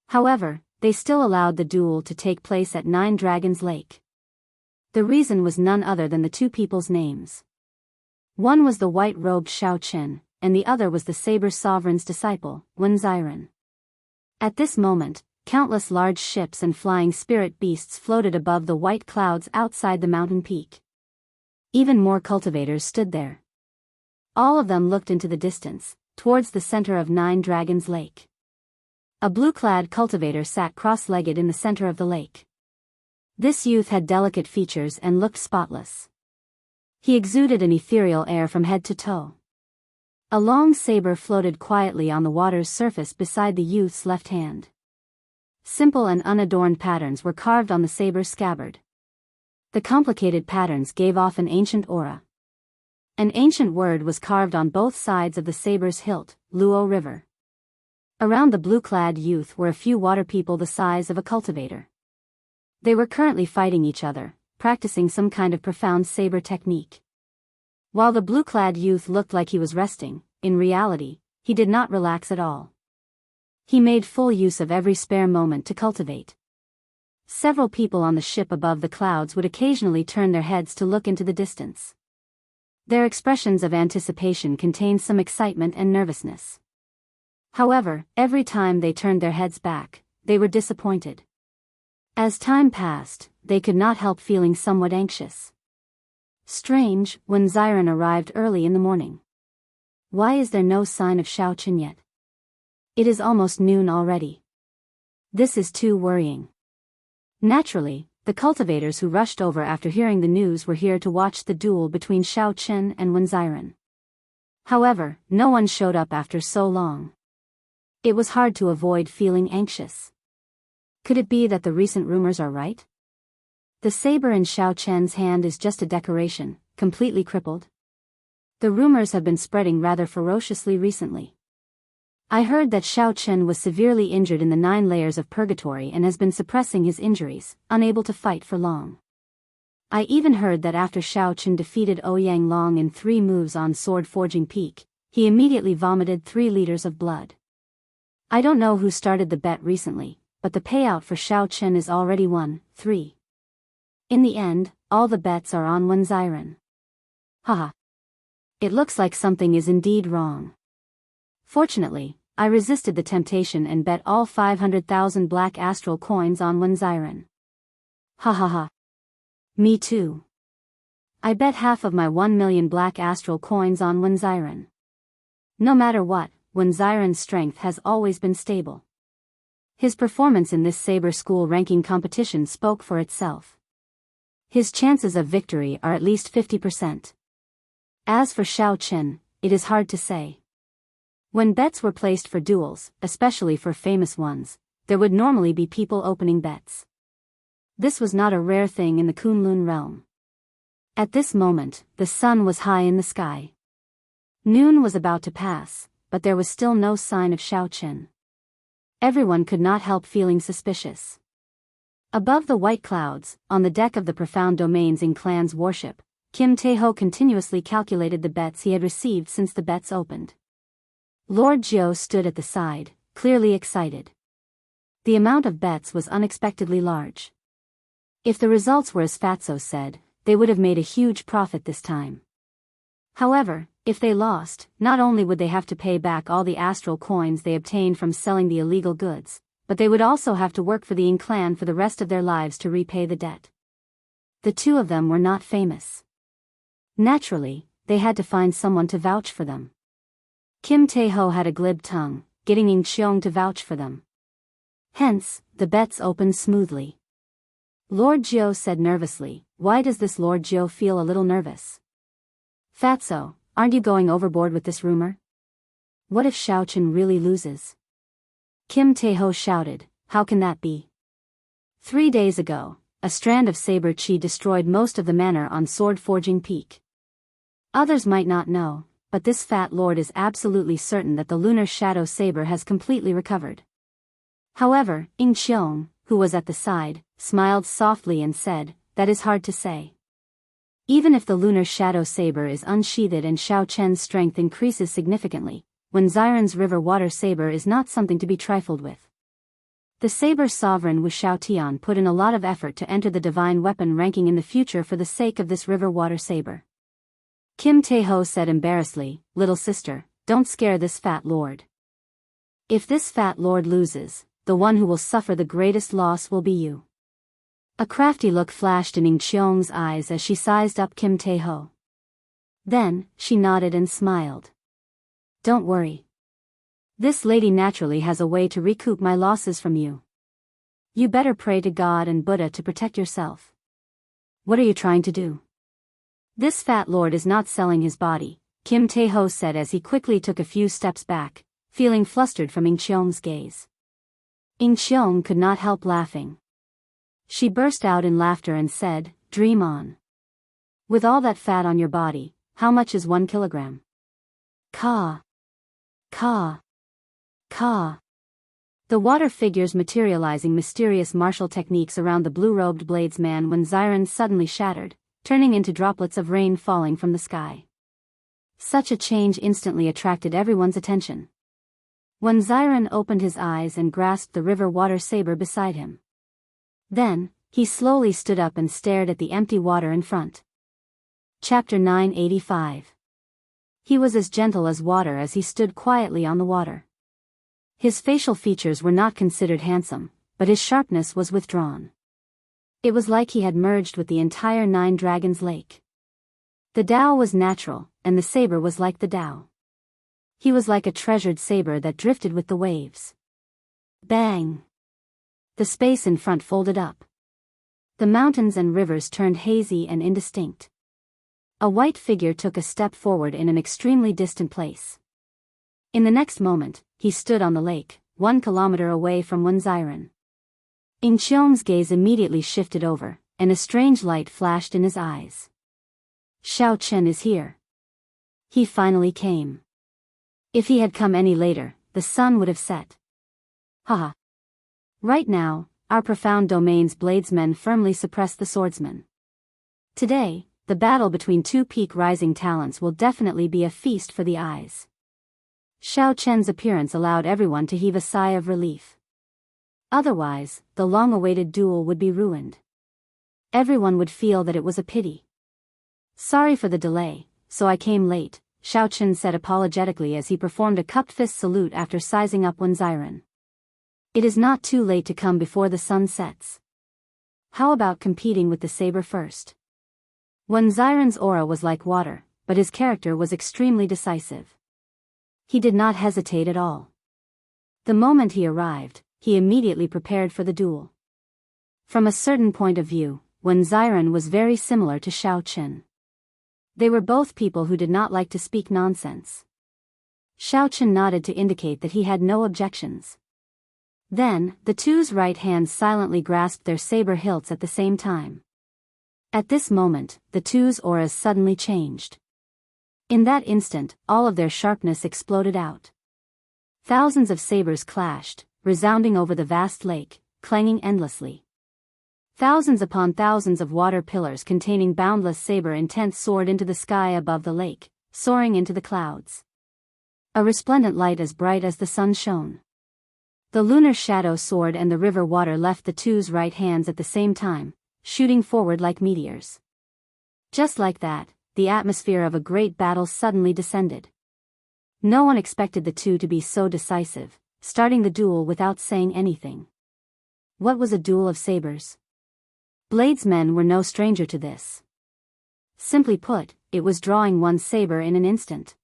However, they still allowed the duel to take place at 9 Dragons Lake. The reason was none other than the 2 people's names. One was the white-robed Xiao Chen, and the other was the saber sovereign's disciple, Wen Ziren. At this moment, countless large ships and flying spirit beasts floated above the white clouds outside the mountain peak. Even more cultivators stood there. All of them looked into the distance, towards the center of Nine Dragons Lake. A blue-clad cultivator sat cross-legged in the center of the lake. This youth had delicate features and looked spotless. He exuded an ethereal air from head to toe. A long saber floated quietly on the water's surface beside the youth's left hand. Simple and unadorned patterns were carved on the saber's scabbard. The complicated patterns gave off an ancient aura. An ancient word was carved on both sides of the saber's hilt, Luo River. Around the blue-clad youth were a few water people the size of a cultivator. They were currently fighting each other, practicing some kind of profound saber technique. While the blue-clad youth looked like he was resting, in reality, he did not relax at all. He made full use of every spare moment to cultivate. Several people on the ship above the clouds would occasionally turn their heads to look into the distance. Their expressions of anticipation contained some excitement and nervousness. However, every time they turned their heads back, they were disappointed. As time passed, they could not help feeling somewhat anxious. Strange, when Xiren arrived early in the morning. Why is there no sign of Xiaoqun yet? It is almost noon already. This is too worrying. Naturally, the cultivators who rushed over after hearing the news were here to watch the duel between Xiaoqun and Wen Xiren. However, no one showed up after so long. It was hard to avoid feeling anxious. Could it be that the recent rumors are right? The saber in Xiaoqun's hand is just a decoration, completely crippled. The rumors have been spreading rather ferociously recently. I heard that Xiaoqun was severely injured in the 9 layers of purgatory and has been suppressing his injuries, unable to fight for long. I even heard that after Xiaoqun defeated Ouyang Long in 3 moves on Sword Forging Peak, he immediately vomited 3 liters of blood. I don't know who started the bet recently, but the payout for Xiaoqun is already 1-3. In the end, all the bets are on Wen Xiren. Haha. It looks like something is indeed wrong. Fortunately, I resisted the temptation and bet all 500,000 black astral coins on Wen Xiren. Ha ha ha. Me too. I bet half of my 1 million black astral coins on Wen Xiren. No matter what, Wen Xiren's strength has always been stable. His performance in this saber school ranking competition spoke for itself. His chances of victory are at least 50%. As for Xiaoqun, it is hard to say. When bets were placed for duels, especially for famous ones, there would normally be people opening bets. This was not a rare thing in the Kunlun realm. At this moment, the sun was high in the sky. Noon was about to pass, but there was still no sign of Xiaoqun. Everyone could not help feeling suspicious. Above the white clouds, on the deck of the profound domains in Clan's warship, Kim Tae-ho continuously calculated the bets he had received since the bets opened. Lord Jiao stood at the side, clearly excited. The amount of bets was unexpectedly large. If the results were as Fatso said, they would have made a huge profit this time. However, if they lost, not only would they have to pay back all the astral coins they obtained from selling the illegal goods, but they would also have to work for the Ying clan for the rest of their lives to repay the debt. The two of them were not famous. Naturally, they had to find someone to vouch for them. Kim Tae-ho had a glib tongue, getting Ying Qiong to vouch for them. Hence, the bets opened smoothly. Lord Jiao said nervously, "Why does this Lord Jiao feel a little nervous? Fatso, aren't you going overboard with this rumor? What if Xiaoqun really loses?" Kim Tae-ho shouted, "How can that be? 3 days ago, a strand of saber chi destroyed most of the manor on Sword Forging Peak. Others might not know, but this fat lord is absolutely certain that the lunar shadow saber has completely recovered." However, Ying Qiong, who was at the side, smiled softly and said, "That is hard to say. Even if the lunar shadow saber is unsheathed and Xiaoqun's strength increases significantly, Wen Xiren's river water saber is not something to be trifled with. The saber sovereign Wu Xiaotian put in a lot of effort to enter the divine weapon ranking in the future for the sake of this river water saber." Kim Tae-ho said embarrassedly, "Little sister, don't scare this fat lord. If this fat lord loses, the one who will suffer the greatest loss will be you." A crafty look flashed in Ying Qiong's eyes as she sized up Kim Tae-ho. Then, she nodded and smiled. Don't worry. This lady naturally has a way to recoup my losses from you. You better pray to God and Buddha to protect yourself. What are you trying to do? This fat lord is not selling his body, Kim Tae-ho said as he quickly took a few steps back, feeling flustered from In-cheong's gaze. In-cheong could not help laughing. She burst out in laughter and said, "Dream on. With all that fat on your body, how much is 1 kilogram? Ka. Ka. Ka." The water figures materializing mysterious martial techniques around the blue-robed bladesman when Xiren suddenly shattered, turning into droplets of rain falling from the sky. Such a change instantly attracted everyone's attention. When Xiren opened his eyes and grasped the river water saber beside him. Then, he slowly stood up and stared at the empty water in front. Chapter 985. He was as gentle as water as he stood quietly on the water. His facial features were not considered handsome, but his sharpness was withdrawn. It was like he had merged with the entire Nine Dragons Lake. The Tao was natural, and the saber was like the Tao. He was like a treasured saber that drifted with the waves. Bang! The space in front folded up. The mountains and rivers turned hazy and indistinct. A white figure took a step forward in an extremely distant place. In the next moment, he stood on the lake, 1 kilometer away from Xiren. In-cheong's gaze immediately shifted over, and a strange light flashed in his eyes. Xiao Chen is here. He finally came. If he had come any later, the sun would have set. Haha. Right now, our profound domain's bladesmen firmly suppress the swordsmen. Today, the battle between two peak-rising talents will definitely be a feast for the eyes. Xiao Chen's appearance allowed everyone to heave a sigh of relief. Otherwise, the long-awaited duel would be ruined. Everyone would feel that it was a pity. Sorry for the delay, so I came late, Xiao Chen said apologetically as he performed a cupped fist salute after sizing up Xiren. It is not too late to come before the sun sets. How about competing with the saber first? Xiren's aura was like water, but his character was extremely decisive. He did not hesitate at all. The moment he arrived, he immediately prepared for the duel. From a certain point of view, Xiren was very similar to Xiao Chen. They were both people who did not like to speak nonsense. Xiao Chen nodded to indicate that he had no objections. Then, the two's right hands silently grasped their saber hilts at the same time. At this moment, the two's auras suddenly changed. In that instant, all of their sharpness exploded out. Thousands of sabers clashed, resounding over the vast lake, clanging endlessly. Thousands upon thousands of water pillars containing boundless saber intent soared into the sky above the lake, soaring into the clouds. A resplendent light as bright as the sun shone. The lunar shadow soared and the river water left the two's right hands at the same time, shooting forward like meteors. Just like that, the atmosphere of a great battle suddenly descended. No one expected the two to be so decisive, starting the duel without saying anything. What was a duel of sabers? Bladesmen were no stranger to this. Simply put, it was drawing one's saber in an instant.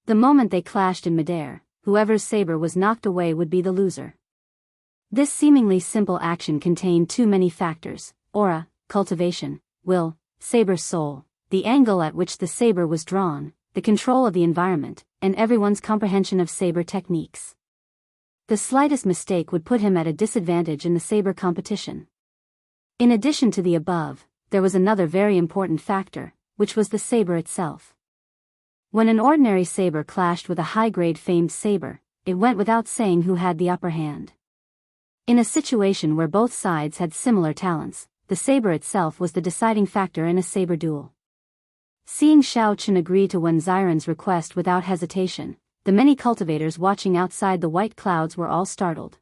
The moment they clashed in midair, whoever's saber was knocked away would be the loser. This seemingly simple action contained too many factors: aura, cultivation, will, saber soul, the angle at which the saber was drawn, the control of the environment, and everyone's comprehension of saber techniques. The slightest mistake would put him at a disadvantage in the saber competition. In addition to the above, there was another very important factor, which was the saber itself. When an ordinary saber clashed with a high-grade famed saber, it went without saying who had the upper hand. In a situation where both sides had similar talents, the saber itself was the deciding factor in a saber duel. Seeing Xiao Chen agree to Xiren's request without hesitation, the many cultivators watching outside the white clouds were all startled.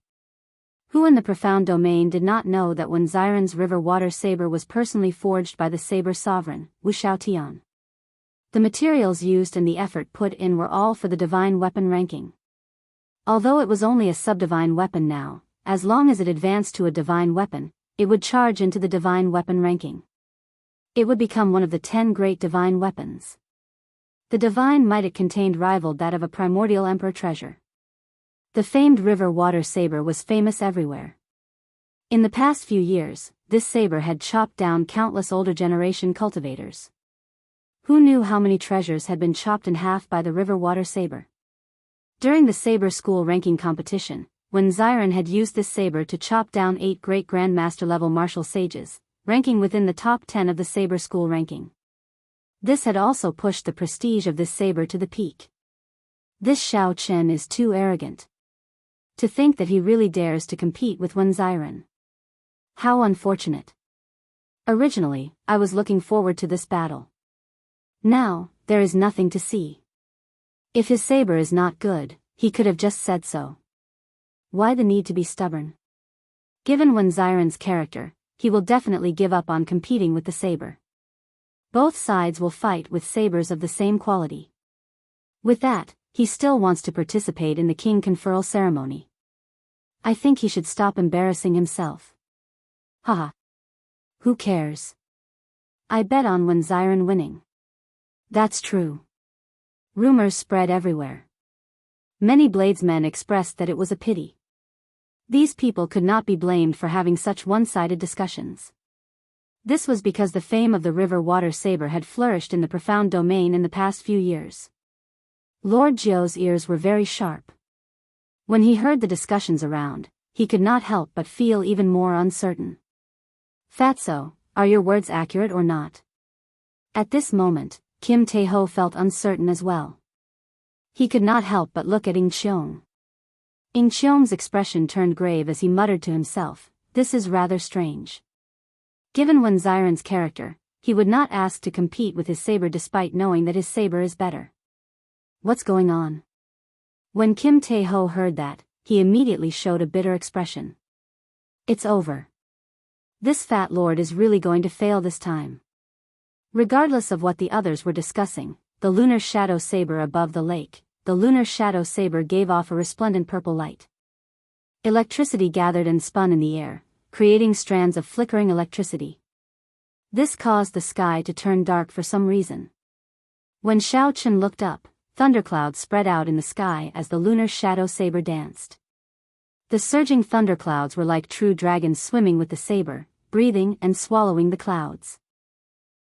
Who in the profound domain did not know that Xiren's river water saber was personally forged by the saber sovereign, Wu Xiaotian? The materials used and the effort put in were all for the divine weapon ranking. Although it was only a subdivine weapon now, as long as it advanced to a divine weapon, it would charge into the divine weapon ranking. It would become one of the 10 great divine weapons. The divine might it contained rivaled that of a primordial emperor treasure. The famed river water saber was famous everywhere. In the past few years, this saber had chopped down countless older generation cultivators. Who knew how many treasures had been chopped in half by the river water saber? During the saber school ranking competition, when Xiron had used this saber to chop down 8 great grandmaster-level martial sages, ranking within the top 10 of the saber school ranking. This had also pushed the prestige of this saber to the peak. This Xiao Chen is too arrogant. To think that he really dares to compete with Wen Xiron. How unfortunate. Originally, I was looking forward to this battle. Now, there is nothing to see. If his saber is not good, he could have just said so. Why the need to be stubborn? Given Wen Xiron's character, he will definitely give up on competing with the saber. Both sides will fight with sabers of the same quality. With that, he still wants to participate in the king conferral ceremony. I think he should stop embarrassing himself. Haha. Who cares? I bet on Wen Xiron winning. That's true. Rumors spread everywhere. Many bladesmen expressed that it was a pity. These people could not be blamed for having such one-sided discussions. This was because the fame of the river water saber had flourished in the profound domain in the past few years. Lord Jiu's ears were very sharp. When he heard the discussions around, he could not help but feel even more uncertain. Fatso, are your words accurate or not? At this moment, Kim Taeho felt uncertain as well. He could not help but look at Ing Cheong. Ing Cheong's expression turned grave as he muttered to himself, this is rather strange. Given Wen Xiron's character, he would not ask to compete with his saber despite knowing that his saber is better. What's going on? When Kim Taeho heard that, he immediately showed a bitter expression. It's over. This fat lord is really going to fail this time. Regardless of what the others were discussing, the lunar shadow saber above the lake, the lunar shadow saber gave off a resplendent purple light. Electricity gathered and spun in the air, creating strands of flickering electricity. This caused the sky to turn dark for some reason. When Xiao Chen looked up, thunderclouds spread out in the sky as the lunar shadow saber danced. The surging thunderclouds were like true dragons swimming with the saber, breathing and swallowing the clouds.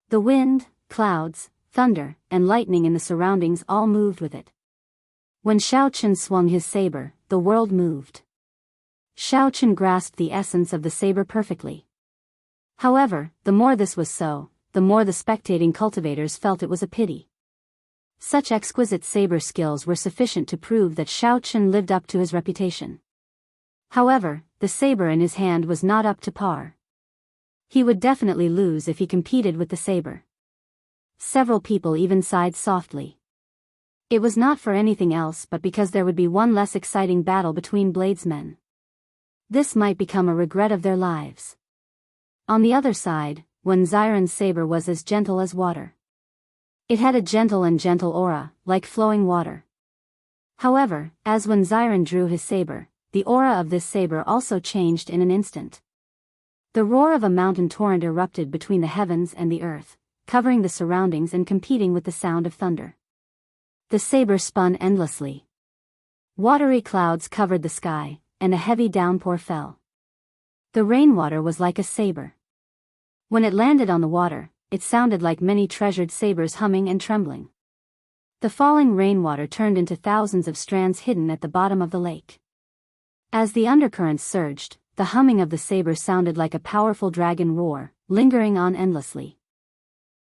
The wind, clouds, thunder, and lightning in the surroundings all moved with it. When Xiao Chen swung his saber, the world moved. Xiao Chen grasped the essence of the saber perfectly. However, the more this was so, the more the spectating cultivators felt it was a pity. Such exquisite saber skills were sufficient to prove that Xiao Chen lived up to his reputation. However, the saber in his hand was not up to par. He would definitely lose if he competed with the saber. Several people even sighed softly. It was not for anything else but because there would be one less exciting battle between bladesmen. This might become a regret of their lives. On the other side, Wen Xiron's saber was as gentle as water. It had a gentle aura, like flowing water. However, as Wen Xiron drew his saber, the aura of this saber also changed in an instant. The roar of a mountain torrent erupted between the heavens and the earth, covering the surroundings and competing with the sound of thunder. The saber spun endlessly. Watery clouds covered the sky, and a heavy downpour fell. The rainwater was like a saber. When it landed on the water, it sounded like many treasured sabers humming and trembling. The falling rainwater turned into thousands of strands hidden at the bottom of the lake. As the undercurrents surged, the humming of the saber sounded like a powerful dragon roar, lingering on endlessly.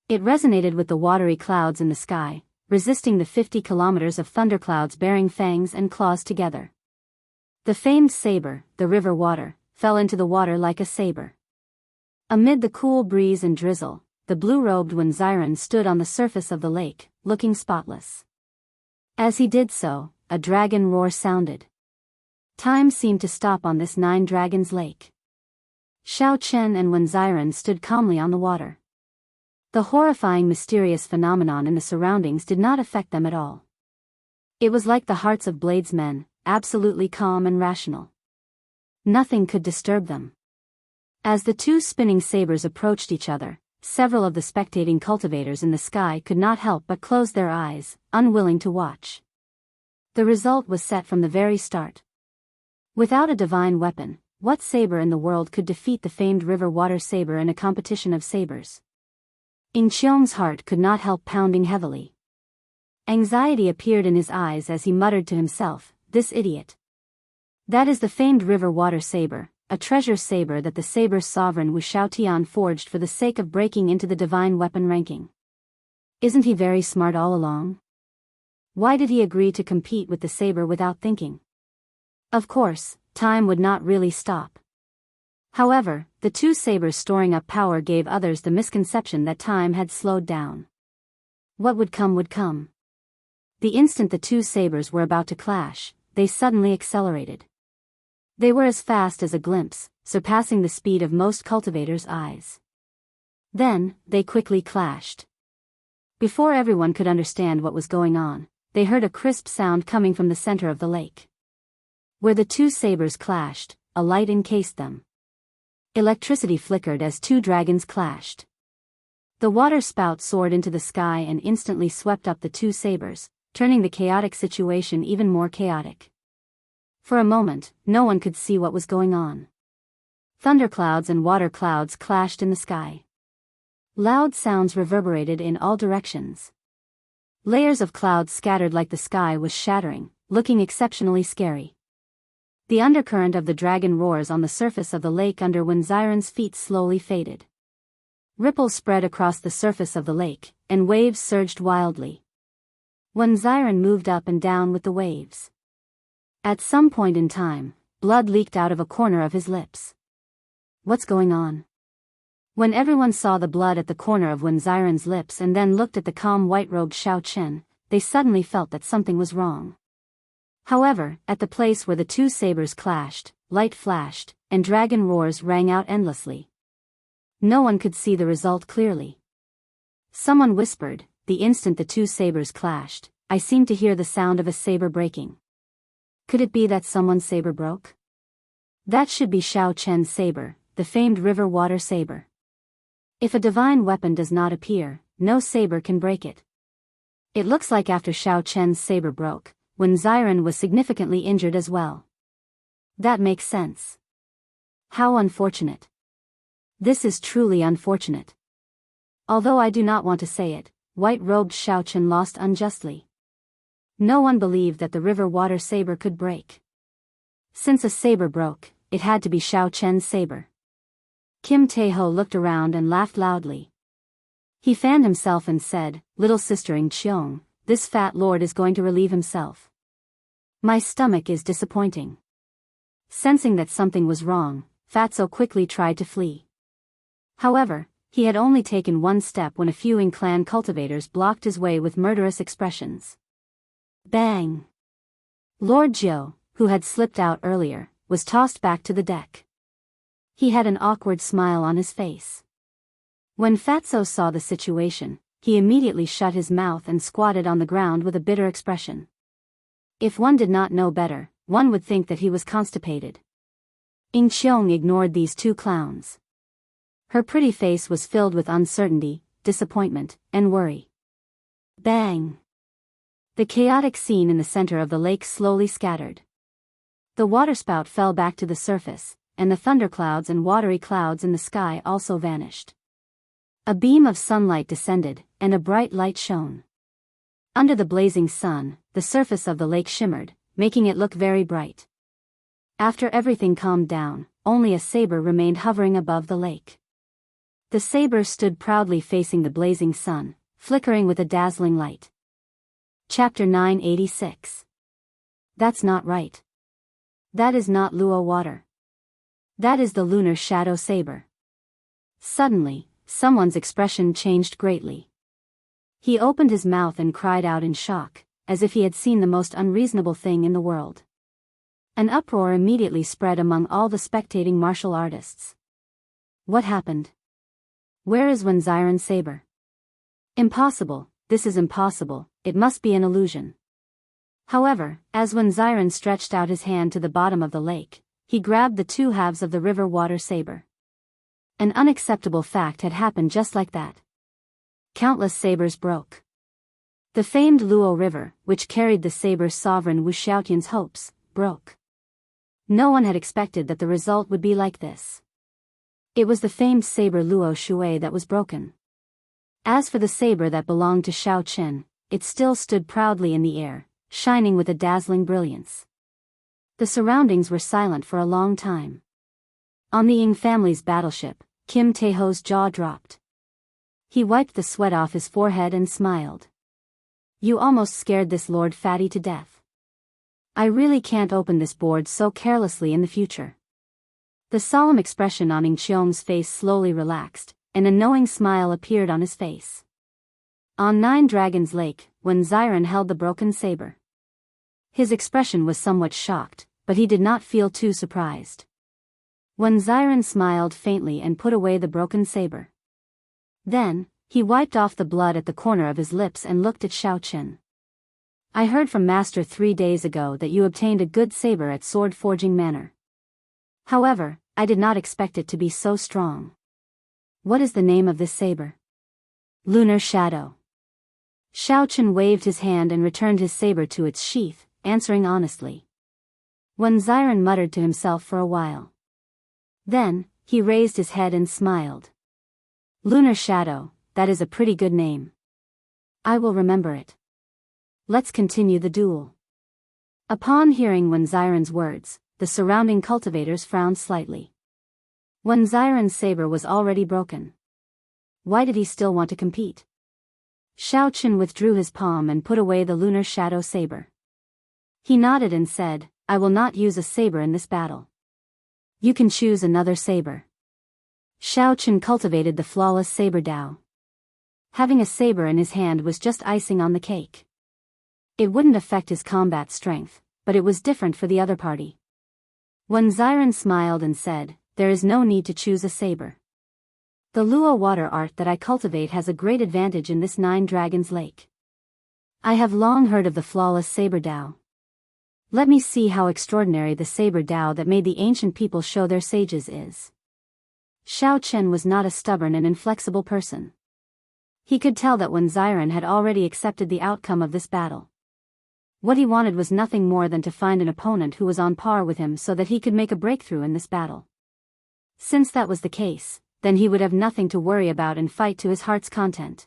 It resonated with the watery clouds in the sky, resisting the 50 kilometers of thunderclouds bearing fangs and claws together. The famed saber, the river water, fell into the water like a saber. Amid the cool breeze and drizzle, the blue-robed Wen Xiron stood on the surface of the lake, looking spotless. As he did so, a dragon roar sounded. Time seemed to stop on this 9 dragons lake. Xiao Chen and Wen Xiron stood calmly on the water. The horrifying mysterious phenomenon in the surroundings did not affect them at all. It was like the hearts of bladesmen, absolutely calm and rational. Nothing could disturb them. As the two spinning sabers approached each other, Several of the spectating cultivators in the sky could not help but close their eyes, unwilling to watch. The result was set from the very start. Without a divine weapon, what saber in the world could defeat the famed river water saber in a competition of sabers? In Cheong's heart could not help pounding heavily. Anxiety appeared in his eyes as he muttered to himself, "This idiot. That is the famed river water saber, a treasure saber that the saber's sovereign Wu Xiaotian forged for the sake of breaking into the divine weapon ranking. Isn't he very smart all along? Why did he agree to compete with the saber without thinking? Of course, time would not really stop. However, the two sabers storing up power gave others the misconception that time had slowed down. What would come would come. The instant the two sabers were about to clash, they suddenly accelerated. They were as fast as a glimpse, surpassing the speed of most cultivators' eyes. Then, they quickly clashed. Before everyone could understand what was going on, they heard a crisp sound coming from the center of the lake. Where the two sabers clashed, a light encased them. Electricity flickered as two dragons clashed. The water spout soared into the sky and instantly swept up the two sabers, turning the chaotic situation even more chaotic. For a moment, no one could see what was going on. Thunderclouds and water clouds clashed in the sky. Loud sounds reverberated in all directions. Layers of clouds scattered like the sky was shattering, looking exceptionally scary. The undercurrent of the dragon roars on the surface of the lake under Wenziren's feet slowly faded. Ripples spread across the surface of the lake, and waves surged wildly. Wenziren moved up and down with the waves. At some point in time, blood leaked out of a corner of his lips. What's going on? When everyone saw the blood at the corner of Wenziren's lips and then looked at the calm white-robed Xiao Chen, they suddenly felt that something was wrong. However, at the place where the two sabers clashed, light flashed, and dragon roars rang out endlessly. No one could see the result clearly. Someone whispered, the instant the two sabers clashed, "I seemed to hear the sound of a saber breaking." Could it be that someone's saber broke? That should be Xiao Chen's saber, the famed river water saber. If a divine weapon does not appear, no saber can break it. It looks like after Xiao Chen's saber broke, Wenziren was significantly injured as well. That makes sense. How unfortunate. This is truly unfortunate. Although I do not want to say it, white-robed Xiao Chen lost unjustly. No one believed that the river water saber could break. Since a saber broke, it had to be Xiao Chen's saber. Kim Taeho looked around and laughed loudly. He fanned himself and said, "Little sister Ing Cheong, this fat lord is going to relieve himself. My stomach is disappointing." Sensing that something was wrong, Fatso quickly tried to flee. However, he had only taken one step when a few Ing clan cultivators blocked his way with murderous expressions. Bang! Lord Jiu, who had slipped out earlier, was tossed back to the deck. He had an awkward smile on his face. When Fatso saw the situation, he immediately shut his mouth and squatted on the ground with a bitter expression. If one did not know better, one would think that he was constipated. Ing Cheong ignored these two clowns. Her pretty face was filled with uncertainty, disappointment, and worry. Bang! The chaotic scene in the center of the lake slowly scattered. The waterspout fell back to the surface, and the thunderclouds and watery clouds in the sky also vanished. A beam of sunlight descended, and a bright light shone. Under the blazing sun, the surface of the lake shimmered, making it look very bright. After everything calmed down, only a saber remained hovering above the lake. The saber stood proudly facing the blazing sun, flickering with a dazzling light. Chapter 986. That's not right. That is not Luo water. That is the lunar shadow saber. Suddenly, someone's expression changed greatly. He opened his mouth and cried out in shock, as if he had seen the most unreasonable thing in the world. An uproar immediately spread among all the spectating martial artists. What happened? Where is Wenziren's saber? Impossible, this is impossible, it must be an illusion. However, as Wenziren stretched out his hand to the bottom of the lake, he grabbed the two halves of the river water saber. An unacceptable fact had happened just like that. Countless sabers broke. The famed Luo River, which carried the saber's sovereign Wu Xiaotian's hopes, broke. No one had expected that the result would be like this. It was the famed saber Luo Shui that was broken. As for the saber that belonged to Xiao Chen, it still stood proudly in the air, shining with a dazzling brilliance. The surroundings were silent for a long time. On the Ying family's battleship, Kim Taeho's jaw dropped. He wiped the sweat off his forehead and smiled. You almost scared this Lord Fatty to death. I really can't open this board so carelessly in the future. The solemn expression on Ing Qiong's face slowly relaxed, and a knowing smile appeared on his face. On Nine Dragons Lake, when Xiren held the broken saber. His expression was somewhat shocked, but he did not feel too surprised. When Xiren smiled faintly and put away the broken saber. Then, he wiped off the blood at the corner of his lips and looked at Xiao Chen. I heard from Master 3 days ago that you obtained a good saber at Sword Forging Manor. However, I did not expect it to be so strong. What is the name of this saber? Lunar Shadow. Xiao Chen waved his hand and returned his saber to its sheath, answering honestly. When Xiren muttered to himself for a while. Then, he raised his head and smiled. Lunar Shadow, that is a pretty good name. I will remember it. Let's continue the duel. Upon hearing Wen Xiren's words, the surrounding cultivators frowned slightly. Wen Xiren's saber was already broken. Why did he still want to compete? Xiao Chen withdrew his palm and put away the Lunar Shadow saber. He nodded and said, I will not use a saber in this battle. You can choose another saber. Xiao Chen cultivated the flawless saber Dao. Having a saber in his hand was just icing on the cake. It wouldn't affect his combat strength, but it was different for the other party. When Xiren smiled and said, there is no need to choose a saber. The Luo water art that I cultivate has a great advantage in this Nine Dragons Lake. I have long heard of the flawless saber Dao. Let me see how extraordinary the saber Dao that made the ancient people show their sages is. Xiao Chen was not a stubborn and inflexible person. He could tell that when Xiren had already accepted the outcome of this battle. What he wanted was nothing more than to find an opponent who was on par with him so that he could make a breakthrough in this battle. Since that was the case, then he would have nothing to worry about and fight to his heart's content.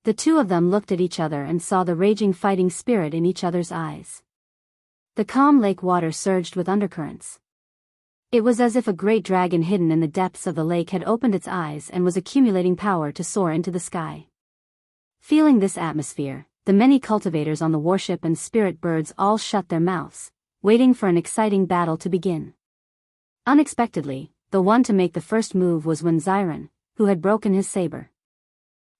The two of them looked at each other and saw the raging fighting spirit in each other's eyes. The calm lake water surged with undercurrents. It was as if a great dragon hidden in the depths of the lake had opened its eyes and was accumulating power to soar into the sky. Feeling this atmosphere, the many cultivators on the warship and spirit birds all shut their mouths, waiting for an exciting battle to begin. Unexpectedly, the one to make the first move was Wen Xiren, who had broken his saber.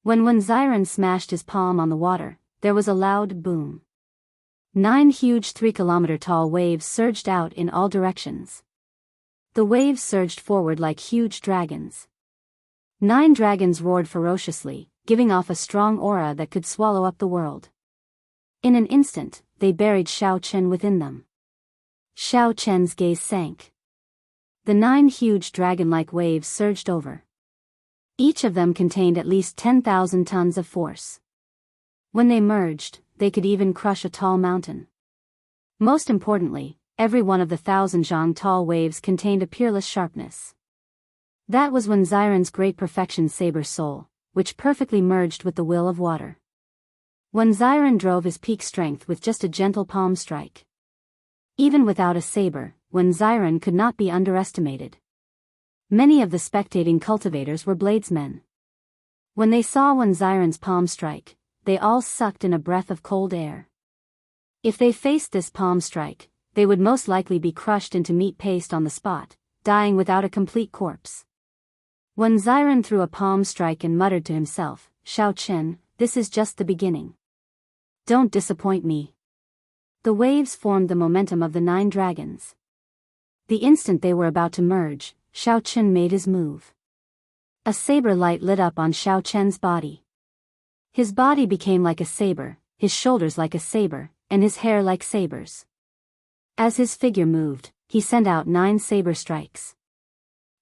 When Wen Xiren smashed his palm on the water, there was a loud boom. 9 huge 3-kilometer-tall waves surged out in all directions. The waves surged forward like huge dragons. 9 dragons roared ferociously, giving off a strong aura that could swallow up the world. In an instant, they buried Xiao Chen within them. Xiao Chen's gaze sank. The 9 huge dragon-like waves surged over. Each of them contained at least 10,000 tons of force. When they merged, they could even crush a tall mountain. Most importantly, every one of the 1,000 zhang tall waves contained a peerless sharpness. That was Wen Xiren's great perfection saber soul, which perfectly merged with the will of water. Wen Xiren drove his peak strength with just a gentle palm strike. Even without a saber, Wen Xiren could not be underestimated. Many of the spectating cultivators were bladesmen. When they saw Wen Xiren's palm strike, they all sucked in a breath of cold air. If they faced this palm strike, they would most likely be crushed into meat paste on the spot, dying without a complete corpse. When Xiren threw a palm strike and muttered to himself, Xiao Chen, this is just the beginning. Don't disappoint me. The waves formed the momentum of the 9 dragons. The instant they were about to merge, Xiao Chen made his move. A saber light lit up on Xiao Chen's body. His body became like a saber, his shoulders like a saber, and his hair like sabers. As his figure moved, he sent out 9 saber strikes.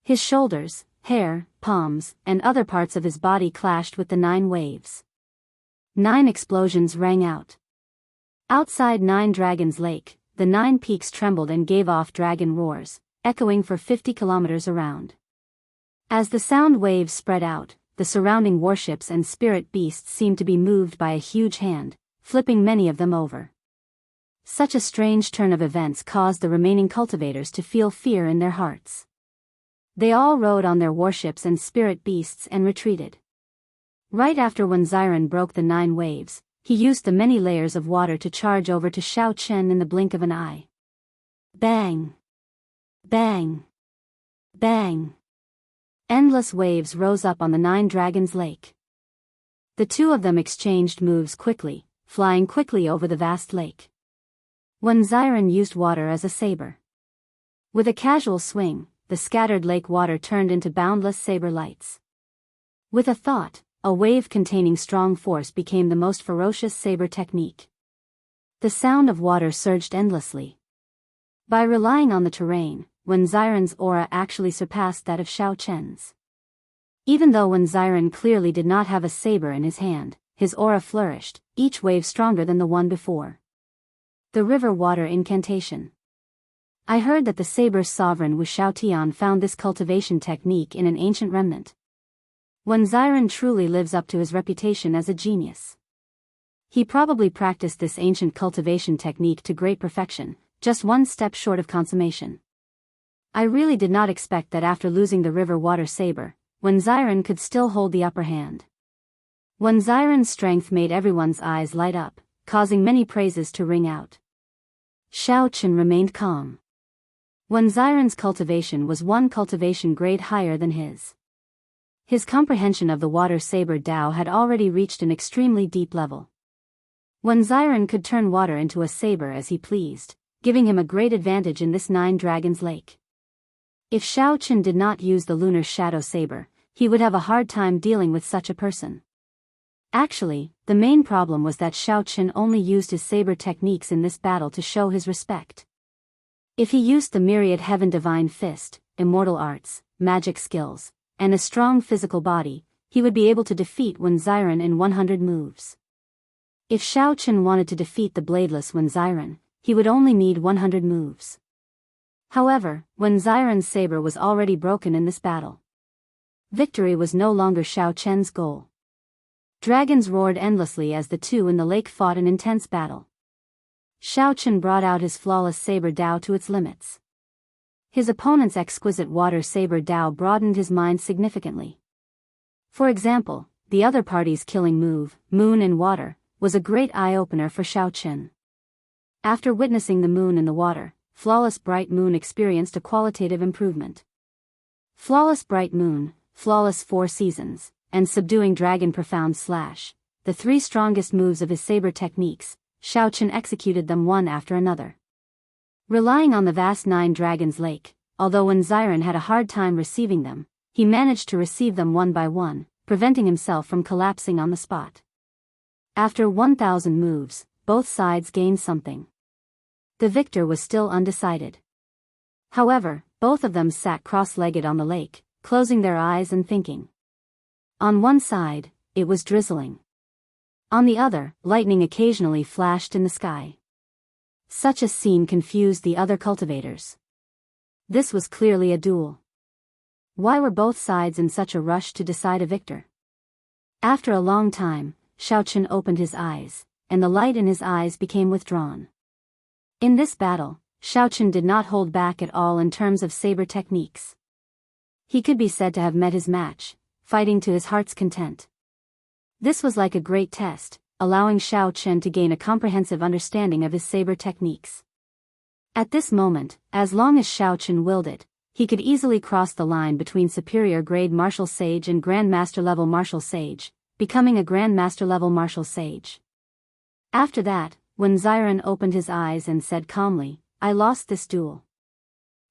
His shoulders, hair, palms, and other parts of his body clashed with the 9 waves. 9 explosions rang out. Outside 9 Dragons Lake, the 9 peaks trembled and gave off dragon roars, echoing for 50 kilometers around. As the sound waves spread out, the surrounding warships and spirit beasts seemed to be moved by a huge hand, flipping many of them over. Such a strange turn of events caused the remaining cultivators to feel fear in their hearts. They all rode on their warships and spirit beasts and retreated. Right after when Xiren broke the 9 waves, he used the many layers of water to charge over to Xiao Chen in the blink of an eye. Bang! Bang! Bang! Endless waves rose up on the 9 Dragons Lake. The 2 of them exchanged moves quickly, flying quickly over the vast lake. When Xiren used water as a saber. With a casual swing, the scattered lake water turned into boundless saber lights. With a thought, a wave containing strong force became the most ferocious saber technique. The sound of water surged endlessly. By relying on the terrain, when Xiren's aura actually surpassed that of Xiao Chen's. Even though when Xiren clearly did not have a saber in his hand, his aura flourished, each wave stronger than the one before. The river water incantation. I heard that the saber's sovereign Wu Shaotian found this cultivation technique in an ancient remnant. When Xiren truly lives up to his reputation as a genius. He probably practiced this ancient cultivation technique to great perfection, just one step short of consummation. I really did not expect that after losing the river water saber, when Xiren could still hold the upper hand. When Xiren's strength made everyone's eyes light up, causing many praises to ring out. Xiao Chen remained calm. When Xiren's cultivation was 1 cultivation grade higher than his. His comprehension of the water saber Dao had already reached an extremely deep level. When Xiren could turn water into a saber as he pleased, giving him a great advantage in this 9 Dragons Lake. If Xiao Chen did not use the lunar shadow saber, he would have a hard time dealing with such a person. Actually, the main problem was that Xiao Chen only used his saber techniques in this battle to show his respect. If he used the myriad heaven divine fist, immortal arts, magic skills, and a strong physical body, he would be able to defeat Wen Xiren in 100 moves. If Xiao Chen wanted to defeat the bladeless Wen Xiren, he would only need 100 moves. However, Wen Xiren's saber was already broken in this battle. Victory was no longer Xiao Chen's goal. Dragons roared endlessly as the 2 in the lake fought an intense battle. Xiao Chen brought out his flawless saber Dao to its limits. His opponent's exquisite water saber Dao broadened his mind significantly. For example, the other party's killing move, Moon in Water, was a great eye-opener for Xiao Chen. After witnessing the moon in the water, Flawless Bright Moon experienced a qualitative improvement. Flawless Bright Moon, Flawless 4 Seasons, and Subduing Dragon Profound Slash, the 3 strongest moves of his saber techniques, Xiao Chen executed them one after another. Relying on the vast 9 Dragons Lake, although Wen Xiren had a hard time receiving them, he managed to receive them one by one, preventing himself from collapsing on the spot. After 1,000 moves, both sides gained something. The victor was still undecided. However, both of them sat cross-legged on the lake, closing their eyes and thinking. On one side, it was drizzling. On the other, lightning occasionally flashed in the sky. Such a scene confused the other cultivators. This was clearly a duel. Why were both sides in such a rush to decide a victor? After a long time, Xiao Chen opened his eyes, and the light in his eyes became withdrawn. In this battle, Xiao Chen did not hold back at all in terms of saber techniques. He could be said to have met his match, fighting to his heart's content. This was like a great test, allowing Xiao Chen to gain a comprehensive understanding of his saber techniques. At this moment, as long as Xiao Chen willed it, he could easily cross the line between superior grade martial sage and grandmaster level martial sage, becoming a grandmaster level martial sage. After that, when Xiren opened his eyes and said calmly, "I lost this duel.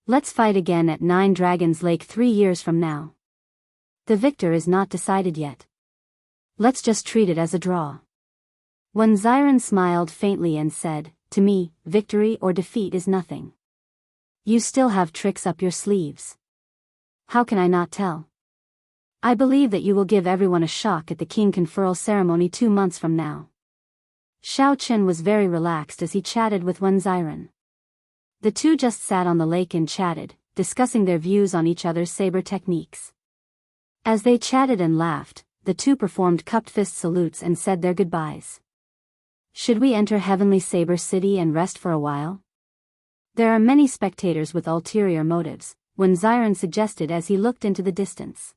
Let's fight again at 9 Dragons Lake 3 years from now. The victor is not decided yet. Let's just treat it as a draw." When Xiren smiled faintly and said, "To me, victory or defeat is nothing. You still have tricks up your sleeves. How can I not tell?" I believe that you will give everyone a shock at the king conferral ceremony 2 months from now. Xiao Chen was very relaxed as he chatted with Wen Xiren. The two just sat on the lake and chatted, discussing their views on each other's saber techniques. As they chatted and laughed, the two performed cupped fist salutes and said their goodbyes. Should we enter Heavenly Saber City and rest for a while? There are many spectators with ulterior motives, Wen Xiren suggested as he looked into the distance.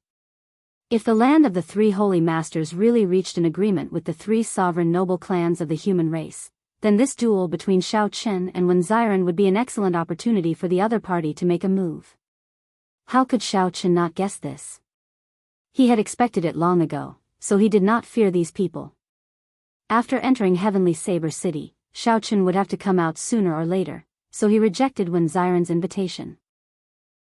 If the land of the three holy masters really reached an agreement with the three sovereign noble clans of the human race, then this duel between Xiao Chen and Wen Xiren would be an excellent opportunity for the other party to make a move. How could Xiao Chen not guess this? He had expected it long ago, so he did not fear these people. After entering Heavenly Saber City, Xiao Chen would have to come out sooner or later, so he rejected Wen Xiren's invitation.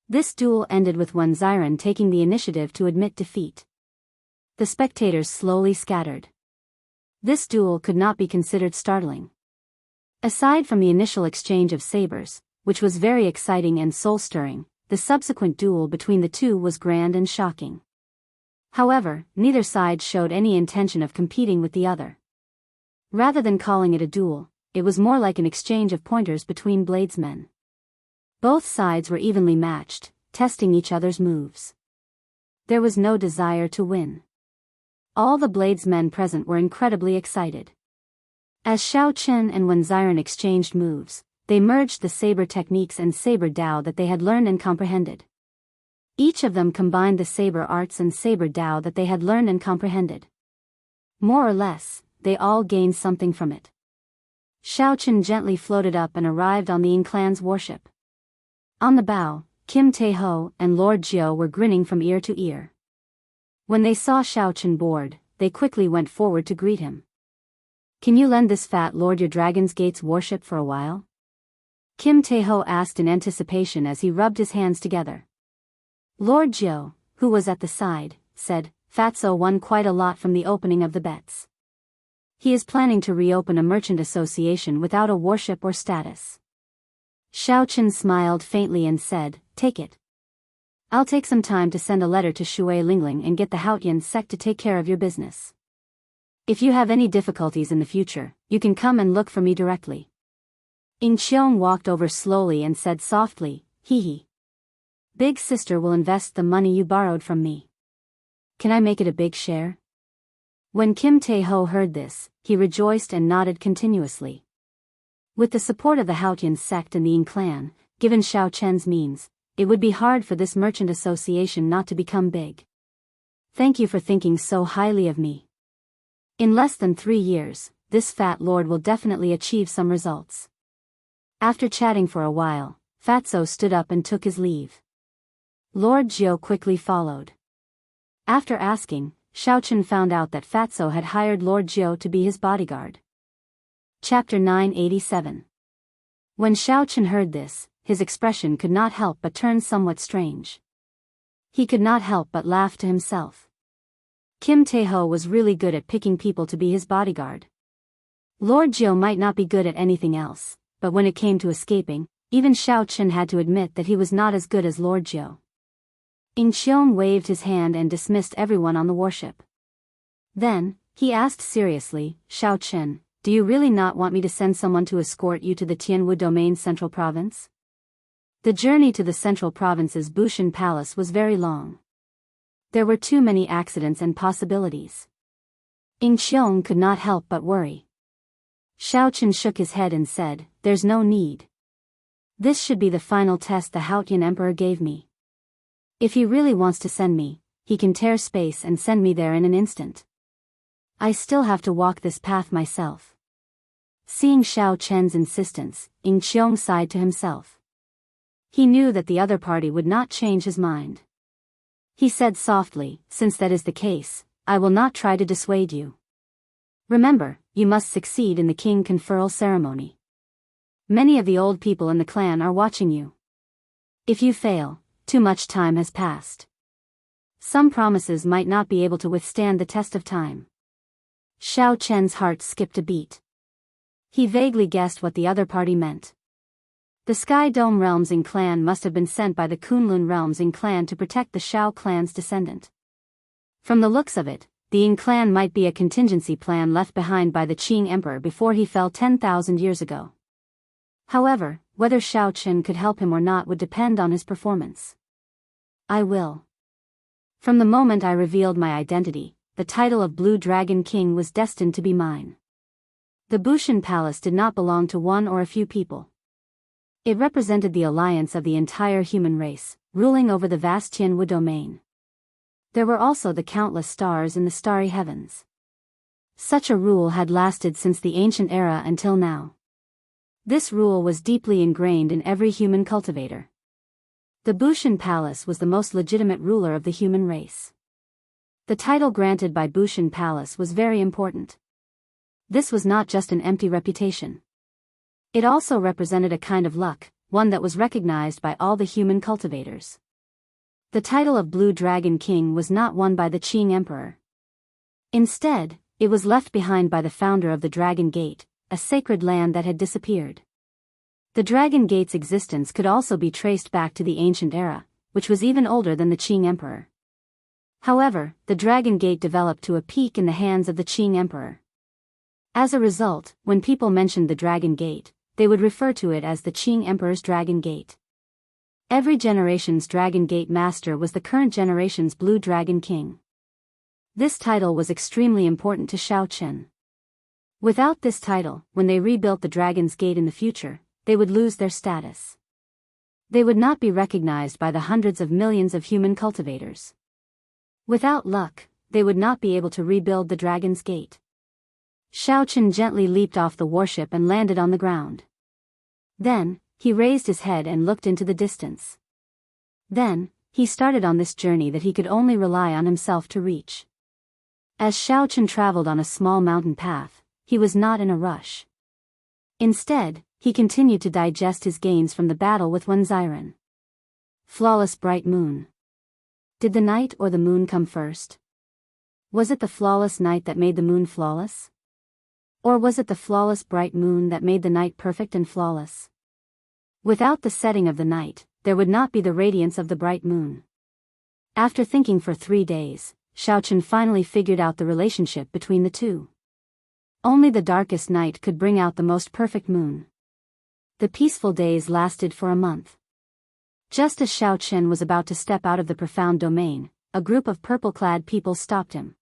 This duel ended with Wen Xiren taking the initiative to admit defeat. The spectators slowly scattered. This duel could not be considered startling. Aside from the initial exchange of sabers, which was very exciting and soul-stirring, the subsequent duel between the two was grand and shocking. However, neither side showed any intention of competing with the other. Rather than calling it a duel, it was more like an exchange of pointers between bladesmen. Both sides were evenly matched, testing each other's moves. There was no desire to win. All the bladesmen present were incredibly excited. As Xiao Chen and Wen Xiren exchanged moves, they merged the saber techniques and saber Dao that they had learned and comprehended. Each of them combined the saber arts and saber Dao that they had learned and comprehended. More or less, they all gained something from it. Xiao Chen gently floated up and arrived on the Ying clan's warship. On the bow, Kim Tae-ho and Lord Jiao were grinning from ear to ear. When they saw Xiao Chen board, they quickly went forward to greet him. Can you lend this fat lord your Dragon's Gate's warship for a while? Kim Tae-ho asked in anticipation as he rubbed his hands together. Lord Jiao, who was at the side, said, Fatso won quite a lot from the opening of the bets. He is planning to reopen a merchant association without a warship or status. Xiao Chen smiled faintly and said, Take it. I'll take some time to send a letter to Shui Lingling and get the Haotian sect to take care of your business. If you have any difficulties in the future, you can come and look for me directly. Ying Qiong walked over slowly and said softly, Hee hee. Big sister will invest the money you borrowed from me. Can I make it a big share? When Kim Tae-ho heard this, he rejoiced and nodded continuously. With the support of the Haotian sect and the Ying clan, given Xiao Chen's means, it would be hard for this merchant association not to become big. Thank you for thinking so highly of me. In less than 3 years, this fat lord will definitely achieve some results. After chatting for a while, Fatso stood up and took his leave. Lord Jiao quickly followed. After asking, Xiao Chen found out that Fatso had hired Lord Jiao to be his bodyguard. Chapter 987. When Xiao Chen heard this, his expression could not help but turn somewhat strange. He could not help but laugh to himself. Kim Tae-ho was really good at picking people to be his bodyguard. Lord Jiao might not be good at anything else, but when it came to escaping, even Xiao Chen had to admit that he was not as good as Lord Jiao. Ying Qiong waved his hand and dismissed everyone on the warship. Then, he asked seriously, Xiao Chen, do you really not want me to send someone to escort you to the Tianwu Domain Central Province? The journey to the Central Province's Bushan Palace was very long. There were too many accidents and possibilities. Ying Qiong could not help but worry. Xiao Chen shook his head and said, There's no need. This should be the final test the Haotian Emperor gave me. If he really wants to send me, he can tear space and send me there in an instant. I still have to walk this path myself. Seeing Xiao Chen's insistence, Ying Qiong sighed to himself. He knew that the other party would not change his mind. He said softly, Since that is the case, I will not try to dissuade you. Remember, you must succeed in the king conferral ceremony. Many of the old people in the clan are watching you. If you fail, too much time has passed. Some promises might not be able to withstand the test of time. Xiao Chen's heart skipped a beat. He vaguely guessed what the other party meant. The Sky Dome Realms Ying clan must have been sent by the Kunlun Realms Ying clan to protect the Shao clan's descendant. From the looks of it, the Ying clan might be a contingency plan left behind by the Qing emperor before he fell 10,000 years ago. However, whether Xiao Chen could help him or not would depend on his performance. I will. From the moment I revealed my identity, the title of Blue Dragon King was destined to be mine. The Bushan Palace did not belong to one or a few people. It represented the alliance of the entire human race, ruling over the vast Tianwu domain. There were also the countless stars in the starry heavens. Such a rule had lasted since the ancient era until now. This rule was deeply ingrained in every human cultivator. The Bushan Palace was the most legitimate ruler of the human race. The title granted by Bushan Palace was very important. This was not just an empty reputation. It also represented a kind of luck, one that was recognized by all the human cultivators. The title of Blue Dragon King was not won by the Qing Emperor. Instead, it was left behind by the founder of the Dragon Gate, a sacred land that had disappeared. The Dragon Gate's existence could also be traced back to the ancient era, which was even older than the Qing Emperor. However, the Dragon Gate developed to a peak in the hands of the Qing Emperor. As a result, when people mentioned the Dragon Gate, they would refer to it as the Qing Emperor's Dragon Gate. Every generation's Dragon Gate Master was the current generation's Blue Dragon King. This title was extremely important to Xiao Chen. Without this title, when they rebuilt the Dragon's Gate in the future, they would lose their status. They would not be recognized by the hundreds of millions of human cultivators. Without luck, they would not be able to rebuild the Dragon's Gate. Xiao Chen gently leaped off the warship and landed on the ground. Then, he raised his head and looked into the distance. Then, he started on this journey that he could only rely on himself to reach. As Xiao Chen traveled on a small mountain path, he was not in a rush. Instead, he continued to digest his gains from the battle with Wenziren. Flawless bright moon. Did the night or the moon come first? Was it the flawless night that made the moon flawless? Or was it the flawless bright moon that made the night perfect and flawless? Without the setting of the night, there would not be the radiance of the bright moon. After thinking for 3 days, Xiao Chen finally figured out the relationship between the two. Only the darkest night could bring out the most perfect moon. The peaceful days lasted for a month. Just as Xiao Chen was about to step out of the profound domain, a group of purple-clad people stopped him.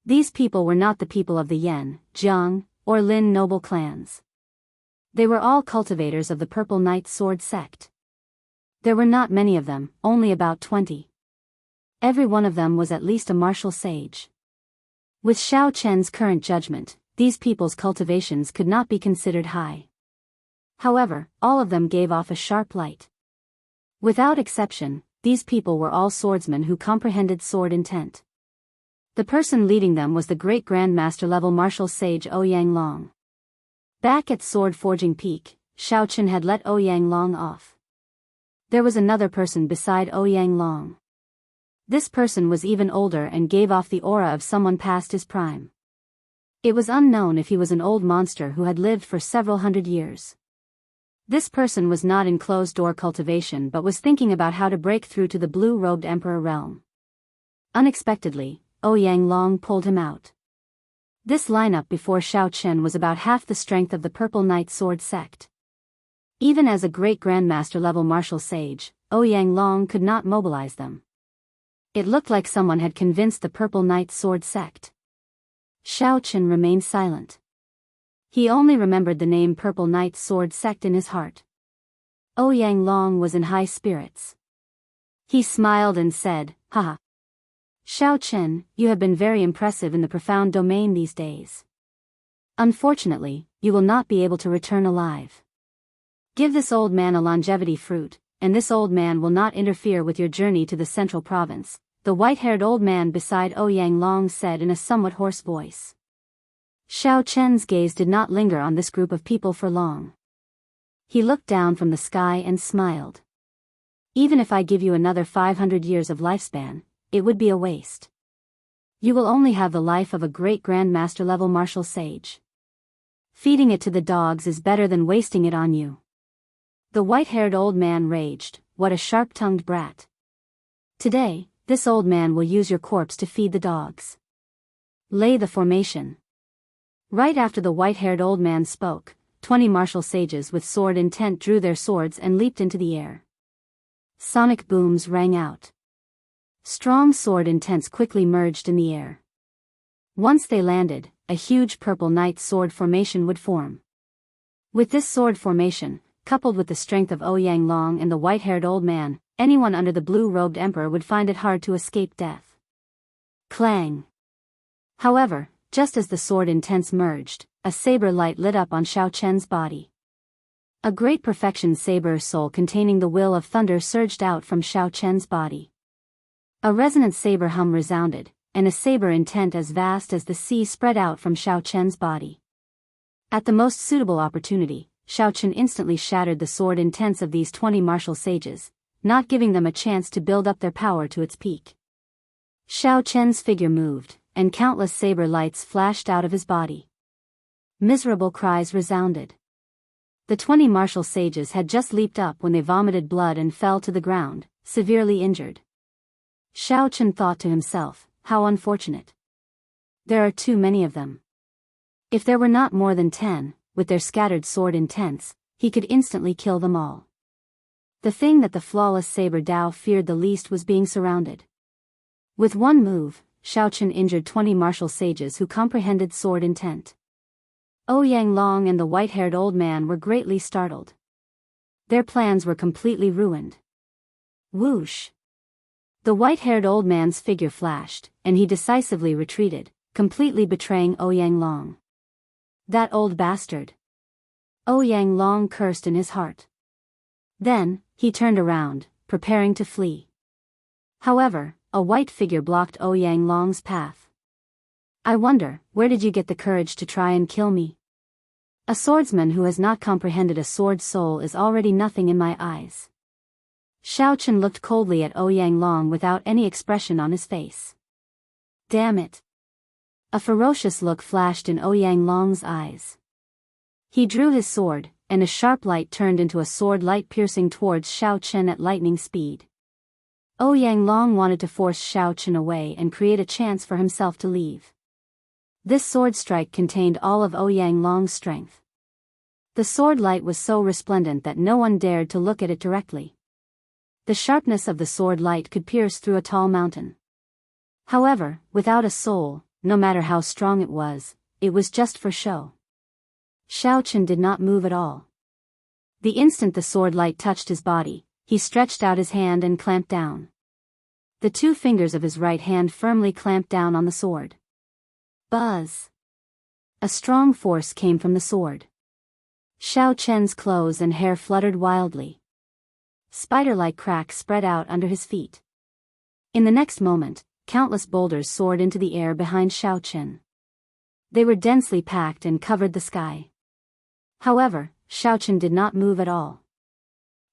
These people were not the people of the Yan, Jiang, or Lin noble clans. They were all cultivators of the Purple Knight Sword sect. There were not many of them, only about 20. Every one of them was at least a martial sage. With Xiao Chen's current judgment, these people's cultivations could not be considered high. However, all of them gave off a sharp light. Without exception, these people were all swordsmen who comprehended sword intent. The person leading them was the great Grandmaster level martial sage Ouyang Long. Back at Sword Forging Peak, Xiao Chen had let Ouyang Long off. There was another person beside Ouyang Long. This person was even older and gave off the aura of someone past his prime. It was unknown if he was an old monster who had lived for several hundred years. This person was not in closed-door cultivation but was thinking about how to break through to the blue-robed emperor realm. Unexpectedly, Ouyang Long pulled him out. This lineup before Xiao Chen was about half the strength of the Purple Knight Sword sect. Even as a great Grandmaster level martial sage, Ouyang Long could not mobilize them. It looked like someone had convinced the Purple Knight Sword sect. Xiao Chen remained silent. He only remembered the name Purple Knight Sword sect in his heart. Ouyang Long was in high spirits. He smiled and said, "Haha. Xiao Chen, you have been very impressive in the profound domain these days. Unfortunately, you will not be able to return alive. Give this old man a longevity fruit, and this old man will not interfere with your journey to the central province," the white-haired old man beside Ouyang Long said in a somewhat hoarse voice. Xiao Chen's gaze did not linger on this group of people for long. He looked down from the sky and smiled. "Even if I give you another 500 years of lifespan, it would be a waste. You will only have the life of a great Grandmaster level martial sage. Feeding it to the dogs is better than wasting it on you." The white-haired old man raged, "What a sharp-tongued brat. Today, this old man will use your corpse to feed the dogs. Lay the formation. Right after the white-haired old man spoke, 20 martial sages with sword intent drew their swords and leaped into the air. Sonic booms rang out. Strong sword intents quickly merged in the air. Once they landed, a huge purple knight sword formation would form. With this sword formation, coupled with the strength of Ouyang Long and the white-haired old man, anyone under the blue-robed emperor would find it hard to escape death. Clang! However, just as the sword intents merged, a saber light lit up on Xiao Chen's body. A great perfection saber soul containing the will of thunder surged out from Xiao Chen's body. A resonant saber hum resounded, and a saber intent as vast as the sea spread out from Xiao Chen's body. At the most suitable opportunity, Xiao Chen instantly shattered the sword intents of these 20 martial sages, not giving them a chance to build up their power to its peak. Xiao Chen's figure moved, and countless saber lights flashed out of his body. Miserable cries resounded. The 20 martial sages had just leaped up when they vomited blood and fell to the ground, severely injured. Xiao Chen thought to himself, how unfortunate. There are too many of them. If there were not more than 10, with their scattered sword intents, he could instantly kill them all. The thing that the flawless saber Dao feared the least was being surrounded. With one move, Xiao Chen injured 20 martial sages who comprehended sword intent. Ouyang Long and the white-haired old man were greatly startled. Their plans were completely ruined. Whoosh! The white-haired old man's figure flashed, and he decisively retreated, completely betraying Ouyang Long. That old bastard! Ouyang Long cursed in his heart. Then, he turned around, preparing to flee. However, a white figure blocked Ouyang Long's path. I wonder, where did you get the courage to try and kill me? A swordsman who has not comprehended a sword soul is already nothing in my eyes. Xiao Chen looked coldly at Ouyang Long without any expression on his face. Damn it! A ferocious look flashed in Ouyang Long's eyes. He drew his sword, and a sharp light turned into a sword light piercing towards Xiao Chen at lightning speed. Ouyang Long wanted to force Xiao Chen away and create a chance for himself to leave. This sword strike contained all of Ouyang Long's strength. The sword light was so resplendent that no one dared to look at it directly. The sharpness of the sword light could pierce through a tall mountain. However, without a soul, no matter how strong it was just for show. Xiao Chen did not move at all. The instant the sword light touched his body, he stretched out his hand and clamped down. The two fingers of his right hand firmly clamped down on the sword. Buzz! A strong force came from the sword. Xiao Chen's clothes and hair fluttered wildly. Spider-like cracks spread out under his feet. In the next moment, countless boulders soared into the air behind Xiao Chen. They were densely packed and covered the sky. However, Xiao Chen did not move at all.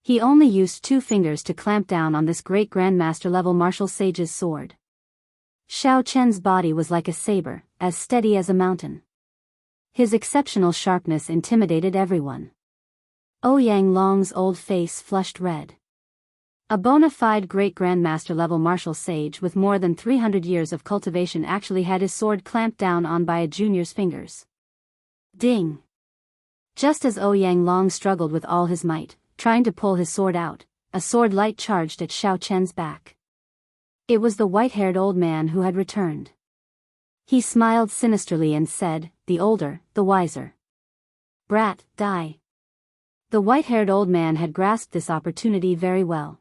He only used two fingers to clamp down on this great grandmaster-level martial sage's sword. Xiao Chen's body was like a saber, as steady as a mountain. His exceptional sharpness intimidated everyone. Ouyang Long's old face flushed red. A bona fide great grandmaster-level martial sage with more than 300 years of cultivation actually had his sword clamped down on by a junior's fingers. Ding! Just as Ouyang Long struggled with all his might, trying to pull his sword out, a sword light charged at Xiao Chen's back. It was the white-haired old man who had returned. He smiled sinisterly and said, "The older, the wiser. Brat, die." The white-haired old man had grasped this opportunity very well.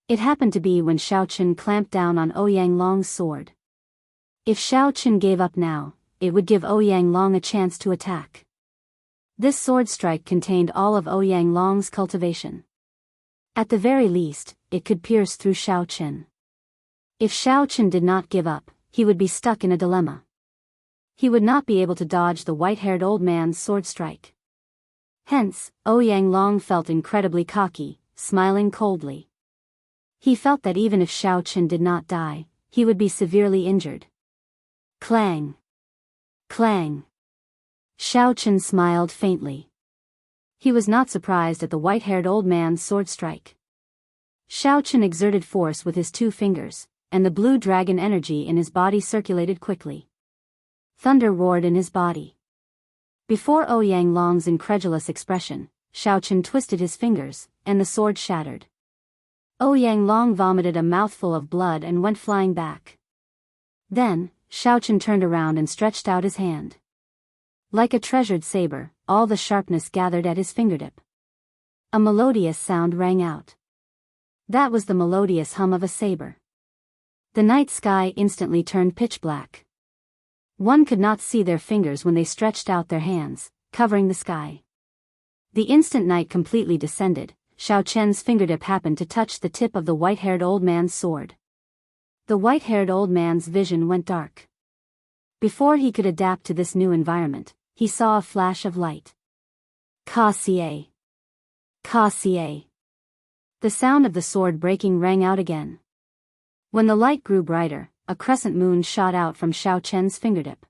It happened to be when Xiao Chen clamped down on Ouyang Long's sword. If Xiao Chen gave up now, it would give Ouyang Long a chance to attack. This sword strike contained all of Ouyang Long's cultivation. At the very least, it could pierce through Xiao Chen. If Xiao Chen did not give up, he would be stuck in a dilemma. He would not be able to dodge the white-haired old man's sword strike. Hence, Ouyang Long felt incredibly cocky, smiling coldly. He felt that even if Xiao Chen did not die, he would be severely injured. Clang! Clang! Xiao Chen smiled faintly. He was not surprised at the white-haired old man's sword strike. Xiao Chen exerted force with his two fingers, and the blue dragon energy in his body circulated quickly. Thunder roared in his body. Before Ouyang Long's incredulous expression, Xiaochen twisted his fingers, and the sword shattered. Ouyang Long vomited a mouthful of blood and went flying back. Then, Xiaochen turned around and stretched out his hand. Like a treasured saber, all the sharpness gathered at his fingertip. A melodious sound rang out. That was the melodious hum of a saber. The night sky instantly turned pitch black. One could not see their fingers when they stretched out their hands, covering the sky. The instant night completely descended, Xiaochen's fingertip happened to touch the tip of the white-haired old man's sword. The white-haired old man's vision went dark. Before he could adapt to this new environment, he saw a flash of light. Ka-xie! Ka-xie! The sound of the sword breaking rang out again. When the light grew brighter, a crescent moon shot out from Xiaochen's fingertip.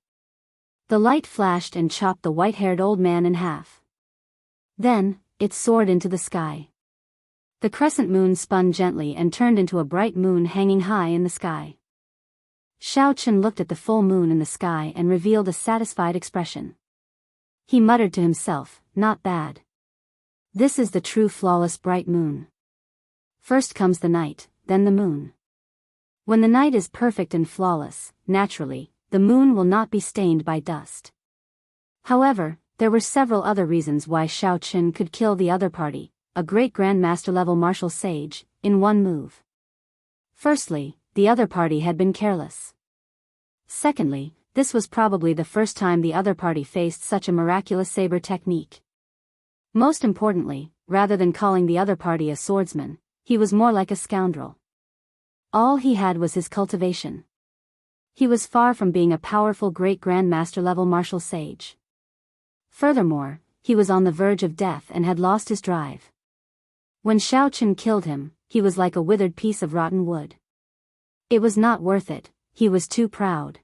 The light flashed and chopped the white-haired old man in half. Then, it soared into the sky. The crescent moon spun gently and turned into a bright moon hanging high in the sky. Xiaochen looked at the full moon in the sky and revealed a satisfied expression. He muttered to himself, "Not bad. This is the true flawless bright moon. First comes the night, then the moon. When the night is perfect and flawless, naturally, the moon will not be stained by dust." However, there were several other reasons why Xiaochen could kill the other party, a great grandmaster-level martial sage, in one move. Firstly, the other party had been careless. Secondly, this was probably the first time the other party faced such a miraculous saber technique. Most importantly, rather than calling the other party a swordsman, he was more like a scoundrel. All he had was his cultivation. He was far from being a powerful great grandmaster-level martial sage. Furthermore, he was on the verge of death and had lost his drive. When Xiaochen killed him, he was like a withered piece of rotten wood. It was not worth it, he was too proud.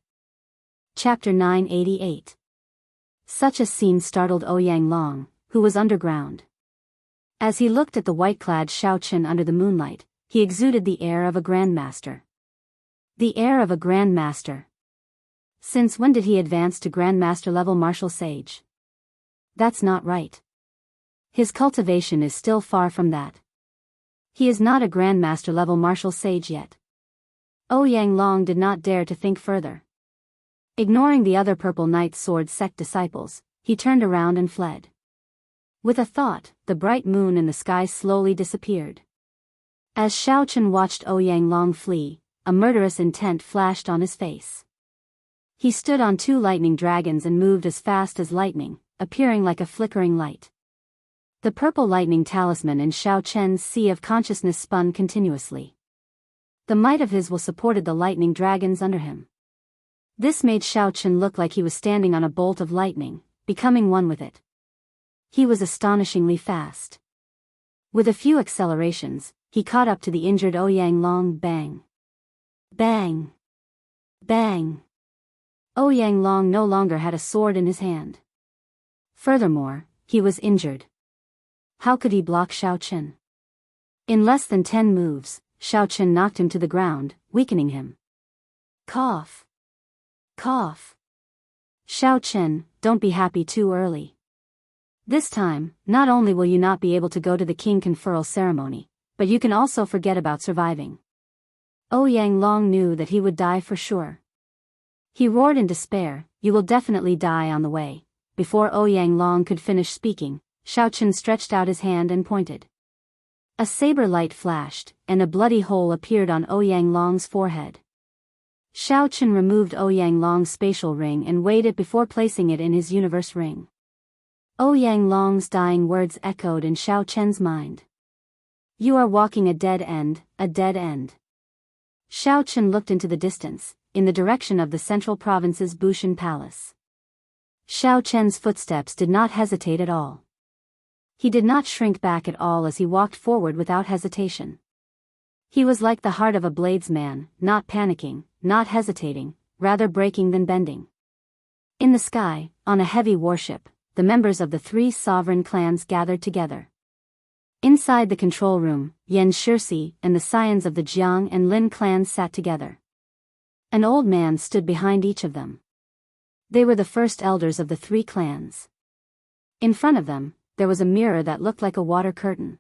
Chapter 988. Such a scene startled Ouyang Long, who was underground. As he looked at the white-clad Xiaochen under the moonlight, he exuded the air of a grandmaster. The air of a grandmaster. Since when did he advance to grandmaster-level martial sage? That's not right. His cultivation is still far from that. He is not a grandmaster-level martial sage yet. Ouyang Long did not dare to think further. Ignoring the other Purple Knight Sword Sect disciples, he turned around and fled. With a thought, the bright moon in the sky slowly disappeared. As Xiaochen watched Ouyang Long flee, a murderous intent flashed on his face. He stood on two lightning dragons and moved as fast as lightning, appearing like a flickering light. The purple lightning talisman in Xiaochen's sea of consciousness spun continuously. The might of his will supported the lightning dragons under him. This made Xiaochen look like he was standing on a bolt of lightning, becoming one with it. He was astonishingly fast. With a few accelerations, he caught up to the injured Ouyang Long. Bang! Bang! Bang! Ouyang Long no longer had a sword in his hand. Furthermore, he was injured. How could he block Xiaochen? In less than 10 moves, Xiaochen knocked him to the ground, weakening him. Cough! Cough! Xiaochen, don't be happy too early. This time, not only will you not be able to go to the king conferral ceremony, but you can also forget about surviving. Ouyang Long knew that he would die for sure. He roared in despair, "You will definitely die on the way." Before Ouyang Long could finish speaking, Xiaochen stretched out his hand and pointed. A saber light flashed, and a bloody hole appeared on Ouyang Long's forehead. Xiaochen removed Ouyang Long's spatial ring and weighed it before placing it in his universe ring. Ouyang Long's dying words echoed in Xiaochen's mind. "You are walking a dead end, a dead end." Xiaochen looked into the distance, in the direction of the central province's Bushan Palace. Xiaochen's footsteps did not hesitate at all. He did not shrink back at all as he walked forward without hesitation. He was like the heart of a bladesman, not panicking, not hesitating, rather breaking than bending. In the sky, on a heavy warship, the members of the 3 sovereign clans gathered together. Inside the control room, Yan Shirsi and the scions of the Jiang and Lin clans sat together. An old man stood behind each of them. They were the first elders of the three clans. In front of them, there was a mirror that looked like a water curtain.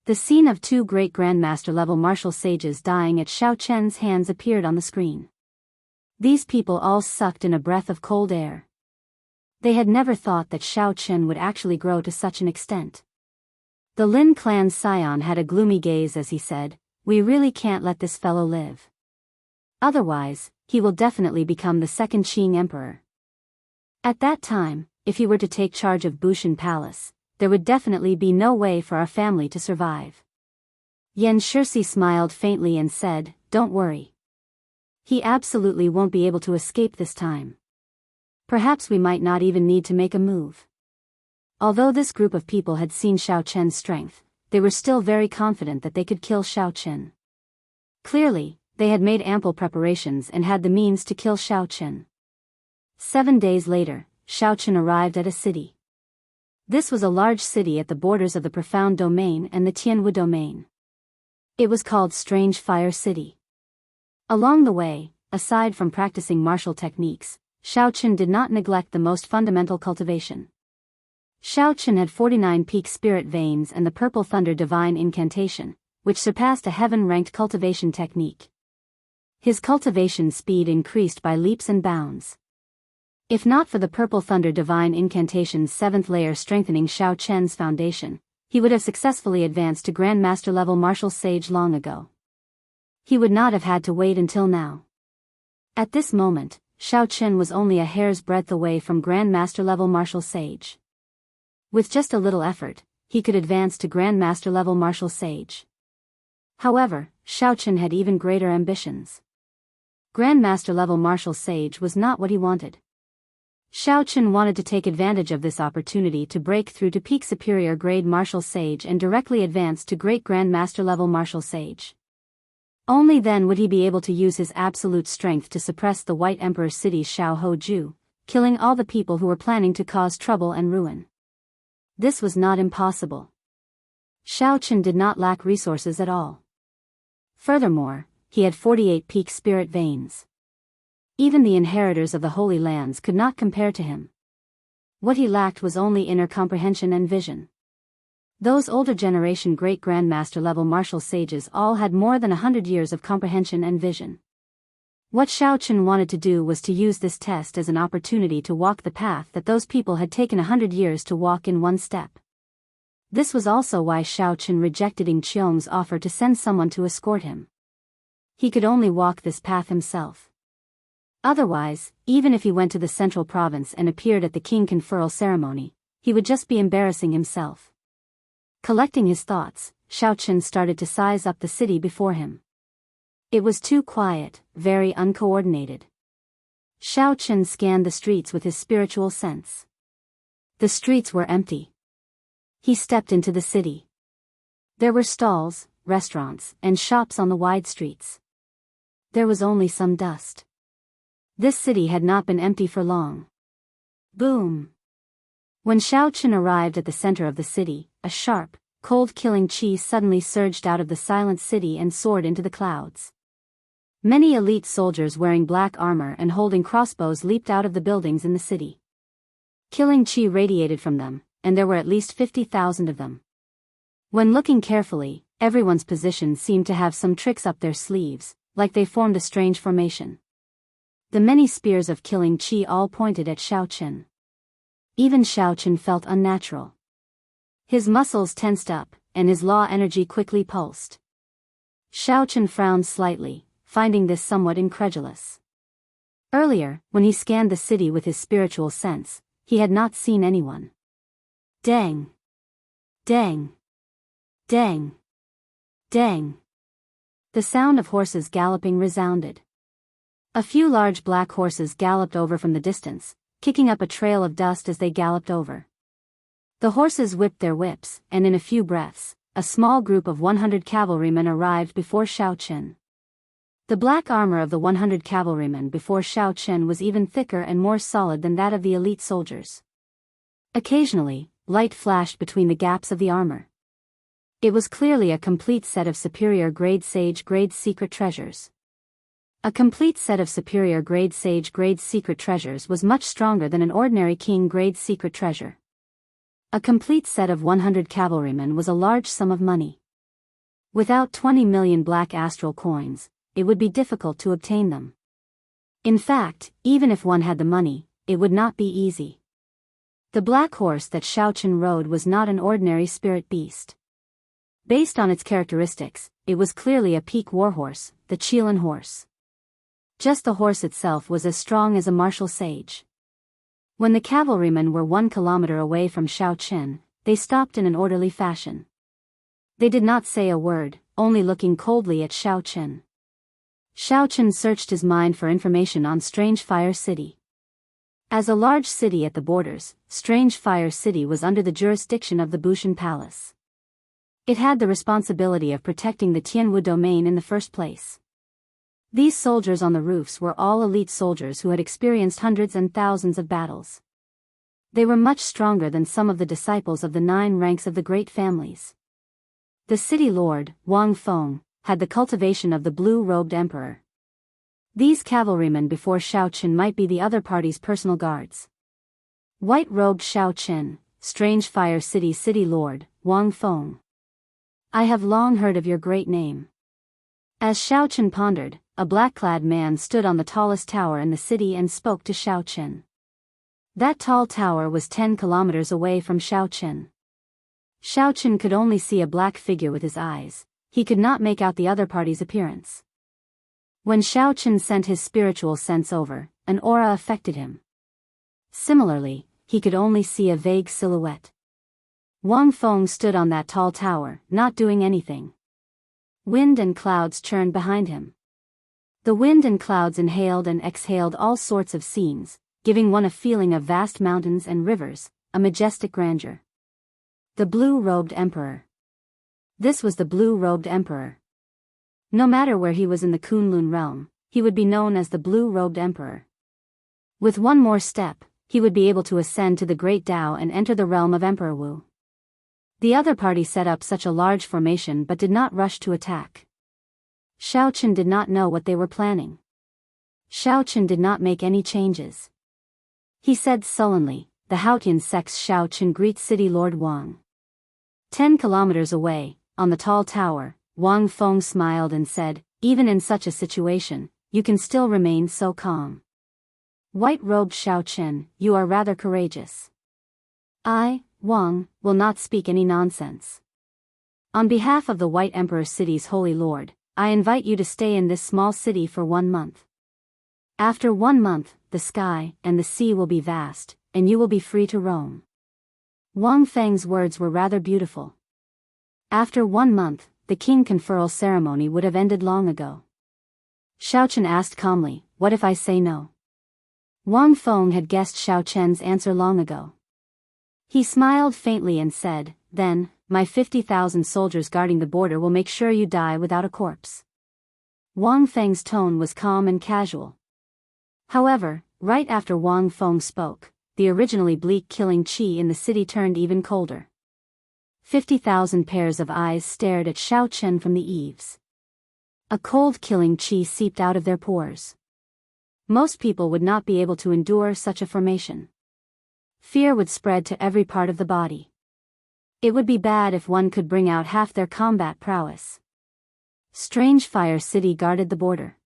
The scene of two great grandmaster-level martial sages dying at Xiao Chen's hands appeared on the screen. These people all sucked in a breath of cold air. They had never thought that Xiao Chen would actually grow to such an extent. The Lin clan's scion had a gloomy gaze as he said, "We really can't let this fellow live. Otherwise, he will definitely become the second Qing emperor. At that time, if he were to take charge of Bushan Palace, there would definitely be no way for our family to survive." Yan Shirsi smiled faintly and said, "Don't worry. He absolutely won't be able to escape this time. Perhaps we might not even need to make a move." Although this group of people had seen Xiao Chen's strength, they were still very confident that they could kill Xiao Chen. Clearly, they had made ample preparations and had the means to kill Xiao Chen. 7 days later, Xiao Chen arrived at a city. This was a large city at the borders of the Profound Domain and the Tianwu Domain. It was called Strange Fire City. Along the way, aside from practicing martial techniques, Xiao Chen did not neglect the most fundamental cultivation. Xiao Chen had 49 peak spirit veins and the Purple Thunder Divine Incantation, which surpassed a heaven-ranked cultivation technique. His cultivation speed increased by leaps and bounds. If not for the Purple Thunder Divine Incantation's 7th layer strengthening Xiao Chen's foundation, he would have successfully advanced to Grandmaster-level martial sage long ago. He would not have had to wait until now. At this moment, Xiao Chen was only a hair's breadth away from Grandmaster-level martial sage. With just a little effort, he could advance to Grandmaster-level martial sage. However, Xiao Chen had even greater ambitions. Grandmaster-level martial sage was not what he wanted. Xiao Chen wanted to take advantage of this opportunity to break through to peak superior grade martial sage and directly advance to great Grandmaster-level martial sage. Only then would he be able to use his absolute strength to suppress the White Emperor city's Xiao Hoju, killing all the people who were planning to cause trouble and ruin. This was not impossible. Xiao Chen did not lack resources at all. Furthermore, he had 48 peak spirit veins. Even the inheritors of the Holy Lands could not compare to him. What he lacked was only inner comprehension and vision. Those older generation great grandmaster level martial sages all had more than 100 years of comprehension and vision. What Xiao Chen wanted to do was to use this test as an opportunity to walk the path that those people had taken 100 years to walk in one step. This was also why Xiao Chen rejected Ying Qiong's offer to send someone to escort him. He could only walk this path himself. Otherwise, even if he went to the central province and appeared at the king conferral ceremony, he would just be embarrassing himself. Collecting his thoughts, Xiao Chen started to size up the city before him. It was too quiet, very uncoordinated. Xiao Chen scanned the streets with his spiritual sense. The streets were empty. He stepped into the city. There were stalls, restaurants, and shops on the wide streets. There was only some dust. This city had not been empty for long. Boom! When Xiao Chen arrived at the center of the city, a sharp, cold-killing qi suddenly surged out of the silent city and soared into the clouds. Many elite soldiers wearing black armor and holding crossbows leaped out of the buildings in the city. Killing qi radiated from them, and there were at least 50,000 of them. When looking carefully, everyone's position seemed to have some tricks up their sleeves, like they formed a strange formation. The many spears of killing qi all pointed at Xiao Chen. Even Xiao Chen felt unnatural. His muscles tensed up, and his law energy quickly pulsed. Xiao Chen frowned slightly, finding this somewhat incredulous. Earlier, when he scanned the city with his spiritual sense, he had not seen anyone. Dang! Dang! Dang! Dang! The sound of horses galloping resounded. A few large black horses galloped over from the distance, kicking up a trail of dust as they galloped over. The horses whipped their whips, and in a few breaths, a small group of 100 cavalrymen arrived before Xiao Chen. The black armor of the 100 cavalrymen before Xiao Chen was even thicker and more solid than that of the elite soldiers. Occasionally, light flashed between the gaps of the armor. It was clearly a complete set of superior grade sage grade secret treasures. A complete set of superior grade sage grade secret treasures was much stronger than an ordinary king grade secret treasure. A complete set of 100 cavalrymen was a large sum of money. Without 20 million black astral coins, it would be difficult to obtain them. In fact, even if one had the money, it would not be easy. The black horse that Xiao Chen rode was not an ordinary spirit beast. Based on its characteristics, it was clearly a peak warhorse, the Qilin horse. Just the horse itself was as strong as a martial sage. When the cavalrymen were 1 kilometer away from Xiao Chen, they stopped in an orderly fashion. They did not say a word, only looking coldly at Xiao Chen. Xiao Chen searched his mind for information on Strange Fire City. As a large city at the borders, Strange Fire City was under the jurisdiction of the Bushan Palace. It had the responsibility of protecting the Tianwu domain in the first place. These soldiers on the roofs were all elite soldiers who had experienced hundreds and thousands of battles. They were much stronger than some of the disciples of the 9 ranks of the great families. The city lord, Wang Feng, had the cultivation of the blue-robed emperor. These cavalrymen before Xiao Chen might be the other party's personal guards. White-robed Xiao Chen, Strange Fire City city lord, Wang Feng. I have long heard of your great name. As Xiao Chen pondered, a black-clad man stood on the tallest tower in the city and spoke to Xiao Chen. That tall tower was 10 kilometers away from Xiao Chen. Xiao Chen could only see a black figure with his eyes. He could not make out the other party's appearance. When Xiao Chen sent his spiritual sense over, an aura affected him. Similarly, he could only see a vague silhouette. Wang Feng stood on that tall tower, not doing anything. Wind and clouds churned behind him. The wind and clouds inhaled and exhaled all sorts of scenes, giving one a feeling of vast mountains and rivers, a majestic grandeur. The blue-robed emperor. This was the blue-robed emperor. No matter where he was in the Kunlun realm, he would be known as the blue-robed emperor. With one more step, he would be able to ascend to the Great Tao and enter the realm of Emperor Wu. The other party set up such a large formation but did not rush to attack. Xiao Chen did not know what they were planning. Xiao Chen did not make any changes. He said sullenly, "The Haotian sect's Xiao Chen greets City Lord Wang." 10 kilometers away, on the tall tower, Wang Feng smiled and said, "Even in such a situation, you can still remain so calm. White-robed Xiao Chen, you are rather courageous. I, Wang, will not speak any nonsense. On behalf of the White Emperor City's Holy Lord, I invite you to stay in this small city for 1 month. After 1 month, the sky and the sea will be vast, and you will be free to roam." Wang Feng's words were rather beautiful. After 1 month, the king conferral ceremony would have ended long ago. Xiao Chen asked calmly, "What if I say no?" Wang Feng had guessed Xiao Chen's answer long ago. He smiled faintly and said, "Then, my 50,000 soldiers guarding the border will make sure you die without a corpse." Wang Feng's tone was calm and casual. However, right after Wang Feng spoke, the originally bleak killing qi in the city turned even colder. 50,000 pairs of eyes stared at Xiao Chen from the eaves. A cold killing qi seeped out of their pores. Most people would not be able to endure such a formation. Fear would spread to every part of the body. It would be bad if one could bring out half their combat prowess. Strange Fire City guarded the border.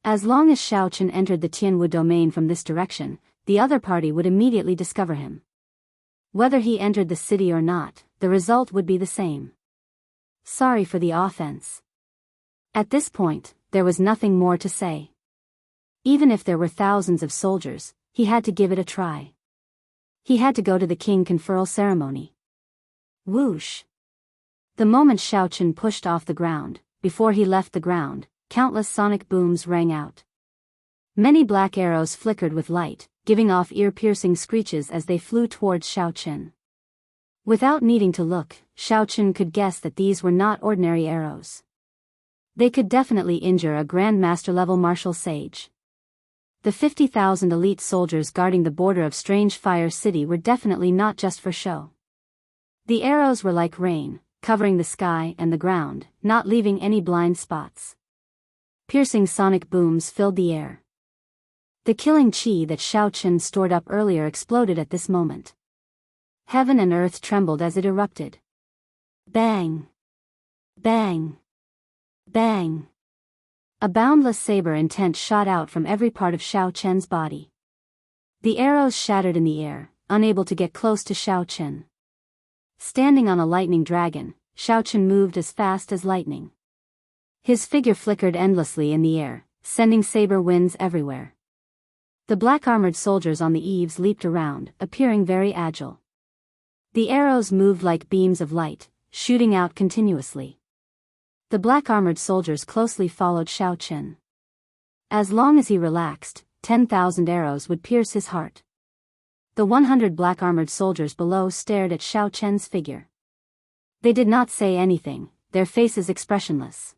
As long as Xiao Chen entered the Tianwu domain from this direction, the other party would immediately discover him. Whether he entered the city or not, the result would be the same. Sorry for the offense. At this point, there was nothing more to say. Even if there were thousands of soldiers, he had to give it a try. He had to go to the king conferral ceremony. Whoosh! The moment Xiao Chen pushed off the ground, before he left the ground, countless sonic booms rang out. Many black arrows flickered with light, giving off ear-piercing screeches as they flew towards Xiao Chen. Without needing to look, Xiao Chen could guess that these were not ordinary arrows. They could definitely injure a Grand Master-level martial sage. The 50,000 elite soldiers guarding the border of Strange Fire City were definitely not just for show. The arrows were like rain, covering the sky and the ground, not leaving any blind spots. Piercing sonic booms filled the air. The killing chi that Xiao Qin stored up earlier exploded at this moment. Heaven and earth trembled as it erupted. Bang! Bang! Bang! A boundless saber intent shot out from every part of Xiao Qian's body. The arrows shattered in the air, unable to get close to Xiao Qin. Standing on a lightning dragon, Xiao Qin moved as fast as lightning. His figure flickered endlessly in the air, sending saber winds everywhere. The black-armored soldiers on the eaves leaped around, appearing very agile. The arrows moved like beams of light, shooting out continuously. The black-armored soldiers closely followed Xiao Qin. As long as he relaxed, 10,000 arrows would pierce his heart. The 100 black-armored soldiers below stared at Xiao Qian's figure. They did not say anything, their faces expressionless.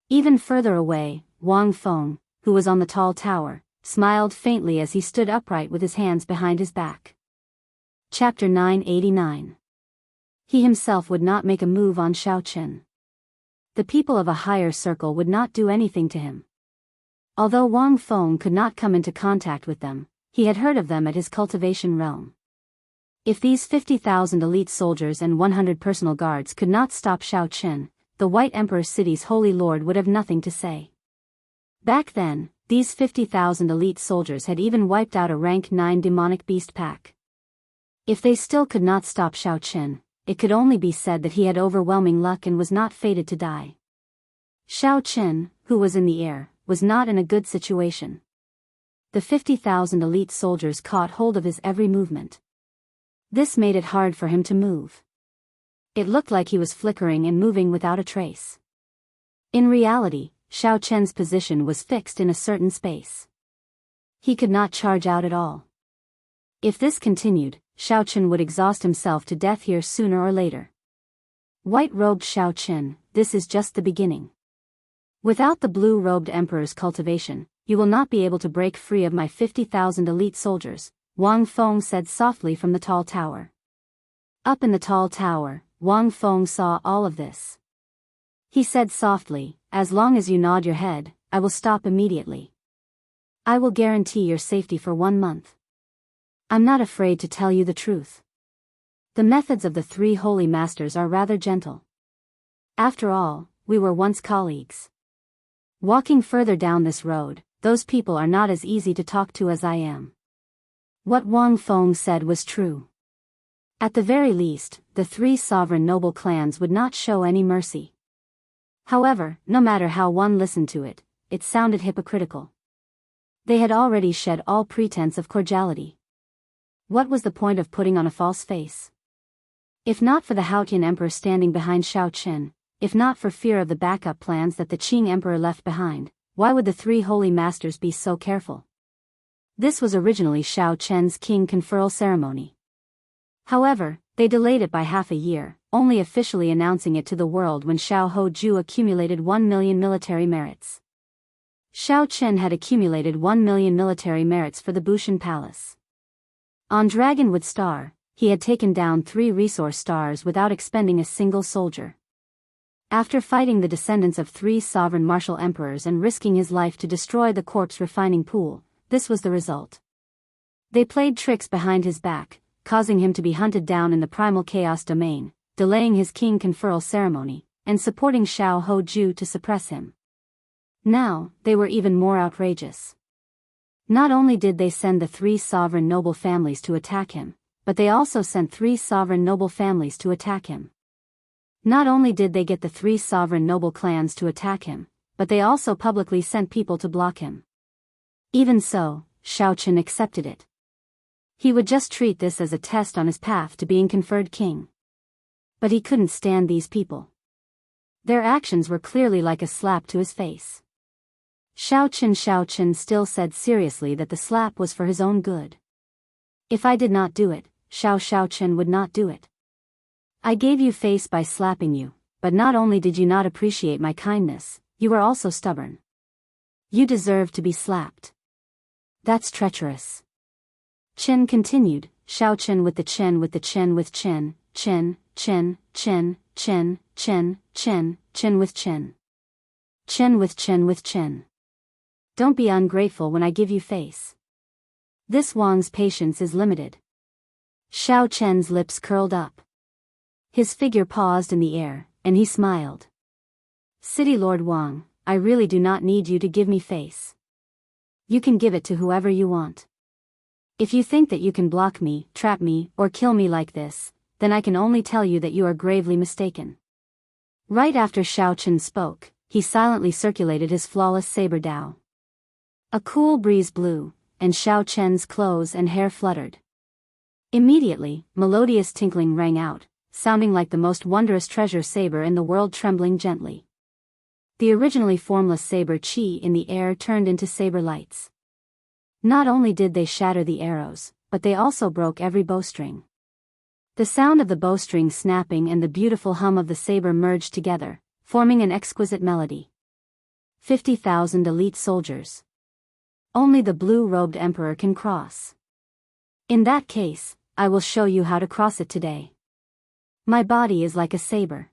Even further away, Wang Feng, who was on the tall tower, smiled faintly as he stood upright with his hands behind his back. Chapter 989. He himself would not make a move on Xiao Qin. The people of a higher circle would not do anything to him. Although Wang Feng could not come into contact with them, he had heard of them at his cultivation realm. If these 50,000 elite soldiers and 100 personal guards could not stop Xiao Qin, the White Emperor City's Holy Lord would have nothing to say. Back then, these 50,000 elite soldiers had even wiped out a rank 9 demonic beast pack. If they still could not stop Xiao Qin, it could only be said that he had overwhelming luck and was not fated to die. Xiao Qin, who was in the air, was not in a good situation. The 50,000 elite soldiers caught hold of his every movement. This made it hard for him to move. It looked like he was flickering and moving without a trace. In reality, Xiao Qian's position was fixed in a certain space. He could not charge out at all. If this continued, Xiao Qin would exhaust himself to death here sooner or later. White-robed Xiao Qin, this is just the beginning. Without the blue-robed emperor's cultivation, you will not be able to break free of my 50,000 elite soldiers, Wang Feng said softly from the tall tower. Up in the tall tower, Wang Feng saw all of this. He said softly, as long as you nod your head, I will stop immediately. I will guarantee your safety for 1 month. I'm not afraid to tell you the truth. The methods of the 3 holy masters are rather gentle. After all, we were once colleagues. Walking further down this road, those people are not as easy to talk to as I am. What Wang Feng said was true. At the very least, the 3 sovereign noble clans would not show any mercy. However, no matter how one listened to it, it sounded hypocritical. They had already shed all pretense of cordiality. What was the point of putting on a false face? If not for the Haotian Emperor standing behind Xiao Qin, if not for fear of the backup plans that the Qing Emperor left behind, why would the 3 holy masters be so careful? This was originally Xiao Qian's king conferral ceremony. However, they delayed it by half a year, only officially announcing it to the world when Xiao Hoju accumulated 1 million military merits. Xiao Qin had accumulated 1 million military merits for the Bushan Palace. On Dragonwood Star, he had taken down 3 resource stars without expending a single soldier. After fighting the descendants of 3 sovereign martial emperors and risking his life to destroy the corpse refining pool, this was the result. They played tricks behind his back, causing him to be hunted down in the primal chaos domain, delaying his king conferral ceremony, and supporting Xiao Hoju to suppress him. Now, they were even more outrageous. Not only did they send the 3 sovereign noble families to attack him, but they also sent 3 sovereign noble families to attack him. Not only did they get the 3 sovereign noble clans to attack him, but they also publicly sent people to block him. Even so, Xiao Qin accepted it. He would just treat this as a test on his path to being conferred king. But he couldn't stand these people. Their actions were clearly like a slap to his face. Xiao Qin still said seriously that the slap was for his own good. If I did not do it, Xiao Qin would not do it. I gave you face by slapping you, but not only did you not appreciate my kindness, you were also stubborn. You deserve to be slapped. That's treacherous. Qin continued, Xiao Qin with the chin with the chin with chin, chin, chin, chin, chin, chin, chin, chin with chin. Chin with chin with chin. Don't be ungrateful when I give you face. This Wang's patience is limited. Xiao Chen's lips curled up. His figure paused in the air, and he smiled. City Lord Wang, I really do not need you to give me face. You can give it to whoever you want. If you think that you can block me, trap me, or kill me like this, then I can only tell you that you are gravely mistaken. Right after Xiao Chen spoke, he silently circulated his flawless saber dao. A cool breeze blew, and Xiao Chen's clothes and hair fluttered. Immediately, melodious tinkling rang out, sounding like the most wondrous treasure saber in the world trembling gently. The originally formless saber chi in the air turned into saber lights. Not only did they shatter the arrows, but they also broke every bowstring. The sound of the bowstring snapping and the beautiful hum of the saber merged together, forming an exquisite melody. 50,000 elite soldiers. Only the blue-robed emperor can cross. In that case, I will show you how to cross it today. My body is like a saber.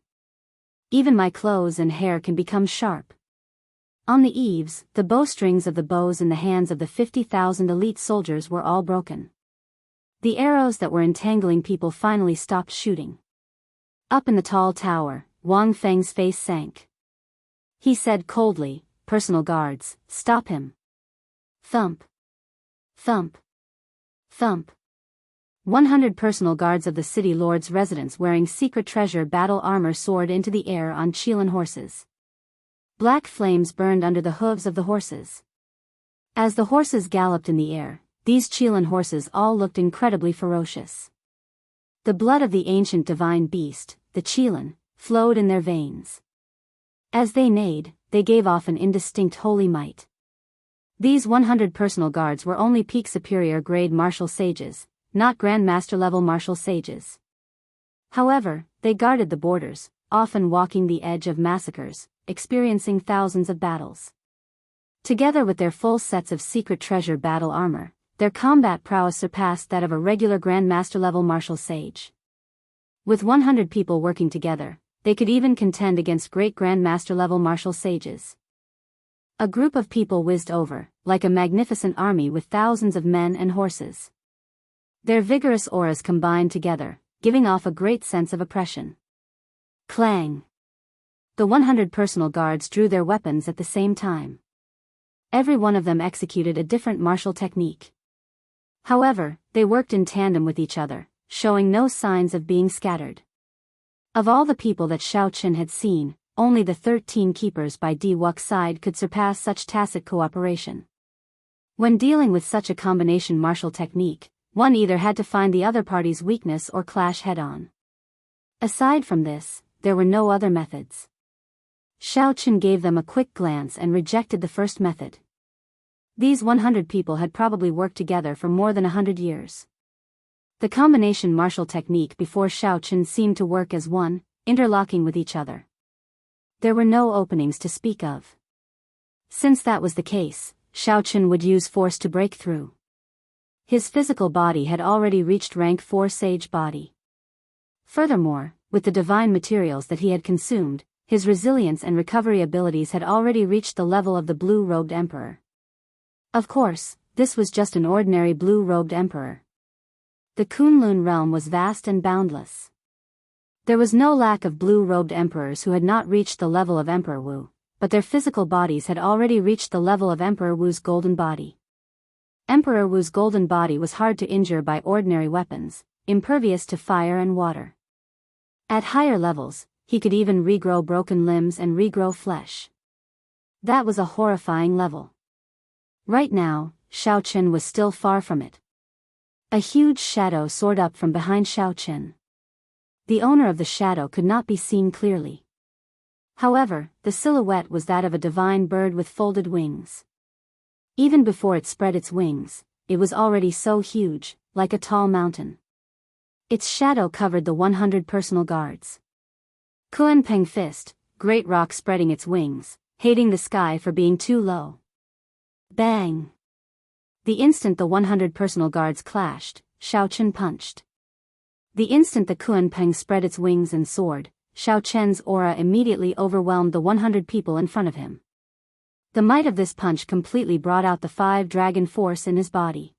Even my clothes and hair can become sharp. On the eaves, the bowstrings of the bows in the hands of the 50,000 elite soldiers were all broken. The arrows that were entangling people finally stopped shooting. Up in the tall tower, Wang Feng's face sank. He said coldly, "Personal guards, stop him." Thump. Thump. Thump. 100 personal guards of the city lord's residence wearing secret treasure battle armor soared into the air on Qilin horses. Black flames burned under the hooves of the horses. As the horses galloped in the air, these Qilin horses all looked incredibly ferocious. The blood of the ancient divine beast, the Qilin, flowed in their veins. As they neighed, they gave off an indistinct holy might. These 100 personal guards were only peak superior grade martial sages, not grandmaster level martial sages. However, they guarded the borders, often walking the edge of massacres, experiencing thousands of battles. Together with their full sets of secret treasure battle armor, their combat prowess surpassed that of a regular grandmaster level martial sage. With 100 people working together, they could even contend against great grandmaster level martial sages. A group of people whizzed over, like a magnificent army with thousands of men and horses. Their vigorous auras combined together, giving off a great sense of oppression. Clang! The 100 personal guards drew their weapons at the same time. Every one of them executed a different martial technique. However, they worked in tandem with each other, showing no signs of being scattered. Of all the people that Xiao Chen had seen, only the 13 keepers by Di Wu's side could surpass such tacit cooperation. When dealing with such a combination martial technique, one either had to find the other party's weakness or clash head-on. Aside from this, there were no other methods. Xiao Chen gave them a quick glance and rejected the first method. These 100 people had probably worked together for more than 100 years. The combination martial technique before Xiao Chen seemed to work as one, interlocking with each other. There were no openings to speak of. Since that was the case, Xiao Chen would use force to break through. His physical body had already reached rank 4 sage body. Furthermore, with the divine materials that he had consumed, his resilience and recovery abilities had already reached the level of the blue-robed emperor. Of course, this was just an ordinary blue-robed emperor. The Kunlun realm was vast and boundless. There was no lack of blue-robed emperors who had not reached the level of Emperor Wu, but their physical bodies had already reached the level of Emperor Wu's golden body. Emperor Wu's golden body was hard to injure by ordinary weapons, impervious to fire and water. At higher levels, he could even regrow broken limbs and regrow flesh. That was a horrifying level. Right now, Xiao Chen was still far from it. A huge shadow soared up from behind Xiao Chen. The owner of the shadow could not be seen clearly. However, the silhouette was that of a divine bird with folded wings. Even before it spread its wings, it was already so huge, like a tall mountain. Its shadow covered the 100 personal guards. Kuan-Peng fist, great rock spreading its wings, hating the sky for being too low. Bang! The instant the 100 personal guards clashed, Xiao Chen punched. The instant the Kuan-Peng spread its wings and soared, Xiao Chen's aura immediately overwhelmed the 100 people in front of him. The might of this punch completely brought out the 5-dragon force in his body.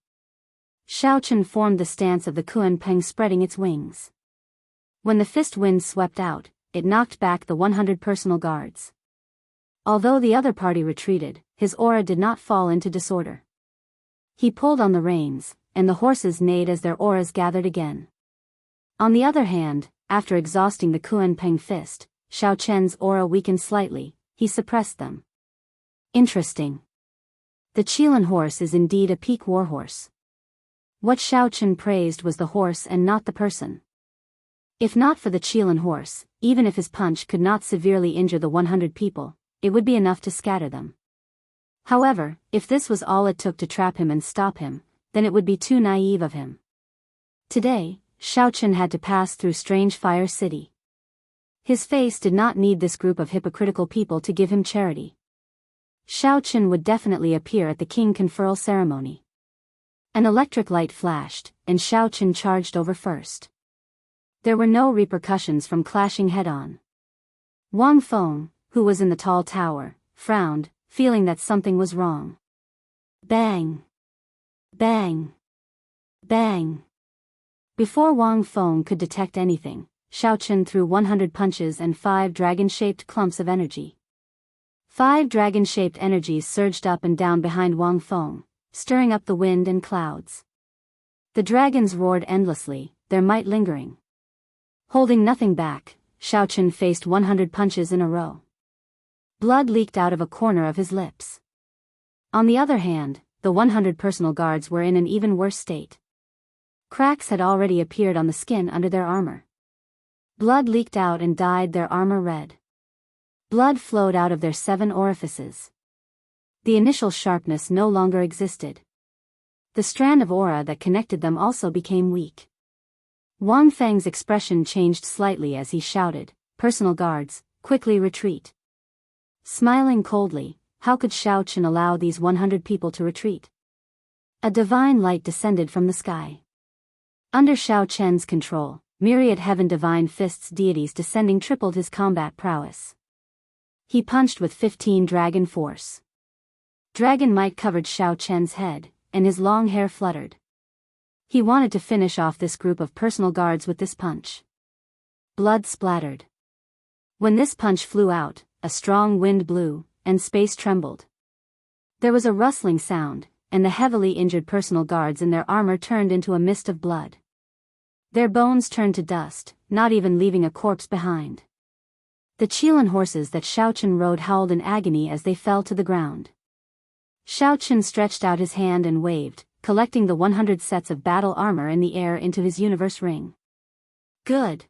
Xiao Chen formed the stance of the Kunpeng, spreading its wings. When the fist wind swept out, it knocked back the 100 personal guards. Although the other party retreated, his aura did not fall into disorder. He pulled on the reins, and the horses neighed as their auras gathered again. On the other hand, after exhausting the Kunpeng fist, Xiao Chen's aura weakened slightly. He suppressed them. Interesting. The Qilin horse is indeed a peak warhorse. What Xiao Chen praised was the horse and not the person. If not for the Qilin horse, even if his punch could not severely injure the 100 people, it would be enough to scatter them. However, if this was all it took to trap him and stop him, then it would be too naive of him. Today, Xiao Chen had to pass through Strange Fire City. His face did not need this group of hypocritical people to give him charity. Xiao Chen would definitely appear at the king conferral ceremony. An electric light flashed, and Xiao Chen charged over first. There were no repercussions from clashing head-on. Wang Feng, who was in the tall tower, frowned, feeling that something was wrong. Bang! Bang! Bang! Before Wang Feng could detect anything, Xiao Chen threw 100 punches and 5 dragon-shaped clumps of energy. 5 dragon-shaped energies surged up and down behind Wang Feng, stirring up the wind and clouds. The dragons roared endlessly, their might lingering. Holding nothing back, Xiao Chen faced 100 punches in a row. Blood leaked out of a corner of his lips. On the other hand, the 100 personal guards were in an even worse state. Cracks had already appeared on the skin under their armor. Blood leaked out and dyed their armor red. Blood flowed out of their 7 orifices. The initial sharpness no longer existed. The strand of aura that connected them also became weak. Wang Feng's expression changed slightly as he shouted, "Personal guards, quickly retreat." Smiling coldly, how could Xiao Chen allow these 100 people to retreat? A divine light descended from the sky. Under Xiao Chen's control, myriad heaven divine fists deities descending tripled his combat prowess. He punched with 15 dragon force. Dragon might covered Xiao Chen's head, and his long hair fluttered. He wanted to finish off this group of personal guards with this punch. Blood splattered. When this punch flew out, a strong wind blew, and space trembled. There was a rustling sound, and the heavily injured personal guards in their armor turned into a mist of blood. Their bones turned to dust, not even leaving a corpse behind. The Qilin horses that Xiao Chen rode howled in agony as they fell to the ground. Xiao Chen stretched out his hand and waved, collecting the 100 sets of battle armor in the air into his universe ring. Good.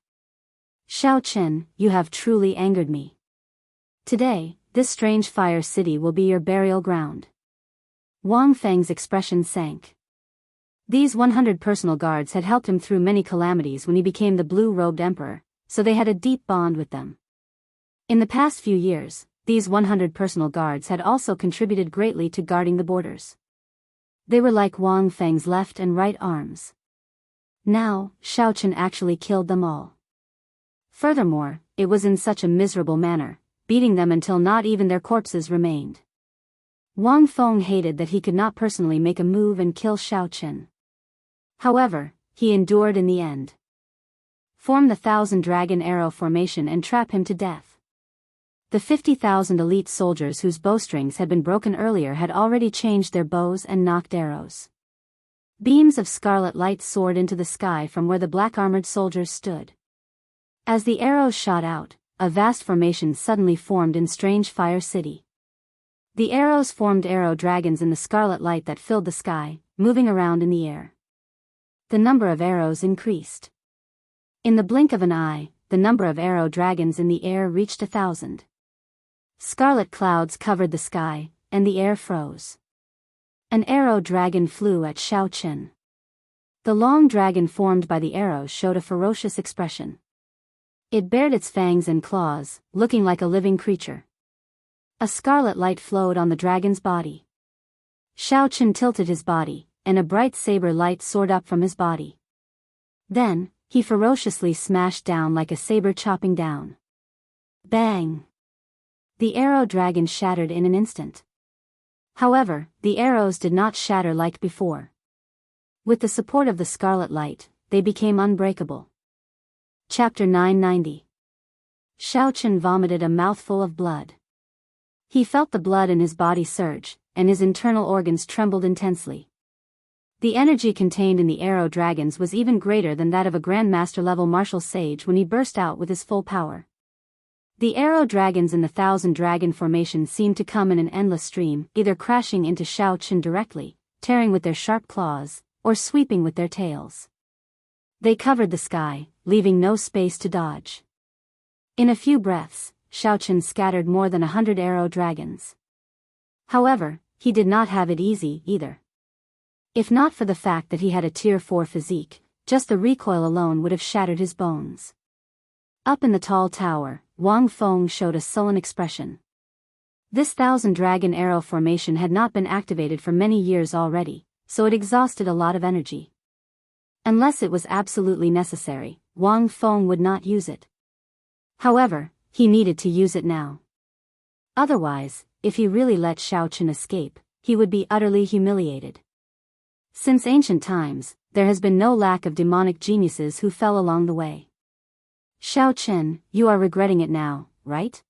Xiao Chen, you have truly angered me. Today, this strange fire city will be your burial ground. Wang Feng's expression sank. These 100 personal guards had helped him through many calamities when he became the blue-robed emperor, so they had a deep bond with them. In the past few years, these 100 personal guards had also contributed greatly to guarding the borders. They were like Wang Feng's left and right arms. Now, Xiao Chen actually killed them all. Furthermore, it was in such a miserable manner, beating them until not even their corpses remained. Wang Feng hated that he could not personally make a move and kill Xiao Chen. However, he endured in the end. Form the 1,000 dragon arrow formation and trap him to death. The 50,000 elite soldiers whose bowstrings had been broken earlier had already changed their bows and nocked arrows. Beams of scarlet light soared into the sky from where the black-armored soldiers stood. As the arrows shot out, a vast formation suddenly formed in Strange Fire City. The arrows formed arrow dragons in the scarlet light that filled the sky, moving around in the air. The number of arrows increased. In the blink of an eye, the number of arrow dragons in the air reached 1,000. Scarlet clouds covered the sky, and the air froze. An arrow dragon flew at Xiao Chen. The long dragon formed by the arrows showed a ferocious expression. It bared its fangs and claws, looking like a living creature. A scarlet light flowed on the dragon's body. Xiao Chen tilted his body, and a bright saber light soared up from his body. Then, he ferociously smashed down like a saber chopping down. Bang! The arrow dragon shattered in an instant. However, the arrows did not shatter like before. With the support of the scarlet light, they became unbreakable. Chapter 990. Shao Chen vomited a mouthful of blood. He felt the blood in his body surge, and his internal organs trembled intensely. The energy contained in the arrow dragons was even greater than that of a grandmaster-level martial sage when he burst out with his full power. The arrow dragons in the Thousand Dragon formation seemed to come in an endless stream, either crashing into Shao Chen directly, tearing with their sharp claws, or sweeping with their tails. They covered the sky, leaving no space to dodge. In a few breaths, Shao Chen scattered more than 100 arrow dragons. However, he did not have it easy either. If not for the fact that he had a Tier 4 physique, just the recoil alone would have shattered his bones. Up in the tall tower, Wang Feng showed a sullen expression. This Thousand Dragon arrow formation had not been activated for many years already, so it exhausted a lot of energy. Unless it was absolutely necessary, Wang Feng would not use it. However, he needed to use it now. Otherwise, if he really let Shao Chen escape, he would be utterly humiliated. Since ancient times, there has been no lack of demonic geniuses who fell along the way. Shao Chen, you are regretting it now, right?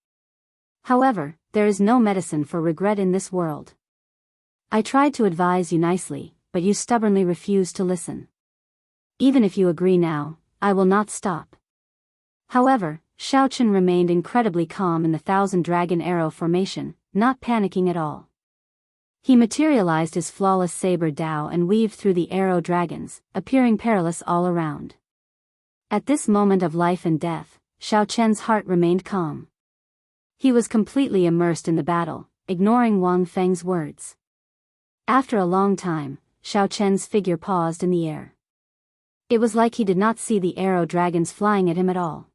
However, there is no medicine for regret in this world. I tried to advise you nicely, but you stubbornly refused to listen. Even if you agree now, I will not stop. However, Shao Chen remained incredibly calm in the Thousand Dragon arrow formation, not panicking at all. He materialized his flawless saber Dao and weaved through the arrow dragons, appearing perilous all around. At this moment of life and death, Shao Chen's heart remained calm. He was completely immersed in the battle, ignoring Wang Feng's words. After a long time, Shao Chen's figure paused in the air. It was like he did not see the arrow dragons flying at him at all.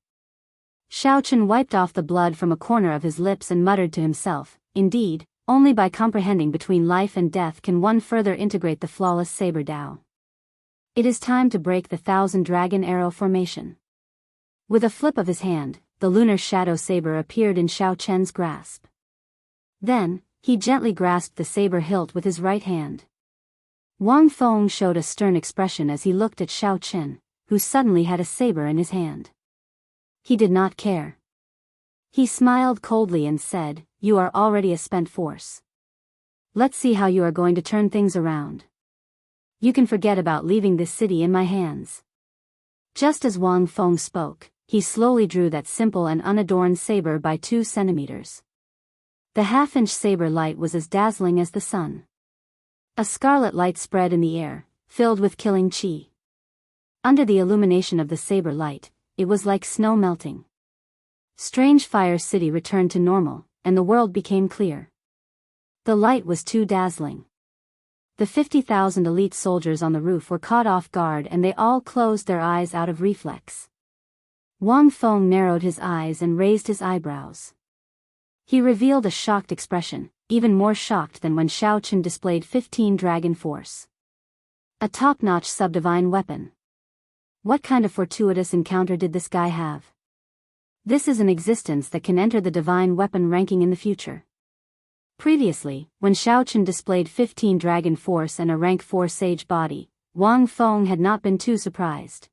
Shao Chen wiped off the blood from a corner of his lips and muttered to himself, indeed, only by comprehending between life and death can one further integrate the flawless saber Dao. It is time to break the Thousand Dragon arrow formation. With a flip of his hand, the lunar shadow saber appeared in Shao Chen's grasp. Then, he gently grasped the saber hilt with his right hand. Wang Feng showed a stern expression as he looked at Shao Chen, who suddenly had a saber in his hand. He did not care. He smiled coldly and said, "You are already a spent force. Let's see how you are going to turn things around. You can forget about leaving this city in my hands." Just as Wang Feng spoke, he slowly drew that simple and unadorned saber by 2 centimeters. The half-inch saber light was as dazzling as the sun. A scarlet light spread in the air, filled with killing qi. Under the illumination of the saber light, it was like snow melting. Strange Fire City returned to normal, and the world became clear. The light was too dazzling. The 50,000 elite soldiers on the roof were caught off guard and they all closed their eyes out of reflex. Wang Feng narrowed his eyes and raised his eyebrows. He revealed a shocked expression, even more shocked than when Shao Chen displayed 15 dragon force. A top-notch subdivine weapon. What kind of fortuitous encounter did this guy have? This is an existence that can enter the divine weapon ranking in the future. Previously, when Shao Chen displayed 15 dragon force and a rank 4 sage body, Wang Feng had not been too surprised.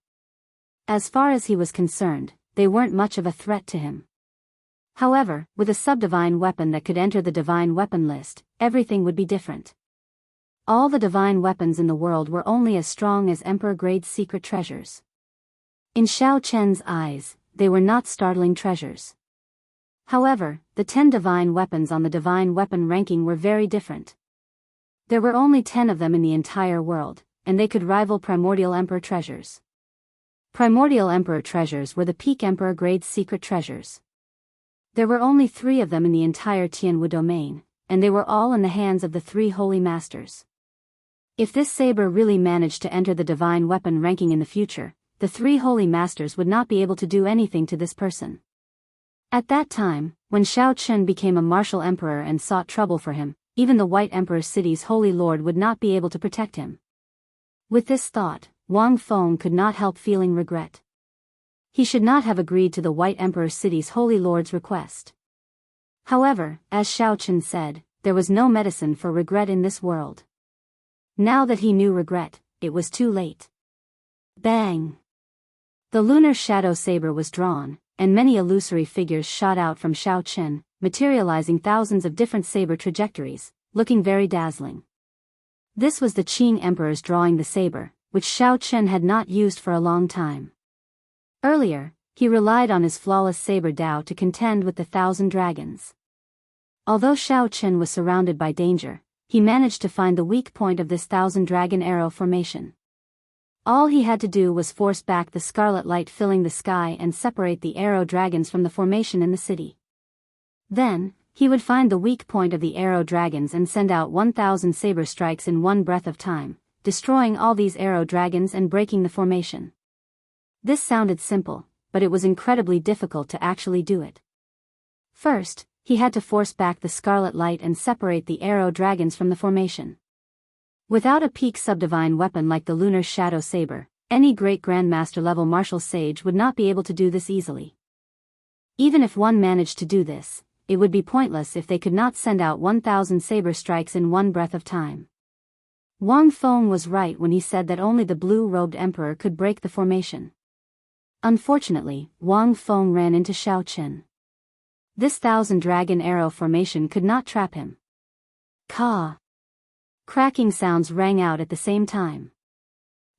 As far as he was concerned, they weren't much of a threat to him. However, with a subdivine weapon that could enter the divine weapon list, everything would be different. All the divine weapons in the world were only as strong as emperor-grade secret treasures. In Shao Chen's eyes, they were not startling treasures. However, the 10 divine weapons on the divine weapon ranking were very different. There were only 10 of them in the entire world, and they could rival primordial emperor treasures. Primordial emperor treasures were the peak emperor-grade secret treasures. There were only 3 of them in the entire Tianwu domain, and they were all in the hands of the 3 holy masters. If this saber really managed to enter the divine weapon ranking in the future, the 3 holy masters would not be able to do anything to this person. At that time, when Shao Chen became a martial emperor and sought trouble for him, even the White Emperor City's holy lord would not be able to protect him. With this thought, Wang Feng could not help feeling regret. He should not have agreed to the White Emperor City's Holy Lord's request. However, as Xiao Chen said, there was no medicine for regret in this world. Now that he knew regret, it was too late. Bang! The lunar shadow saber was drawn, and many illusory figures shot out from Xiao Chen, materializing thousands of different saber trajectories, looking very dazzling. This was the Qing Emperor's drawing the saber, which Xiao Chen had not used for a long time. Earlier, he relied on his flawless saber Dao to contend with the 1,000 dragons. Although Xiao Chen was surrounded by danger, he managed to find the weak point of this 1,000 dragon arrow formation. All he had to do was force back the scarlet light filling the sky and separate the arrow dragons from the formation in the city. Then, he would find the weak point of the arrow dragons and send out 1,000 saber strikes in one breath of time, destroying all these arrow dragons and breaking the formation. This sounded simple, but it was incredibly difficult to actually do it. First, he had to force back the scarlet light and separate the arrow dragons from the formation. Without a peak subdivine weapon like the lunar shadow saber, any great grandmaster level martial sage would not be able to do this easily. Even if one managed to do this, it would be pointless if they could not send out 1,000 saber strikes in one breath of time. Wang Feng was right when he said that only the blue-robed emperor could break the formation. Unfortunately, Wang Feng ran into Xiao Chen. This 1,000 dragon arrow formation could not trap him. Ka! Cracking sounds rang out at the same time.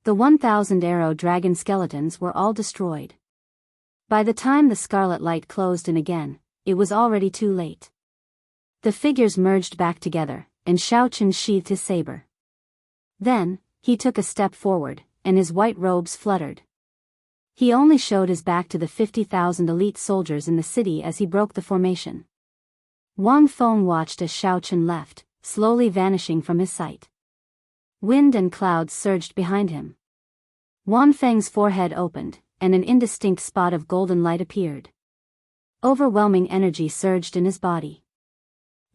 The 1,000 arrow dragon skeletons were all destroyed. By the time the scarlet light closed in again, it was already too late. The figures merged back together, and Xiao Chen sheathed his saber. Then, he took a step forward, and his white robes fluttered. He only showed his back to the 50,000 elite soldiers in the city as he broke the formation. Wang Feng watched as Xiao Chen left, slowly vanishing from his sight. Wind and clouds surged behind him. Wan Feng's forehead opened, and an indistinct spot of golden light appeared. Overwhelming energy surged in his body.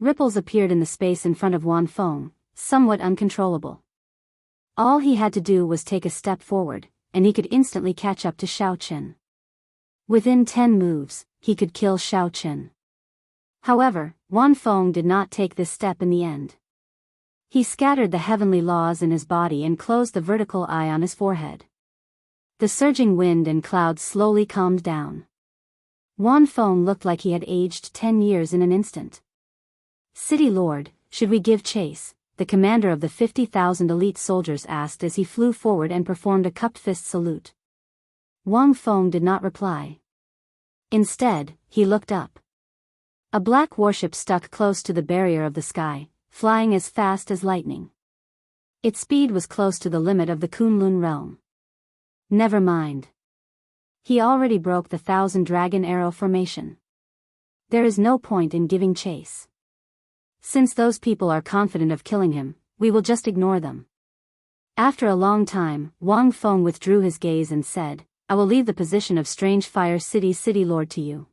Ripples appeared in the space in front of Wan Feng, somewhat uncontrollable. All he had to do was take a step forward, and he could instantly catch up to Xiao Chen. Within 10 moves, he could kill Xiao Chen. However, Wan Feng did not take this step in the end. He scattered the heavenly laws in his body and closed the vertical eye on his forehead. The surging wind and clouds slowly calmed down. Wan Feng looked like he had aged 10 years in an instant. "City Lord, should we give chase?" the commander of the 50,000 elite soldiers asked as he flew forward and performed a cupped fist salute. Wang Feng did not reply. Instead, he looked up. A black warship stuck close to the barrier of the sky, flying as fast as lightning. Its speed was close to the limit of the Kunlun realm. Never mind. He already broke the 1,000 dragon arrow formation. There is no point in giving chase. Since those people are confident of killing him, we will just ignore them. After a long time, Wang Feng withdrew his gaze and said, "I will leave the position of Strange Fire City's city lord to you.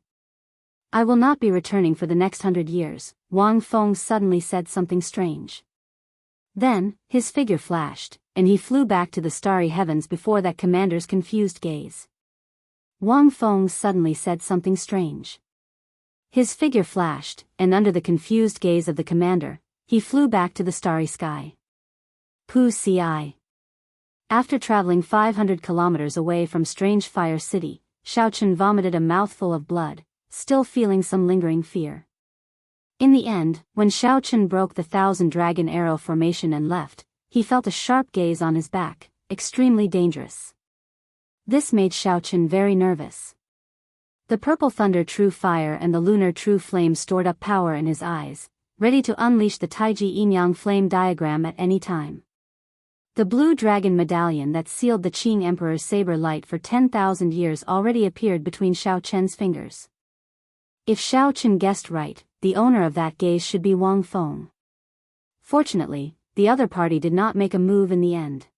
I will not be returning for the next 100 years." Wang Feng suddenly said something strange. Then, his figure flashed, and he flew back to the starry heavens before that commander's confused gaze. Wang Feng suddenly said something strange. His figure flashed, and under the confused gaze of the commander, he flew back to the starry sky. Pu Ci. After traveling 500 kilometers away from Strange Fire City, Xiao Chen vomited a mouthful of blood, still feeling some lingering fear. In the end, when Xiao Chen broke the 1,000 dragon arrow formation and left, he felt a sharp gaze on his back, extremely dangerous. This made Xiao Chen very nervous. The purple thunder true fire and the lunar true flame stored up power in his eyes, ready to unleash the Taiji Yin-Yang flame diagram at any time. The blue dragon medallion that sealed the Qing Emperor's saber light for 10,000 years already appeared between Xiao Chen's fingers. If Xiao Chen guessed right, the owner of that gaze should be Wang Feng. Fortunately, the other party did not make a move in the end.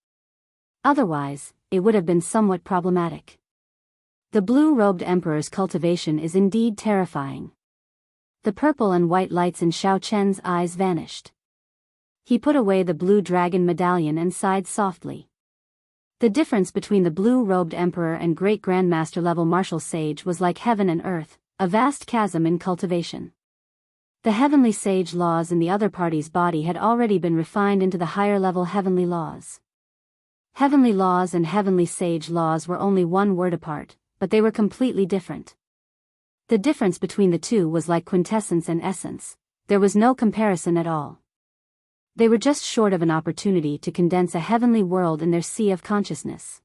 Otherwise, it would have been somewhat problematic. The blue-robed emperor's cultivation is indeed terrifying. The purple and white lights in Xiao Chen's eyes vanished. He put away the blue dragon medallion and sighed softly. The difference between the blue-robed emperor and great grandmaster level martial sage was like heaven and earth, a vast chasm in cultivation. The heavenly sage laws in the other party's body had already been refined into the higher-level heavenly laws. Heavenly laws and heavenly sage laws were only one word apart, but they were completely different. The difference between the two was like quintessence and essence. There was no comparison at all. They were just short of an opportunity to condense a heavenly world in their sea of consciousness.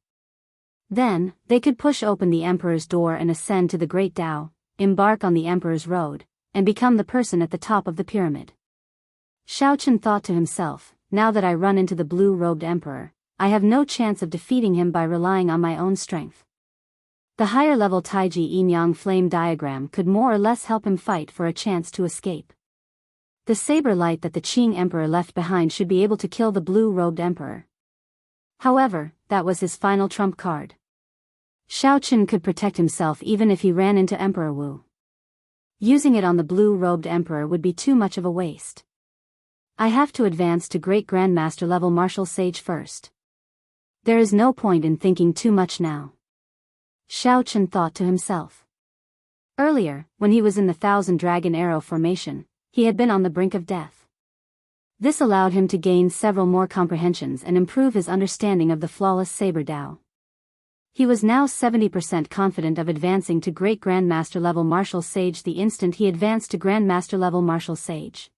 Then, they could push open the Emperor's door and ascend to the Great Tao, embark on the Emperor's road, and become the person at the top of the pyramid. Xiaochen thought to himself, now that I run into the blue-robed Emperor, I have no chance of defeating him by relying on my own strength. The higher-level Taiji yin-yang flame diagram could more or less help him fight for a chance to escape. The saber light that the Qing Emperor left behind should be able to kill the blue-robed Emperor. However, that was his final trump card. Xiaochen could protect himself even if he ran into Emperor Wu. Using it on the blue-robed Emperor would be too much of a waste. I have to advance to Great Grandmaster level martial sage first. There is no point in thinking too much now. Xiaochen thought to himself. Earlier, when he was in the Thousand Dragon Arrow formation, he had been on the brink of death. This allowed him to gain several more comprehensions and improve his understanding of the flawless saber Dao. He was now 70% confident of advancing to Great Grandmaster level martial sage the instant he advanced to Grandmaster level martial sage.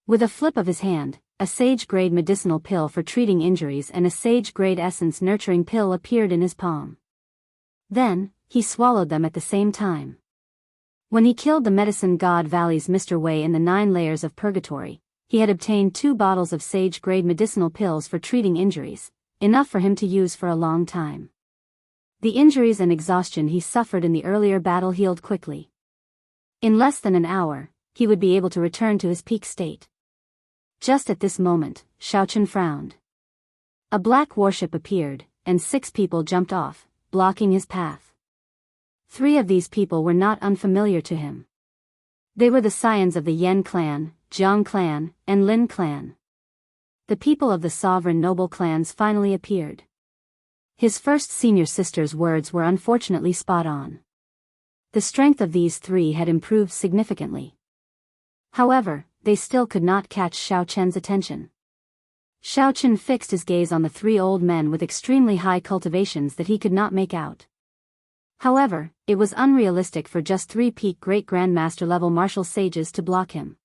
With a flip of his hand, a sage-grade medicinal pill for treating injuries and a sage-grade essence nurturing pill appeared in his palm. Then, he swallowed them at the same time. When he killed the medicine god Valley's Mr. Wei in the 9 layers of purgatory, he had obtained 2 bottles of sage-grade medicinal pills for treating injuries, enough for him to use for a long time. The injuries and exhaustion he suffered in the earlier battle healed quickly. In less than an hour, he would be able to return to his peak state. Just at this moment, Xiaochen frowned. A black warship appeared, and 6 people jumped off, blocking his path. 3 of these people were not unfamiliar to him. They were the scions of the Yan clan, Jiang clan, and Lin clan. The people of the sovereign noble clans finally appeared. His first senior sister's words were unfortunately spot on. The strength of these 3 had improved significantly. However, they still could not catch Xiaochen's attention. Xiaochen fixed his gaze on the 3 old men with extremely high cultivations that he could not make out. However, it was unrealistic for just 3 peak Great Grandmaster level martial sages to block him.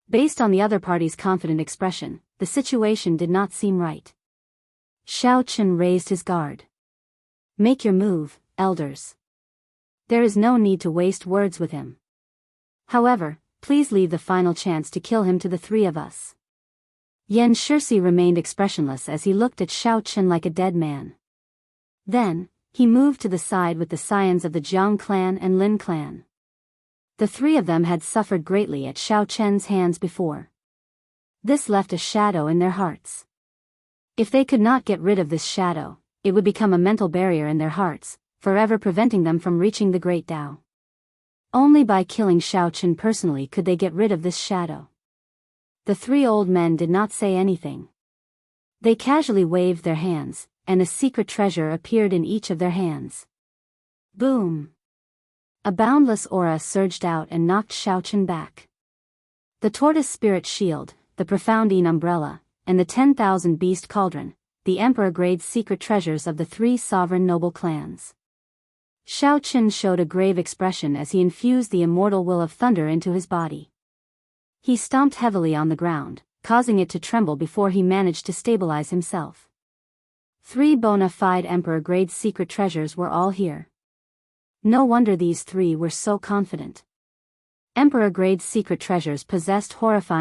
Based on the other party's confident expression, the situation did not seem right. Xiaochen raised his guard. Make your move, elders. There is no need to waste words with him. However, please leave the final chance to kill him to the 3 of us. Yan Shirsi remained expressionless as he looked at Xiaochen like a dead man. Then, he moved to the side with the scions of the Jiang clan and Lin clan. The 3 of them had suffered greatly at Xiaochen's hands before. This left a shadow in their hearts. If they could not get rid of this shadow, it would become a mental barrier in their hearts, forever preventing them from reaching the Great Tao. Only by killing Xiaochen personally could they get rid of this shadow. The 3 old men did not say anything. They casually waved their hands, and a secret treasure appeared in each of their hands. Boom! A boundless aura surged out and knocked Xiaochen back. The tortoise spirit shield, the profound Yin umbrella, and the 10,000 beast cauldron, the emperor-grade secret treasures of the 3 sovereign noble clans. Xiaochen showed a grave expression as he infused the immortal will of thunder into his body. He stomped heavily on the ground, causing it to tremble before he managed to stabilize himself. 3 bona fide emperor-grade secret treasures were all here. No wonder these 3 were so confident. Emperor-grade secret treasures possessed horrifying